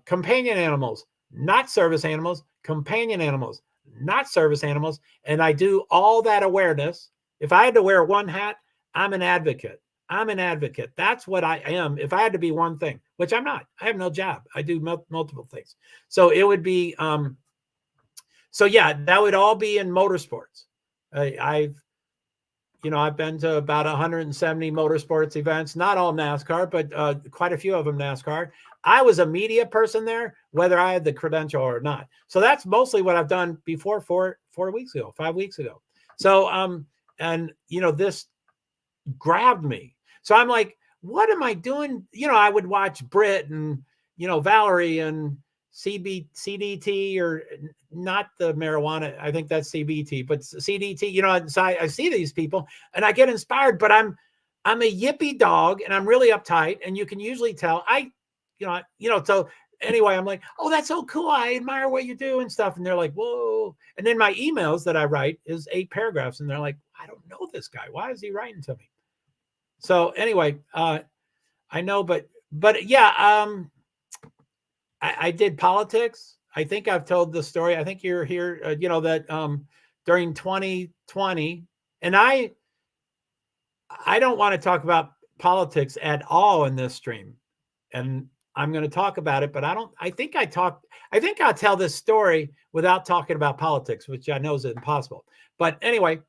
companion animals, not service animals, companion animals, not service animals. And I do all that awareness. If I had to wear one hat, I'm an advocate. I'm an advocate. That's what I am. If I had to be one thing, which I'm not, I have no job. I do multiple things. So it would be, so yeah, that would all be in motorsports. I've been to about 170 motorsports events, not all NASCAR, but quite a few of them NASCAR. I was a media person there, whether I had the credential or not. So that's mostly what I've done before 5 weeks ago. So, and you know, this grabbed me. So I'm like, what am I doing? You know, I would watch Britt and, you know, Valerie and CDT, or not the marijuana. I think that's CBT, but CDT, you know, so I see these people and I get inspired, but I'm a yippy dog and I'm really uptight. And you can usually tell so anyway, I'm like, oh, that's so cool. I admire what you do and stuff. And they're like, whoa. And then my emails that I write is 8 paragraphs. And they're like, I don't know this guy. Why is he writing to me? So anyway, I know, but yeah, I did politics. I think I've told the story. I think you're here, you know, that during 2020, and I don't want to talk about politics at all in this stream, and I'm going to talk about it, but I think I'll tell this story without talking about politics, which I know is impossible. But anyway,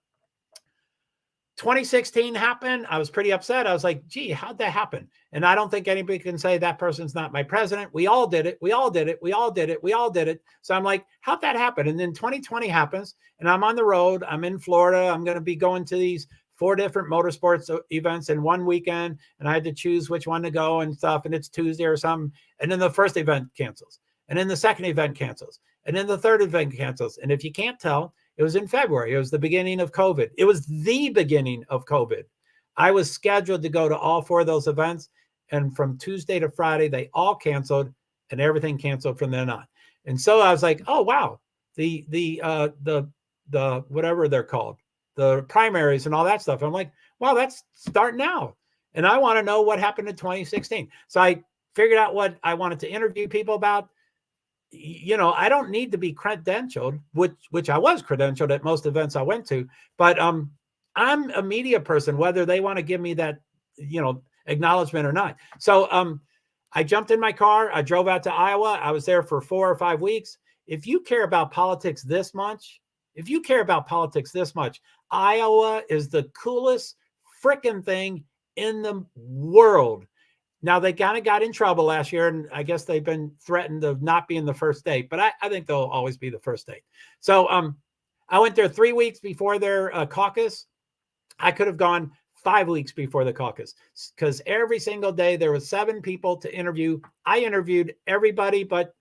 2016 happened. I was pretty upset. I was like, gee, how'd that happen? And I don't think anybody can say that person's not my president. We all did it. We all did it. We all did it. We all did it. So I'm like, how'd that happen? And then 2020 happens, and I'm on the road. I'm in Florida. I'm going to be going to these 4 different motorsports events in one weekend, and I had to choose which one to go and stuff. And it's Tuesday or something. And then the first event cancels, and then the second event cancels, and then the third event cancels. And if you can't tell, it was in February. It was the beginning of COVID. It was the beginning of COVID. I was scheduled to go to all 4 of those events, and from Tuesday to Friday, they all canceled, and everything canceled from then on. And so I was like, oh wow, the whatever they're called, the primaries and all that stuff. I'm like, wow, that's starting now. And I want to know what happened in 2016. So I figured out what I wanted to interview people about. You know, I don't need to be credentialed, which I was credentialed at most events I went to, but I'm a media person, whether they want to give me that, acknowledgement or not. So I jumped in my car. I drove out to Iowa. I was there for 4 or 5 weeks. If you care about politics this much, Iowa is the coolest freaking thing in the world. Now, they kind of got in trouble last year, and I guess they've been threatened of not being the first state, but I think they'll always be the first state. So I went there 3 weeks before their caucus. I could have gone 5 weeks before the caucus, because every single day there was 7 people to interview. I interviewed everybody but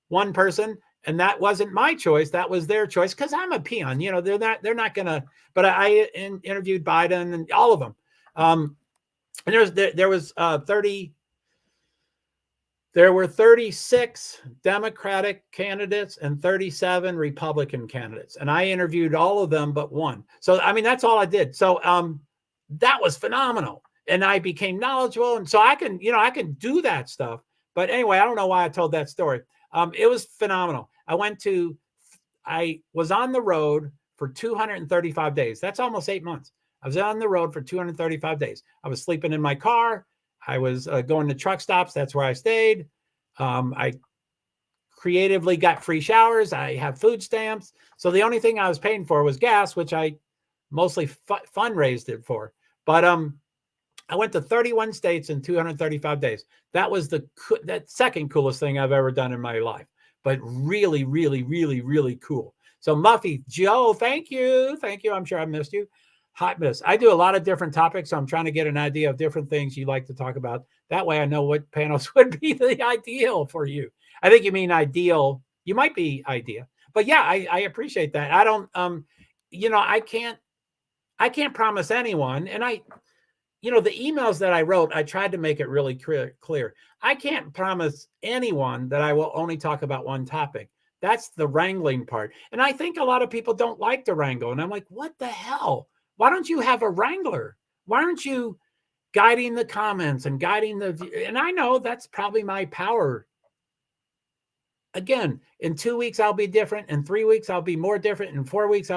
one person, and that wasn't my choice. That was their choice, because I'm a peon. They're not going to, but I interviewed Biden and all of them. And there were 36 Democratic candidates and 37 Republican candidates. And I interviewed all of them but one. So, I mean, that's all I did. So that was phenomenal. And I became knowledgeable. And so I can do that stuff. But anyway, I don't know why I told that story. It was phenomenal. I was on the road for 235 days. That's almost 8 months. I was on the road for 235 days. I was sleeping in my car. I was going to truck stops. That's where I stayed. I creatively got free showers. I have food stamps. So the only thing I was paying for was gas, which I mostly fundraised it for. But I went to 31 states in 235 days. That was that second coolest thing I've ever done in my life. But really, really, really, really cool. So Muffy, Joe, thank you. Thank you. I'm sure I missed you. Hot miss. I do a lot of different topics, so I'm trying to get an idea of different things you like to talk about. That way I know what panels would be the ideal for you. I think you mean ideal. You might be idea. But yeah, I appreciate that. I don't I can't promise anyone. And the emails that I wrote, I tried to make it really clear. I can't promise anyone that I will only talk about one topic. That's the wrangling part. And I think a lot of people don't like to wrangle. And I'm like, what the hell? Why don't you have a wrangler? Why aren't you guiding the comments and guiding and I know that's probably my power. Again, in 2 weeks, I'll be different. In 3 weeks, I'll be more different. In 4 weeks,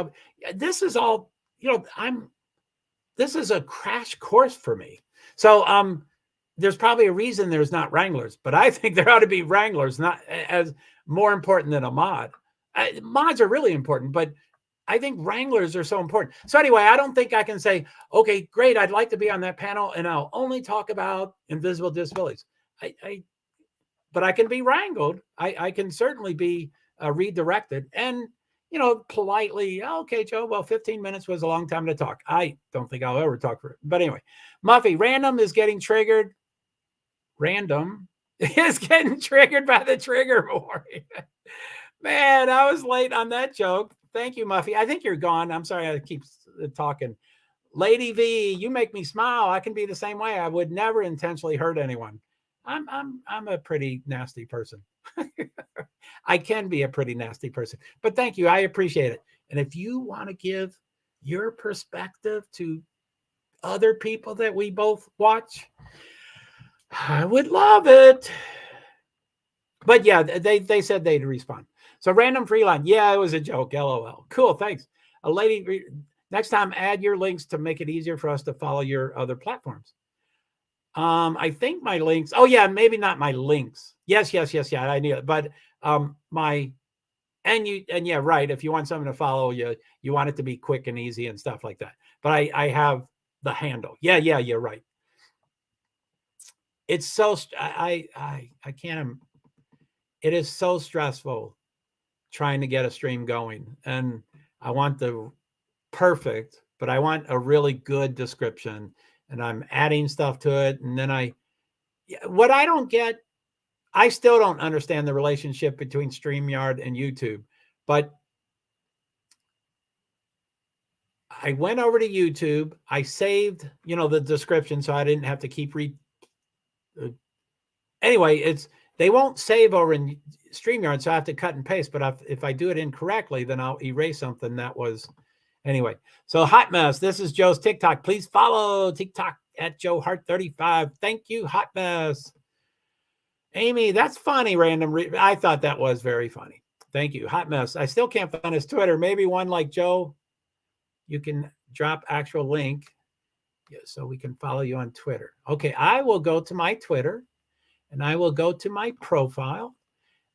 this is all, this is a crash course for me. So there's probably a reason there's not wranglers, but I think there ought to be wranglers, not as more important than a mod. Mods are really important, but I think wranglers are so important. So anyway, I don't think I can say, okay, great, I'd like to be on that panel and I'll only talk about invisible disabilities. But I can be wrangled. I can certainly be redirected and, politely, okay, Joe, well, 15 minutes was a long time to talk. I don't think I'll ever talk for it. But anyway, Muffy, random is getting triggered. Random is getting triggered by the trigger warning. Man, I was late on that joke. Thank you, Muffy. I think you're gone. I'm sorry I keep talking. Lady V, you make me smile. I can be the same way. I would never intentionally hurt anyone. I'm a pretty nasty person. I can be a pretty nasty person. But thank you. I appreciate it. And if you want to give your perspective to other people that we both watch, I would love it. But yeah, they said they'd respond. So random free line. Yeah, it was a joke. LOL. Cool. Thanks. a lady, next time add your links to make it easier for us to follow your other platforms. I think my links, oh yeah, maybe not my links. Yes, I knew it. But yeah, right. If you want someone to follow you, you want it to be quick and easy and stuff like that. But I have the handle. Yeah, you're right. It's so, I can't, it is so stressful trying to get a stream going. And I want the perfect, but I want a really good description, and I'm adding stuff to it. And then what I don't get, I still don't understand the relationship between StreamYard and YouTube, but I went over to YouTube. I saved, the description, so I didn't have to keep anyway, they won't save over in StreamYard, so I have to cut and paste. But if I do it incorrectly, then I'll erase something that was, anyway. So Hot Mess, this is Joe's TikTok. Please follow TikTok at JoeHart35. Thank you, Hot Mess. Amy, that's funny, random. I thought that was very funny. Thank you, Hot Mess. I still can't find his Twitter. Maybe one like Joe, you can drop actual link so we can follow you on Twitter. Okay, I will go to my Twitter, and I will go to my profile,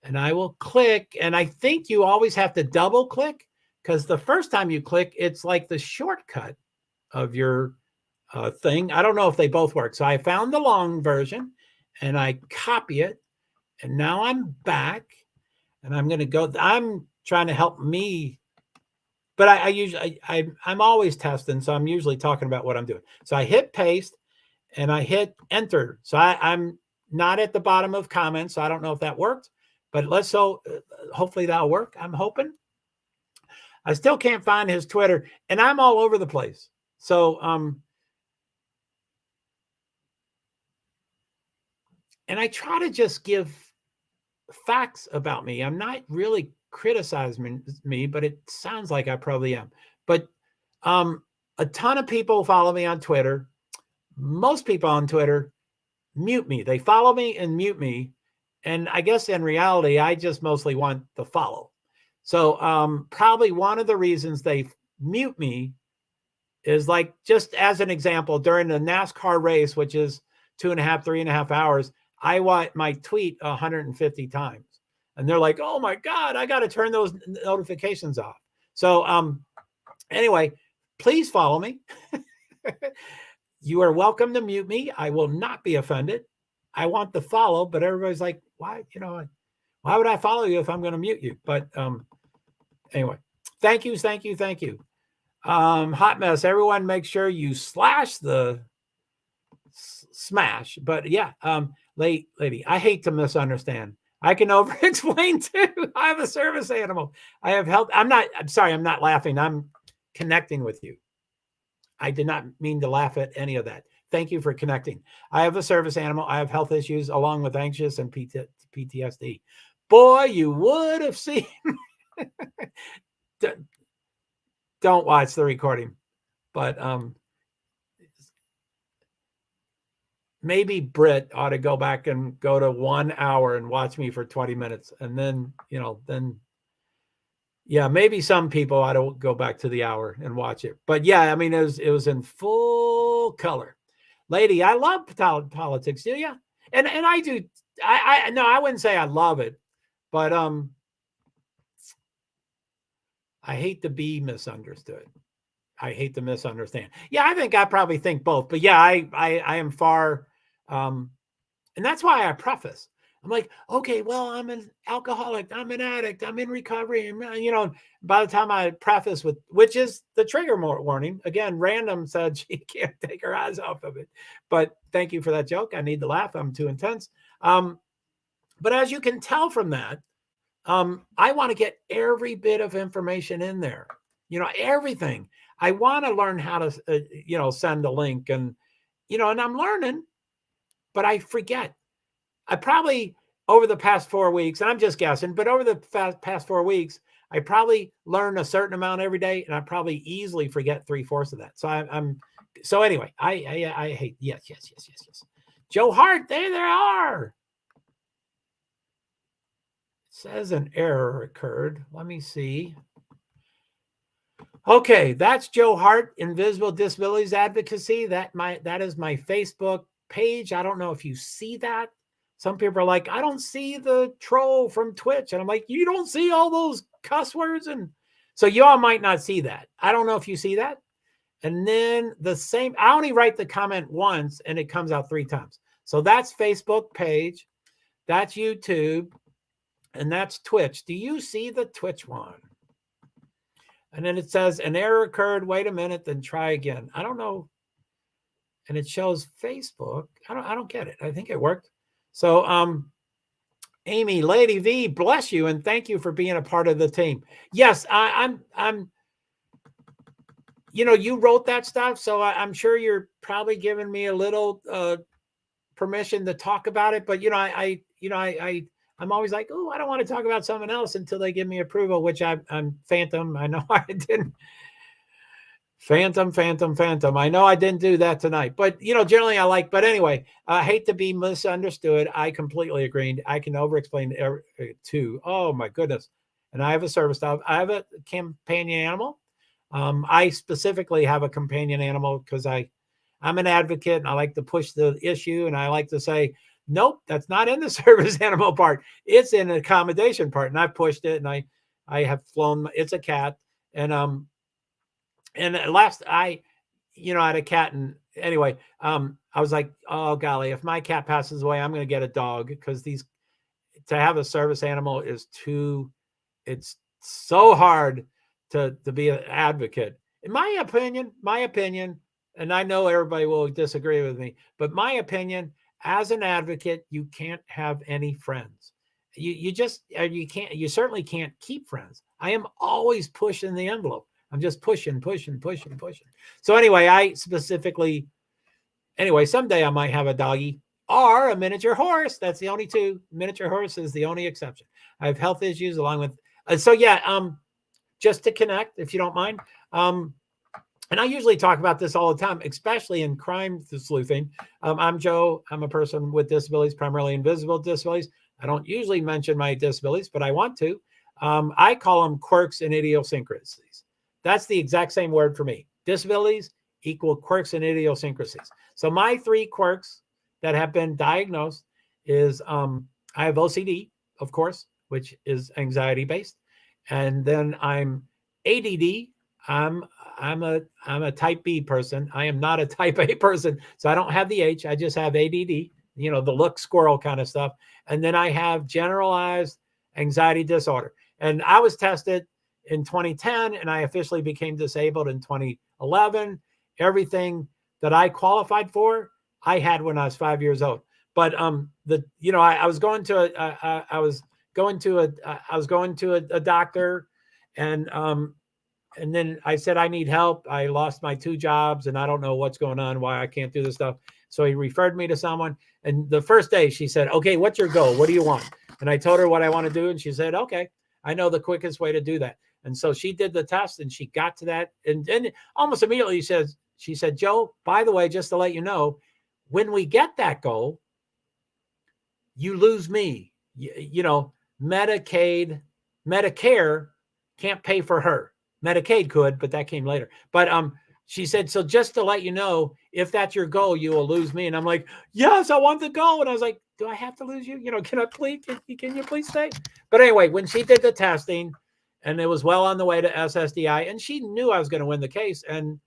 and I will click. And I think you always have to double click, because the first time you click, it's like the shortcut of your thing. I don't know if they both work. So I found the long version, and I copy it. And now I'm back, and I'm going to go. I'm trying to help me, but I'm always testing. So I'm usually talking about what I'm doing. So I hit paste, and I hit enter. So I'm not at the bottom of comments. So I don't know if that worked, but hopefully that'll work. I'm hoping. I still can't find his Twitter, and I'm all over the place. So, and I try to just give facts about me. I'm not really criticizing me, but it sounds like I probably am. But a ton of people follow me on Twitter. Most people on Twitter mute me. They follow me and mute me. And I guess in reality, I just mostly want the follow. So probably one of the reasons they mute me is, like, just as an example, during the NASCAR race, which is 3.5 hours, I want my tweet 150 times. And they're like, oh my God, I got to turn those notifications off. So anyway, please follow me. You are welcome to mute me. I will not be offended. I want the follow, but everybody's like, why would I follow you if I'm going to mute you? But anyway, thank you. Hot Mess, everyone, make sure you slash the smash. But yeah, lady, I hate to misunderstand. I can over explain too. I have a service animal. I have help. I'm sorry, I'm not laughing. I'm connecting with you. I did not mean to laugh at any of that. Thank you for connecting. I have a service animal. I have health issues along with anxious and PTSD. Boy, you would have seen. Don't watch the recording, but maybe Britt ought to go back and go to 1 hour and watch me for 20 minutes. And then, yeah, maybe some people ought to go back to the hour and watch it. But yeah, I mean, it was in full color. Lady, I love politics, do you? And I do. No, I wouldn't say I love it, but I hate to be misunderstood. I hate to misunderstand. Yeah, I think I probably think both. But yeah, I am far, and that's why I preface. I'm like, okay, well, I'm an alcoholic, I'm an addict, I'm in recovery, and by the time I preface with, which is the trigger warning. Again, Random said she can't take her eyes off of it. But thank you for that joke. I need to laugh. I'm too intense. But as you can tell from that, I want to get every bit of information in there. Everything. I want to learn how to, send a link, and I'm learning, but I forget. I probably, over the past 4 weeks, and I'm just guessing, but over the past 4 weeks, I probably learn a certain amount every day, and I probably easily forget 3/4 of that. So so anyway, I hate, yes. JoeHart, there they are. It says an error occurred. Let me see. Okay, that's JoeHart, Invisible Disabilities Advocacy. That is my Facebook page. I don't know if you see that. Some people are like, I don't see the troll from Twitch. And I'm like, you don't see all those cuss words? And so y'all might not see that. I don't know if you see that. And then the same, I only write the comment once and it comes out 3 times. So that's Facebook page. That's YouTube. And that's Twitch. Do you see the Twitch one? And then it says an error occurred. Wait a minute, then try again. I don't know. And it shows Facebook. I don't get it. I think it worked. So Amy, Lady V, bless you and thank you for being a part of the team. Yes, I'm you wrote that stuff, so I'm sure you're probably giving me a little permission to talk about it. But I'm always like, oh, I don't want to talk about someone else until they give me approval, which I'm Phantom. I know I didn't. Phantom. I know I didn't do that tonight, but generally I like. But anyway, I hate to be misunderstood. I completely agree. I can over-explain too. Oh my goodness! And I have a service dog. I have a companion animal. I specifically have a companion animal because I'm an advocate and I like to push the issue and I like to say, nope, that's not in the service animal part. It's in the accommodation part. And I pushed it and I have flown. It's a cat. And at last I had a cat. And anyway, I was like, oh golly, if my cat passes away, I'm going to get a dog because to have a service animal it's so hard to be an advocate. In my opinion, and I know everybody will disagree with me, but my opinion, as an advocate, you can't have any friends. You certainly can't keep friends. I am always pushing the envelope. I'm just pushing. So anyway, someday I might have a doggy or a miniature horse. That's the only 2. Miniature horse is the only exception. I have health issues along with, just to connect, if you don't mind. And I usually talk about this all the time, especially in crime sleuthing. I'm Joe. I'm a person with disabilities, primarily invisible disabilities. I don't usually mention my disabilities, but I want to. I call them quirks and idiosyncrasies. That's the exact same word for me. Disabilities equal quirks and idiosyncrasies. So my 3 quirks that have been diagnosed is I have OCD, of course, which is anxiety-based. And then I'm ADD. I'm a type B person. I am not a type A person. So I don't have the H. I just have ADD, the look squirrel kind of stuff. And then I have generalized anxiety disorder. And I was tested in 2010 and I officially became disabled in 2011. Everything that I qualified for, I had when I was 5 years old. But I was going to a doctor and then I said, I need help. I lost my 2 jobs and I don't know what's going on, why I can't do this stuff. So he referred me to someone. And the first day she said, okay, what's your goal? What do you want? And I told her what I want to do. And she said, okay, I know the quickest way to do that. And so she did the test and she got to that. And almost immediately she said, Joe, by the way, just to let you know, when we get that goal, you lose me. Medicare can't pay for her. Medicaid could, but that came later. But she said, so just to let you know, if that's your goal, you will lose me. And I'm like, yes, I want the goal. And I was like, do I have to lose you? Can you please stay? But anyway, when she did the testing and it was well on the way to SSDI and she knew I was going to win the case and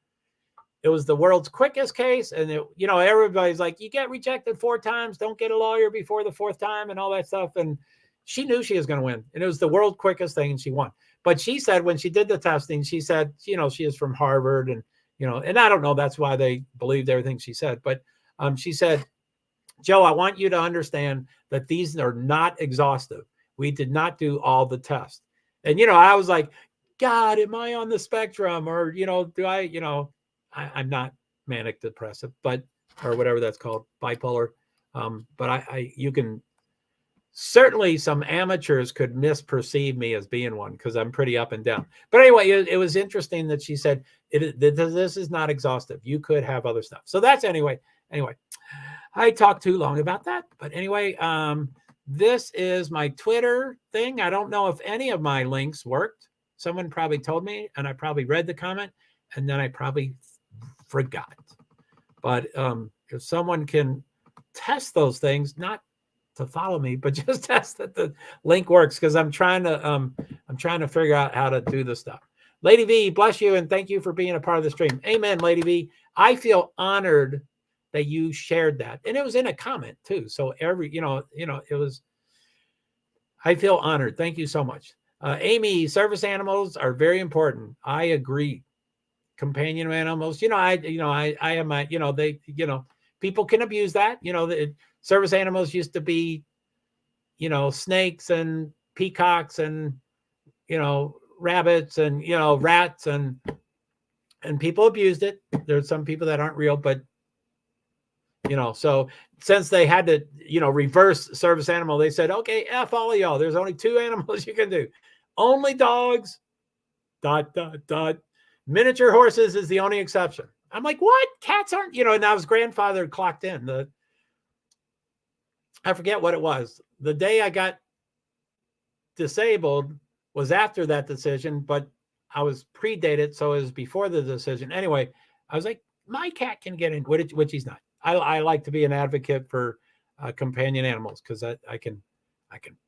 it was the world's quickest case. And everybody's like, you get rejected 4 times. Don't get a lawyer before the 4th time and all that stuff. And she knew she was going to win and it was the world's quickest thing and she won. But she said when she did the testing, she said, she is from Harvard and, and I don't know, that's why they believed everything she said. But she said, Joe, I want you to understand that these are not exhaustive. We did not do all the tests. And, I was like, God, am I on the spectrum? Or, do I, I'm not manic depressive, or whatever that's called, bipolar. But you can, certainly some amateurs could misperceive me as being one because I'm pretty up and down. But anyway, it was interesting that she said, this is not exhaustive. You could have other stuff. So that's anyway, I talked too long about that. But anyway, this is my Twitter thing. I don't know if any of my links worked. Someone probably told me, and I probably read the comment, and then I probably forgot. But if someone can test those things, not to follow me, but just test that the link works, because I'm trying to figure out how to do this stuff. Lady V, bless you, and thank you for being a part of the stream. Amen, Lady V. I feel honored that you shared that, and it was in a comment too. So every, it was. I feel honored. Thank you so much, Amy. Service animals are very important. I agree. Companion animals, I am a, they, people can abuse that. The service animals used to be, snakes and peacocks and, rabbits and, rats and people abused it. There's some people that aren't real, but, so since they had to, reverse service animal, they said, okay, F all of y'all. There's only 2 animals you can do. Only dogs, ... Miniature horses is the only exception. I'm like, what? Cats aren't, and I was grandfather clocked in. I forget what it was. The day I got disabled was after that decision, but I was predated, so it was before the decision. Anyway, I was like, my cat can get in, which he's not. I like to be an advocate for companion animals, because I can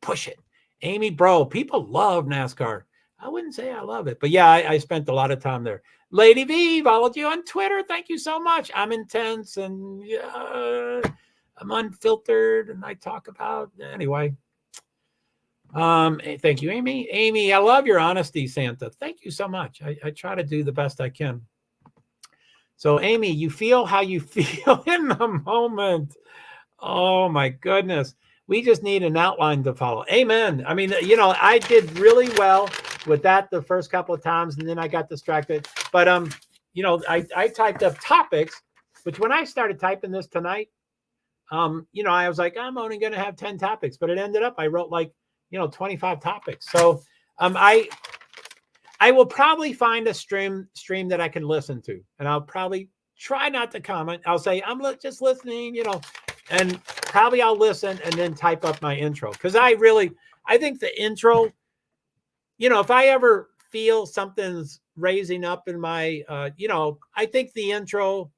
push it. Amy, bro, people love NASCAR. I wouldn't say I love it, but yeah, I spent a lot of time there. Lady V, followed you on Twitter. Thank you so much. I'm intense and I'm unfiltered, and I talk about anyway. Thank you, Amy. Amy, I love your honesty, Santa. Thank you so much. I try to do the best I can. So, Amy, you feel how you feel in the moment. Oh my goodness. We just need an outline to follow. Amen. I mean, I did really well with that the first couple of times, and then I got distracted. But I typed up topics, which when I started typing this tonight, I was like, I'm only going to have 10 topics, but it ended up I wrote like 25 topics. So I will probably find a stream that I can listen to, and I'll probably try not to comment. I'll say I'm just listening, and probably I'll listen and then type up my intro, because I think the intro, if I ever feel something's raising up in my, I think the intro,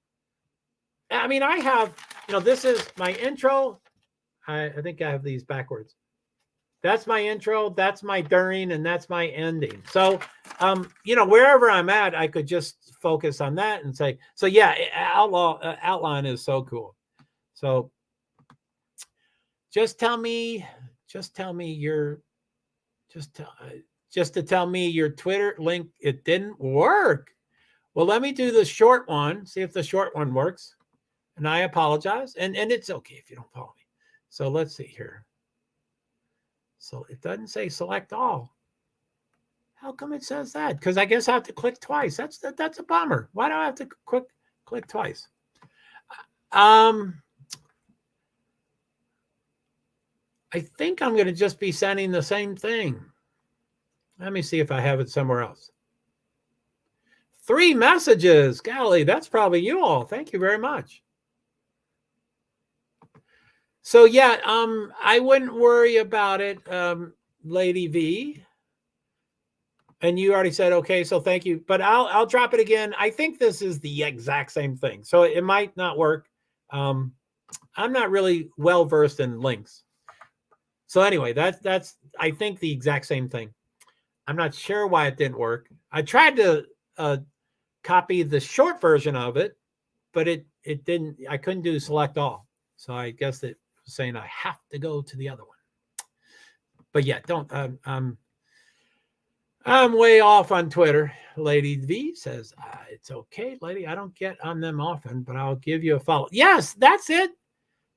I mean, I have, this is my intro. I think I have these backwards. That's my intro, that's my during, and that's my ending. So, wherever I'm at, I could just focus on that and say, so yeah, outline is so cool. So just tell me your Twitter link. It didn't work. Well, let me do the short one, see if the short one works. And I apologize. And it's okay if you don't follow me. So let's see here. So it doesn't say select all. How come it says that? Because I guess I have to click twice. That's a bummer. Why do I have to click twice? I think I'm going to just be sending the same thing. Let me see if I have it somewhere else. 3 messages. Golly, that's probably you all. Thank you very much. So yeah, I wouldn't worry about it, Lady V. And you already said, okay, so thank you. But I'll drop it again. I think this is the exact same thing. So it might not work. I'm not really well versed in links. So anyway, that's I think the exact same thing. I'm not sure why it didn't work. I tried to copy the short version of it, but it didn't. I couldn't do select all. So I guess it was saying I have to go to the other one. But yeah, don't. I'm way off on Twitter. Lady V says, it's okay, lady. I don't get on them often, but I'll give you a follow. Yes, that's it.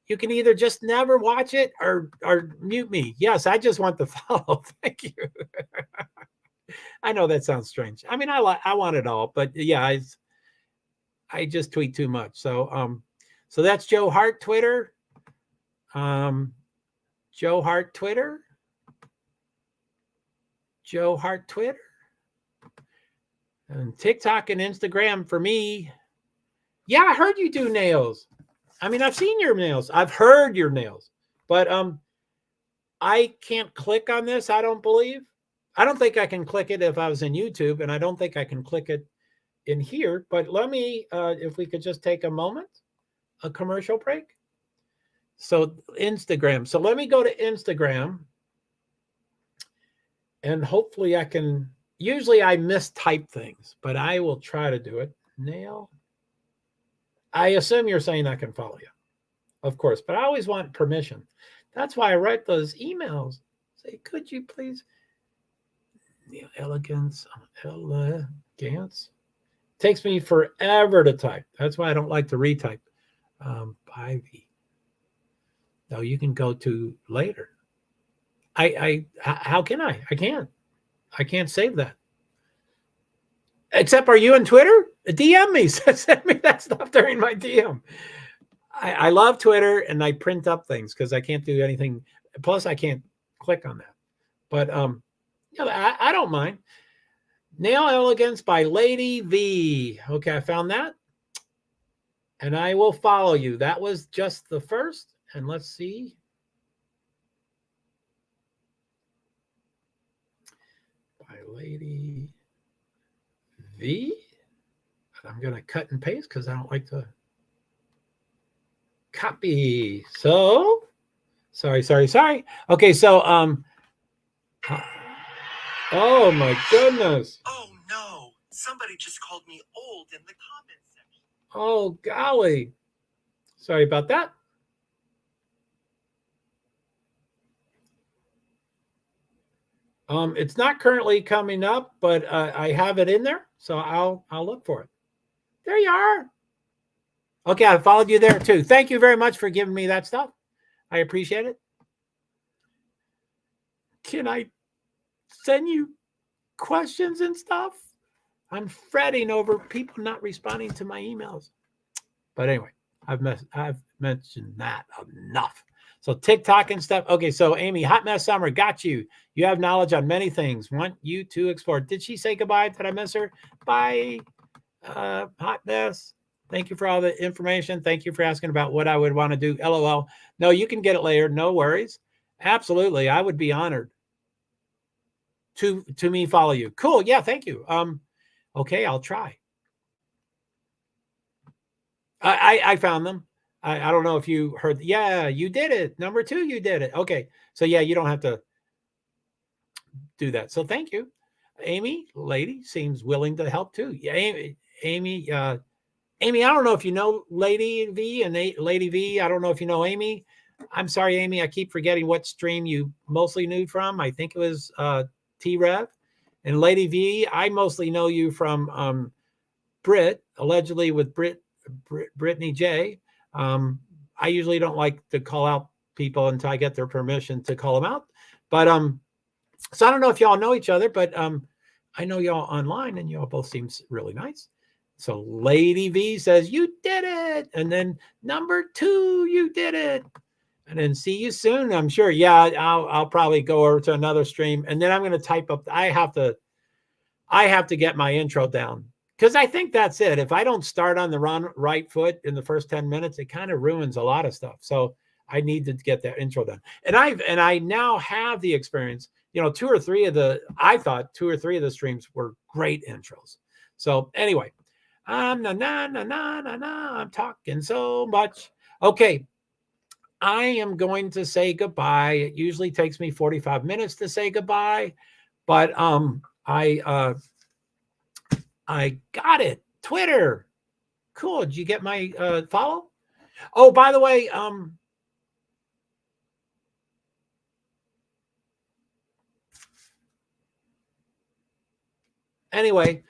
You can either just never watch it or mute me. Yes, I just want the follow. Thank you. I know that sounds strange. I mean, I want it all, but yeah, I just tweet too much. So so that's JoeHart Twitter. JoeHart Twitter. JoeHart Twitter. And TikTok and Instagram for me. Yeah, I heard you do nails. I mean, I've seen your nails. I've heard your nails. But I can't click on this, I don't believe. I don't think I can click it if I was in YouTube, and I don't think I can click it in here, but let me, if we could just take a moment, a commercial break. So Instagram. So let me go to Instagram, and hopefully I can, usually I mistype things, but I will try to do it. Nail. I assume you're saying I can follow you, of course, but I always want permission. That's why I write those emails. Say, could you please? Elegance. Takes me forever to type. That's why I don't like to retype. Ivy. No, you can go to later. How can I? I can't. I can't save that. Except, are you on Twitter? DM me. Send me that stuff during my DM. I love Twitter, and I print up things because I can't do anything. Plus, I can't click on that. But yeah, I don't mind. Nail Elegance by Lady V. Okay, I found that. And I will follow you. That was just the first. And let's see. By Lady V. I'm going to cut and paste because I don't like to copy. So, sorry. Okay, so, oh my goodness. Oh no, somebody just called me old in the comments section. Oh, golly. Sorry about that. It's not currently coming up, but I have it in there, so I'll look for it. There you are. Okay, I followed you there too. Thank you very much for giving me that stuff. I appreciate it. Can I send you questions and stuff? I'm fretting over people not responding to my emails. But anyway, I've mentioned that enough. So TikTok and stuff. Okay, so Amy, Hot Mess Summer, got you. You have knowledge on many things. Want you to explore. Did she say goodbye? Did I miss her? Bye, Hot Mess. Thank you for all the information. Thank you for asking about what I would want to do. LOL. No, you can get it later. No worries. Absolutely. I would be honored to me follow you. Cool. Yeah, thank you. Okay, I'll try. I found them. I don't know if you heard. Yeah, you did it. Number 2, you did it. Okay. So yeah, you don't have to do that. So thank you. Amy, lady, seems willing to help too. Yeah, Amy, I don't know if you know Lady V and Lady V. I don't know if you know Amy. I'm sorry, Amy. I keep forgetting what stream you mostly knew from. I think it was T-Rev. And Lady V, I mostly know you from Brit, allegedly with Brittany J. I usually don't like to call out people until I get their permission to call them out. But so I don't know if y'all know each other, but I know y'all online, and y'all both seem really nice. So Lady V says, you did it. And then number 2, you did it. And then see you soon, I'm sure. Yeah, I'll probably go over to another stream, and then I'm going to type up. I have to get my intro down, because I think that's it. If I don't start on the right foot in the first 10 minutes, it kind of ruins a lot of stuff. So I need to get that intro done. And I now have the experience. You know, 2 or 3 of the streams were great intros. So anyway, I'm talking so much. Okay. I am going to say goodbye. It usually takes me 45 minutes to say goodbye, but I got it. Twitter. Cool. Did you get my follow? Oh, by the way, anyway,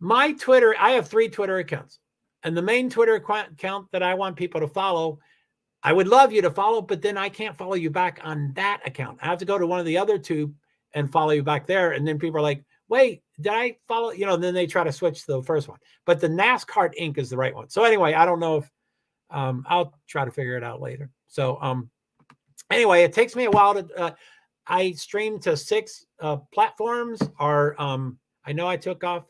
my Twitter, I have 3 Twitter accounts. And the main Twitter account that I want people to follow, I would love you to follow, but then I can't follow you back on that account. I have to go to one of the other 2 and follow you back there. And then people are like, wait, did I follow? You know, then they try to switch to the first one. But the NASCAR Inc. is the right one. So anyway, I don't know if I'll try to figure it out later. So anyway, it takes me a while to I stream to 6 platforms. Or I know I took off.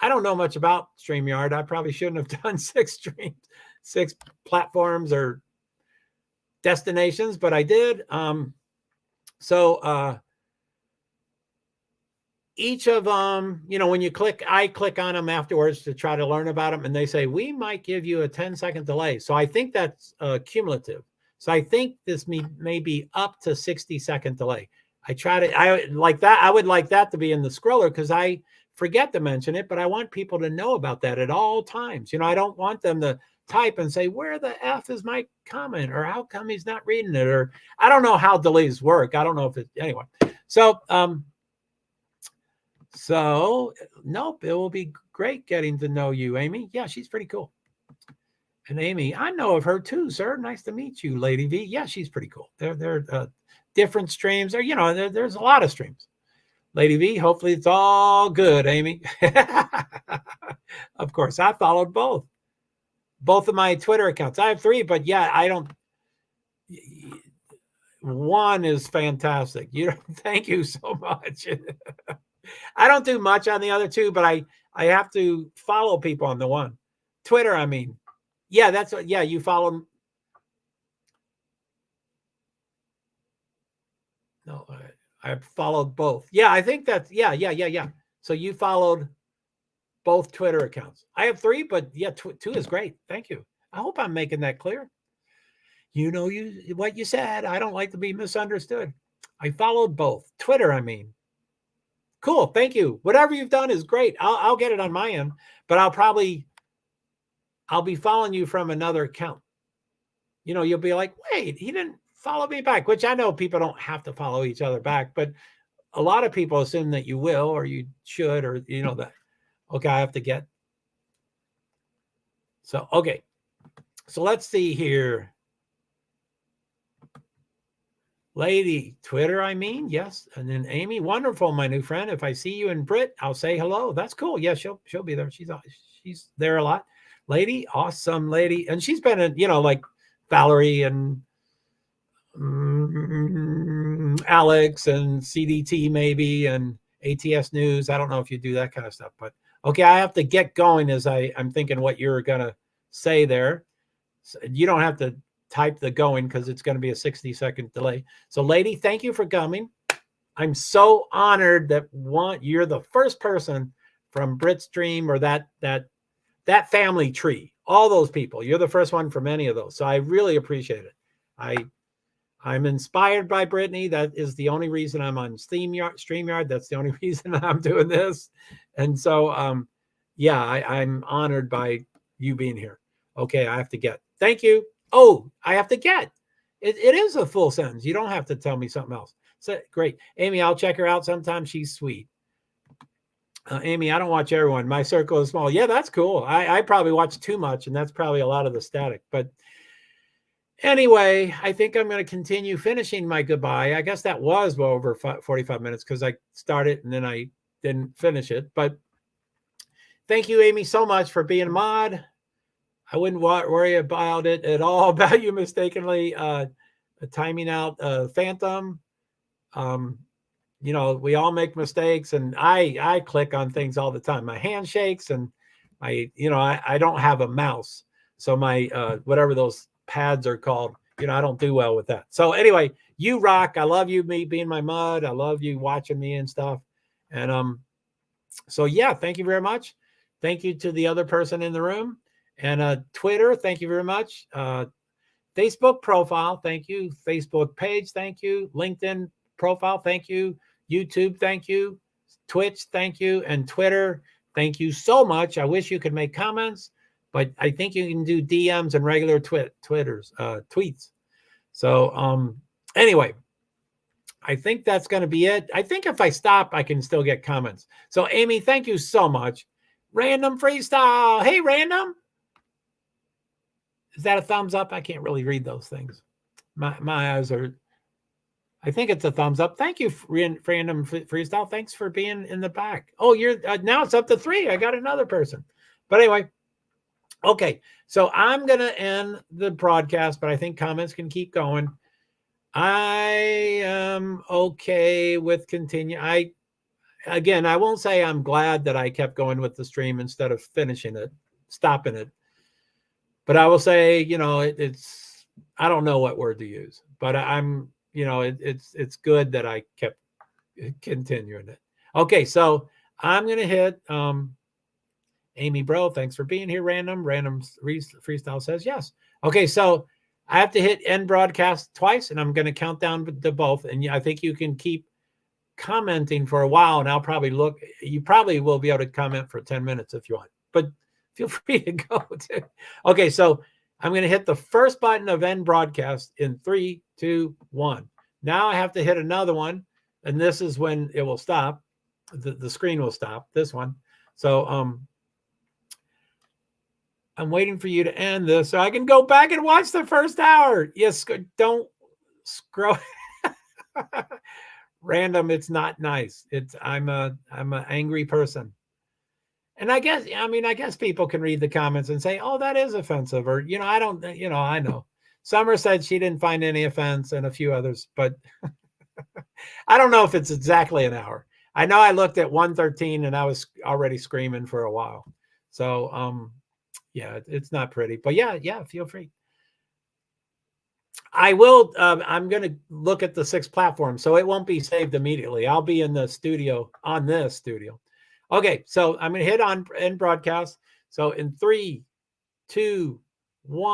I don't know much about StreamYard. I probably shouldn't have done 6 streams, 6 platforms or destinations, but I did. So each of them, you know, when you click, I click on them afterwards to try to learn about them. And they say, we might give you a 10-second delay. So I think that's cumulative. So I think this may be up to 60-second delay. I like that. I would like that to be in the scroller because I forget to mention it, but I want people to know about that at all times. You know, I don't want them to type and say, where the F is my comment? Or how come he's not reading it? Or I don't know how delays work. I don't know if it, anyway. So, nope, it will be great getting to know you, Amy. Yeah, she's pretty cool. And Amy, I know of her too, sir. Nice to meet you, Lady V. Yeah, she's pretty cool. They're different streams. Or, you know, there's a lot of streams. Lady V, hopefully it's all good, Amy. Of course, I followed both of my Twitter accounts. I have 3, but yeah, I don't. One is fantastic. Thank you so much. I don't do much on the other 2, but I have to follow people on the one. Twitter, I mean. Yeah, that's what, yeah, you follow. No, I followed both. Yeah, I think that's, yeah. So you followed both Twitter accounts. I have 3, but yeah, 2 is great. Thank you. I hope I'm making that clear. You know, what you said. I don't like to be misunderstood. I followed both. Twitter, I mean. Cool. Thank you. Whatever you've done is great. I'll get it on my end, but I'll be following you from another account. You know, you'll be like, wait, he didn't follow me back, which I know people don't have to follow each other back, but a lot of people assume that you will, or you should, or, you know, that, okay, I have to get. So, okay. So let's see here. Lady, Twitter, I mean, yes. And then Amy, wonderful, my new friend. If I see you in Brit, I'll say hello. That's cool. Yeah, she'll be there. She's there a lot. Lady, awesome lady. And she's been in, you know, like Valerie and Alex and CDT maybe and ATS News. I don't know if you do that kind of stuff, but okay, I have to get going as I'm thinking what you're going to say there. So you don't have to type the going because it's going to be a 60-second delay. So lady, thank you for coming. I'm so honored that you're the first person from Britstream or that family tree, all those people. You're the first one from any of those. So I really appreciate it. I'm inspired by Brittany. That is the only reason I'm on StreamYard. That's the only reason I'm doing this. And so, yeah, I'm honored by you being here. Okay, I have to get. Thank you. Oh, I have to get. It is a full sentence. You don't have to tell me something else. So great. Amy, I'll check her out sometime. She's sweet. Amy, I don't watch everyone. My circle is small. Yeah, that's cool. I probably watch too much, and that's probably a lot of the static. But anyway, I think I'm going to continue finishing my goodbye. I guess that was well over 45 minutes because I started and then I didn't finish it. But thank you, Amy, so much for being a mod. I wouldn't worry about it at all about you mistakenly timing out Phantom. You know, we all make mistakes, and I click on things all the time. My hand shakes, and I don't have a mouse, so my whatever those pads are called, you know, I don't do well with that. So anyway, you rock. I love you, me being my mud. I love you watching me and stuff. And so yeah, thank you very much. Thank you to the other person in the room. And Twitter, thank you very much. Facebook profile, thank you. Facebook page, thank you. LinkedIn profile, thank you. YouTube, thank you. Twitch, thank you. And Twitter, thank you so much. I wish you could make comments, but I think you can do DMs and regular tweets. So anyway, I think that's going to be it. I think if I stop, I can still get comments. So Amy, thank you so much. Random freestyle. Hey, Random. Is that a thumbs up? I can't really read those things. My eyes are, I think it's a thumbs up. Thank you, Random Freestyle. Thanks for being in the back. Oh, you're now it's up to 3. I got another person. But anyway, okay. So I'm going to end the broadcast, but I think comments can keep going. I am okay with continue. I won't say I'm glad that I kept going with the stream instead of stopping it. But I will say, you know, it's, I don't know what word to use, but I'm, you know, it's good that I kept continuing it. Okay, so I'm going to hit Amy Bro. Thanks for being here, Random Freestyle says yes. Okay, so I have to hit end broadcast twice, and I'm going to count down to both. And I think you can keep commenting for a while, and I'll probably look. You probably will be able to comment for 10 minutes if you want, but feel free to go too. Okay, so I'm going to hit the first button of end broadcast in 3, 2, 1. Now I have to hit another one, and this is when it will stop. The screen will stop, this one. So I'm waiting for you to end this so I can go back and watch the first hour. Yes, don't scroll. Random, it's not nice. I'm an angry person. And I guess people can read the comments and say, oh, that is offensive. Or, I know. Summer said she didn't find any offense and a few others, but I don't know if it's exactly an hour. I know I looked at 1:13 and I was already screaming for a while. So, yeah, it's not pretty, but yeah, feel free. I will, I'm going to look at the 6 platforms, so it won't be saved immediately. I'll be in the studio on this studio. Okay, so I'm going to hit on end broadcast. So in 3, 2, 1.